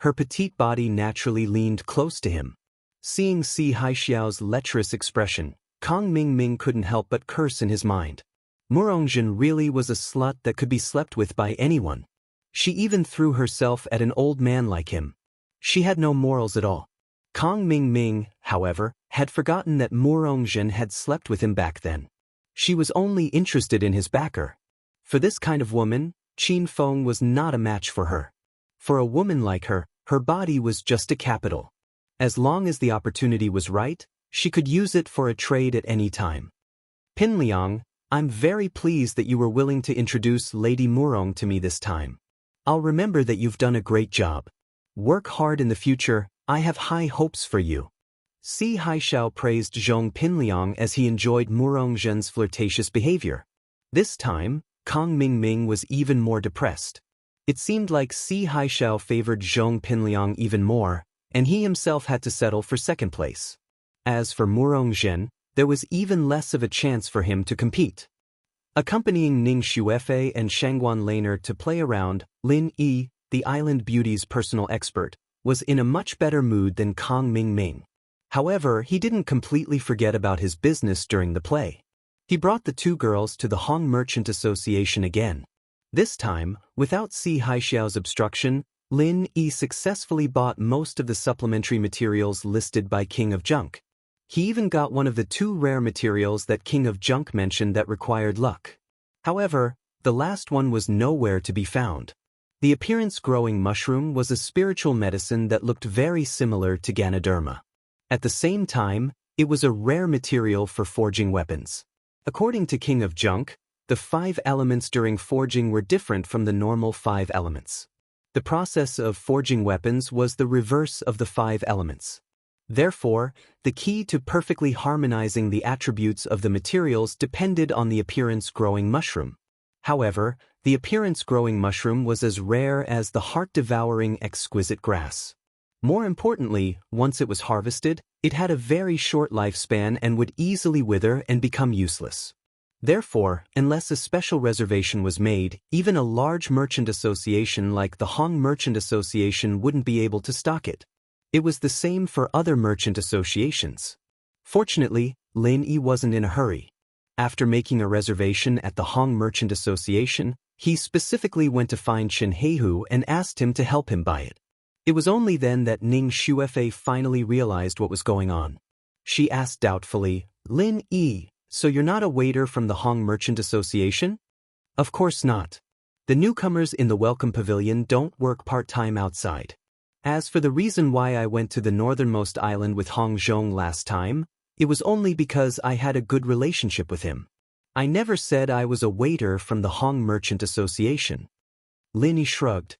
Her petite body naturally leaned close to him. Seeing Si Haishao's lecherous expression, Kang Mingming couldn't help but curse in his mind. Murongzhen really was a slut that could be slept with by anyone. She even threw herself at an old man like him. She had no morals at all. Kang Mingming, however, had forgotten that Murongzhen had slept with him back then. She was only interested in his backer. For this kind of woman, Qin Feng was not a match for her. For a woman like her, her body was just a capital. As long as the opportunity was right, she could use it for a trade at any time. "Pin Liang, I'm very pleased that you were willing to introduce Lady Murong to me this time. I'll remember that you've done a great job. Work hard in the future, I have high hopes for you." Si Haishao praised Zhong Pinliang as he enjoyed Murongzhen's flirtatious behavior. This time, Kang Mingming was even more depressed. It seemed like Si Haishao favored Zhong Pinliang even more, and he himself had to settle for second place. As for Murong Zhen, there was even less of a chance for him to compete. Accompanying Ning Xuefei and Shangguan Laner to play around, Lin Yi, the island beauty's personal expert, was in a much better mood than Kang Mingming. However, he didn't completely forget about his business during the play. He brought the two girls to the Hong Merchant Association again. This time, without Si Haixiao's obstruction, Lin Yi successfully bought most of the supplementary materials listed by King of Junk. He even got one of the two rare materials that King of Junk mentioned that required luck. However, the last one was nowhere to be found. The appearance-growing mushroom was a spiritual medicine that looked very similar to Ganoderma. At the same time, it was a rare material for forging weapons. According to King of Junk, the 5 elements during forging were different from the normal 5 elements. The process of forging weapons was the reverse of the 5 elements. Therefore, the key to perfectly harmonizing the attributes of the materials depended on the appearance-growing mushroom. However, the appearance-growing mushroom was as rare as the heart-devouring exquisite grass. More importantly, once it was harvested, it had a very short lifespan and would easily wither and become useless. Therefore, unless a special reservation was made, even a large merchant association like the Hong Merchant Association wouldn't be able to stock it. It was the same for other merchant associations. Fortunately, Lin Yi wasn't in a hurry. After making a reservation at the Hong Merchant Association, he specifically went to find Shen Heihu and asked him to help him buy it. It was only then that Ning Xuefei finally realized what was going on. She asked doubtfully, "Lin Yi, so you're not a waiter from the Hong Merchant Association?" "Of course not. The newcomers in the Welcome Pavilion don't work part-time outside. As for the reason why I went to the northernmost island with Hong Zhong last time, it was only because I had a good relationship with him. I never said I was a waiter from the Hong Merchant Association." Lin Yi shrugged.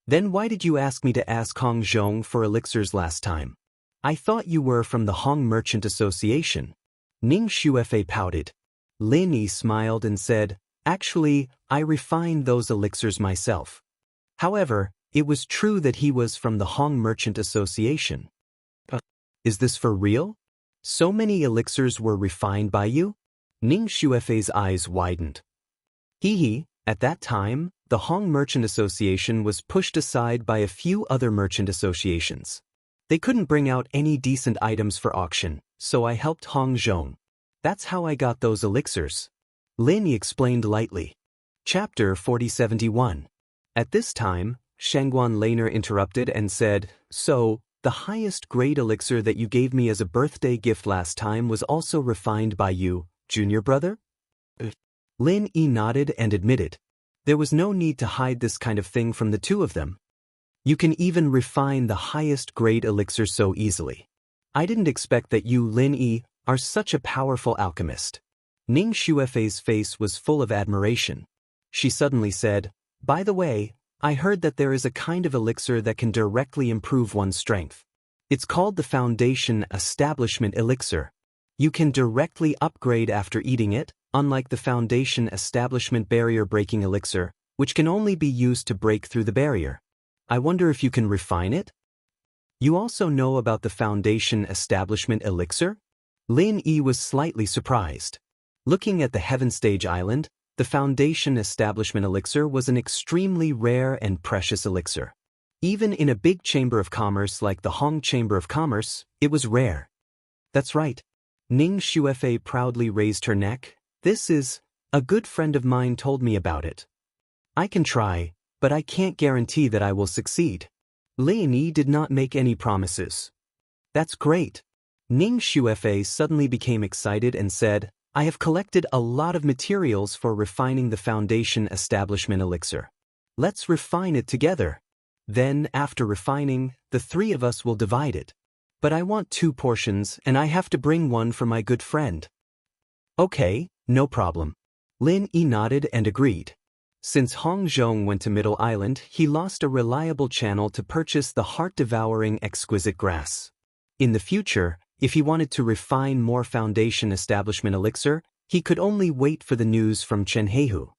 "Then why did you ask me to ask Hong Zhong for elixirs last time? I thought you were from the Hong Merchant Association." Ning Xuefei pouted. Lin Yi smiled and said, "Actually, I refined those elixirs myself." However, it was true that he was from the Hong Merchant Association. "Is this for real? So many elixirs were refined by you?" Ning Xuefei's eyes widened. At that time, the Hong Merchant Association was pushed aside by a few other merchant associations. They couldn't bring out any decent items for auction, so I helped Hong Zhong. That's how I got those elixirs. Lin Yi explained lightly. Chapter 4071. At this time, Shangguan Laner interrupted and said, "So, the highest grade elixir that you gave me as a birthday gift last time was also refined by you, junior brother?" Lin Yi nodded and admitted. There was no need to hide this kind of thing from the two of them. You can even refine the highest grade elixir so easily. I didn't expect that you, Lin Yi, are such a powerful alchemist. Ning Xuefei's face was full of admiration. She suddenly said, "By the way, I heard that there is a kind of elixir that can directly improve one's strength. It's called the Foundation Establishment Elixir. You can directly upgrade after eating it, unlike the Foundation Establishment Barrier Breaking Elixir, which can only be used to break through the barrier. I wonder if you can refine it?" "You also know about the Foundation Establishment Elixir?" Lin Yi was slightly surprised. Looking at the Heaven Stage Island, the Foundation Establishment Elixir was an extremely rare and precious elixir. Even in a big chamber of commerce like the Hong Chamber of Commerce, it was rare. "That's right." Ning Xuefei proudly raised her neck. A good friend of mine told me about it. I can try, but I can't guarantee that I will succeed." Lin Yi did not make any promises. "That's great." Ning Xuefei suddenly became excited and said, "I have collected a lot of materials for refining the Foundation Establishment Elixir. Let's refine it together. Then, after refining, the 3 of us will divide it. But I want 2 portions and I have to bring one for my good friend." "Okay, no problem." Lin Yi nodded and agreed. Since Hong Zhong went to Middle Island, he lost a reliable channel to purchase the heart-devouring exquisite grass. In the future, if he wanted to refine more Foundation Establishment Elixir, He could only wait for the news from Chen Heihu.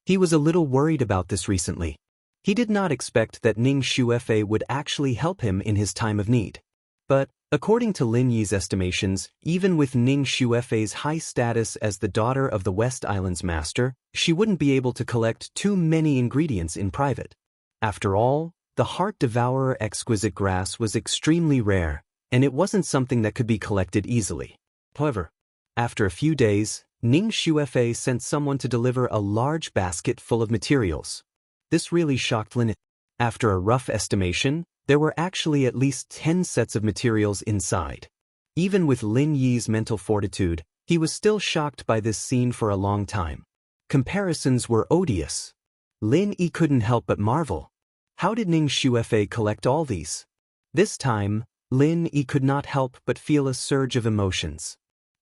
He was a little worried about this recently. He did not expect that Ning Xuefei would actually help him in his time of need. But, according to Lin Yi's estimations, even with Ning Xuefei's high status as the daughter of the West Island's master, she wouldn't be able to collect too many ingredients in private. After all, the heart-devourer exquisite grass was extremely rare, and it wasn't something that could be collected easily. However, after a few days, Ning Xuefei sent someone to deliver a large basket full of materials. This really shocked Lin. After a rough estimation, there were actually at least 10 sets of materials inside. Even with Lin Yi's mental fortitude, he was still shocked by this scene for a long time. Comparisons were odious. Lin Yi couldn't help but marvel. How did Ning Xuefei collect all these? This time, Lin Yi could not help but feel a surge of emotions.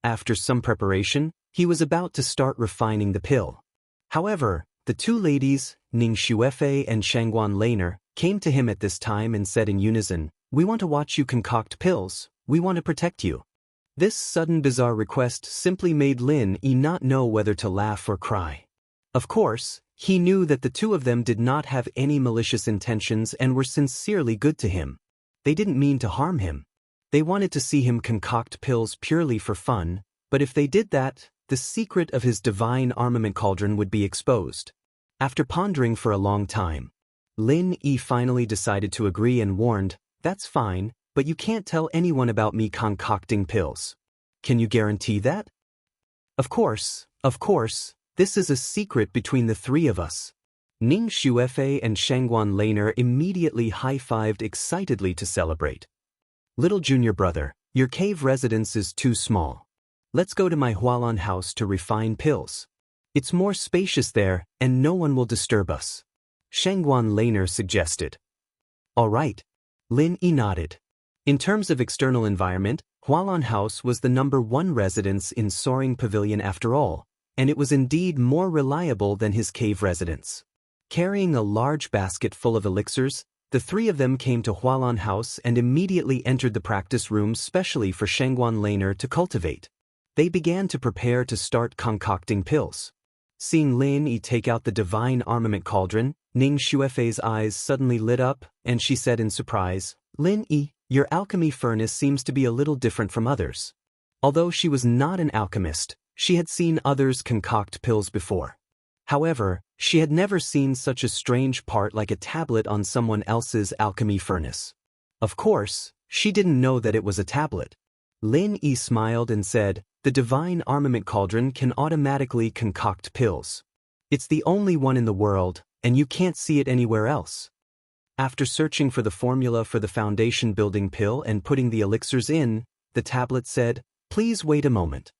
After some preparation, he was about to start refining the pill. However, the two ladies, Ning Xuefei and Shangguan Laner, came to him at this time and said in unison, "We want to watch you concoct pills, we want to protect you." This sudden bizarre request simply made Lin Yi not know whether to laugh or cry. Of course, he knew that the two of them did not have any malicious intentions and were sincerely good to him. They didn't mean to harm him. They wanted to see him concoct pills purely for fun, but if they did that, the secret of his divine armament cauldron would be exposed. After pondering for a long time, Lin Yi finally decided to agree and warned, "That's fine, but you can't tell anyone about me concocting pills. Can you guarantee that?" Of course, this is a secret between the three of us." Ning Xuefei and Shangguan Laner immediately high-fived excitedly to celebrate. "Little junior brother, your cave residence is too small. Let's go to my Hualan house to refine pills. It's more spacious there, and no one will disturb us," Shangguan Laner suggested. "All right." Lin Yi nodded. In terms of external environment, Hualan House was the #1 residence in Soaring Pavilion after all, and it was indeed more reliable than his cave residence. Carrying a large basket full of elixirs, the three of them came to Hualan House and immediately entered the practice room specially for Shangguan Laner to cultivate. They began to prepare to start concocting pills. Seeing Lin Yi take out the divine armament cauldron, Ning Xuefei's eyes suddenly lit up, and she said in surprise, "Lin Yi, your alchemy furnace seems to be a little different from others." Although she was not an alchemist, she had seen others concoct pills before. However, she had never seen such a strange part like a tablet on someone else's alchemy furnace. Of course, she didn't know that it was a tablet. Lin Yi smiled and said, "The divine armament cauldron can automatically concoct pills. It's the only one in the world, and you can't see it anywhere else." After searching for the formula for the foundation building pill and putting the elixirs in, the tablet said, "Please wait a moment.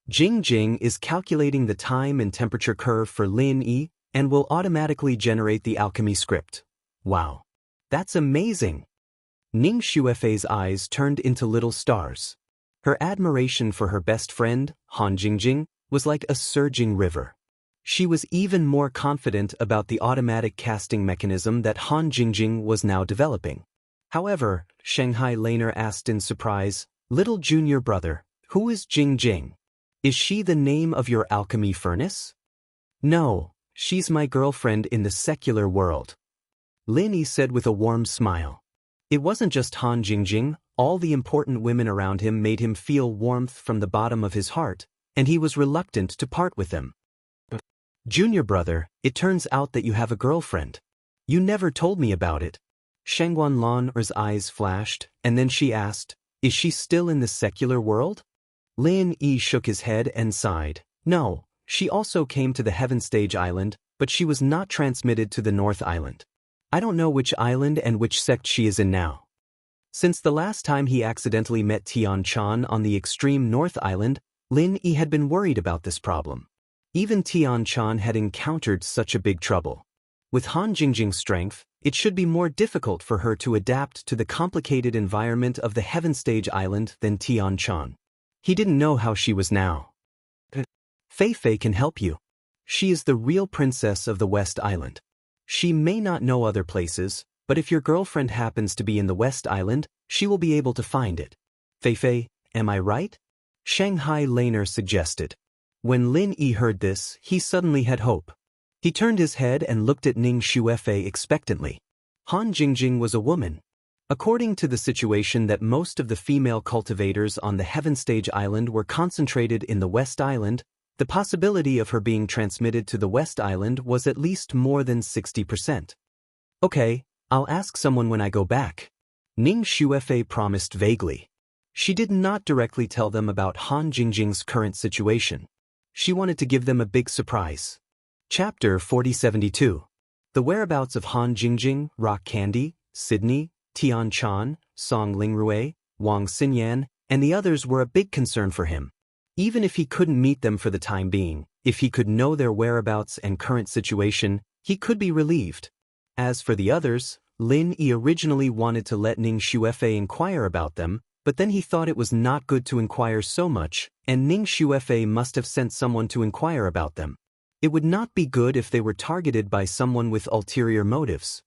Jing Jing is calculating the time and temperature curve for Lin Yi and will automatically generate the alchemy script." Wow. That's amazing. Ning Xuefei's eyes turned into little stars. Her admiration for her best friend, Han Jingjing, was like a surging river. She was even more confident about the automatic casting mechanism that Han Jingjing was now developing. However, Shanghai Laner asked in surprise, "Little junior brother, who is Jing Jing? Is she the name of your alchemy furnace?" "No, she's my girlfriend in the secular world," Lin Yi said with a warm smile. It wasn't just Han Jingjing, all the important women around him made him feel warmth from the bottom of his heart, and he was reluctant to part with them. "Junior brother, it turns out that you have a girlfriend. You never told me about it." Shangguan Laner's eyes flashed, and then she asked, "Is she still in the secular world?" Lin Yi shook his head and sighed. "No, she also came to the Heaven Stage Island, but she was not transmitted to the North Island. I don't know which island and which sect she is in now." Since the last time he accidentally met Tian Chan on the extreme North Island, Lin Yi had been worried about this problem. Even Tian Chan had encountered such a big trouble. With Han Jingjing's strength, it should be more difficult for her to adapt to the complicated environment of the Heaven Stage Island than Tian Chan. He didn't know how she was now. "Fei Fei can help you. She is the real princess of the West Island. She may not know other places, but if your girlfriend happens to be in the West Island, she will be able to find it. Fei Fei, am I right?" Shanghai Laner suggested. When Lin Yi heard this, he suddenly had hope. He turned his head and looked at Ning Xuefei expectantly. Han Jingjing was a woman. According to the situation that most of the female cultivators on the Heaven Stage Island were concentrated in the West Island, the possibility of her being transmitted to the West Island was at least more than 60%. Okay, I'll ask someone when I go back. Ning Xuefei promised vaguely. She did not directly tell them about Han Jingjing's current situation. She wanted to give them a big surprise. Chapter 4072. The whereabouts of Han Jingjing, Rock Candy, Sydney, Tian Chan, Song Lingrui, Wang Xinyan, and the others were a big concern for him. Even if he couldn't meet them for the time being, if he could know their whereabouts and current situation, he could be relieved. As for the others, Lin Yi originally wanted to let Ning Xuefei inquire about them, but then he thought it was not good to inquire so much, and Ning Xuefei must have sent someone to inquire about them. It would not be good if they were targeted by someone with ulterior motives.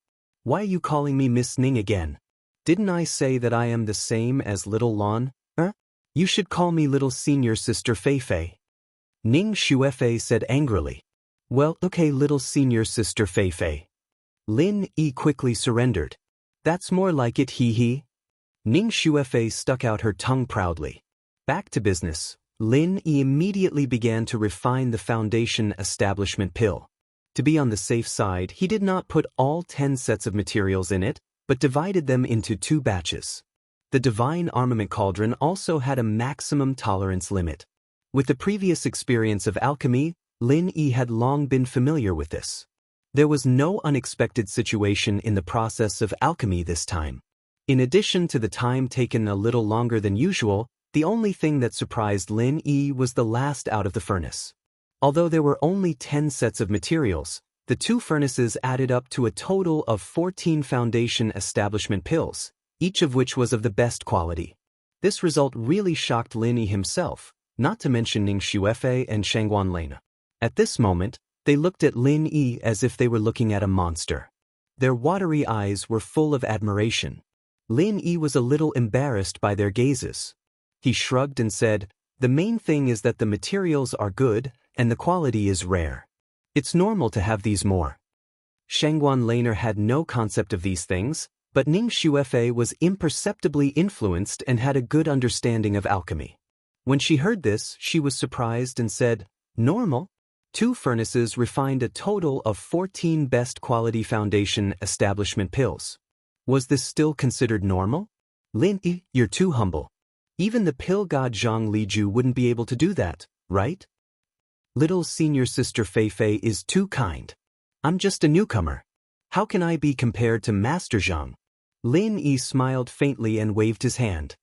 Why are you calling me Miss Ning again? Didn't I say that I am the same as Little Lon? You should call me Little Senior Sister Fei Fei. Ning Xuefei said angrily. Well, okay, Little Senior Sister Fei Fei. Lin Yi quickly surrendered. That's more like it, hee. Ning Xuefei stuck out her tongue proudly. Back to business, Lin Yi immediately began to refine the foundation establishment pill. To be on the safe side, he did not put all 10 sets of materials in it, but divided them into 2 batches. The Divine Armament Cauldron also had a maximum tolerance limit. With the previous experience of alchemy, Lin Yi had long been familiar with this. There was no unexpected situation in the process of alchemy this time. In addition to the time taken a little longer than usual, the only thing that surprised Lin Yi was the last out of the furnace. Although there were only 10 sets of materials, the 2 furnaces added up to a total of 14 foundation establishment pills, each of which was of the best quality. This result really shocked Lin Yi himself, not to mention Ning Xuefei and Shangguan Lena. At this moment, they looked at Lin Yi as if they were looking at a monster. Their watery eyes were full of admiration. Lin Yi was a little embarrassed by their gazes. He shrugged and said, "The main thing is that the materials are good, and the quality is rare. It's normal to have these more." Shangguan Laner had no concept of these things, but Ning Xuefei was imperceptibly influenced and had a good understanding of alchemy. When she heard this, she was surprised and said, "Normal?" 2 furnaces refined a total of 14 best quality foundation establishment pills. Was this still considered normal? Lin Yi, you're too humble. Even the pill god Zhang Liju wouldn't be able to do that, right? Little Senior Sister Fei Fei is too kind. I'm just a newcomer. How can I be compared to Master Zhang? Lin Yi smiled faintly and waved his hand.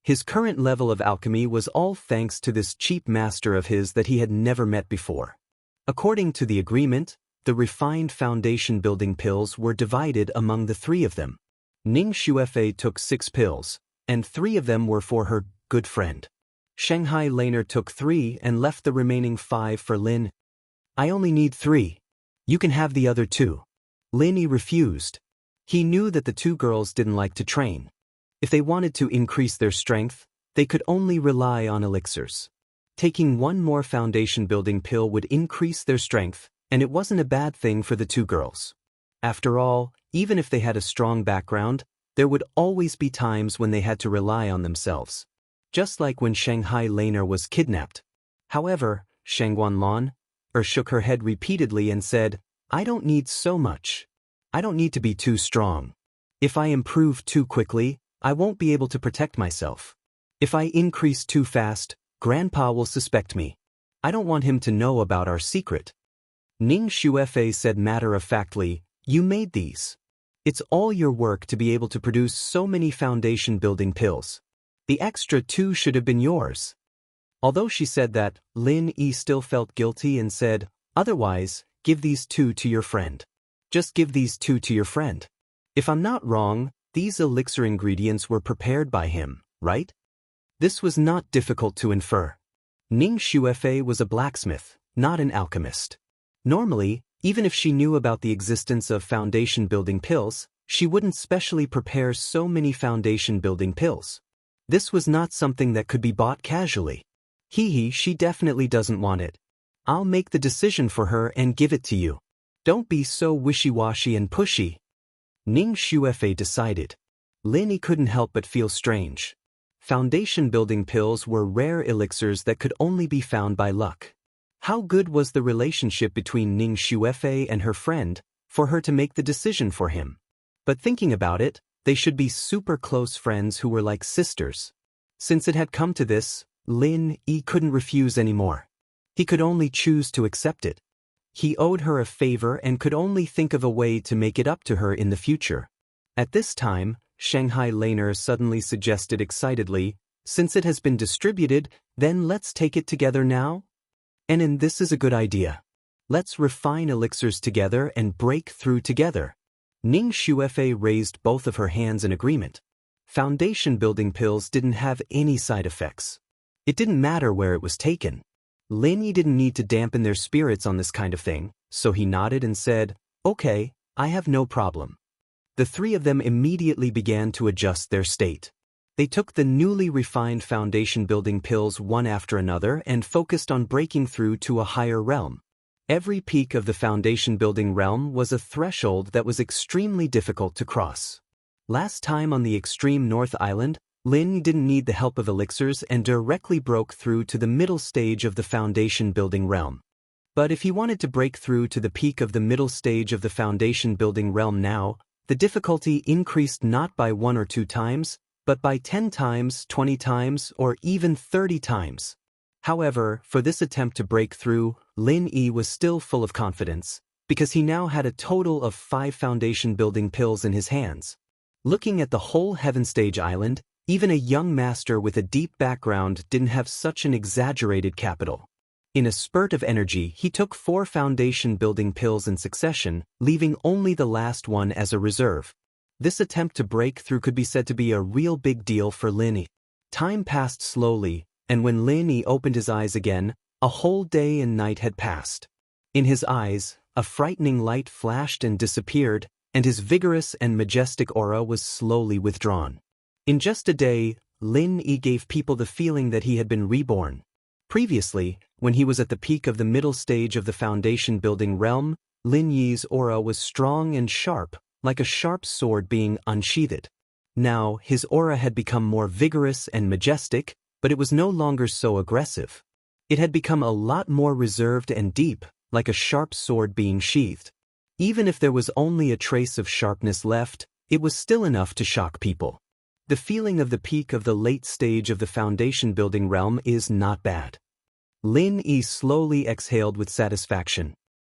His current level of alchemy was all thanks to this cheap master of his that he had never met before. According to the agreement, the refined foundation building pills were divided among the 3 of them. Ning Xuefei took 6 pills, and 3 of them were for her good friend. Shanghai Laner took 3 and left the remaining 5 for Lin. I only need 3. You can have the other 2. Lin Yi refused. He knew that the 2 girls didn't like to train. If they wanted to increase their strength, they could only rely on elixirs. Taking 1 more foundation building pill would increase their strength, and it wasn't a bad thing for the 2 girls. After all, even if they had a strong background, there would always be times when they had to rely on themselves. Just like when Shanghai Laner was kidnapped. However, Shangguan Lan shook her head repeatedly and said, I don't need so much. I don't need to be too strong. If I improve too quickly, I won't be able to protect myself. If I increase too fast, Grandpa will suspect me. I don't want him to know about our secret. Ning Xuefei said matter-of-factly, you made these. It's all your work to be able to produce so many foundation-building pills. The extra 2 should have been yours. Although she said that, Lin Yi still felt guilty and said, otherwise, give these 2 to your friend. Just give these 2 to your friend. If I'm not wrong, these elixir ingredients were prepared by him, right? This was not difficult to infer. Ning Xuefei was a blacksmith, not an alchemist. Normally, even if she knew about the existence of foundation-building pills, she wouldn't specially prepare so many foundation-building pills. This was not something that could be bought casually. She definitely doesn't want it. I'll make the decision for her and give it to you. Don't be so wishy-washy and pushy. Ning Xuefei decided. Lin Yi couldn't help but feel strange. Foundation building pills were rare elixirs that could only be found by luck. How good was the relationship between Ning Xuefei and her friend for her to make the decision for him? But thinking about it, they should be super close friends who were like sisters. Since it had come to this, Lin Yi couldn't refuse anymore. He could only choose to accept it. He owed her a favor and could only think of a way to make it up to her in the future. At this time, Shanghai Laner suddenly suggested excitedly, since it has been distributed, then let's take it together now? And this is a good idea. Let's refine elixirs together and break through together. Ning Xuefei raised both of her hands in agreement. Foundation building pills didn't have any side effects. It didn't matter where it was taken. Lin Yi didn't need to dampen their spirits on this kind of thing, so he nodded and said, "Okay, I have no problem." The three of them immediately began to adjust their state. They took the newly refined foundation building pills one after another and focused on breaking through to a higher realm. Every peak of the foundation building realm was a threshold that was extremely difficult to cross. Last time on the extreme North Island, Lin didn't need the help of elixirs and directly broke through to the middle stage of the foundation building realm. But if he wanted to break through to the peak of the middle stage of the foundation building realm now, the difficulty increased not by 1 or 2 times, but by 10 times, 20 times, or even 30 times. However, for this attempt to break through, Lin Yi was still full of confidence, because he now had a total of 5 foundation building pills in his hands. Looking at the whole Heaven Stage Island, even a young master with a deep background didn't have such an exaggerated capital. In a spurt of energy, he took 4 foundation building pills in succession, leaving only the last one as a reserve. This attempt to break through could be said to be a real big deal for Lin Yi. Time passed slowly, and when Lin Yi opened his eyes again, a whole day and night had passed. In his eyes, a frightening light flashed and disappeared, and his vigorous and majestic aura was slowly withdrawn. In just a day, Lin Yi gave people the feeling that he had been reborn. Previously, when he was at the peak of the middle stage of the foundation building realm, Lin Yi's aura was strong and sharp, like a sharp sword being unsheathed. Now, his aura had become more vigorous and majestic, but it was no longer so aggressive. It had become a lot more reserved and deep, like a sharp sword being sheathed. Even if there was only a trace of sharpness left, it was still enough to shock people. The feeling of the peak of the late stage of the foundation building realm is not bad. Lin Yi slowly exhaled with satisfaction.